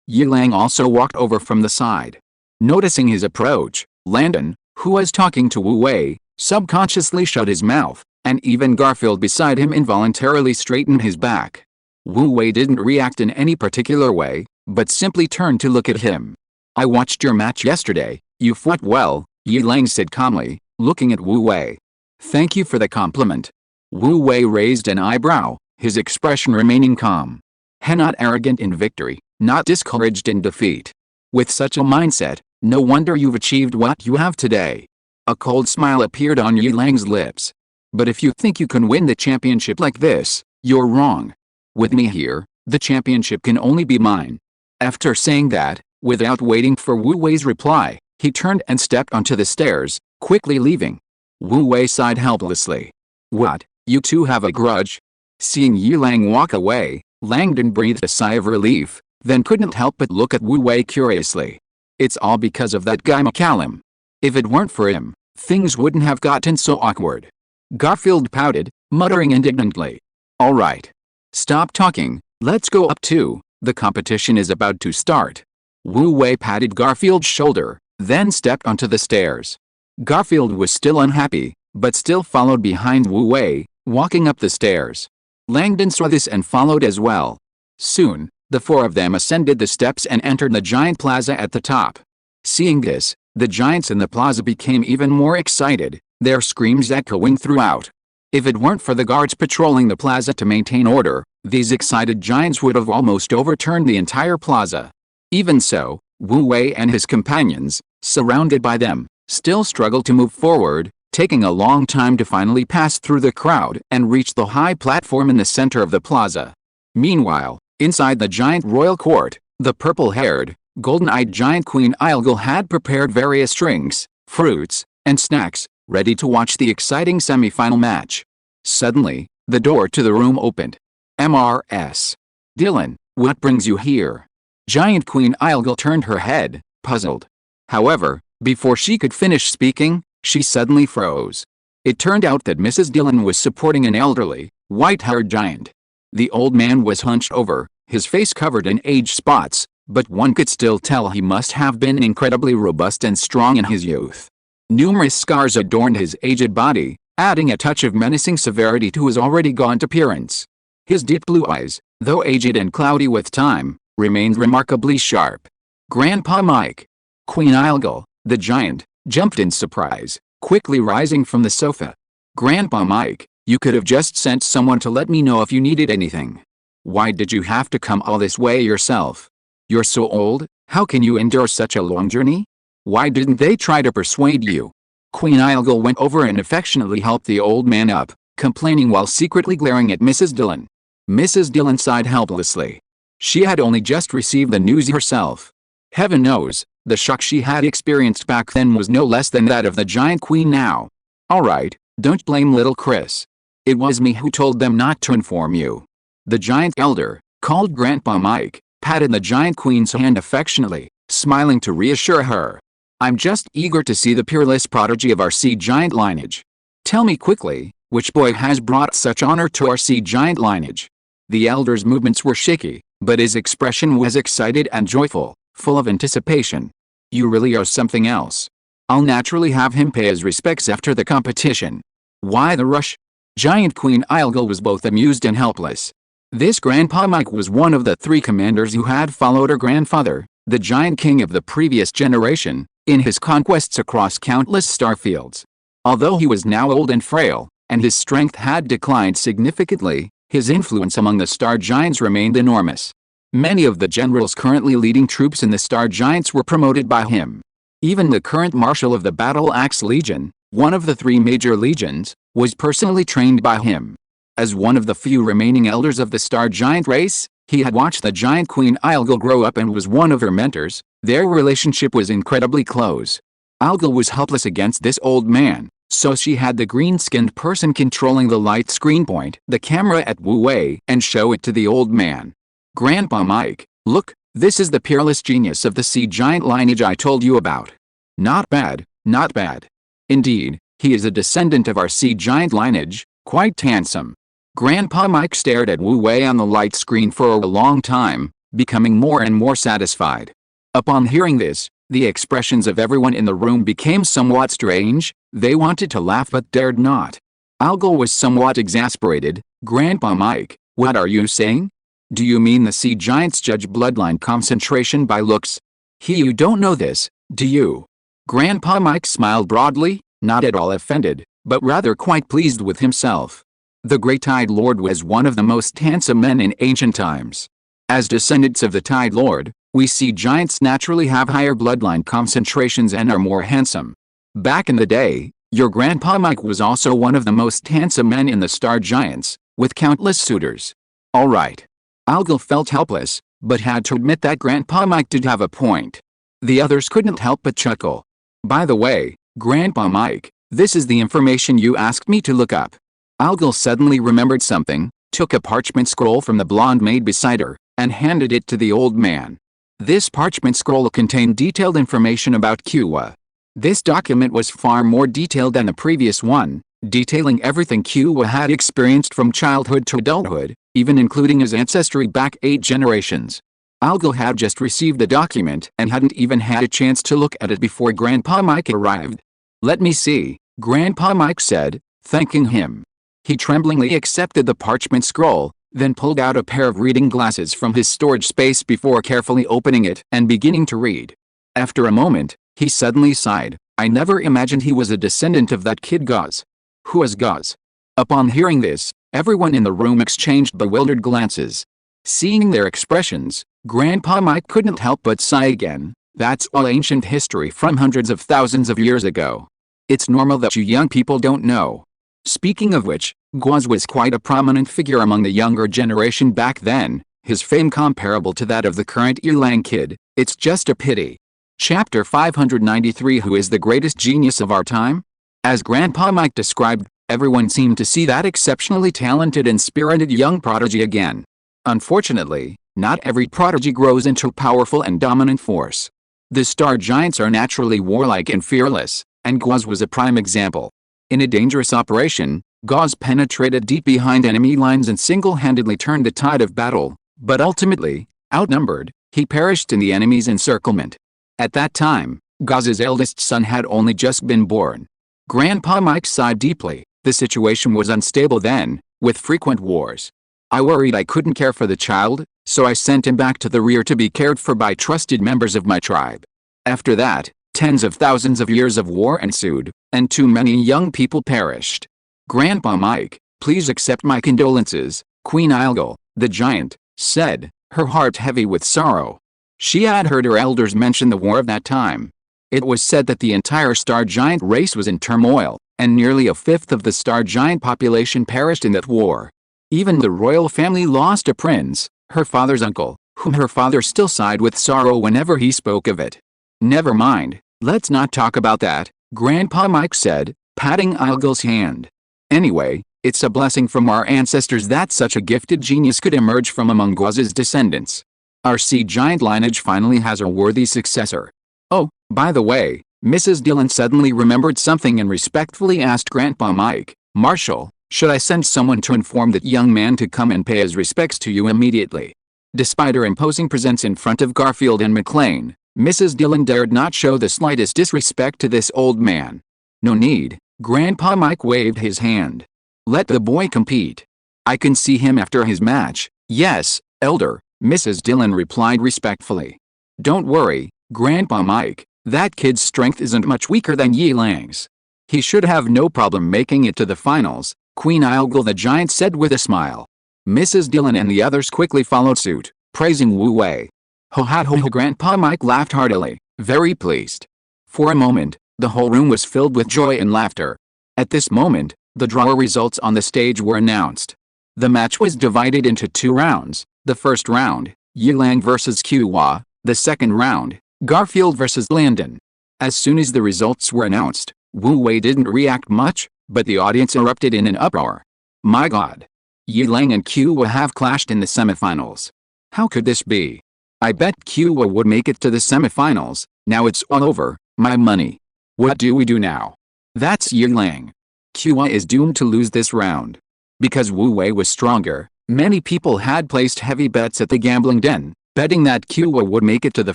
Yi Lang also walked over from the side. Noticing his approach, Landon, who was talking to Wu Wei, subconsciously shut his mouth, and even Garfield beside him involuntarily straightened his back. Wu Wei didn't react in any particular way, but simply turned to look at him. "I watched your match yesterday. You fought well," Yi Lang said calmly, looking at Wu Wei. "Thank you for the compliment." Wu Wei raised an eyebrow, his expression remaining calm. Not arrogant in victory, not discouraged in defeat. With such a mindset, no wonder you've achieved what you have today. A cold smile appeared on Yi Lang's lips. "But if you think you can win the championship like this, you're wrong. With me here, the championship can only be mine." After saying that, without waiting for Wu Wei's reply, he turned and stepped onto the stairs, quickly leaving. Wu Wei sighed helplessly. "What, you two have a grudge?" Seeing Yi Lang walk away, Langdon breathed a sigh of relief, then couldn't help but look at Wu Wei curiously. "It's all because of that guy McCallum. If it weren't for him, things wouldn't have gotten so awkward." Garfield pouted, muttering indignantly. "All right. Stop talking, let's go up too, the competition is about to start." Wu Wei patted Garfield's shoulder, then stepped onto the stairs. Garfield was still unhappy, but still followed behind Wu Wei, walking up the stairs. Langdon saw this and followed as well. Soon, the four of them ascended the steps and entered the giant plaza at the top. Seeing this, the giants in the plaza became even more excited, their screams echoing throughout. If it weren't for the guards patrolling the plaza to maintain order, these excited giants would have almost overturned the entire plaza. Even so, Wu Wei and his companions, surrounded by them, still struggled to move forward, taking a long time to finally pass through the crowd and reach the high platform in the center of the plaza. Meanwhile, inside the giant royal court, the purple-haired, golden-eyed giant Queen Ilgil had prepared various drinks, fruits, and snacks, ready to watch the exciting semi-final match. Suddenly, the door to the room opened. "Mrs. Dylan, what brings you here?" Giant Queen Ilgil turned her head, puzzled. However, before she could finish speaking, she suddenly froze. It turned out that Mrs. Dillon was supporting an elderly, white-haired giant. The old man was hunched over, his face covered in age spots, but one could still tell he must have been incredibly robust and strong in his youth. Numerous scars adorned his aged body, adding a touch of menacing severity to his already gaunt appearance. His deep blue eyes, though aged and cloudy with time, remained remarkably sharp. "Grandpa Mike!" Queen Ilgel, the giant, jumped in surprise, quickly rising from the sofa. "Grandpa Mike, you could have just sent someone to let me know if you needed anything. Why did you have to come all this way yourself? You're so old, how can you endure such a long journey? Why didn't they try to persuade you?" Queen Ilgel went over and affectionately helped the old man up, complaining while secretly glaring at Mrs. Dillon. Mrs. Dillon sighed helplessly. She had only just received the news herself. Heaven knows, the shock she had experienced back then was no less than that of the giant queen now. "All right, don't blame little Chris. It was me who told them not to inform you." The giant elder, called Grandpa Mike, patted the giant queen's hand affectionately, smiling to reassure her. "I'm just eager to see the peerless prodigy of our sea giant lineage. Tell me quickly, which boy has brought such honor to our sea giant lineage?" The elder's movements were shaky, but his expression was excited and joyful, full of anticipation. "You really are something else. I'll naturally have him pay his respects after the competition." "Why the rush?" Giant Queen Ilgel was both amused and helpless. This Grandpa Mike was one of the 3 commanders who had followed her grandfather, the giant king of the previous generation, in his conquests across countless starfields. Although he was now old and frail, and his strength had declined significantly, his influence among the star giants remained enormous. Many of the generals currently leading troops in the star giants were promoted by him. Even the current marshal of the Battle Axe Legion, one of the 3 major legions, was personally trained by him. As one of the few remaining elders of the star giant race, he had watched the giant Queen Ilgel grow up and was one of her mentors. Their relationship was incredibly close. Ilgel was helpless against this old man, so she had the green-skinned person controlling the light screen point the camera at Wu Wei and show it to the old man. "Grandpa Mike, look, this is the peerless genius of the sea giant lineage I told you about. Not bad, not bad. Indeed, he is a descendant of our sea giant lineage, quite handsome." Grandpa Mike stared at Wu Wei on the light screen for a long time, becoming more and more satisfied. Upon hearing this, the expressions of everyone in the room became somewhat strange. They wanted to laugh but dared not. Ilgel was somewhat exasperated. "Grandpa Mike, what are you saying? Do you mean the sea giants judge bloodline concentration by looks? You don't know this, do you?" Grandpa Mike smiled broadly, not at all offended, but rather quite pleased with himself. The Great Tide Lord was one of the most handsome men in ancient times. As descendants of the Tide Lord, we sea giants naturally have higher bloodline concentrations and are more handsome. Back in the day, your Grandpa Mike was also one of the most handsome men in the star giants, with countless suitors. All right. Ilgel felt helpless, but had to admit that Grandpa Mike did have a point. The others couldn't help but chuckle. "By the way, Grandpa Mike, this is the information you asked me to look up." Ilgel suddenly remembered something, took a parchment scroll from the blonde maid beside her, and handed it to the old man. This parchment scroll contained detailed information about Kua. This document was far more detailed than the previous one, detailing everything Kua had experienced from childhood to adulthood, even including his ancestry back 8 generations. Ilgel had just received the document and hadn't even had a chance to look at it before Grandpa Mike arrived. "Let me see," Grandpa Mike said, thanking him. He tremblingly accepted the parchment scroll, then pulled out a pair of reading glasses from his storage space before carefully opening it and beginning to read. After a moment, he suddenly sighed. "I never imagined he was a descendant of that kid Gauze." "Who is Gauze?" Upon hearing this, everyone in the room exchanged bewildered glances. Seeing their expressions, Grandpa Mike couldn't help but sigh again. "That's all ancient history from hundreds of thousands of years ago. It's normal that you young people don't know." Speaking of which, Gauze was quite a prominent figure among the younger generation back then, his fame comparable to that of the current Erlang kid. It's just a pity. Chapter 593 Who is the greatest genius of our time? As Grandpa Mike described, everyone seemed to see that exceptionally talented and spirited young prodigy again. Unfortunately, not every prodigy grows into a powerful and dominant force. The star giants are naturally warlike and fearless, and Gauze was a prime example. In a dangerous operation, Gauze penetrated deep behind enemy lines and single-handedly turned the tide of battle, but ultimately, outnumbered, he perished in the enemy's encirclement. At that time, Gauze's eldest son had only just been born. Grandpa Mike sighed deeply. The situation was unstable then, with frequent wars. I worried I couldn't care for the child, so I sent him back to the rear to be cared for by trusted members of my tribe. After that, tens of thousands of years of war ensued, and too many young people perished. Grandpa Mike, please accept my condolences, Queen Ilgal, the giant, said, her heart heavy with sorrow. She had heard her elders mention the war of that time. It was said that the entire star giant race was in turmoil, and nearly a fifth of the star giant population perished in that war. Even the royal family lost a prince, her father's uncle, whom her father still sighed with sorrow whenever he spoke of it. Never mind, let's not talk about that, Grandpa Mike said, patting Ilgal's hand. Anyway, it's a blessing from our ancestors that such a gifted genius could emerge from among Gauze's descendants. Our sea giant lineage finally has a worthy successor. Oh, by the way, Mrs. Dillon suddenly remembered something and respectfully asked Grandpa Mike, Marshall, should I send someone to inform that young man to come and pay his respects to you immediately? Despite her imposing presence in front of Garfield and McLean, Mrs. Dillon dared not show the slightest disrespect to this old man. No need, Grandpa Mike waved his hand. Let the boy compete. I can see him after his match. Yes, Elder, Mrs. Dillon replied respectfully. Don't worry, Grandpa Mike, that kid's strength isn't much weaker than Yi Lang's. He should have no problem making it to the finals, Queen Ilgal the giant said with a smile. Mrs. Dillon and the others quickly followed suit, praising Wu Wei. Ho ha ho ho, Grandpa Mike laughed heartily, very pleased. For a moment, the whole room was filled with joy and laughter. At this moment, the draw results on the stage were announced. The match was divided into 2 rounds. The first round, Yi Lang vs. Qiwa. The second round, Garfield vs. Landon. As soon as the results were announced, Wu Wei didn't react much, but the audience erupted in an uproar. My God! Yi Lang and Qiwa have clashed in the semifinals. How could this be? I bet Qiwa would make it to the semifinals. Now it's all over, my money. What do we do now? That's Yi Lang. Qiwa is doomed to lose this round. Because Wu Wei was stronger, many people had placed heavy bets at the gambling den, betting that Qiwa would make it to the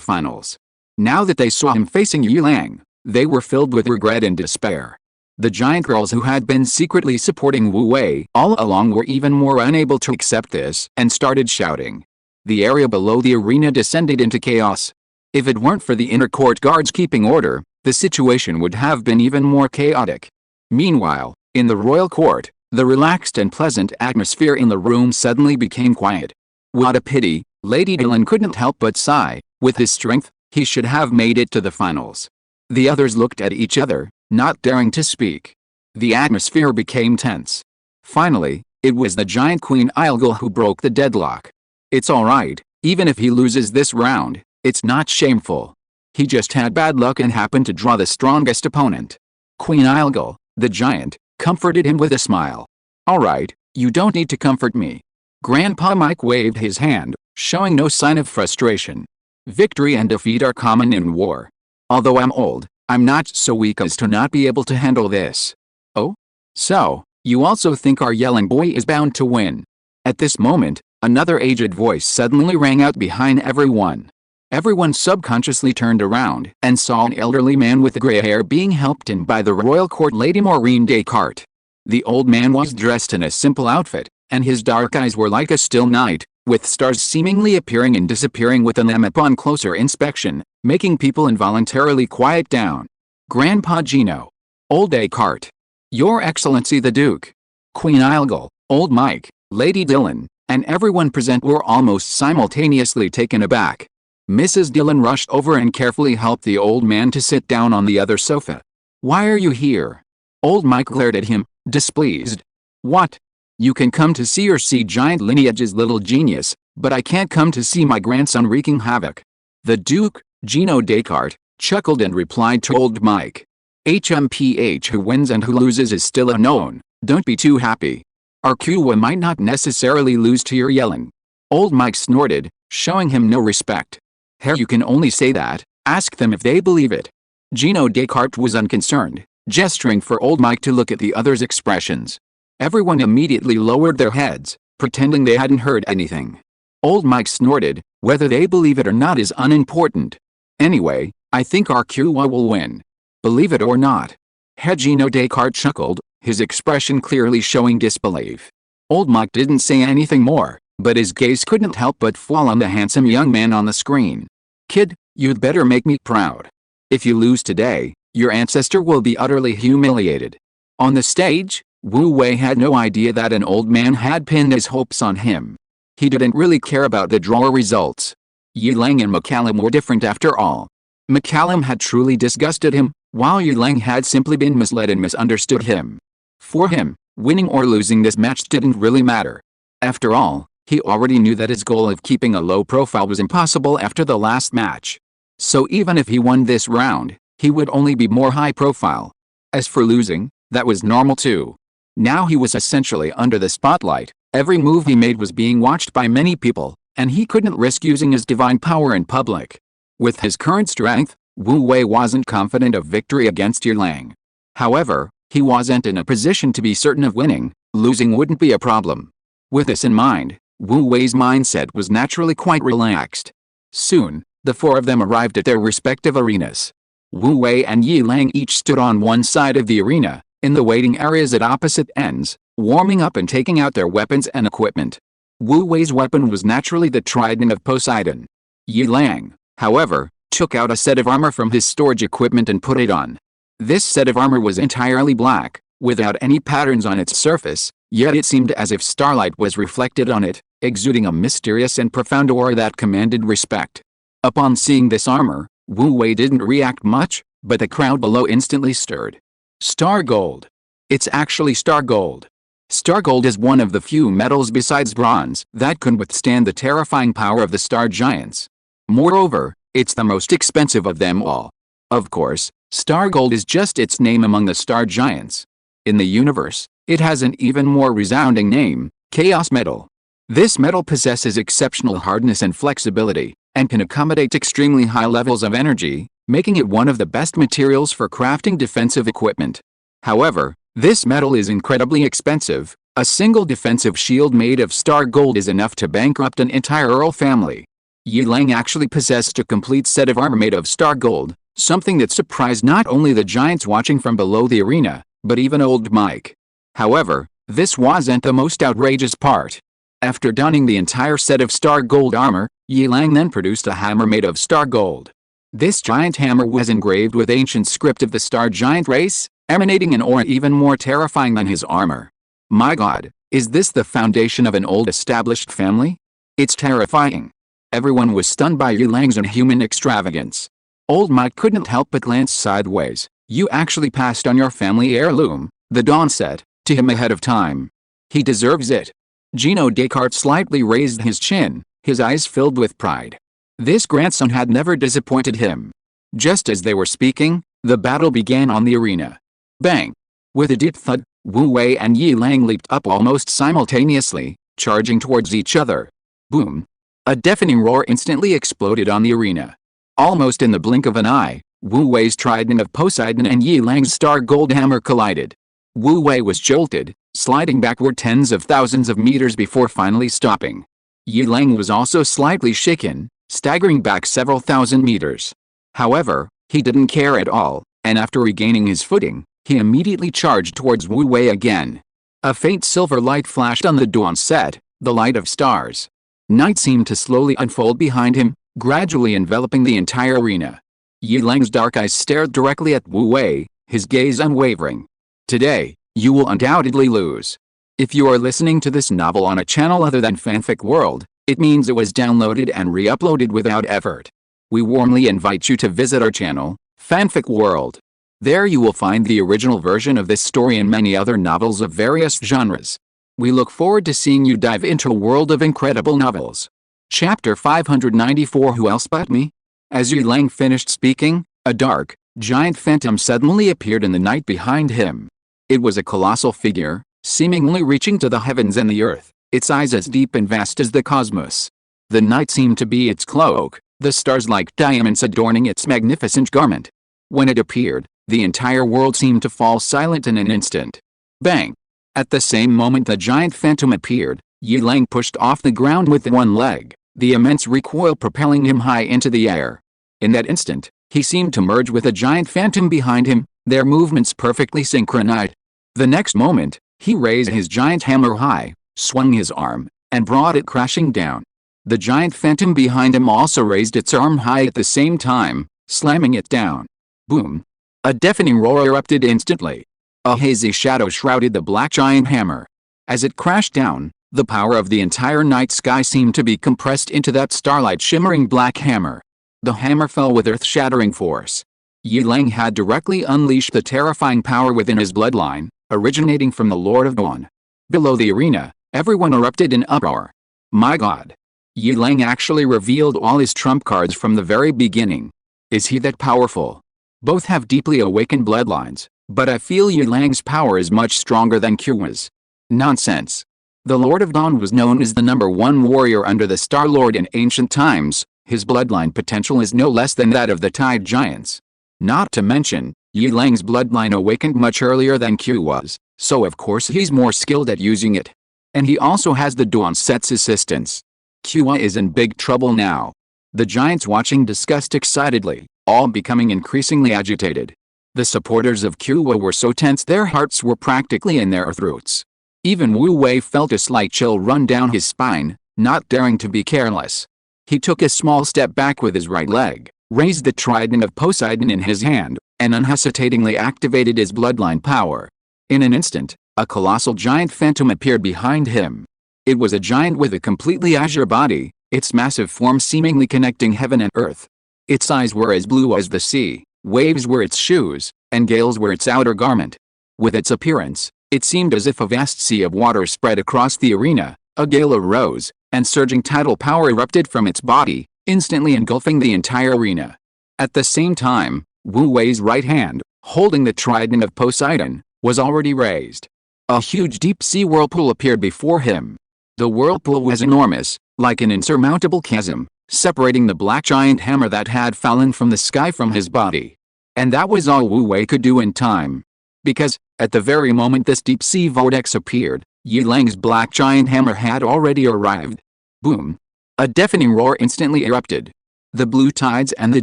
finals. Now that they saw him facing Yi Lang, they were filled with regret and despair. The giant girls who had been secretly supporting Wu Wei all along were even more unable to accept this and started shouting. The area below the arena descended into chaos. If it weren't for the inner court guards keeping order, the situation would have been even more chaotic. Meanwhile, in the royal court, the relaxed and pleasant atmosphere in the room suddenly became quiet. What a pity, Lady Dillon couldn't help but sigh. With his strength, he should have made it to the finals. The others looked at each other, not daring to speak. The atmosphere became tense. Finally, it was the giant Queen Ilgal who broke the deadlock. It's alright, even if he loses this round, it's not shameful. He just had bad luck and happened to draw the strongest opponent. Queen Ilgal, the giant, comforted him with a smile. Alright, you don't need to comfort me. Grandpa Mike waved his hand, showing no sign of frustration. Victory and defeat are common in war. Although I'm old, I'm not so weak as to not be able to handle this. Oh? So, you also think our yelling boy is bound to win? At this moment, another aged voice suddenly rang out behind everyone. Everyone subconsciously turned around and saw an elderly man with gray hair being helped in by the royal court Lady Maureen Descartes. The old man was dressed in a simple outfit, and his dark eyes were like a still night, with stars seemingly appearing and disappearing within them upon closer inspection, making people involuntarily quiet down. Grandpa Gino. Old Descartes. Your Excellency the Duke. Queen Ilgal, Old Mike, Lady Dillon, and everyone present were almost simultaneously taken aback. Mrs. Dillon rushed over and carefully helped the old man to sit down on the other sofa. Why are you here? Old Mike glared at him, displeased. What? You can come to see your sea giant lineage's little genius, but I can't come to see my grandson wreaking havoc. The Duke, Gino Descartes, chuckled and replied to Old Mike. HMPH, who wins and who loses is still unknown, don't be too happy. Our Qiwa might not necessarily lose to your yelling. Old Mike snorted, showing him no respect. Here you can only say that, Ask them if they believe it. Gino Descartes was unconcerned, gesturing for old Mike to look at the others' expressions. Everyone immediately lowered their heads, pretending they hadn't heard anything. Old Mike snorted, whether they believe it or not is unimportant. Anyway, I think our QA will win. Believe it or not. Gino Descartes chuckled, his expression clearly showing disbelief. Old Mike didn't say anything more, but his gaze couldn't help but fall on the handsome young man on the screen. Kid, you'd better make me proud. If you lose today, your ancestor will be utterly humiliated. On the stage, Wu Wei had no idea that an old man had pinned his hopes on him. He didn't really care about the draw results. Yilang and McCallum were different after all. McCallum had truly disgusted him, while Yilang had simply been misled and misunderstood him. For him, winning or losing this match didn't really matter. After all, he already knew that his goal of keeping a low profile was impossible after the last match. So even if he won this round, he would only be more high profile. As for losing, that was normal too. Now he was essentially under the spotlight, every move he made was being watched by many people, and he couldn't risk using his divine power in public. With his current strength, Wu Wei wasn't confident of victory against Yilang. However, he wasn't in a position to be certain of winning, losing wouldn't be a problem. With this in mind, Wu Wei's mindset was naturally quite relaxed. Soon, the four of them arrived at their respective arenas. Wu Wei and Yilang each stood on one side of the arena, in the waiting areas at opposite ends, warming up and taking out their weapons and equipment. Wu Wei's weapon was naturally the trident of Poseidon. Yilang, however, took out a set of armor from his storage equipment and put it on. This set of armor was entirely black, without any patterns on its surface, yet it seemed as if starlight was reflected on it, exuding a mysterious and profound aura that commanded respect. Upon seeing this armor, Wu Wei didn't react much, but the crowd below instantly stirred. Star gold. It's actually star gold. Star gold is one of the few metals besides bronze that can withstand the terrifying power of the star giants. Moreover, it's the most expensive of them all. Of course, star gold is just its name among the star giants. In the universe, it has an even more resounding name, chaos metal. This metal possesses exceptional hardness and flexibility, and can accommodate extremely high levels of energy, making it one of the best materials for crafting defensive equipment. However, this metal is incredibly expensive. A single defensive shield made of star gold is enough to bankrupt an entire Earl family. Yilang actually possessed a complete set of armor made of star gold, something that surprised not only the giants watching from below the arena, but even old Mike. However, this wasn't the most outrageous part. After donning the entire set of star gold armor, Yilang then produced a hammer made of star gold. This giant hammer was engraved with ancient script of the star giant race, emanating an aura even more terrifying than his armor. My god, is this the foundation of an old established family? It's terrifying. Everyone was stunned by Yilang's inhuman extravagance. Old Mike couldn't help but glance sideways. You actually passed on your family heirloom, the Dawn said, to him ahead of time. He deserves it. Gino Descartes slightly raised his chin, his eyes filled with pride. This grandson had never disappointed him. Just as they were speaking, the battle began on the arena. Bang! With a deep thud, Wu Wei and Yilang leaped up almost simultaneously, charging towards each other. Boom! A deafening roar instantly exploded on the arena. Almost in the blink of an eye, Wu Wei's trident of Poseidon and Yilang's star gold hammer collided. Wu Wei was jolted, sliding backward tens of thousands of meters before finally stopping. Yilang was also slightly shaken, staggering back several thousand meters. However, he didn't care at all, and after regaining his footing, he immediately charged towards Wu Wei again. A faint silver light flashed on the dawn set, the light of stars. Night seemed to slowly unfold behind him, gradually enveloping the entire arena. Yilang's dark eyes stared directly at Wu Wei, his gaze unwavering. Today, you will undoubtedly lose. If you are listening to this novel on a channel other than Fanfic World, it means it was downloaded and re-uploaded without effort. We warmly invite you to visit our channel, Fanfic World. There you will find the original version of this story and many other novels of various genres. We look forward to seeing you dive into a world of incredible novels. Chapter 594 Who else but me? As Yilang finished speaking, a dark, giant phantom suddenly appeared in the night behind him. It was a colossal figure, seemingly reaching to the heavens and the earth, its eyes as deep and vast as the cosmos. The night seemed to be its cloak, the stars like diamonds adorning its magnificent garment. When it appeared, the entire world seemed to fall silent in an instant. Bang! At the same moment the giant phantom appeared, Yi Lang pushed off the ground with one leg, the immense recoil propelling him high into the air. In that instant, he seemed to merge with a giant phantom behind him, their movements perfectly synchronized. The next moment, he raised his giant hammer high, swung his arm, and brought it crashing down. The giant phantom behind him also raised its arm high at the same time, slamming it down. Boom! A deafening roar erupted instantly. A hazy shadow shrouded the black giant hammer. As it crashed down, the power of the entire night sky seemed to be compressed into that starlight shimmering black hammer. The hammer fell with earth-shattering force. Yi Lang had directly unleashed the terrifying power within his bloodline, originating from the Lord of Dawn. Below the arena, everyone erupted in uproar. My God! Yi Lang actually revealed all his trump cards from the very beginning. Is he that powerful? Both have deeply awakened bloodlines, but I feel Yi Lang's power is much stronger than Qiua's. Nonsense. The Lord of Dawn was known as the #1 warrior under the Star Lord in ancient times. His bloodline potential is no less than that of the Tide Giants. Not to mention, Yi Lang's bloodline awakened much earlier than Qiua's, so of course he's more skilled at using it. And he also has the Dawn Set's assistance. Qiua is in big trouble now. The giants watching discussed excitedly, all becoming increasingly agitated. The supporters of Qiua were so tense their hearts were practically in their throats. Even Wu Wei felt a slight chill run down his spine, not daring to be careless. He took a small step back with his right leg, raised the trident of Poseidon in his hand, and unhesitatingly activated his bloodline power. In an instant, a colossal giant phantom appeared behind him. It was a giant with a completely azure body, its massive form seemingly connecting heaven and earth. Its eyes were as blue as the sea, waves were its shoes, and gales were its outer garment. With its appearance, it seemed as if a vast sea of water spread across the arena, a gale arose, and surging tidal power erupted from its body, instantly engulfing the entire arena. At the same time, Wu Wei's right hand, holding the trident of Poseidon, was already raised. A huge deep-sea whirlpool appeared before him. The whirlpool was enormous, like an insurmountable chasm, separating the black giant hammer that had fallen from the sky from his body. And that was all Wu Wei could do in time. Because, at the very moment this deep-sea vortex appeared, Yi Lang's black giant hammer had already arrived. Boom! A deafening roar instantly erupted. The blue tides and the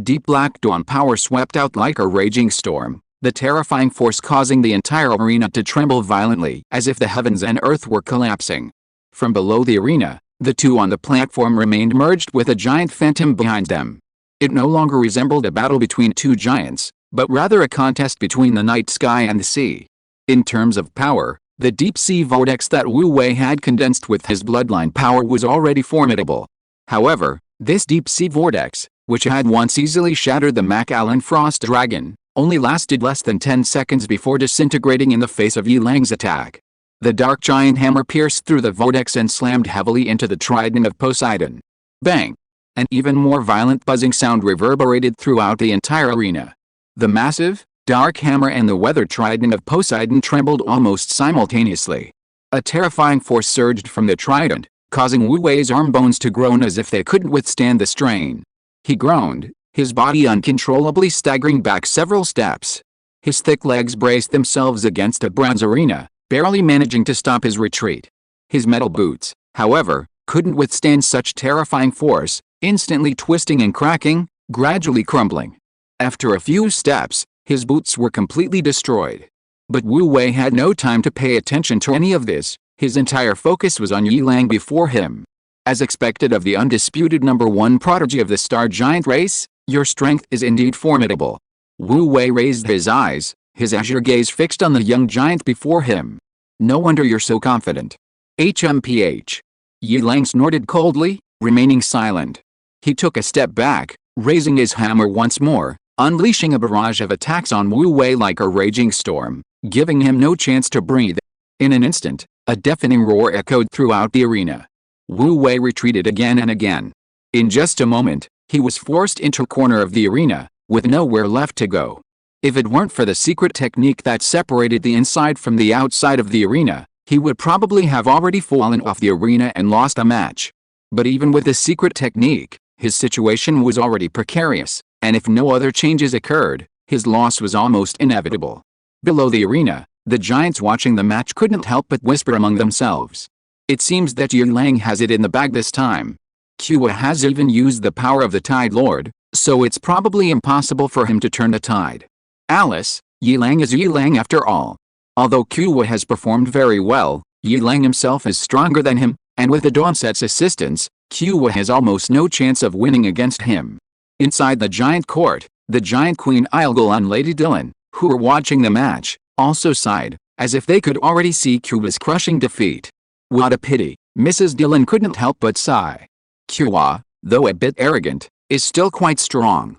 deep black dawn power swept out like a raging storm, the terrifying force causing the entire arena to tremble violently as if the heavens and earth were collapsing. From below the arena, the two on the platform remained merged with a giant phantom behind them. It no longer resembled a battle between two giants, but rather a contest between the night sky and the sea. In terms of power, the deep-sea vortex that Wu Wei had condensed with his bloodline power was already formidable. However, this deep-sea vortex, which had once easily shattered the Macallan Frost Dragon, only lasted less than 10 seconds before disintegrating in the face of Yi Lang's attack. The dark giant hammer pierced through the vortex and slammed heavily into the trident of Poseidon. Bang! An even more violent buzzing sound reverberated throughout the entire arena. The massive, dark hammer and the weathered trident of Poseidon trembled almost simultaneously. A terrifying force surged from the trident, causing Wu Wei's arm bones to groan as if they couldn't withstand the strain. He groaned, his body uncontrollably staggering back several steps. His thick legs braced themselves against a bronze arena, barely managing to stop his retreat. His metal boots, however, couldn't withstand such terrifying force, instantly twisting and cracking, gradually crumbling. After a few steps, his boots were completely destroyed. But Wu Wei had no time to pay attention to any of this, his entire focus was on Yi Lang before him. As expected of the undisputed #1 prodigy of the Star Giant race, your strength is indeed formidable. Wu Wei raised his eyes, his azure gaze fixed on the young giant before him. No wonder you're so confident. HMPH. Yi Lang snorted coldly, remaining silent. He took a step back, raising his hammer once more, unleashing a barrage of attacks on Wu Wei like a raging storm, giving him no chance to breathe. In an instant, a deafening roar echoed throughout the arena. Wu Wei retreated again and again. In just a moment, he was forced into a corner of the arena, with nowhere left to go. If it weren't for the secret technique that separated the inside from the outside of the arena, he would probably have already fallen off the arena and lost the match. But even with the secret technique, His situation was already precarious, and if no other changes occurred, his loss was almost inevitable. Below the arena, the giants watching the match couldn't help but whisper among themselves. It seems that Yi Lang has it in the bag this time. Kua has even used the power of the Tide Lord, so it's probably impossible for him to turn the tide. Alice, Yi Lang is Yi Lang after all. Although Kua has performed very well, Yi Lang himself is stronger than him, and with the Dawnset's assistance, Kua has almost no chance of winning against him. Inside the giant court, the giant Queen Ilgul and Lady Dylan, who were watching the match, also sighed, as if they could already see Kua's crushing defeat. What a pity, Mrs. Dylan couldn't help but sigh. Kua, though a bit arrogant, is still quite strong.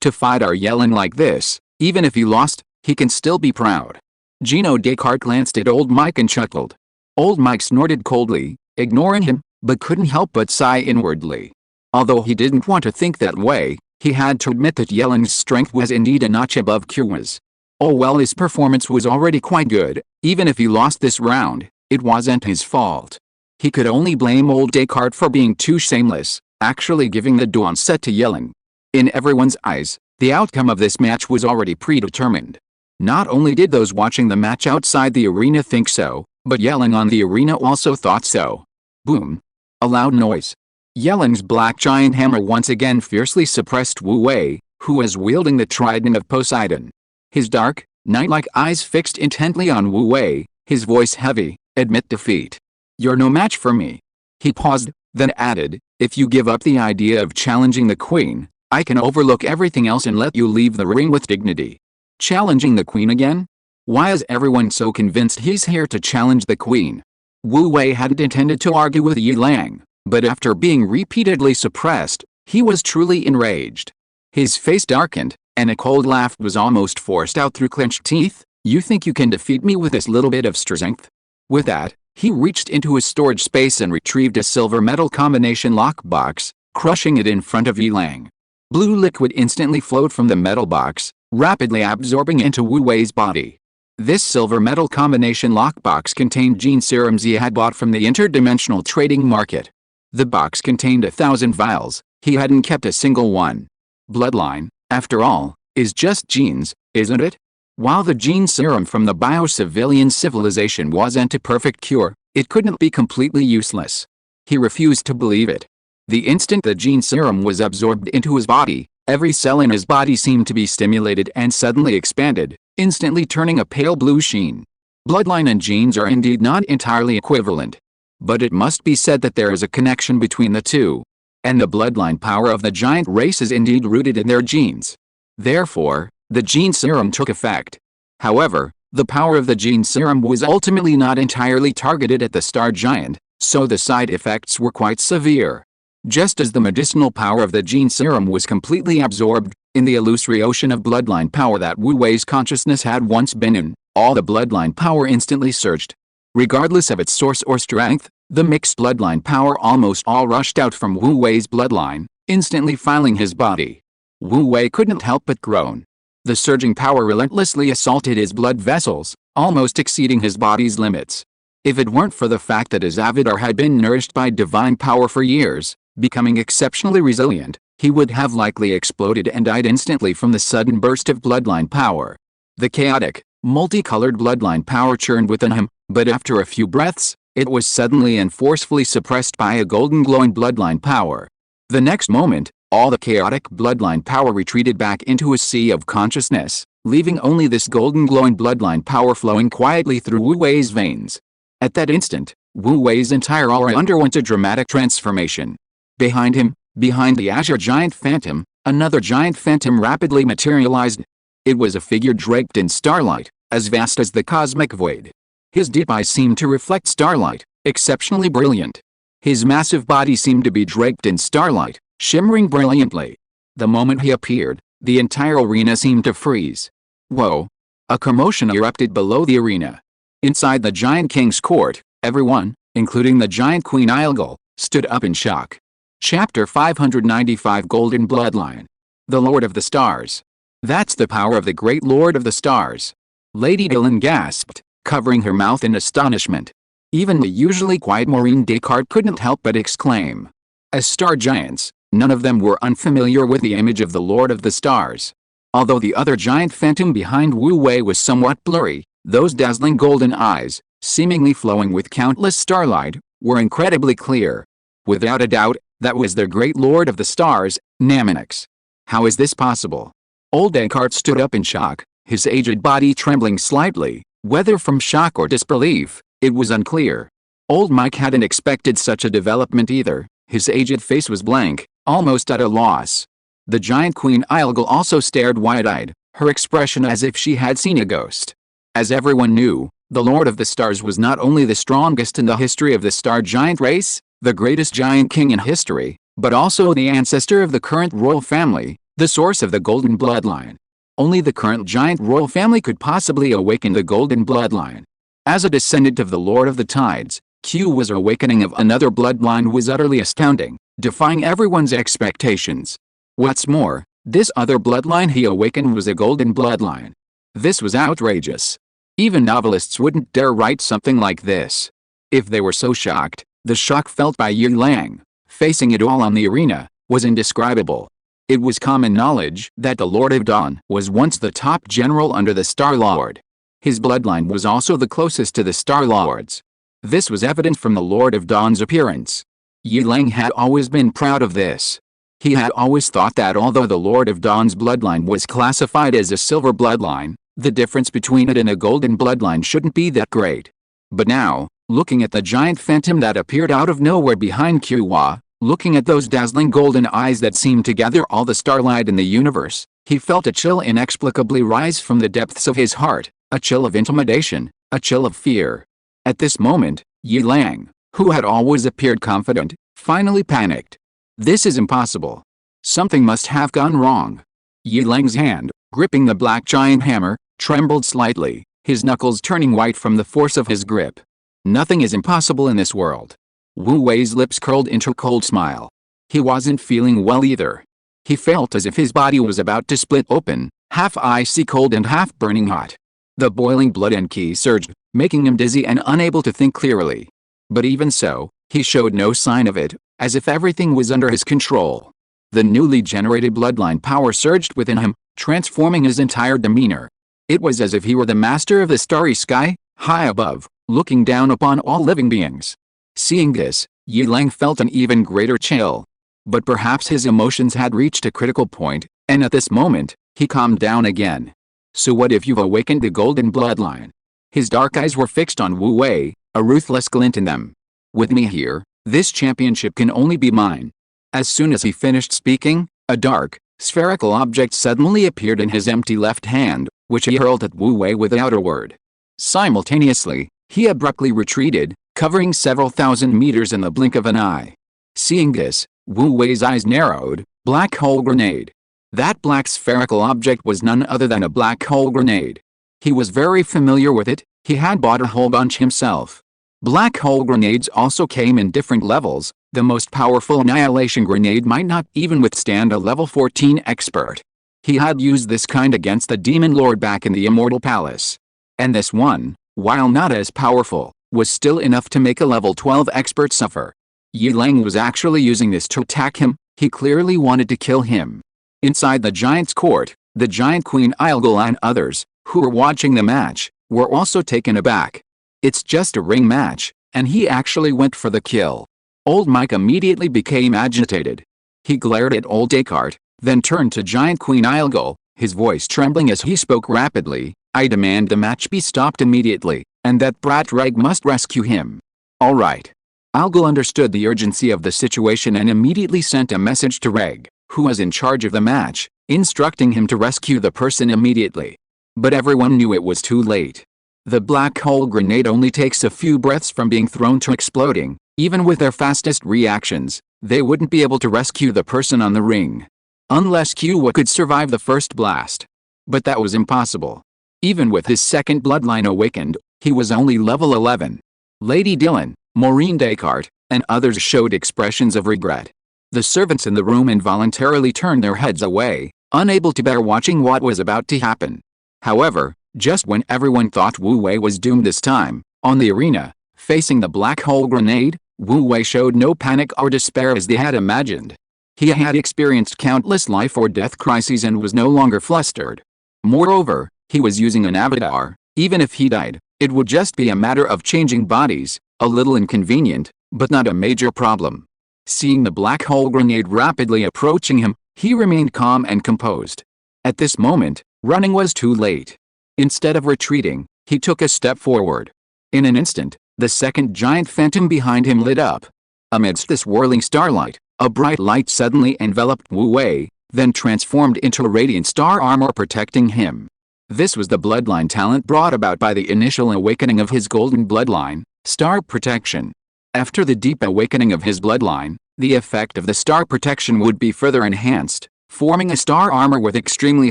To fight our Yellen like this, even if he lost, he can still be proud. Gino Descartes glanced at old Mike and chuckled. Old Mike snorted coldly, ignoring him, but couldn't help but sigh inwardly. Although he didn't want to think that way, he had to admit that Yellen's strength was indeed a notch above Kua's. Oh well, his performance was already quite good. Even if he lost this round, it wasn't his fault. He could only blame old Descartes for being too shameless, actually giving the Dawnset to Yellen. In everyone's eyes, the outcome of this match was already predetermined. Not only did those watching the match outside the arena think so, but Yellen on the arena also thought so. Boom. A loud noise. Yellen's black giant hammer once again fiercely suppressed Wu Wei, who was wielding the trident of Poseidon. His dark, night-like eyes fixed intently on Wu Wei, his voice heavy, admit defeat. You're no match for me. He paused, then added, if you give up the idea of challenging the queen, I can overlook everything else and let you leave the ring with dignity. Challenging the queen again? Why is everyone so convinced he's here to challenge the queen? Wu Wei hadn't intended to argue with Yi Lang, but after being repeatedly suppressed, he was truly enraged. His face darkened, and a cold laugh was almost forced out through clenched teeth. You think you can defeat me with this little bit of strength? With that, he reached into his storage space and retrieved a silver metal combination lockbox, crushing it in front of Yi Lang. Blue liquid instantly flowed from the metal box, rapidly absorbing into Wu Wei's body. This silver metal combination lockbox contained gene serums he had bought from the interdimensional trading market. The box contained 1,000 vials, he hadn't kept a single one. Bloodline, after all, is just genes, isn't it? While the gene serum from the bio-civilian civilization wasn't a perfect cure, it couldn't be completely useless. He refused to believe it. The instant the gene serum was absorbed into his body, every cell in his body seemed to be stimulated and suddenly expanded, instantly turning a pale blue sheen. Bloodline and genes are indeed not entirely equivalent. But it must be said that there is a connection between the two. And the bloodline power of the giant race is indeed rooted in their genes. Therefore, the gene serum took effect. However, the power of the gene serum was ultimately not entirely targeted at the star giant, so the side effects were quite severe. Just as the medicinal power of the gene serum was completely absorbed, in the illusory ocean of bloodline power that Wu Wei's consciousness had once been in, all the bloodline power instantly surged. Regardless of its source or strength, the mixed bloodline power almost all rushed out from Wu Wei's bloodline, instantly filing his body. Wu Wei couldn't help but groan. The surging power relentlessly assaulted his blood vessels, almost exceeding his body's limits. If it weren't for the fact that his avatar had been nourished by divine power for years, becoming exceptionally resilient, he would have likely exploded and died instantly from the sudden burst of bloodline power. The chaotic, multicolored bloodline power churned within him, but after a few breaths, it was suddenly and forcefully suppressed by a golden glowing bloodline power. The next moment, all the chaotic bloodline power retreated back into a sea of consciousness, leaving only this golden glowing bloodline power flowing quietly through Wu Wei's veins. At that instant, Wu Wei's entire aura underwent a dramatic transformation. Behind him, behind the azure giant phantom, another giant phantom rapidly materialized. It was a figure draped in starlight, as vast as the cosmic void. His deep eyes seemed to reflect starlight, exceptionally brilliant. His massive body seemed to be draped in starlight, shimmering brilliantly. The moment he appeared, the entire arena seemed to freeze. Whoa! A commotion erupted below the arena. Inside the giant king's court, everyone, including the giant Queen Ilgul, stood up in shock. Chapter 595 Golden Bloodline. The Lord of the Stars. That's the power of the great Lord of the Stars. Lady Dylan gasped, covering her mouth in astonishment. Even the usually quiet Maureen Descartes couldn't help but exclaim. As star giants, None of them were unfamiliar with the image of the Lord of the Stars. Although the other giant phantom behind Wu Wei was somewhat blurry, those dazzling golden eyes, seemingly flowing with countless starlight, were incredibly clear. Without a doubt, that was their great Lord of the Stars, Naminix. How is this possible? Old Descartes stood up in shock, his aged body trembling slightly, whether from shock or disbelief, it was unclear. Old Mike hadn't expected such a development either, his aged face was blank, almost at a loss. The giant Queen Ilgul also stared wide-eyed, her expression as if she had seen a ghost. As everyone knew, the Lord of the Stars was not only the strongest in the history of the star giant race, the greatest giant king in history, but also the ancestor of the current royal family, the source of the golden bloodline. Only the current giant royal family could possibly awaken the golden bloodline. As a descendant of the Lord of the Tides, Q's awakening of another bloodline was utterly astounding, defying everyone's expectations. What's more, this other bloodline he awakened was a golden bloodline. This was outrageous. Even novelists wouldn't dare write something like this. If they were so shocked, the shock felt by Yi Lang, facing it all on the arena, was indescribable. It was common knowledge that the Lord of Dawn was once the top general under the Star-Lord. His bloodline was also the closest to the Star-Lord's. This was evident from the Lord of Dawn's appearance. Yi Lang had always been proud of this. He had always thought that although the Lord of Dawn's bloodline was classified as a silver bloodline, the difference between it and a golden bloodline shouldn't be that great. But now, looking at the giant phantom that appeared out of nowhere behind Qwa, looking at those dazzling golden eyes that seemed to gather all the starlight in the universe, he felt a chill inexplicably rise from the depths of his heart, a chill of intimidation, a chill of fear. At this moment, Yi Lang, who had always appeared confident, finally panicked. This is impossible. Something must have gone wrong. Yi Lang's hand, gripping the black giant hammer, trembled slightly, his knuckles turning white from the force of his grip. Nothing is impossible in this world. Wu Wei's lips curled into a cold smile. He wasn't feeling well either. He felt as if his body was about to split open, half icy cold and half burning hot. The boiling blood and qi surged, making him dizzy and unable to think clearly. But even so, he showed no sign of it, as if everything was under his control. The newly generated bloodline power surged within him, transforming his entire demeanor. It was as if he were the master of the starry sky, high above, looking down upon all living beings. Seeing this, Yi Lang felt an even greater chill. But perhaps his emotions had reached a critical point, and at this moment, he calmed down again. So what if you've awakened the golden bloodline? His dark eyes were fixed on Wu Wei, a ruthless glint in them. With me here, this championship can only be mine. As soon as he finished speaking, a dark, spherical object suddenly appeared in his empty left hand, which he hurled at Wu Wei without a word. Simultaneously, he abruptly retreated, covering several thousand meters in the blink of an eye. Seeing this, Wu Wei's eyes narrowed. Black hole grenade. That black spherical object was none other than a black hole grenade. He was very familiar with it, he had bought a whole bunch himself. Black hole grenades also came in different levels. The most powerful annihilation grenade might not even withstand a level 14 expert. He had used this kind against the Demon Lord back in the Immortal Palace. And this one, while not as powerful, was still enough to make a level 12 expert suffer. Yi Lang was actually using this to attack him. He clearly wanted to kill him. Inside the giant's court, the giant Queen Ilgul and others, who were watching the match, were also taken aback. It's just a ring match, and he actually went for the kill. Old Mike immediately became agitated. He glared at old Descartes, then turned to giant Queen Ilgul, his voice trembling as he spoke rapidly. I demand the match be stopped immediately, and that brat Reg must rescue him. All right. Ilgul understood the urgency of the situation and immediately sent a message to Reg, who was in charge of the match, instructing him to rescue the person immediately. But everyone knew it was too late. The black hole grenade only takes a few breaths from being thrown to exploding. Even with their fastest reactions, they wouldn't be able to rescue the person on the ring. Unless Qwa could survive the first blast. But that was impossible. Even with his second bloodline awakened, he was only level 11. Lady Dylan, Maureen Descartes, and others showed expressions of regret. The servants in the room involuntarily turned their heads away, unable to bear watching what was about to happen. However, just when everyone thought Wu Wei was doomed this time, on the arena, facing the black hole grenade, Wu Wei showed no panic or despair as they had imagined. He had experienced countless life or death crises and was no longer flustered. Moreover, he was using an avatar. Even if he died, it would just be a matter of changing bodies, a little inconvenient, but not a major problem. Seeing the black hole grenade rapidly approaching him, he remained calm and composed. At this moment, running was too late. Instead of retreating, he took a step forward. In an instant, the second giant phantom behind him lit up. Amidst this whirling starlight, a bright light suddenly enveloped Wu Wei, then transformed into a radiant star armor protecting him. This was the bloodline talent brought about by the initial awakening of his golden bloodline, star protection. After the deep awakening of his bloodline, the effect of the star protection would be further enhanced, forming a star armor with extremely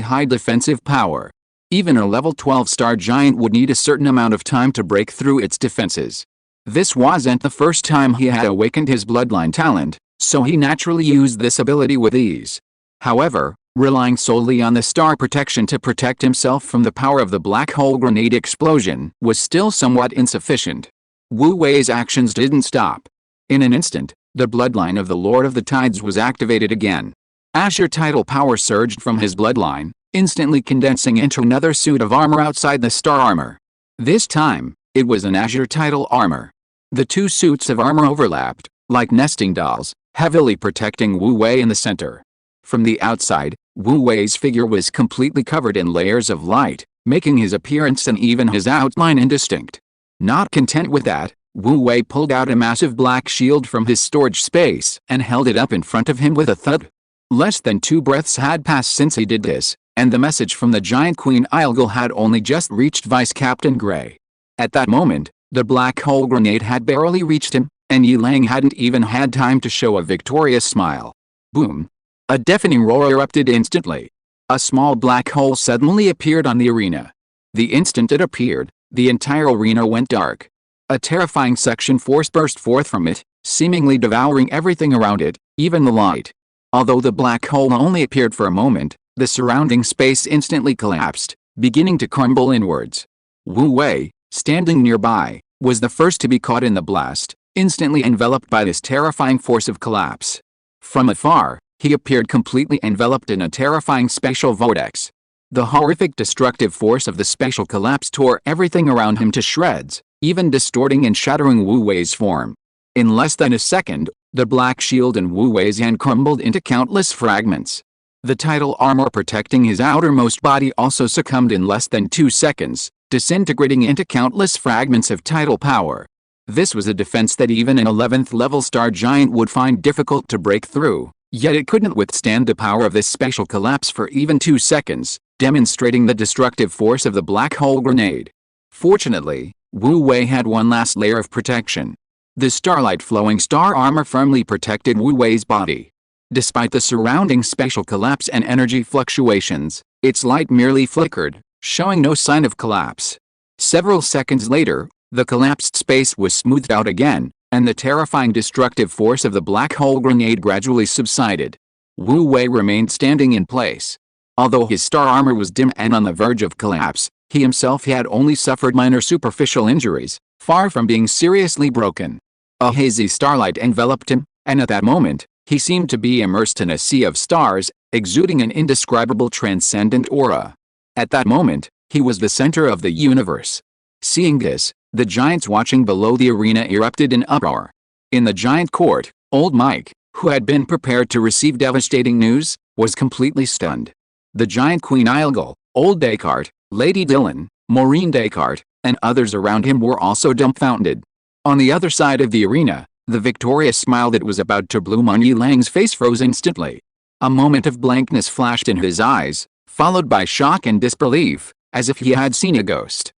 high defensive power. Even a level 12 star giant would need a certain amount of time to break through its defenses. This wasn't the first time he had awakened his bloodline talent, so he naturally used this ability with ease. However, relying solely on the star protection to protect himself from the power of the black hole grenade explosion was still somewhat insufficient. Wu Wei's actions didn't stop. In an instant, the bloodline of the Lord of the Tides was activated again. Azure tidal power surged from his bloodline, instantly condensing into another suit of armor outside the star armor. This time, it was an azure tidal armor. The two suits of armor overlapped, like nesting dolls, heavily protecting Wu Wei in the center. From the outside, Wu Wei's figure was completely covered in layers of light, making his appearance and even his outline indistinct. Not content with that, Wu Wei pulled out a massive black shield from his storage space and held it up in front of him with a thud. Less than 2 breaths had passed since he did this, and the message from the giant Queen Ilgil had only just reached Vice Captain Gray. At that moment, the black hole grenade had barely reached him, and Yi Lang hadn't even had time to show a victorious smile. Boom! A deafening roar erupted instantly. A small black hole suddenly appeared on the arena. The instant it appeared, the entire arena went dark. A terrifying suction force burst forth from it, seemingly devouring everything around it, even the light. Although the black hole only appeared for a moment, the surrounding space instantly collapsed, beginning to crumble inwards. Wu Wei, standing nearby, was the first to be caught in the blast, instantly enveloped by this terrifying force of collapse. From afar, he appeared completely enveloped in a terrifying spatial vortex. The horrific destructive force of the spatial collapse tore everything around him to shreds, even distorting and shattering Wu Wei's form. In less than a second, the black shield and Wu Wei's hand crumbled into countless fragments. The tidal armor protecting his outermost body also succumbed in less than 2 seconds, disintegrating into countless fragments of tidal power. This was a defense that even an 11th level star giant would find difficult to break through, yet it couldn't withstand the power of this spatial collapse for even 2 seconds, demonstrating the destructive force of the black hole grenade. Fortunately, Wu Wei had one last layer of protection. The starlight flowing star armor firmly protected Wu Wei's body. Despite the surrounding spatial collapse and energy fluctuations, its light merely flickered, showing no sign of collapse. Several seconds later, the collapsed space was smoothed out again, and the terrifying destructive force of the black hole grenade gradually subsided. Wu Wei remained standing in place. Although his star armor was dim and on the verge of collapse, he himself had only suffered minor superficial injuries, far from being seriously broken. A hazy starlight enveloped him, and at that moment, he seemed to be immersed in a sea of stars, exuding an indescribable transcendent aura. At that moment, he was the center of the universe. Seeing this, the giants watching below the arena erupted in uproar. In the giant court, old Mike, who had been prepared to receive devastating news, was completely stunned. The giant Queen Ilgil, old Descartes, Lady Dillon, Maureen Descartes, and others around him were also dumbfounded. On the other side of the arena, the victorious smile that was about to bloom on Yi Lang's face froze instantly. A moment of blankness flashed in his eyes, followed by shock and disbelief, as if he had seen a ghost.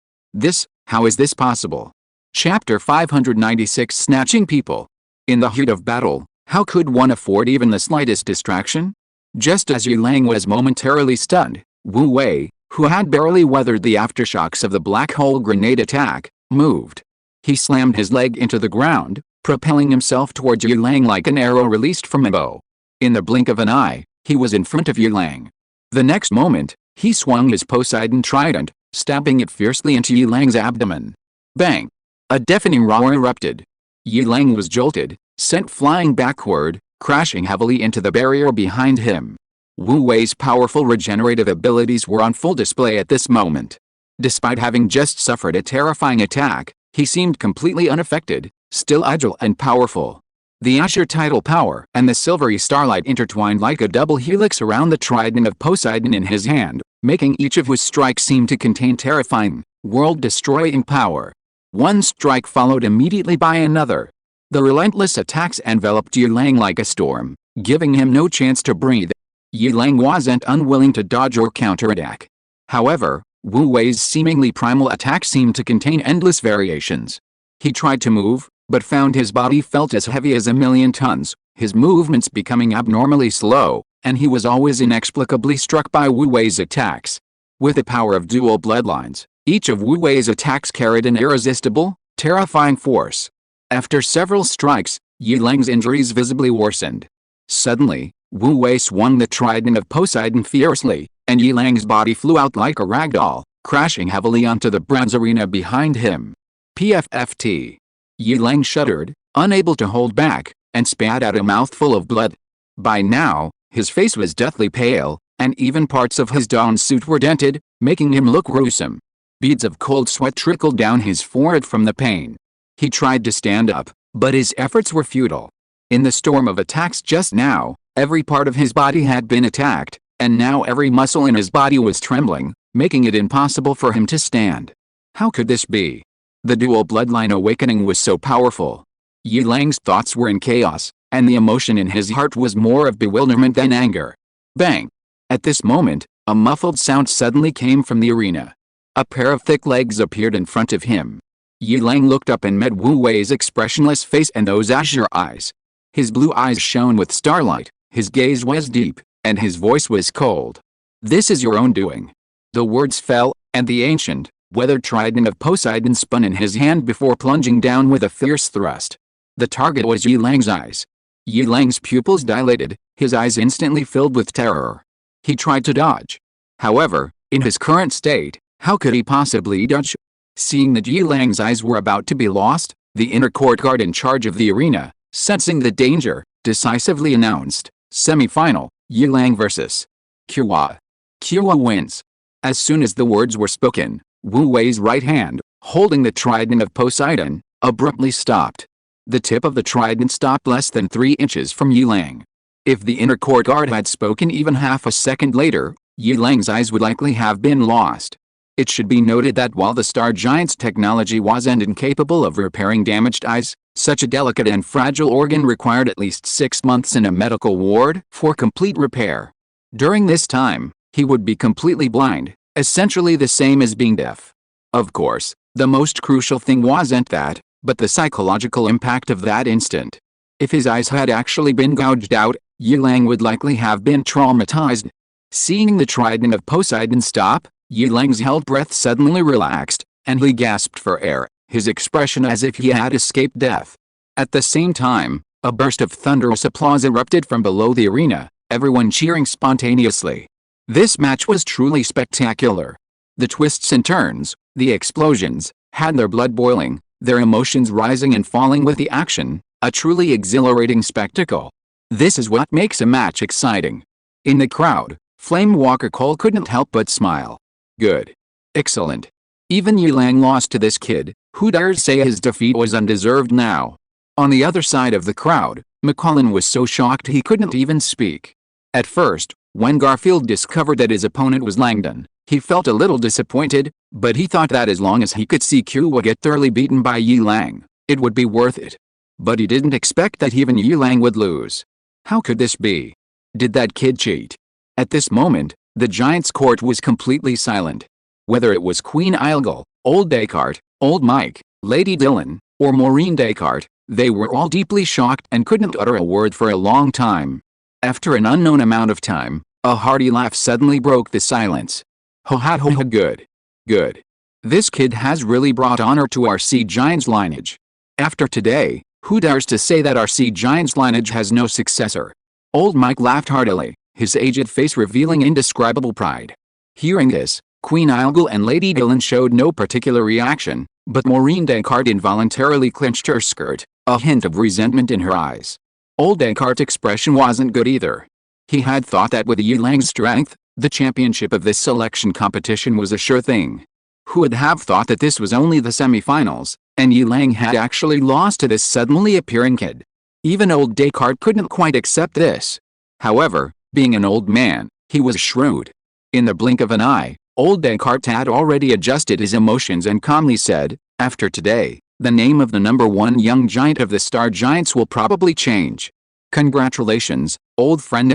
How is this possible? Chapter 596 Snatching People. In the heat of battle, how could one afford even the slightest distraction? Just as Yi Lang was momentarily stunned, Wu Wei, who had barely weathered the aftershocks of the black hole grenade attack, moved. He slammed his leg into the ground, propelling himself towards Yi Lang like an arrow released from a bow. In the blink of an eye, he was in front of Yi Lang. The next moment, he swung his Poseidon trident, stabbing it fiercely into Yi Lang's abdomen. Bang! A deafening roar erupted. Yi Lang was jolted, sent flying backward, crashing heavily into the barrier behind him. Wu Wei's powerful regenerative abilities were on full display at this moment. Despite having just suffered a terrifying attack, he seemed completely unaffected, still agile and powerful. The azure tidal power and the silvery starlight intertwined like a double helix around the trident of Poseidon in his hand, making each of his strikes seem to contain terrifying, world-destroying power. One strike followed immediately by another. The relentless attacks enveloped Yilang like a storm, giving him no chance to breathe. Yilang wasn't unwilling to dodge or counterattack. However, Wu Wei's seemingly primal attack seemed to contain endless variations. He tried to move, but found his body felt as heavy as 1,000,000 tons, his movements becoming abnormally slow, and he was always inexplicably struck by Wu Wei's attacks. With the power of dual bloodlines, each of Wu Wei's attacks carried an irresistible, terrifying force. After several strikes, Yilang's injuries visibly worsened. Suddenly, Wu Wei swung the trident of Poseidon fiercely, and Yilang's body flew out like a ragdoll, crashing heavily onto the bronze arena behind him. PFFT. Yilang shuddered, unable to hold back, and spat out a mouthful of blood. By now, his face was deathly pale, and even parts of his down suit were dented, making him look gruesome. Beads of cold sweat trickled down his forehead from the pain. He tried to stand up, but his efforts were futile. In the storm of attacks just now, every part of his body had been attacked, and now every muscle in his body was trembling, making it impossible for him to stand. How could this be? The dual bloodline awakening was so powerful. Yilang's thoughts were in chaos, and the emotion in his heart was more of bewilderment than anger. Bang! At this moment, a muffled sound suddenly came from the arena. A pair of thick legs appeared in front of him. Yilang looked up and met Wu Wei's expressionless face and those azure eyes. His blue eyes shone with starlight, his gaze was deep, and his voice was cold. "This is your own doing." The words fell, and the ancient, weathered trident of Poseidon spun in his hand before plunging down with a fierce thrust. The target was Yilang's eyes. Yilang's pupils dilated, his eyes instantly filled with terror. He tried to dodge. However, in his current state, how could he possibly dodge? Seeing that Yilang's eyes were about to be lost, the inner court guard in charge of the arena, sensing the danger, decisively announced, "Semi-final, Yilang vs. Kua. Kua wins." As soon as the words were spoken, Wu Wei's right hand, holding the trident of Poseidon, abruptly stopped. The tip of the trident stopped less than 3 inches from Yilang. If the inner court guard had spoken even half a second later, Yilang's eyes would likely have been lost. It should be noted that while the Star Giant's technology wasn't incapable of repairing damaged eyes, such a delicate and fragile organ required at least 6 months in a medical ward for complete repair. During this time, he would be completely blind, essentially the same as being deaf. Of course, the most crucial thing wasn't that, but the psychological impact of that instant. If his eyes had actually been gouged out, Yilang would likely have been traumatized. Seeing the trident of Poseidon stop, Yilang's held breath suddenly relaxed, and he gasped for air, his expression as if he had escaped death. At the same time, a burst of thunderous applause erupted from below the arena, everyone cheering spontaneously. This match was truly spectacular. The twists and turns, the explosions, had their blood boiling, their emotions rising and falling with the action, a truly exhilarating spectacle. This is what makes a match exciting. In the crowd, Flame Walker Cole couldn't help but smile. Good. Excellent. Even Yilang lost to this kid, who dares say his defeat was undeserved now? On the other side of the crowd, McCollin was so shocked he couldn't even speak. At first, when Garfield discovered that his opponent was Langdon, he felt a little disappointed, but he thought that as long as he could see Kua get thoroughly beaten by Yilang, it would be worth it. But he didn't expect that even Yilang would lose. How could this be? Did that kid cheat? At this moment, the Giants' court was completely silent. Whether it was Queen Ilgel, Old Descartes, Old Mike, Lady Dylan, or Maureen Descartes, they were all deeply shocked and couldn't utter a word for a long time. After an unknown amount of time, a hearty laugh suddenly broke the silence. Ho ha ho ha, good. Good. This kid has really brought honor to our Sea Giants lineage. After today, who dares to say that our Sea Giants lineage has no successor? Old Mike laughed heartily, his aged face revealing indescribable pride. Hearing this, Queen Ilgel and Lady Dylan showed no particular reaction, but Maureen Descartes involuntarily clenched her skirt, a hint of resentment in her eyes. Old Descartes' expression wasn't good either. He had thought that with Yilang's strength, the championship of this selection competition was a sure thing. Who would have thought that this was only the semi-finals, and Yilang had actually lost to this suddenly appearing kid? Even old Descartes couldn't quite accept this. However, being an old man, he was shrewd. In the blink of an eye, old Descartes had already adjusted his emotions and calmly said, "After today, the name of the #1 young giant of the star giants will probably change. Congratulations, old friend."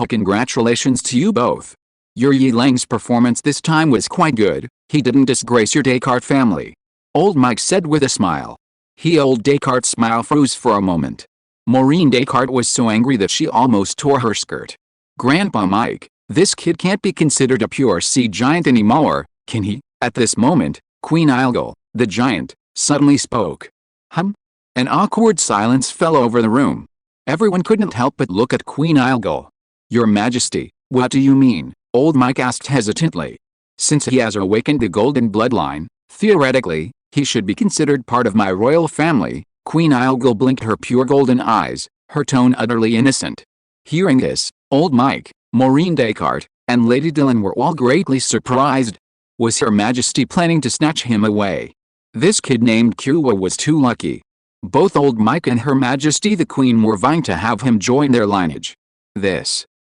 Congratulations to you both. Your Yilang's performance this time was quite good. He didn't disgrace your Descartes family. Old Mike said with a smile. Old Descartes' smile froze for a moment. Maureen Descartes was so angry that she almost tore her skirt. Grandpa Mike, this kid can't be considered a pure sea giant anymore, can he? At this moment, Queen Ilgal, the giant, suddenly spoke. An awkward silence fell over the room. Everyone couldn't help but look at Queen Ilgal. Your Majesty, what do you mean? Old Mike asked hesitantly. Since he has awakened the golden bloodline, theoretically, he should be considered part of my royal family. Queen Ilgal blinked her pure golden eyes, her tone utterly innocent. Hearing this, old Mike, Maureen Descartes, and Lady Dillon were all greatly surprised. Was Her Majesty planning to snatch him away? This kid named Kua was too lucky. Both old Mike and Her Majesty the Queen were vying to have him join their lineage.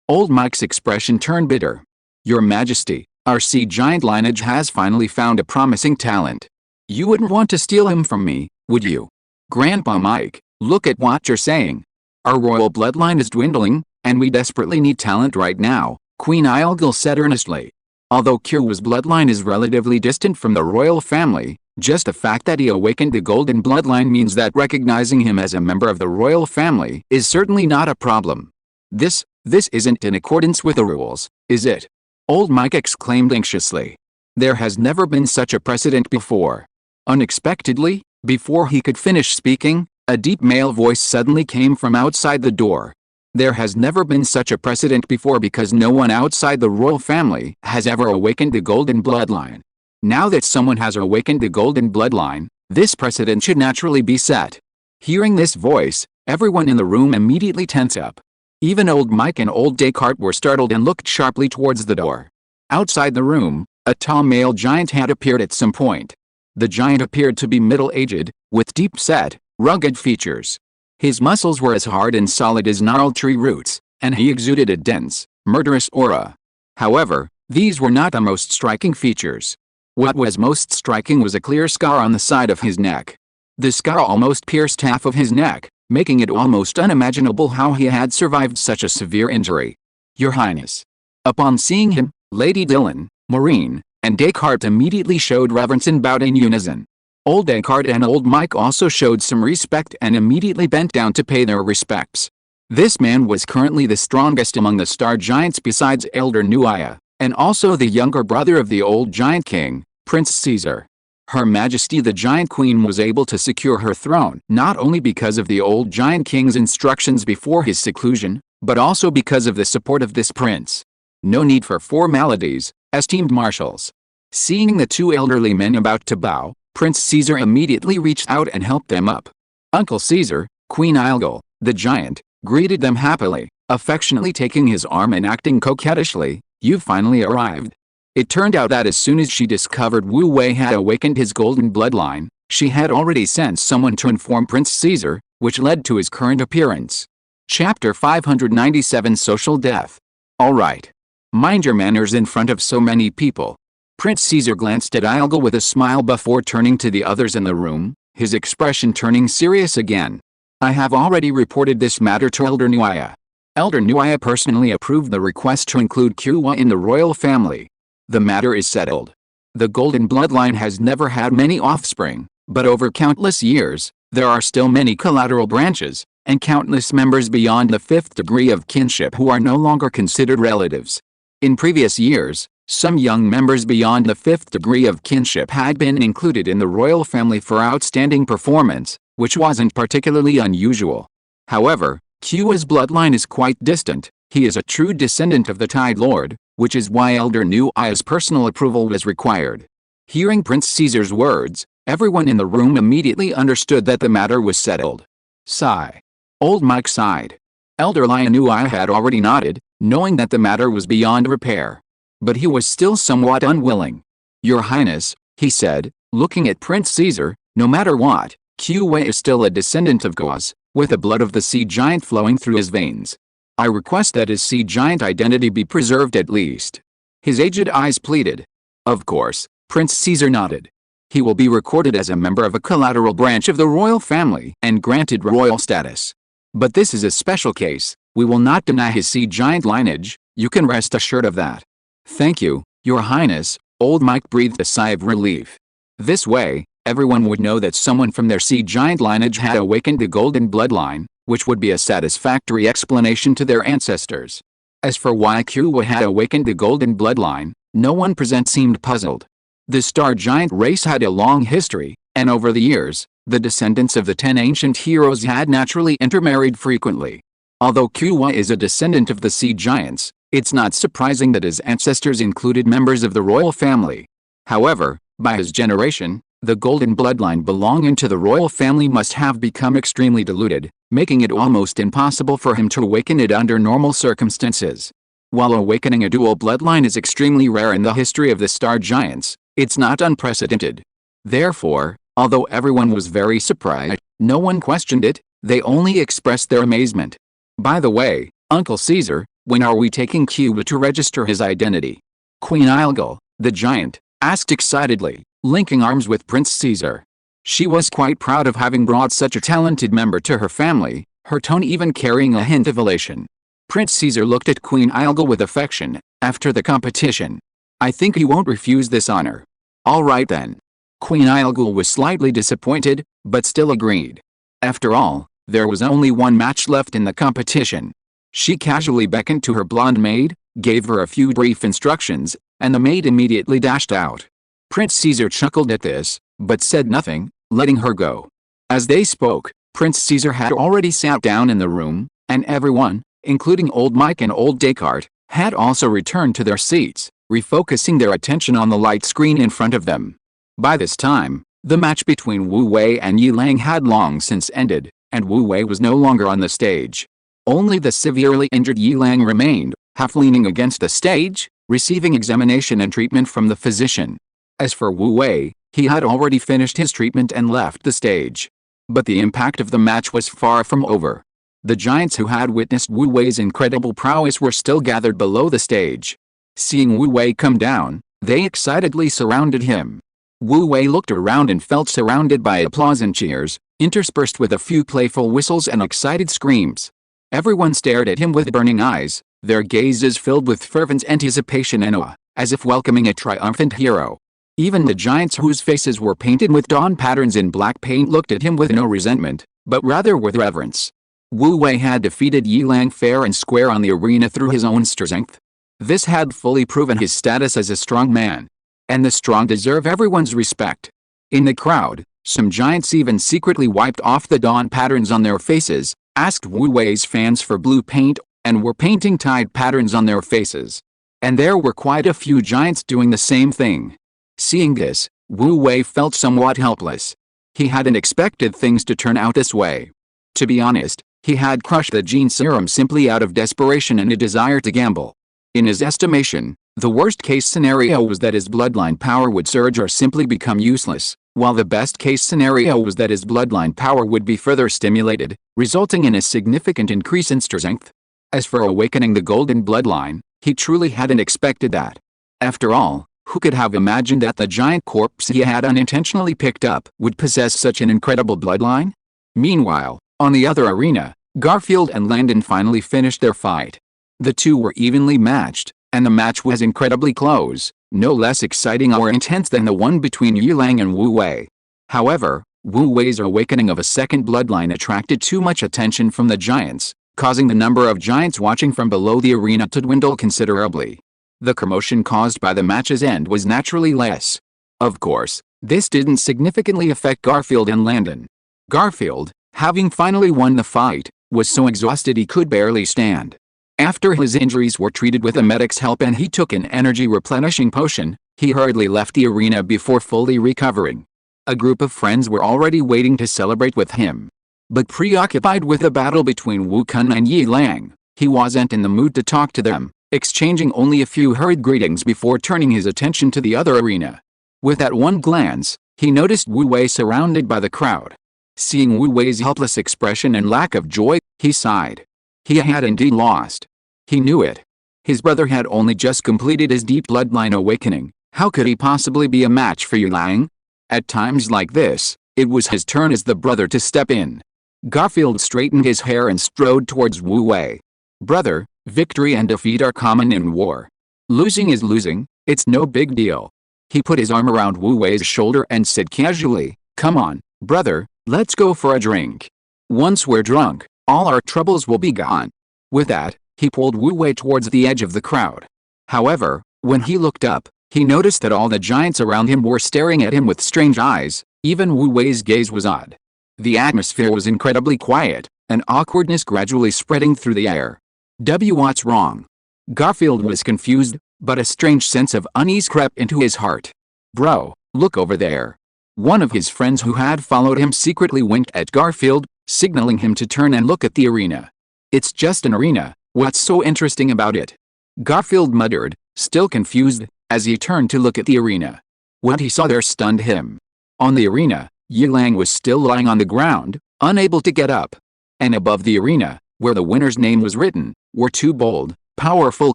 Old Mike's expression turned bitter. Your Majesty, our sea giant lineage has finally found a promising talent. You wouldn't want to steal him from me, would you? Grandpa Mike, look at what you're saying. Our royal bloodline is dwindling, and we desperately need talent right now, Queen Ilgal said earnestly. Although Kua's bloodline is relatively distant from the royal family, just the fact that he awakened the golden bloodline means that recognizing him as a member of the royal family is certainly not a problem. This isn't in accordance with the rules, is it? Old Mike exclaimed anxiously. There has never been such a precedent before. Unexpectedly, before he could finish speaking, a deep male voice suddenly came from outside the door. There has never been such a precedent before because no one outside the royal family has ever awakened the golden bloodline. Now that someone has awakened the golden bloodline, this precedent should naturally be set. Hearing this voice, everyone in the room immediately tensed up. Even old Mike and old Descartes were startled and looked sharply towards the door. Outside the room, a tall male giant had appeared at some point. The giant appeared to be middle-aged, with deep-set, rugged features. His muscles were as hard and solid as gnarled tree roots, and he exuded a dense, murderous aura. However, these were not the most striking features. What was most striking was a clear scar on the side of his neck. The scar almost pierced half of his neck, making it almost unimaginable how he had survived such a severe injury. Your Highness. Upon seeing him, Lady Dillon, Maureen, and Descartes immediately showed reverence and bowed in unison. Old Descartes and old Mike also showed some respect and immediately bent down to pay their respects. This man was currently the strongest among the star giants besides Elder Nuaya, and also the younger brother of the old giant king, Prince Caesar. Her Majesty the Giant Queen was able to secure her throne not only because of the old giant king's instructions before his seclusion, but also because of the support of this prince. No need for formalities, esteemed marshals. Seeing the two elderly men about to bow, Prince Caesar immediately reached out and helped them up. Uncle Caesar, Queen Ilgal, the giant, greeted them happily, affectionately taking his arm and acting coquettishly. You've finally arrived. It turned out that as soon as she discovered Wu Wei had awakened his golden bloodline, she had already sent someone to inform Prince Caesar, which led to his current appearance. Chapter 597 Social Death. Alright. Mind your manners in front of so many people. Prince Caesar glanced at Ilgal with a smile before turning to the others in the room, his expression turning serious again. I have already reported this matter to Elder Nuaya. Elder Nuaya personally approved the request to include Kua in the royal family. The matter is settled. The golden bloodline has never had many offspring, but over countless years, there are still many collateral branches, and countless members beyond the 5th degree of kinship who are no longer considered relatives. In previous years, some young members beyond the 5th degree of kinship had been included in the royal family for outstanding performance, which wasn't particularly unusual. However, Kua's bloodline is quite distant. He is a true descendant of the Tide Lord, which is why Elder Nuaya's personal approval was required. Hearing Prince Caesar's words, everyone in the room immediately understood that the matter was settled. Sigh. Old Mike sighed. Elder Lionui had already nodded, knowing that the matter was beyond repair. But he was still somewhat unwilling. Your Highness, he said, looking at Prince Caesar, no matter what, Qiwei is still a descendant of Goaz, with the blood of the sea giant flowing through his veins. I request that his sea giant identity be preserved at least. His aged eyes pleaded. Of course, Prince Caesar nodded. He will be recorded as a member of a collateral branch of the royal family and granted royal status. But this is a special case. We will not deny his sea giant lineage, you can rest assured of that. Thank you, Your Highness, Old Mike breathed a sigh of relief. This way, everyone would know that someone from their sea giant lineage had awakened the golden bloodline, which would be a satisfactory explanation to their ancestors. As for why Qiwei had awakened the golden bloodline, no one present seemed puzzled. The star giant race had a long history, and over the years, the descendants of the 10 ancient heroes had naturally intermarried frequently. Although Qiwei is a descendant of the sea giants, it's not surprising that his ancestors included members of the royal family. However, by his generation, the golden bloodline belonging to the royal family must have become extremely diluted, making it almost impossible for him to awaken it under normal circumstances. While awakening a dual bloodline is extremely rare in the history of the star giants, it's not unprecedented. Therefore, although everyone was very surprised, no one questioned it, they only expressed their amazement. By the way, Uncle Caesar, when are we taking Qiwei to register his identity? Queen Ilgal, the giant, asked excitedly, linking arms with Prince Caesar. She was quite proud of having brought such a talented member to her family, her tone even carrying a hint of elation. Prince Caesar looked at Queen Ilgal with affection. After the competition, I think you won't refuse this honor. All right then. Queen Ilgal was slightly disappointed, but still agreed. After all, there was only one match left in the competition. She casually beckoned to her blonde maid, gave her a few brief instructions, and the maid immediately dashed out. Prince Caesar chuckled at this, but said nothing, letting her go. As they spoke, Prince Caesar had already sat down in the room, and everyone, including Old Mike and Old Descartes, had also returned to their seats, refocusing their attention on the light screen in front of them. By this time, the match between Wu Wei and Yi Lang had long since ended, and Wu Wei was no longer on the stage. Only the severely injured Yi Lang remained, half leaning against the stage, receiving examination and treatment from the physician. As for Wu Wei, he had already finished his treatment and left the stage. But the impact of the match was far from over. The giants who had witnessed Wu Wei's incredible prowess were still gathered below the stage. Seeing Wu Wei come down, they excitedly surrounded him. Wu Wei looked around and felt surrounded by applause and cheers, interspersed with a few playful whistles and excited screams. Everyone stared at him with burning eyes, their gazes filled with fervent anticipation and awe, as if welcoming a triumphant hero. Even the giants whose faces were painted with dawn patterns in black paint looked at him with no resentment, but rather with reverence. Wu Wei had defeated Yi Lang fair and square on the arena through his own strength. This had fully proven his status as a strong man. And the strong deserve everyone's respect. In the crowd, some giants even secretly wiped off the dawn patterns on their faces, asked Wu Wei's fans for blue paint, and were painting tide patterns on their faces. And there were quite a few giants doing the same thing. Seeing this, Wu Wei felt somewhat helpless. He hadn't expected things to turn out this way. To be honest, he had crushed the gene serum simply out of desperation and a desire to gamble. In his estimation, the worst-case scenario was that his bloodline power would surge or simply become useless, while the best-case scenario was that his bloodline power would be further stimulated, resulting in a significant increase in strength. As for awakening the golden bloodline, he truly hadn't expected that. After all, who could have imagined that the giant corpse he had unintentionally picked up would possess such an incredible bloodline? Meanwhile, on the other arena, Garfield and Landon finally finished their fight. The two were evenly matched, and the match was incredibly close, no less exciting or intense than the one between Yi Lang and Wu Wei. However, Wu Wei's awakening of a second bloodline attracted too much attention from the giants, causing the number of giants watching from below the arena to dwindle considerably. The commotion caused by the match's end was naturally less. Of course, this didn't significantly affect Garfield and Landon. Garfield, having finally won the fight, was so exhausted he could barely stand. After his injuries were treated with a medic's help and he took an energy-replenishing potion, he hurriedly left the arena before fully recovering. A group of friends were already waiting to celebrate with him. But preoccupied with the battle between Wu Kun and Yi Lang, he wasn't in the mood to talk to them, exchanging only a few hurried greetings before turning his attention to the other arena. With that one glance, he noticed Wu Wei surrounded by the crowd. Seeing Wu Wei's helpless expression and lack of joy, he sighed. He had indeed lost. He knew it. His brother had only just completed his deep bloodline awakening. How could he possibly be a match for Yi Lang? At times like this, it was his turn as the brother to step in. Garfield straightened his hair and strode towards Wu Wei. Brother, victory and defeat are common in war. Losing is losing, it's no big deal. He put his arm around Wu Wei's shoulder and said casually, come on, brother, let's go for a drink. Once we're drunk, all our troubles will be gone. With that, he pulled Wu Wei towards the edge of the crowd. However, when he looked up, he noticed that all the giants around him were staring at him with strange eyes. Even Wu Wei's gaze was odd. The atmosphere was incredibly quiet, and awkwardness gradually spreading through the air. What's wrong? Garfield was confused, but a strange sense of unease crept into his heart. Bro, look over there. One of his friends who had followed him secretly winked at Garfield, signaling him to turn and look at the arena. It's just an arena, what's so interesting about it? Garfield muttered, still confused, as he turned to look at the arena. What he saw there stunned him. On the arena, Yi Lang was still lying on the ground, unable to get up. And above the arena, where the winner's name was written, were two bold, powerful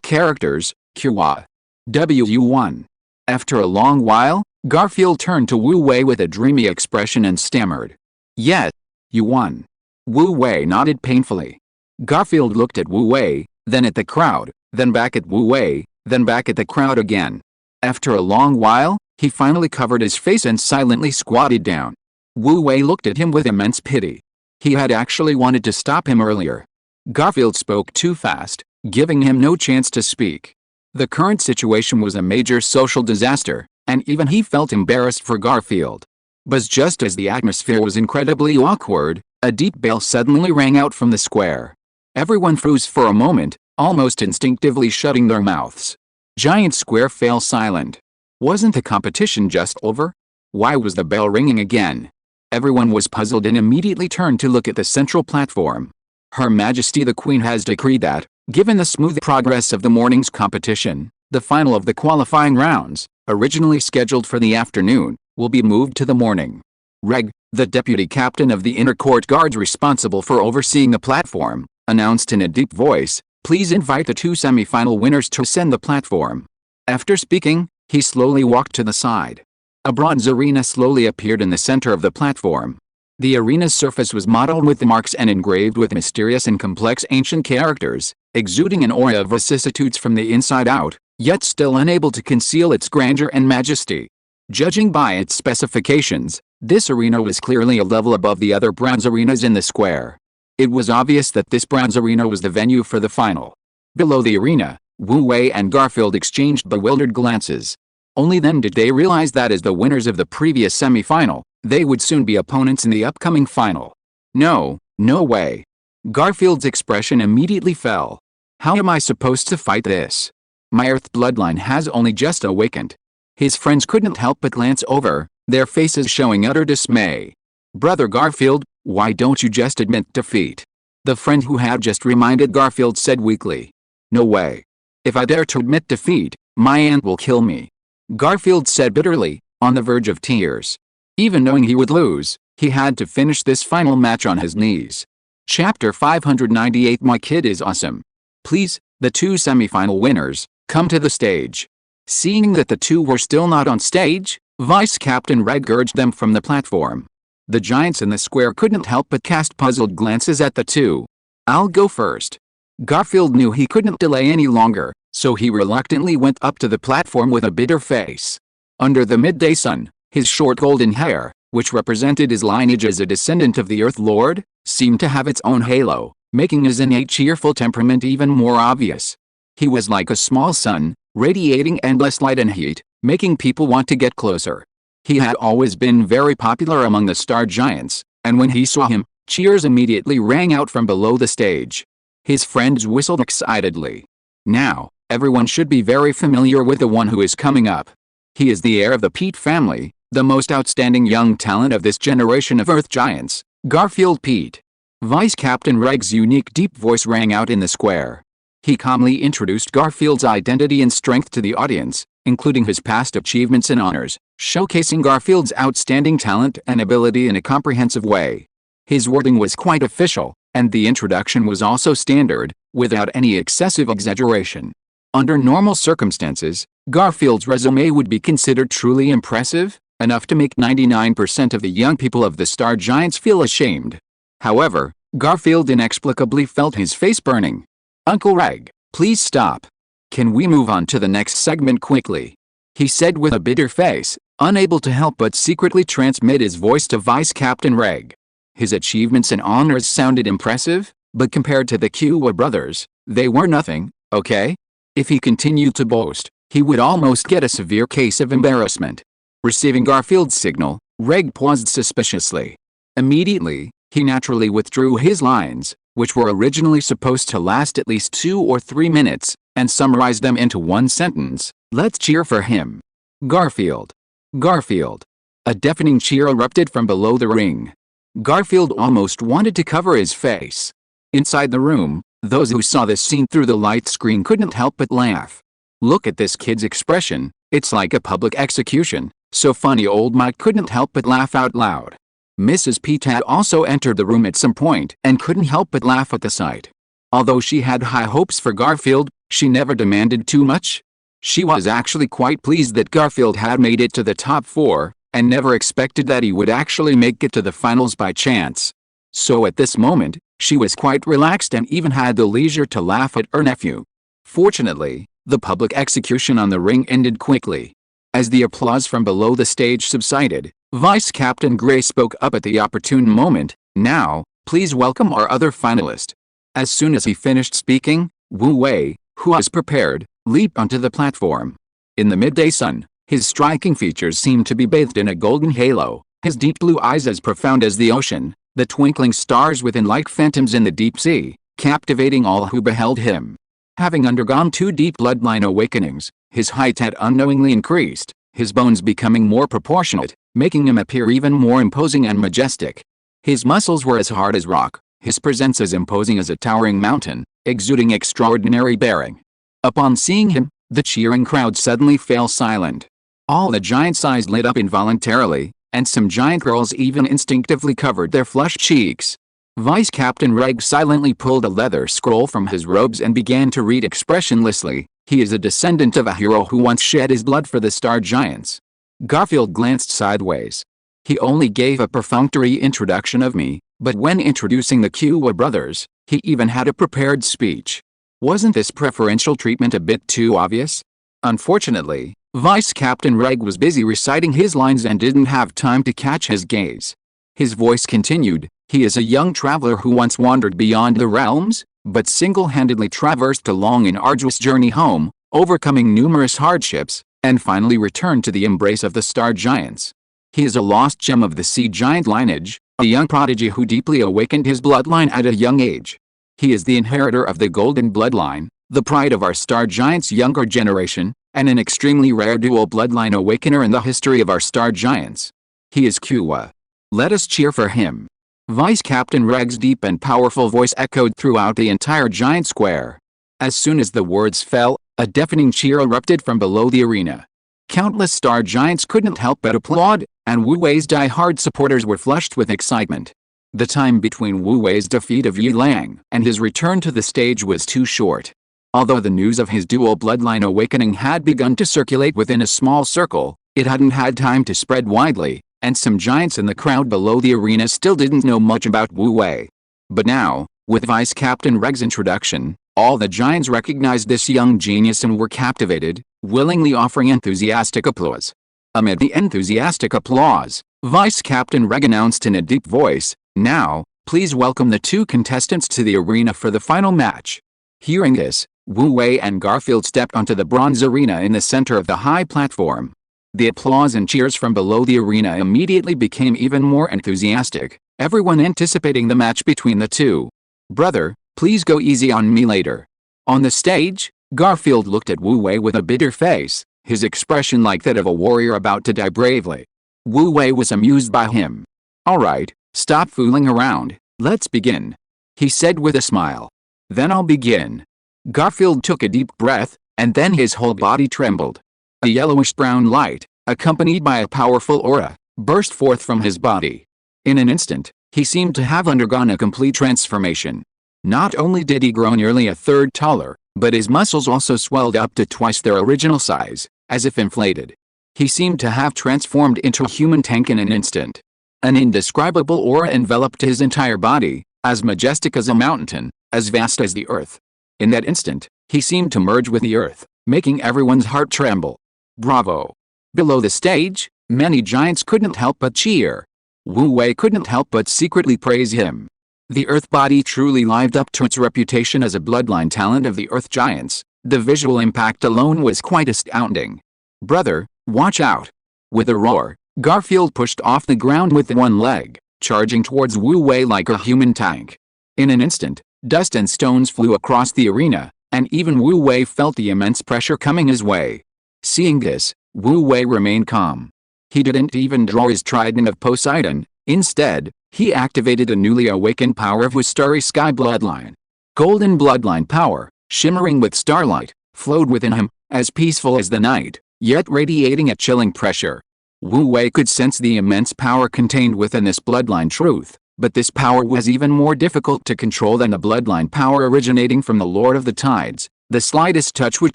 characters, Qwa. W1. After a long while, Garfield turned to Wu Wei with a dreamy expression and stammered. Yes, you won. Wu Wei nodded painfully. Garfield looked at Wu Wei, then at the crowd, then back at Wu Wei, then back at the crowd again. After a long while, he finally covered his face and silently squatted down. Wu Wei looked at him with immense pity. He had actually wanted to stop him earlier. Garfield spoke too fast, giving him no chance to speak. The current situation was a major social disaster, and even he felt embarrassed for Garfield. But just as the atmosphere was incredibly awkward, a deep bell suddenly rang out from the square. Everyone froze for a moment, almost instinctively shutting their mouths. Giant Square fell silent. Wasn't the competition just over? Why was the bell ringing again? Everyone was puzzled and immediately turned to look at the central platform. Her Majesty the Queen has decreed that, given the smooth progress of the morning's competition, the final of the qualifying rounds, originally scheduled for the afternoon, will be moved to the morning. Reg, the deputy captain of the inner court guards responsible for overseeing the platform, announced in a deep voice, please invite the two semi-final winners to ascend the platform. After speaking, he slowly walked to the side. A bronze arena slowly appeared in the center of the platform. The arena's surface was modeled with marks and engraved with mysterious and complex ancient characters, exuding an aura of vicissitudes from the inside out, yet still unable to conceal its grandeur and majesty. Judging by its specifications, this arena was clearly a level above the other bronze arenas in the square. It was obvious that this bronze arena was the venue for the final. Below the arena, Wu Wei and Garfield exchanged bewildered glances. Only then did they realize that as the winners of the previous semi-final, they would soon be opponents in the upcoming final. No way. Garfield's expression immediately fell. How am I supposed to fight this? My Earth bloodline has only just awakened. His friends couldn't help but glance over, their faces showing utter dismay. Brother Garfield, why don't you just admit defeat? The friend who had just reminded Garfield said weakly. No way. If I dare to admit defeat, my aunt will kill me. Garfield said bitterly, on the verge of tears. Even knowing he would lose, he had to finish this final match on his knees. Chapter 598 My kid is awesome. Please, the two semi-final winners, come to the stage. Seeing that the two were still not on stage, Vice Captain Reg urged them from the platform. The giants in the square couldn't help but cast puzzled glances at the two. I'll go first. Garfield knew he couldn't delay any longer, so he reluctantly went up to the platform with a bitter face. Under the midday sun, his short golden hair, which represented his lineage as a descendant of the Earth Lord, seemed to have its own halo, making his innate cheerful temperament even more obvious. He was like a small sun, radiating endless light and heat, making people want to get closer. He had always been very popular among the star giants, and when he saw him, cheers immediately rang out from below the stage. His friends whistled excitedly. Now, everyone should be very familiar with the one who is coming up. He is the heir of the Pete family, the most outstanding young talent of this generation of Earth giants, Garfield Pete. Vice Captain Reg's unique deep voice rang out in the square. He calmly introduced Garfield's identity and strength to the audience, including his past achievements and honors, showcasing Garfield's outstanding talent and ability in a comprehensive way. His wording was quite official, and the introduction was also standard, without any excessive exaggeration. Under normal circumstances, Garfield's resume would be considered truly impressive, enough to make 99% of the young people of the Star Giants feel ashamed. However, Garfield inexplicably felt his face burning. "Uncle Reg, please stop. Can we move on to the next segment quickly?" he said with a bitter face, unable to help but secretly transmit his voice to Vice Captain Reg. His achievements and honors sounded impressive, but compared to the Kiowa brothers, they were nothing, okay? If he continued to boast, he would almost get a severe case of embarrassment. Receiving Garfield's signal, Reg paused suspiciously. Immediately, he naturally withdrew his lines, which were originally supposed to last at least 2 or 3 minutes, and summarized them into one sentence: "Let's cheer for him. Garfield. Garfield." A deafening cheer erupted from below the ring. Garfield almost wanted to cover his face. Inside the room, those who saw this scene through the light screen couldn't help but laugh. "Look at this kid's expression, it's like a public execution." So funny. Old Mike couldn't help but laugh out loud. Mrs. Pete had also entered the room at some point and couldn't help but laugh at the sight. Although she had high hopes for Garfield, she never demanded too much. She was actually quite pleased that Garfield had made it to the top 4, and never expected that he would actually make it to the finals by chance. So at this moment, she was quite relaxed and even had the leisure to laugh at her nephew. Fortunately, the public execution on the ring ended quickly. As the applause from below the stage subsided, Vice Captain Gray spoke up at the opportune moment. "Now, please welcome our other finalist." As soon as he finished speaking, Wu Wei, who was prepared, leaped onto the platform. In the midday sun, his striking features seemed to be bathed in a golden halo, his deep blue eyes as profound as the ocean, the twinkling stars within like phantoms in the deep sea, captivating all who beheld him. Having undergone 2 deep bloodline awakenings, his height had unknowingly increased, his bones becoming more proportionate, making him appear even more imposing and majestic. His muscles were as hard as rock, his presence as imposing as a towering mountain, exuding extraordinary bearing. Upon seeing him, the cheering crowd suddenly fell silent. All the Giants' eyes lit up involuntarily, and some Giant girls even instinctively covered their flushed cheeks. Vice Captain Reg silently pulled a leather scroll from his robes and began to read expressionlessly. "He is a descendant of a hero who once shed his blood for the Star Giants." Garfield glanced sideways. "He only gave a perfunctory introduction of me, but when introducing the Kiowa brothers, he even had a prepared speech. Wasn't this preferential treatment a bit too obvious?" Unfortunately, Vice Captain Reg was busy reciting his lines and didn't have time to catch his gaze. His voice continued. "He is a young traveler who once wandered beyond the realms, but single-handedly traversed a long and arduous journey home, overcoming numerous hardships, and finally returned to the embrace of the Star Giants. He is a lost gem of the Sea Giant lineage, a young prodigy who deeply awakened his bloodline at a young age. He is the inheritor of the Golden Bloodline, the pride of our Star Giants' younger generation, and an extremely rare dual bloodline awakener in the history of our Star Giants. He is Kiowa. Let us cheer for him." Vice Captain Reg's deep and powerful voice echoed throughout the entire Giant Square. As soon as the words fell, a deafening cheer erupted from below the arena. Countless Star Giants couldn't help but applaud, and Wu Wei's die-hard supporters were flushed with excitement. The time between Wu Wei's defeat of Yi Lang and his return to the stage was too short. Although the news of his dual bloodline awakening had begun to circulate within a small circle, it hadn't had time to spread widely, and some Giants in the crowd below the arena still didn't know much about Wu Wei. But now, with Vice Captain Reg's introduction, all the Giants recognized this young genius and were captivated, willingly offering enthusiastic applause. Amid the enthusiastic applause, Vice Captain Reg announced in a deep voice, "Now, please welcome the 2 contestants to the arena for the final match." Hearing this, Wu Wei and Garfield stepped onto the bronze arena in the center of the high platform. The applause and cheers from below the arena immediately became even more enthusiastic, everyone anticipating the match between the 2. "Brother, please go easy on me later." On the stage, Garfield looked at Wu Wei with a bitter face, his expression like that of a warrior about to die bravely. Wu Wei was amused by him. "All right, "Stop fooling around, let's begin," he said with a smile. "Then I'll begin." Garfield took a deep breath, and then his whole body trembled. A yellowish-brown light, accompanied by a powerful aura, burst forth from his body. In an instant, he seemed to have undergone a complete transformation. Not only did he grow nearly a third taller, but his muscles also swelled up to twice their original size, as if inflated. He seemed to have transformed into a human tank in an instant. An indescribable aura enveloped his entire body, as majestic as a mountain, as vast as the earth. In that instant, he seemed to merge with the earth, making everyone's heart tremble. Bravo! Below the stage, many giants couldn't help but cheer. Wu Wei couldn't help but secretly praise him. The earth body truly lived up to its reputation as a bloodline talent of the earth giants. The visual impact alone was quite astounding. "Brother, watch out!" With a roar, Garfield pushed off the ground with one leg, charging towards Wu Wei like a human tank. In an instant, dust and stones flew across the arena, and even Wu Wei felt the immense pressure coming his way. Seeing this, Wu Wei remained calm. He didn't even draw his trident of Poseidon. Instead, he activated a newly awakened power of his starry sky bloodline. Golden bloodline power, shimmering with starlight, flowed within him, as peaceful as the night, yet radiating a chilling pressure. Wu Wei could sense the immense power contained within this bloodline truth, but this power was even more difficult to control than the bloodline power originating from the Lord of the Tides. The slightest touch would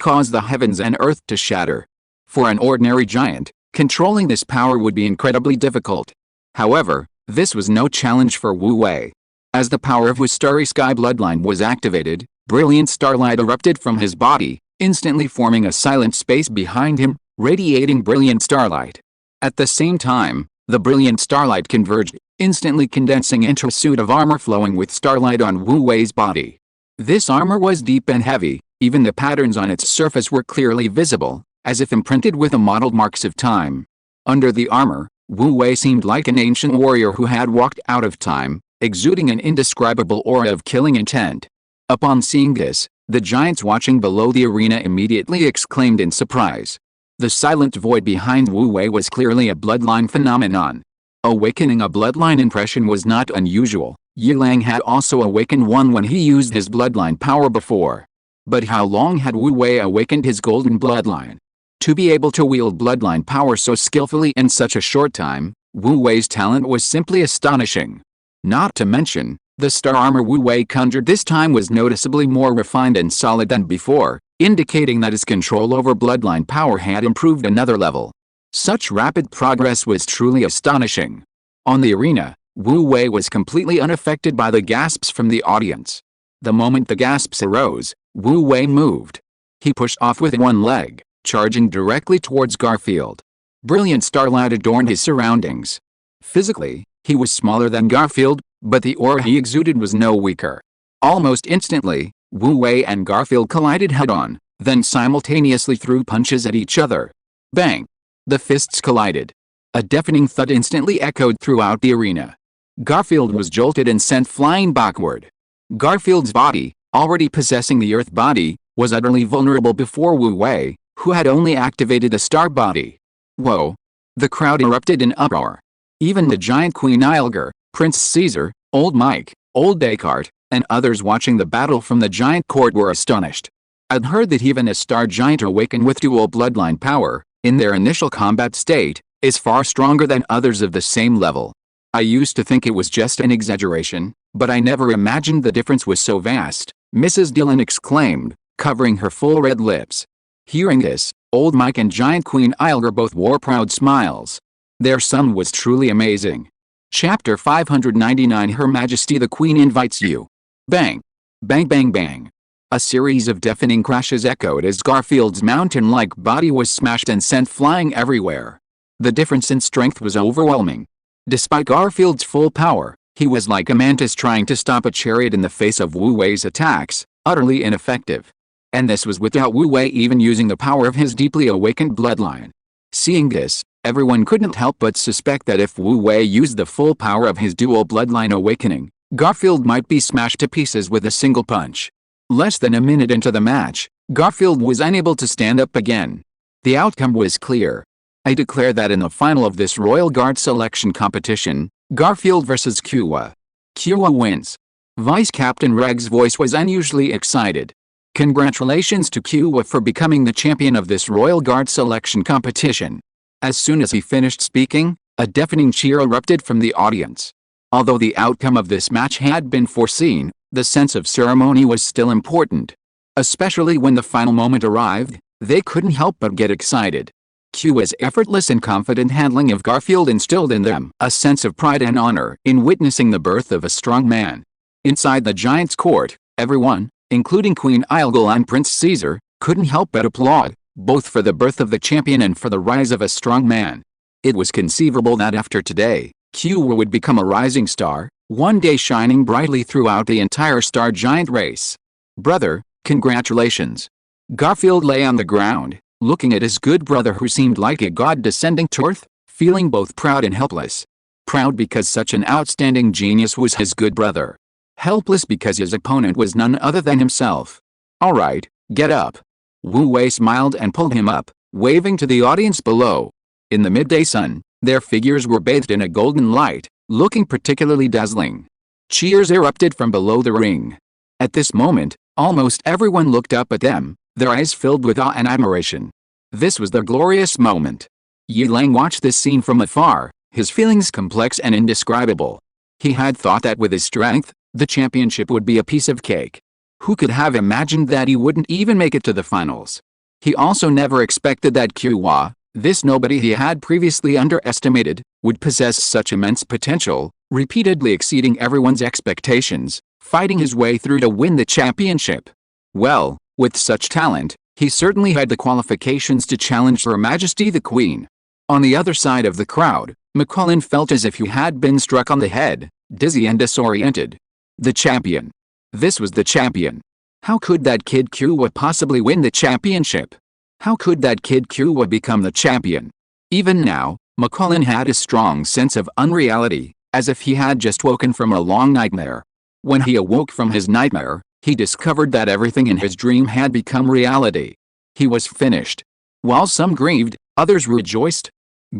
cause the heavens and earth to shatter. For an ordinary giant, controlling this power would be incredibly difficult. However, this was no challenge for Wu Wei. As the power of his starry sky bloodline was activated, brilliant starlight erupted from his body, instantly forming a silent space behind him, radiating brilliant starlight. At the same time, the brilliant starlight converged, instantly condensing into a suit of armor flowing with starlight on Wu Wei's body. This armor was deep and heavy, even the patterns on its surface were clearly visible, as if imprinted with the mottled marks of time. Under the armor, Wu Wei seemed like an ancient warrior who had walked out of time, exuding an indescribable aura of killing intent. Upon seeing this, the giants watching below the arena immediately exclaimed in surprise. The silent void behind Wu Wei was clearly a bloodline phenomenon. Awakening a bloodline impression was not unusual. Yilang had also awakened one when he used his bloodline power before. But how long had Wu Wei awakened his golden bloodline? To be able to wield bloodline power so skillfully in such a short time, Wu Wei's talent was simply astonishing. Not to mention, the star armor Wu Wei conjured this time was noticeably more refined and solid than before, indicating that his control over bloodline power had improved another level. Such rapid progress was truly astonishing. On the arena, Wu Wei was completely unaffected by the gasps from the audience. The moment the gasps arose, Wu Wei moved. He pushed off with one leg, charging directly towards Garfield. Brilliant starlight adorned his surroundings. Physically, he was smaller than Garfield, but the aura he exuded was no weaker. Almost instantly, Wu Wei and Garfield collided head-on, then simultaneously threw punches at each other. Bang! The fists collided. A deafening thud instantly echoed throughout the arena. Garfield was jolted and sent flying backward. Garfield's body, already possessing the earth body, was utterly vulnerable before Wu Wei, who had only activated the star body. Whoa! The crowd erupted in uproar. Even the giant Queen Ilger, Prince Caesar, Old Mike, Old Descartes, and others watching the battle from the giant court were astonished. I'd heard that even a star giant awakened with dual bloodline power, in their initial combat state, is far stronger than others of the same level. I used to think it was just an exaggeration, but I never imagined the difference was so vast, Mrs. Dillon exclaimed, covering her full red lips. Hearing this, Old Mike and giant Queen Ilger both wore proud smiles. Their son was truly amazing. Chapter 599 Her Majesty the Queen invites you. Bang! Bang bang bang! A series of deafening crashes echoed as Garfield's mountain-like body was smashed and sent flying everywhere. The difference in strength was overwhelming. Despite Garfield's full power, he was like a mantis trying to stop a chariot in the face of Wu Wei's attacks, utterly ineffective. And this was without Wu Wei even using the power of his deeply awakened bloodline. Seeing this, everyone couldn't help but suspect that if Wu Wei used the full power of his dual bloodline awakening, Garfield might be smashed to pieces with a single punch. Less than a minute into the match, Garfield was unable to stand up again. The outcome was clear. I declare that in the final of this Royal Guard selection competition, Garfield vs. Kua. Kua wins. Vice Captain Reg's voice was unusually excited. Congratulations to Kua for becoming the champion of this Royal Guard selection competition. As soon as he finished speaking, a deafening cheer erupted from the audience. Although the outcome of this match had been foreseen, the sense of ceremony was still important. Especially when the final moment arrived, they couldn't help but get excited. Kua's effortless and confident handling of Garfield instilled in them a sense of pride and honor in witnessing the birth of a strong man. Inside the Giants' court, everyone, including Queen Ilgul and Prince Caesar, couldn't help but applaud, both for the birth of the champion and for the rise of a strong man. It was conceivable that after today, Kua would become a rising star, one day shining brightly throughout the entire Star Giant race. Brother, congratulations. Garfield lay on the ground, looking at his good brother who seemed like a god descending to earth, feeling both proud and helpless. Proud because such an outstanding genius was his good brother. Helpless because his opponent was none other than himself. Alright, get up. Wu Wei smiled and pulled him up, waving to the audience below. In the midday sun, their figures were bathed in a golden light, looking particularly dazzling. Cheers erupted from below the ring. At this moment, almost everyone looked up at them, their eyes filled with awe and admiration. This was the glorious moment. Yi Lang watched this scene from afar, his feelings complex and indescribable. He had thought that with his strength, the championship would be a piece of cake. Who could have imagined that he wouldn't even make it to the finals? He also never expected that Kua, this nobody he had previously underestimated, would possess such immense potential, repeatedly exceeding everyone's expectations, fighting his way through to win the championship. Well, with such talent, he certainly had the qualifications to challenge Her Majesty the Queen. On the other side of the crowd, McCullen felt as if he had been struck on the head, dizzy and disoriented. The champion. This was the champion. How could that kid Kua possibly win the championship? How could that kid Kua become the champion? Even now, McCullen had a strong sense of unreality, as if he had just woken from a long nightmare. When he awoke from his nightmare, he discovered that everything in his dream had become reality. He was finished. While some grieved, others rejoiced.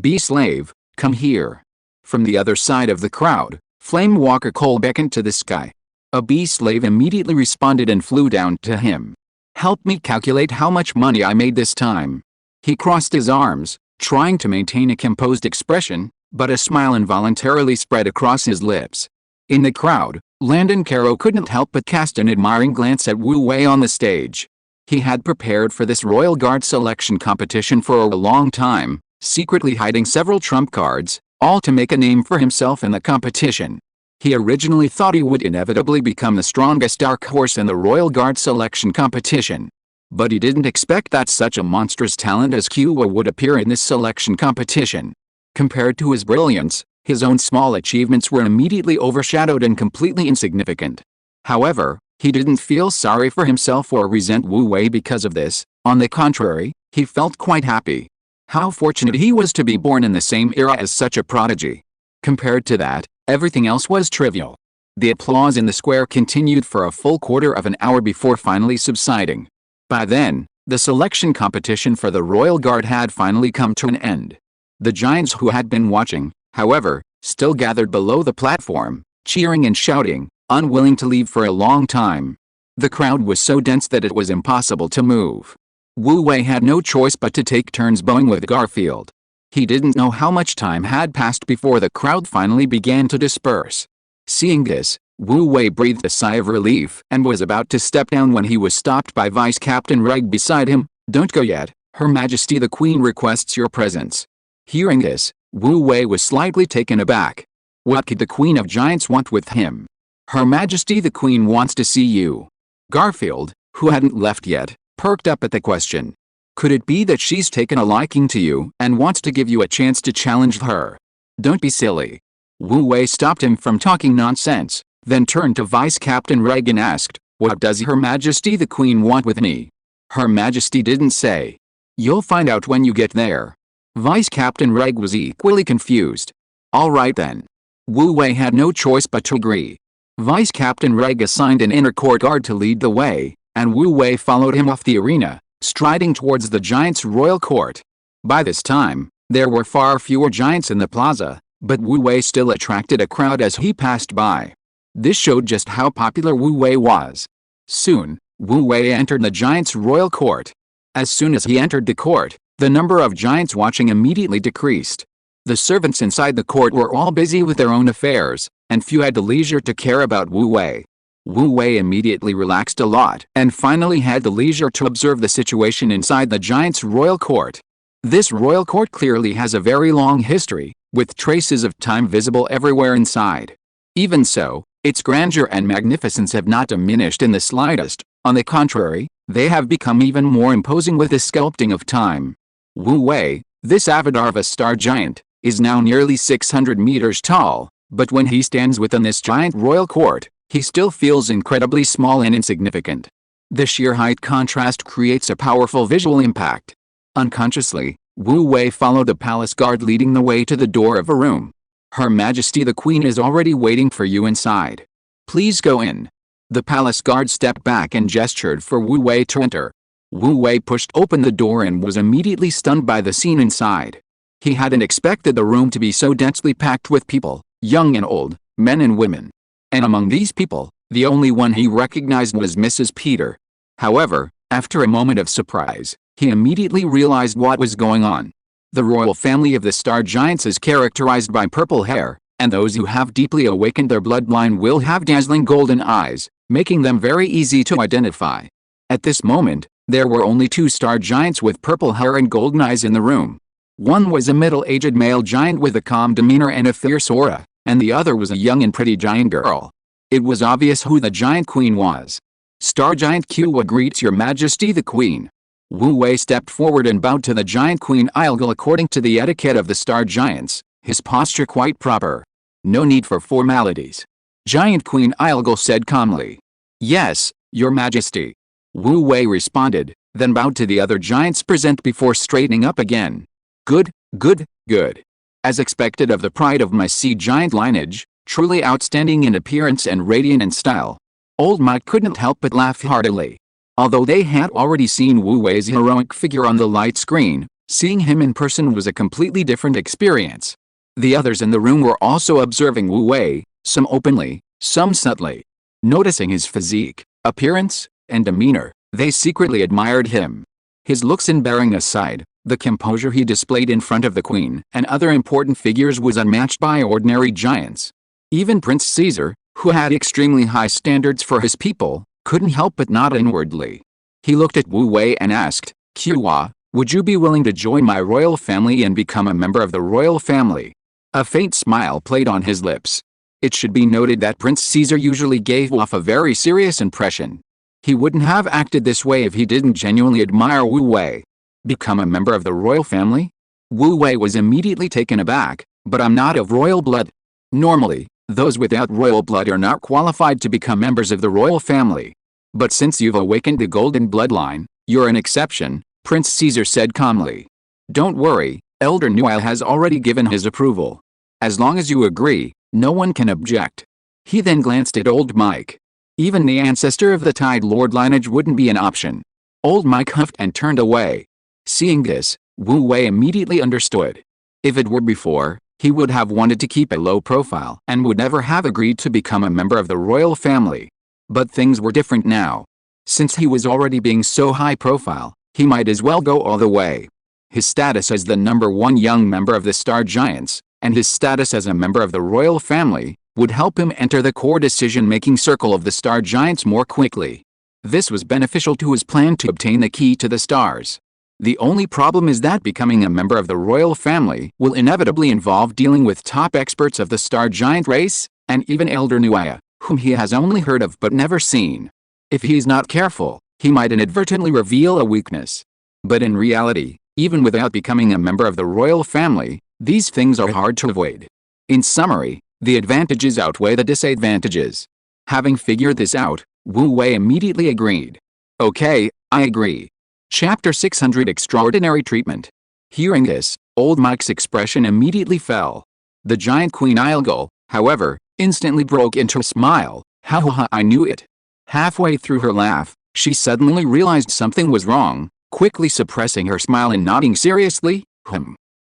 Bee Slave, come here. From the other side of the crowd, Flame Walker Cole beckoned to the sky. A bee slave immediately responded and flew down to him. Help me calculate how much money I made this time. He crossed his arms, trying to maintain a composed expression, but a smile involuntarily spread across his lips. In the crowd, Landon Caro couldn't help but cast an admiring glance at Wu Wei on the stage. He had prepared for this Royal Guard selection competition for a long time, secretly hiding several trump cards, all to make a name for himself in the competition. He originally thought he would inevitably become the strongest dark horse in the Royal Guard selection competition. But he didn't expect that such a monstrous talent as Kua would appear in this selection competition. Compared to his brilliance, his own small achievements were immediately overshadowed and completely insignificant. However, he didn't feel sorry for himself or resent Wu Wei because of this. On the contrary, he felt quite happy. How fortunate he was to be born in the same era as such a prodigy. Compared to that, everything else was trivial. The applause in the square continued for a full quarter of an hour before finally subsiding. By then, the selection competition for the Royal Guard had finally come to an end. The Giants who had been watching, however, still gathered below the platform, cheering and shouting, unwilling to leave for a long time. The crowd was so dense that it was impossible to move. Wu Wei had no choice but to take turns bowing with Garfield. He didn't know how much time had passed before the crowd finally began to disperse. Seeing this, Wu Wei breathed a sigh of relief and was about to step down when he was stopped by Vice Captain Reg beside him. Don't go yet, Her Majesty the Queen requests your presence. Hearing this, Wu Wei was slightly taken aback. What could the Queen of Giants want with him? Her Majesty the Queen wants to see you. Garfield, who hadn't left yet, perked up at the question. Could it be that she's taken a liking to you and wants to give you a chance to challenge her? Don't be silly. Wu Wei stopped him from talking nonsense, then turned to Vice Captain Reg and asked, what does Her Majesty the Queen want with me? Her Majesty didn't say. You'll find out when you get there. Vice Captain Reg was equally confused. All right then. Wu Wei had no choice but to agree. Vice Captain Reg assigned an inner court guard to lead the way, and Wu Wei followed him off the arena, striding towards the Giants' royal court. By this time, there were far fewer Giants in the plaza, But Wu Wei still attracted a crowd as he passed by. This showed just how popular Wu Wei was. Soon, Wu Wei entered the giant's royal court. As soon as he entered the court, the number of giants watching immediately decreased. The servants inside the court were all busy with their own affairs, and few had the leisure to care about Wu Wei. Wu Wei immediately relaxed a lot and finally had the leisure to observe the situation inside the giant's royal court. This royal court clearly has a very long history, with traces of time visible everywhere inside. Even so, its grandeur and magnificence have not diminished in the slightest. On the contrary, they have become even more imposing with the sculpting of time. Wu Wei, this avatar of a star giant, is now nearly 600 meters tall, but when he stands within this giant royal court, he still feels incredibly small and insignificant. The sheer height contrast creates a powerful visual impact. Unconsciously, Wu Wei followed the palace guard leading the way to the door of a room. Her Majesty the Queen is already waiting for you inside. Please go in. The palace guard stepped back and gestured for Wu Wei to enter. Wu Wei pushed open the door and was immediately stunned by the scene inside. He hadn't expected the room to be so densely packed with people, young and old, men and women. And among these people, the only one he recognized was Mrs. Peter. However, after a moment of surprise, he immediately realized what was going on. The royal family of the star giants is characterized by purple hair, and those who have deeply awakened their bloodline will have dazzling golden eyes, making them very easy to identify. At this moment, there were only 2 star giants with purple hair and golden eyes in the room. One was a middle-aged male giant with a calm demeanor and a fierce aura, and the other was a young and pretty giant girl. It was obvious who the giant queen was. Star Giant Qiwa greets Your Majesty the Queen. Wu Wei stepped forward and bowed to the giant queen Ilgul according to the etiquette of the star giants, his posture quite proper. No need for formalities. Giant Queen Ilgul said calmly. Yes, Your Majesty. Wu Wei responded, then bowed to the other giants present before straightening up again. Good, good, good. As expected of the pride of my sea giant lineage, truly outstanding in appearance and radiant in style. Old Mike couldn't help but laugh heartily. Although they had already seen Wu Wei's heroic figure on the light screen, seeing him in person was a completely different experience. The others in the room were also observing Wu Wei, some openly, some subtly. Noticing his physique, appearance, and demeanor, they secretly admired him. His looks and bearing aside, the composure he displayed in front of the queen and other important figures was unmatched by ordinary giants. Even Prince Caesar, who had extremely high standards for his people, couldn't help but nod inwardly. He looked at Wu Wei and asked, Qiwa, would you be willing to join my royal family and become a member of the royal family? A faint smile played on his lips. It should be noted that Prince Caesar usually gave off a very serious impression. He wouldn't have acted this way if he didn't genuinely admire Wu Wei. Become a member of the royal family? Wu Wei was immediately taken aback, but I'm not of royal blood. Normally, those without royal blood are not qualified to become members of the royal family. But since you've awakened the golden bloodline, you're an exception, Prince Caesar said calmly. Don't worry, Elder Nuile has already given his approval. As long as you agree, no one can object. He then glanced at Old Mike. Even the ancestor of the Tide Lord lineage wouldn't be an option. Old Mike huffed and turned away. Seeing this, Wu Wei immediately understood. If it were before, he would have wanted to keep a low profile and would never have agreed to become a member of the royal family. But things were different now. Since he was already being so high profile, he might as well go all the way. His status as the #1 young member of the Star Giants, and his status as a member of the royal family, would help him enter the core decision-making circle of the Star Giants more quickly. This was beneficial to his plan to obtain the key to the stars. The only problem is that becoming a member of the royal family will inevitably involve dealing with top experts of the Star Giant race, and even Elder Nuile, whom he has only heard of but never seen. If he's not careful, he might inadvertently reveal a weakness. But in reality, even without becoming a member of the royal family, these things are hard to avoid. In summary, the advantages outweigh the disadvantages. Having figured this out, Wu Wei immediately agreed. Okay, I agree. Chapter 600 Extraordinary Treatment. Hearing this, Old Mike's expression immediately fell. The giant Queen Ilgul, however, instantly broke into a smile. Ha ha ha, I knew it. Halfway through her laugh, she suddenly realized something was wrong, quickly suppressing her smile and nodding seriously.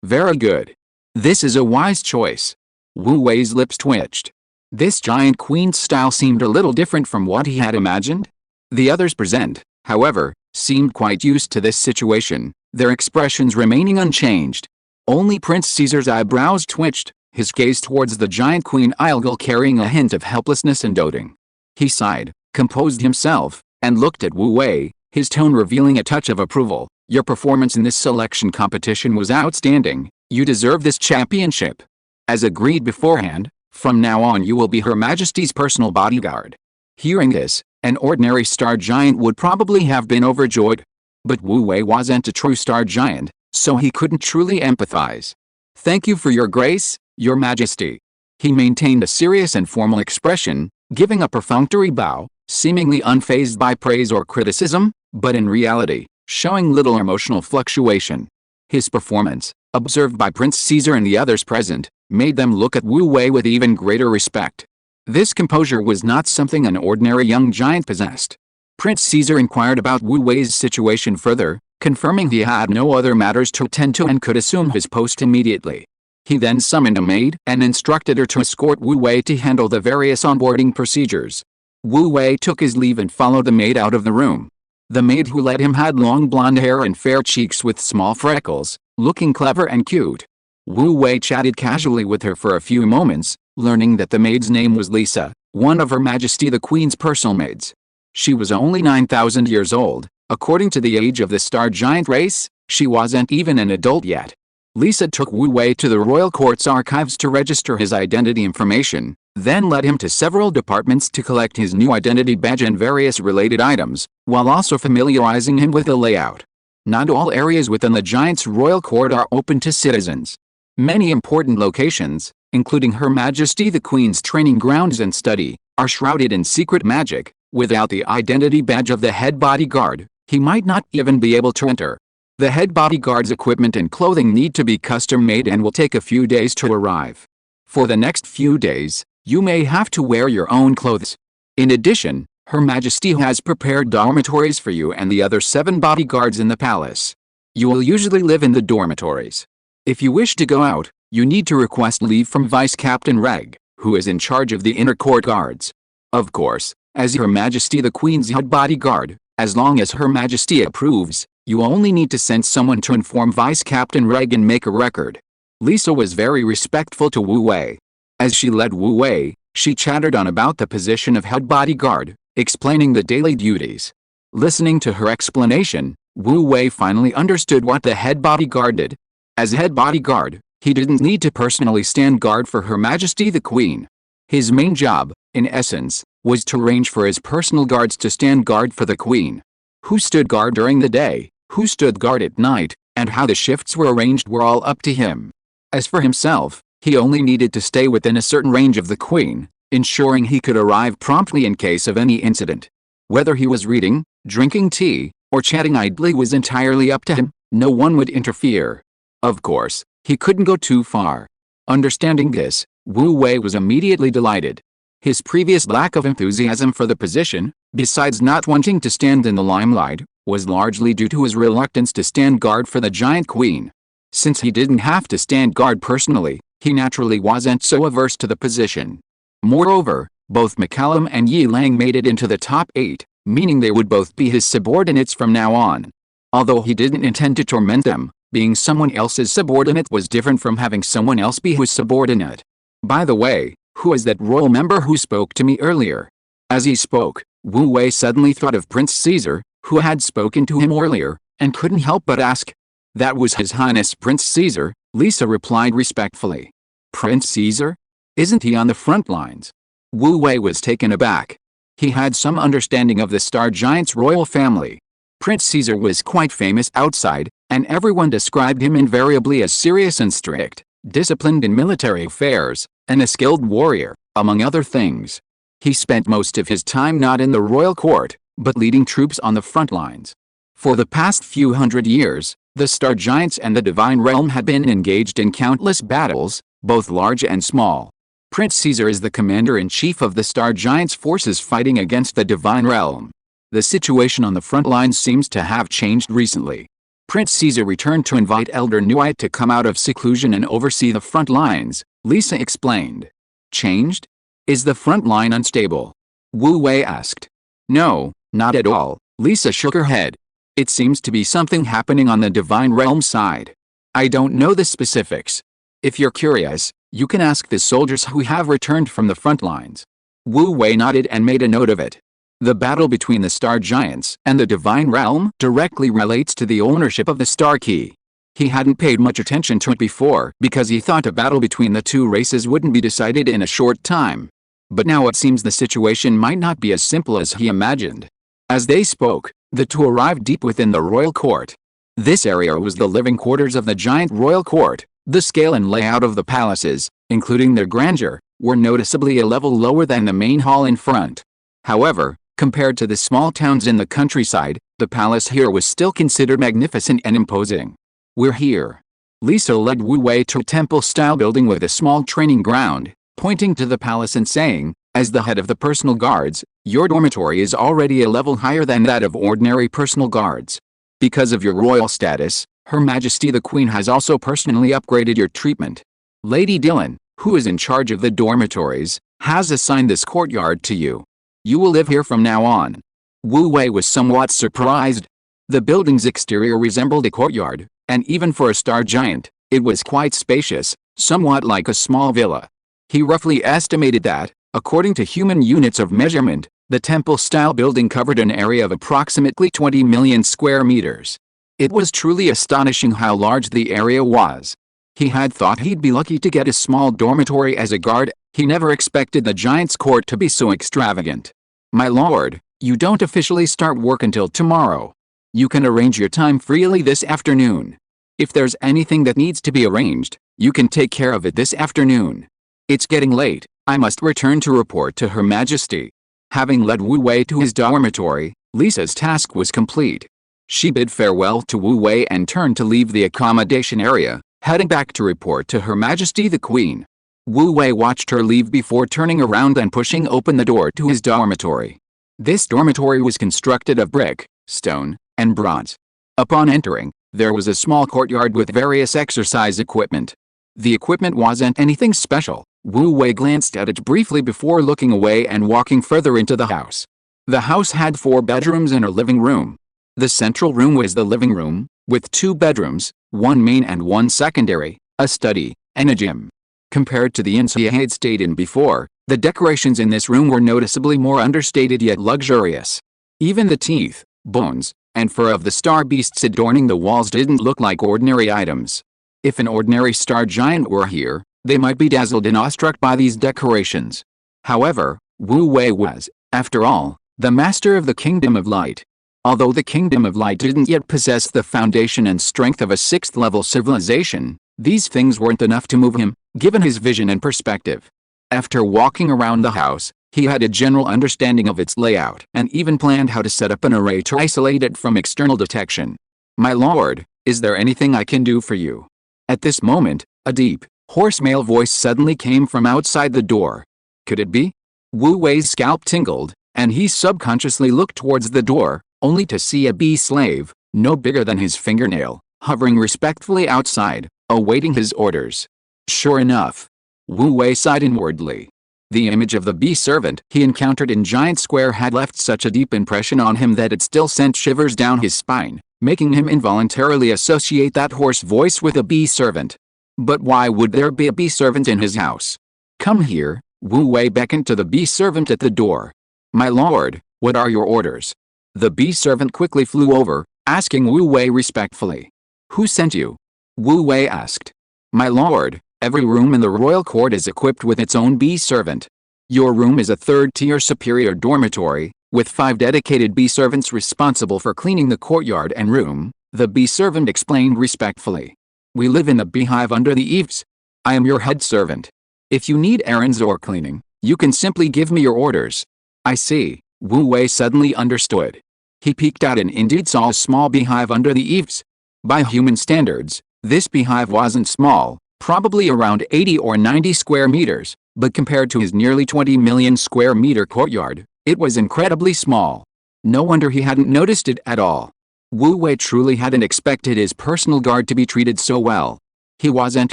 Very good. This is a wise choice. Wu Wei's lips twitched. This giant queen's style seemed a little different from what he had imagined. The others present, however, seemed quite used to this situation, their expressions remaining unchanged. Only Prince Caesar's eyebrows twitched, his gaze towards the giant Queen Ilgil carrying a hint of helplessness and doting. He sighed, composed himself, and looked at Wu Wei, his tone revealing a touch of approval. Your performance in this selection competition was outstanding. You deserve this championship. As agreed beforehand, from now on you will be Her Majesty's personal bodyguard. Hearing this, an ordinary star giant would probably have been overjoyed. But Wu Wei wasn't a true star giant, so he couldn't truly empathize. Thank you for your grace, Your Majesty. He maintained a serious and formal expression, giving a perfunctory bow, seemingly unfazed by praise or criticism, but in reality, showing little emotional fluctuation. His performance, observed by Prince Caesar and the others present, made them look at Wu Wei with even greater respect. This composure was not something an ordinary young giant possessed. Prince Caesar inquired about Wu Wei's situation further, confirming he had no other matters to attend to and could assume his post immediately. He then summoned a maid and instructed her to escort Wu Wei to handle the various onboarding procedures. Wu Wei took his leave and followed the maid out of the room. The maid who led him had long blonde hair and fair cheeks with small freckles, looking clever and cute. Wu Wei chatted casually with her for a few moments, learning that the maid's name was Lisa, one of Her Majesty the Queen's personal maids. She was only 9,000 years old. According to the age of the star giant race, she wasn't even an adult yet. Lisa took Wu Wei to the royal court's archives to register his identity information, then led him to several departments to collect his new identity badge and various related items, while also familiarizing him with the layout. Not all areas within the giant's royal court are open to citizens. Many important locations, including Her Majesty the Queen's training grounds and study, are shrouded in secret magic. Without the identity badge of the head bodyguard, he might not even be able to enter. The head bodyguard's equipment and clothing need to be custom-made and will take a few days to arrive. For the next few days, you may have to wear your own clothes. In addition, Her Majesty has prepared dormitories for you and the other 7 bodyguards in the palace. You will usually live in the dormitories. If you wish to go out, you need to request leave from Vice Captain Reg, who is in charge of the inner court guards. Of course, as Her Majesty the Queen's head bodyguard, as long as Her Majesty approves, you only need to send someone to inform Vice Captain Reg and make a record. Lisa was very respectful to Wu Wei. As she led Wu Wei, she chattered on about the position of head bodyguard, explaining the daily duties. Listening to her explanation, Wu Wei finally understood what the head bodyguard did. As head bodyguard, he didn't need to personally stand guard for Her Majesty the Queen. His main job, in essence, was to arrange for his personal guards to stand guard for the Queen. Who stood guard during the day, who stood guard at night, and how the shifts were arranged were all up to him. As for himself, he only needed to stay within a certain range of the Queen, ensuring he could arrive promptly in case of any incident. Whether he was reading, drinking tea, or chatting idly was entirely up to him. No one would interfere. Of course, he couldn't go too far. Understanding this, Wu Wei was immediately delighted. His previous lack of enthusiasm for the position, besides not wanting to stand in the limelight, was largely due to his reluctance to stand guard for the giant queen. Since he didn't have to stand guard personally, he naturally wasn't so averse to the position. Moreover, both McCallum and Yi Lang made it into the top 8, meaning they would both be his subordinates from now on. Although he didn't intend to torment them, being someone else's subordinate was different from having someone else be his subordinate. By the way, who is that royal member who spoke to me earlier? As he spoke, Wu Wei suddenly thought of Prince Caesar, who had spoken to him earlier, and couldn't help but ask. That was His Highness Prince Caesar, Lisa replied respectfully. Prince Caesar? Isn't he on the front lines? Wu Wei was taken aback. He had some understanding of the Star Giant's royal family. Prince Caesar was quite famous outside, and everyone described him invariably as serious and strict, disciplined in military affairs, and a skilled warrior, among other things. He spent most of his time not in the royal court, but leading troops on the front lines. For the past few hundred years, the Star Giants and the Divine Realm had been engaged in countless battles, both large and small. Prince Caesar is the commander-in-chief of the Star Giants' forces fighting against the Divine Realm. The situation on the front lines seems to have changed recently. Prince Caesar returned to invite Elder Nuite to come out of seclusion and oversee the front lines, Lisa explained. Changed? Is the front line unstable? Wu Wei asked. No, not at all, Lisa shook her head. It seems to be something happening on the divine realm side. I don't know the specifics. If you're curious, you can ask the soldiers who have returned from the front lines. Wu Wei nodded and made a note of it. The battle between the Star Giants and the Divine Realm directly relates to the ownership of the Star Key. He hadn't paid much attention to it before because he thought a battle between the two races wouldn't be decided in a short time. But now it seems the situation might not be as simple as he imagined. As they spoke, the two arrived deep within the royal court. This area was the living quarters of the giant royal court. The scale and layout of the palaces, including their grandeur, were noticeably a level lower than the main hall in front. However, compared to the small towns in the countryside, the palace here was still considered magnificent and imposing. We're here. Lisa led Wu Wei to a temple-style building with a small training ground, pointing to the palace and saying, as the head of the personal guards, your dormitory is already a level higher than that of ordinary personal guards. Because of your royal status, Her Majesty the Queen has also personally upgraded your treatment. Lady Dylan, who is in charge of the dormitories, has assigned this courtyard to you. You will live here from now on. Wu Wei was somewhat surprised. The building's exterior resembled a courtyard, and even for a star giant, it was quite spacious, somewhat like a small villa. He roughly estimated that, according to human units of measurement, the temple-style building covered an area of approximately 20 million square meters. It was truly astonishing how large the area was. He had thought he'd be lucky to get a small dormitory as a guard. He never expected the giant's court to be so extravagant. My lord, you don't officially start work until tomorrow. You can arrange your time freely this afternoon. If there's anything that needs to be arranged, you can take care of it this afternoon. It's getting late, I must return to report to Her Majesty. Having led Wu Wei to his dormitory, Lisa's task was complete. She bid farewell to Wu Wei and turned to leave the accommodation area, heading back to report to Her Majesty the Queen. Wu Wei watched her leave before turning around and pushing open the door to his dormitory. This dormitory was constructed of brick, stone, and bronze. Upon entering, there was a small courtyard with various exercise equipment. The equipment wasn't anything special. Wu Wei glanced at it briefly before looking away and walking further into the house. The house had 4 bedrooms and a living room. The central room was the living room, with 2 bedrooms, 1 main and 1 secondary, a study, and a gym. Compared to the inn he had stayed in before, the decorations in this room were noticeably more understated yet luxurious. Even the teeth, bones, and fur of the star beasts adorning the walls didn't look like ordinary items. If an ordinary star giant were here, they might be dazzled and awestruck by these decorations. However, Wu Wei was, after all, the master of the Kingdom of Light. Although the Kingdom of Light didn't yet possess the foundation and strength of a 6th-level civilization, these things weren't enough to move him, given his vision and perspective. After walking around the house, he had a general understanding of its layout and even planned how to set up an array to isolate it from external detection. My lord, is there anything I can do for you? At this moment, a deep, hoarse male voice suddenly came from outside the door. Could it be? Wu Wei's scalp tingled, and he subconsciously looked towards the door, only to see a bee slave, no bigger than his fingernail, hovering respectfully outside, awaiting his orders. Sure enough. Wu Wei sighed inwardly. The image of the bee servant he encountered in Giant Square had left such a deep impression on him that it still sent shivers down his spine, making him involuntarily associate that hoarse voice with a bee servant. But why would there be a bee servant in his house? Come here, Wu Wei beckoned to the bee servant at the door. My lord, what are your orders? The bee servant quickly flew over, asking Wu Wei respectfully. Who sent you? Wu Wei asked. My lord, every room in the royal court is equipped with its own bee servant. Your room is a 3rd-tier superior dormitory, with 5 dedicated bee servants responsible for cleaning the courtyard and room, the bee servant explained respectfully. We live in the beehive under the eaves. I am your head servant. If you need errands or cleaning, you can simply give me your orders. I see, Wu Wei suddenly understood. He peeked out and indeed saw a small beehive under the eaves. By human standards, this beehive wasn't small, probably around 80 or 90 square meters, but compared to his nearly 20 million square meter courtyard, it was incredibly small. No wonder he hadn't noticed it at all. Wu Wei truly hadn't expected his personal guard to be treated so well. He wasn't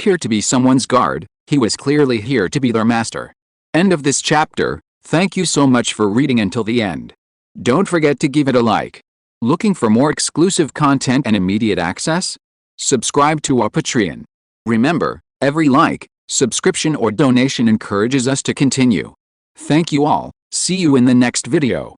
here to be someone's guard, He was clearly here to be their master. End of this chapter. Thank you so much for reading until the end. Don't forget to give it a like. Looking for more exclusive content and immediate access? Subscribe to our Patreon. Remember, every like, subscription or donation encourages us to continue. Thank you all. See you in the next video.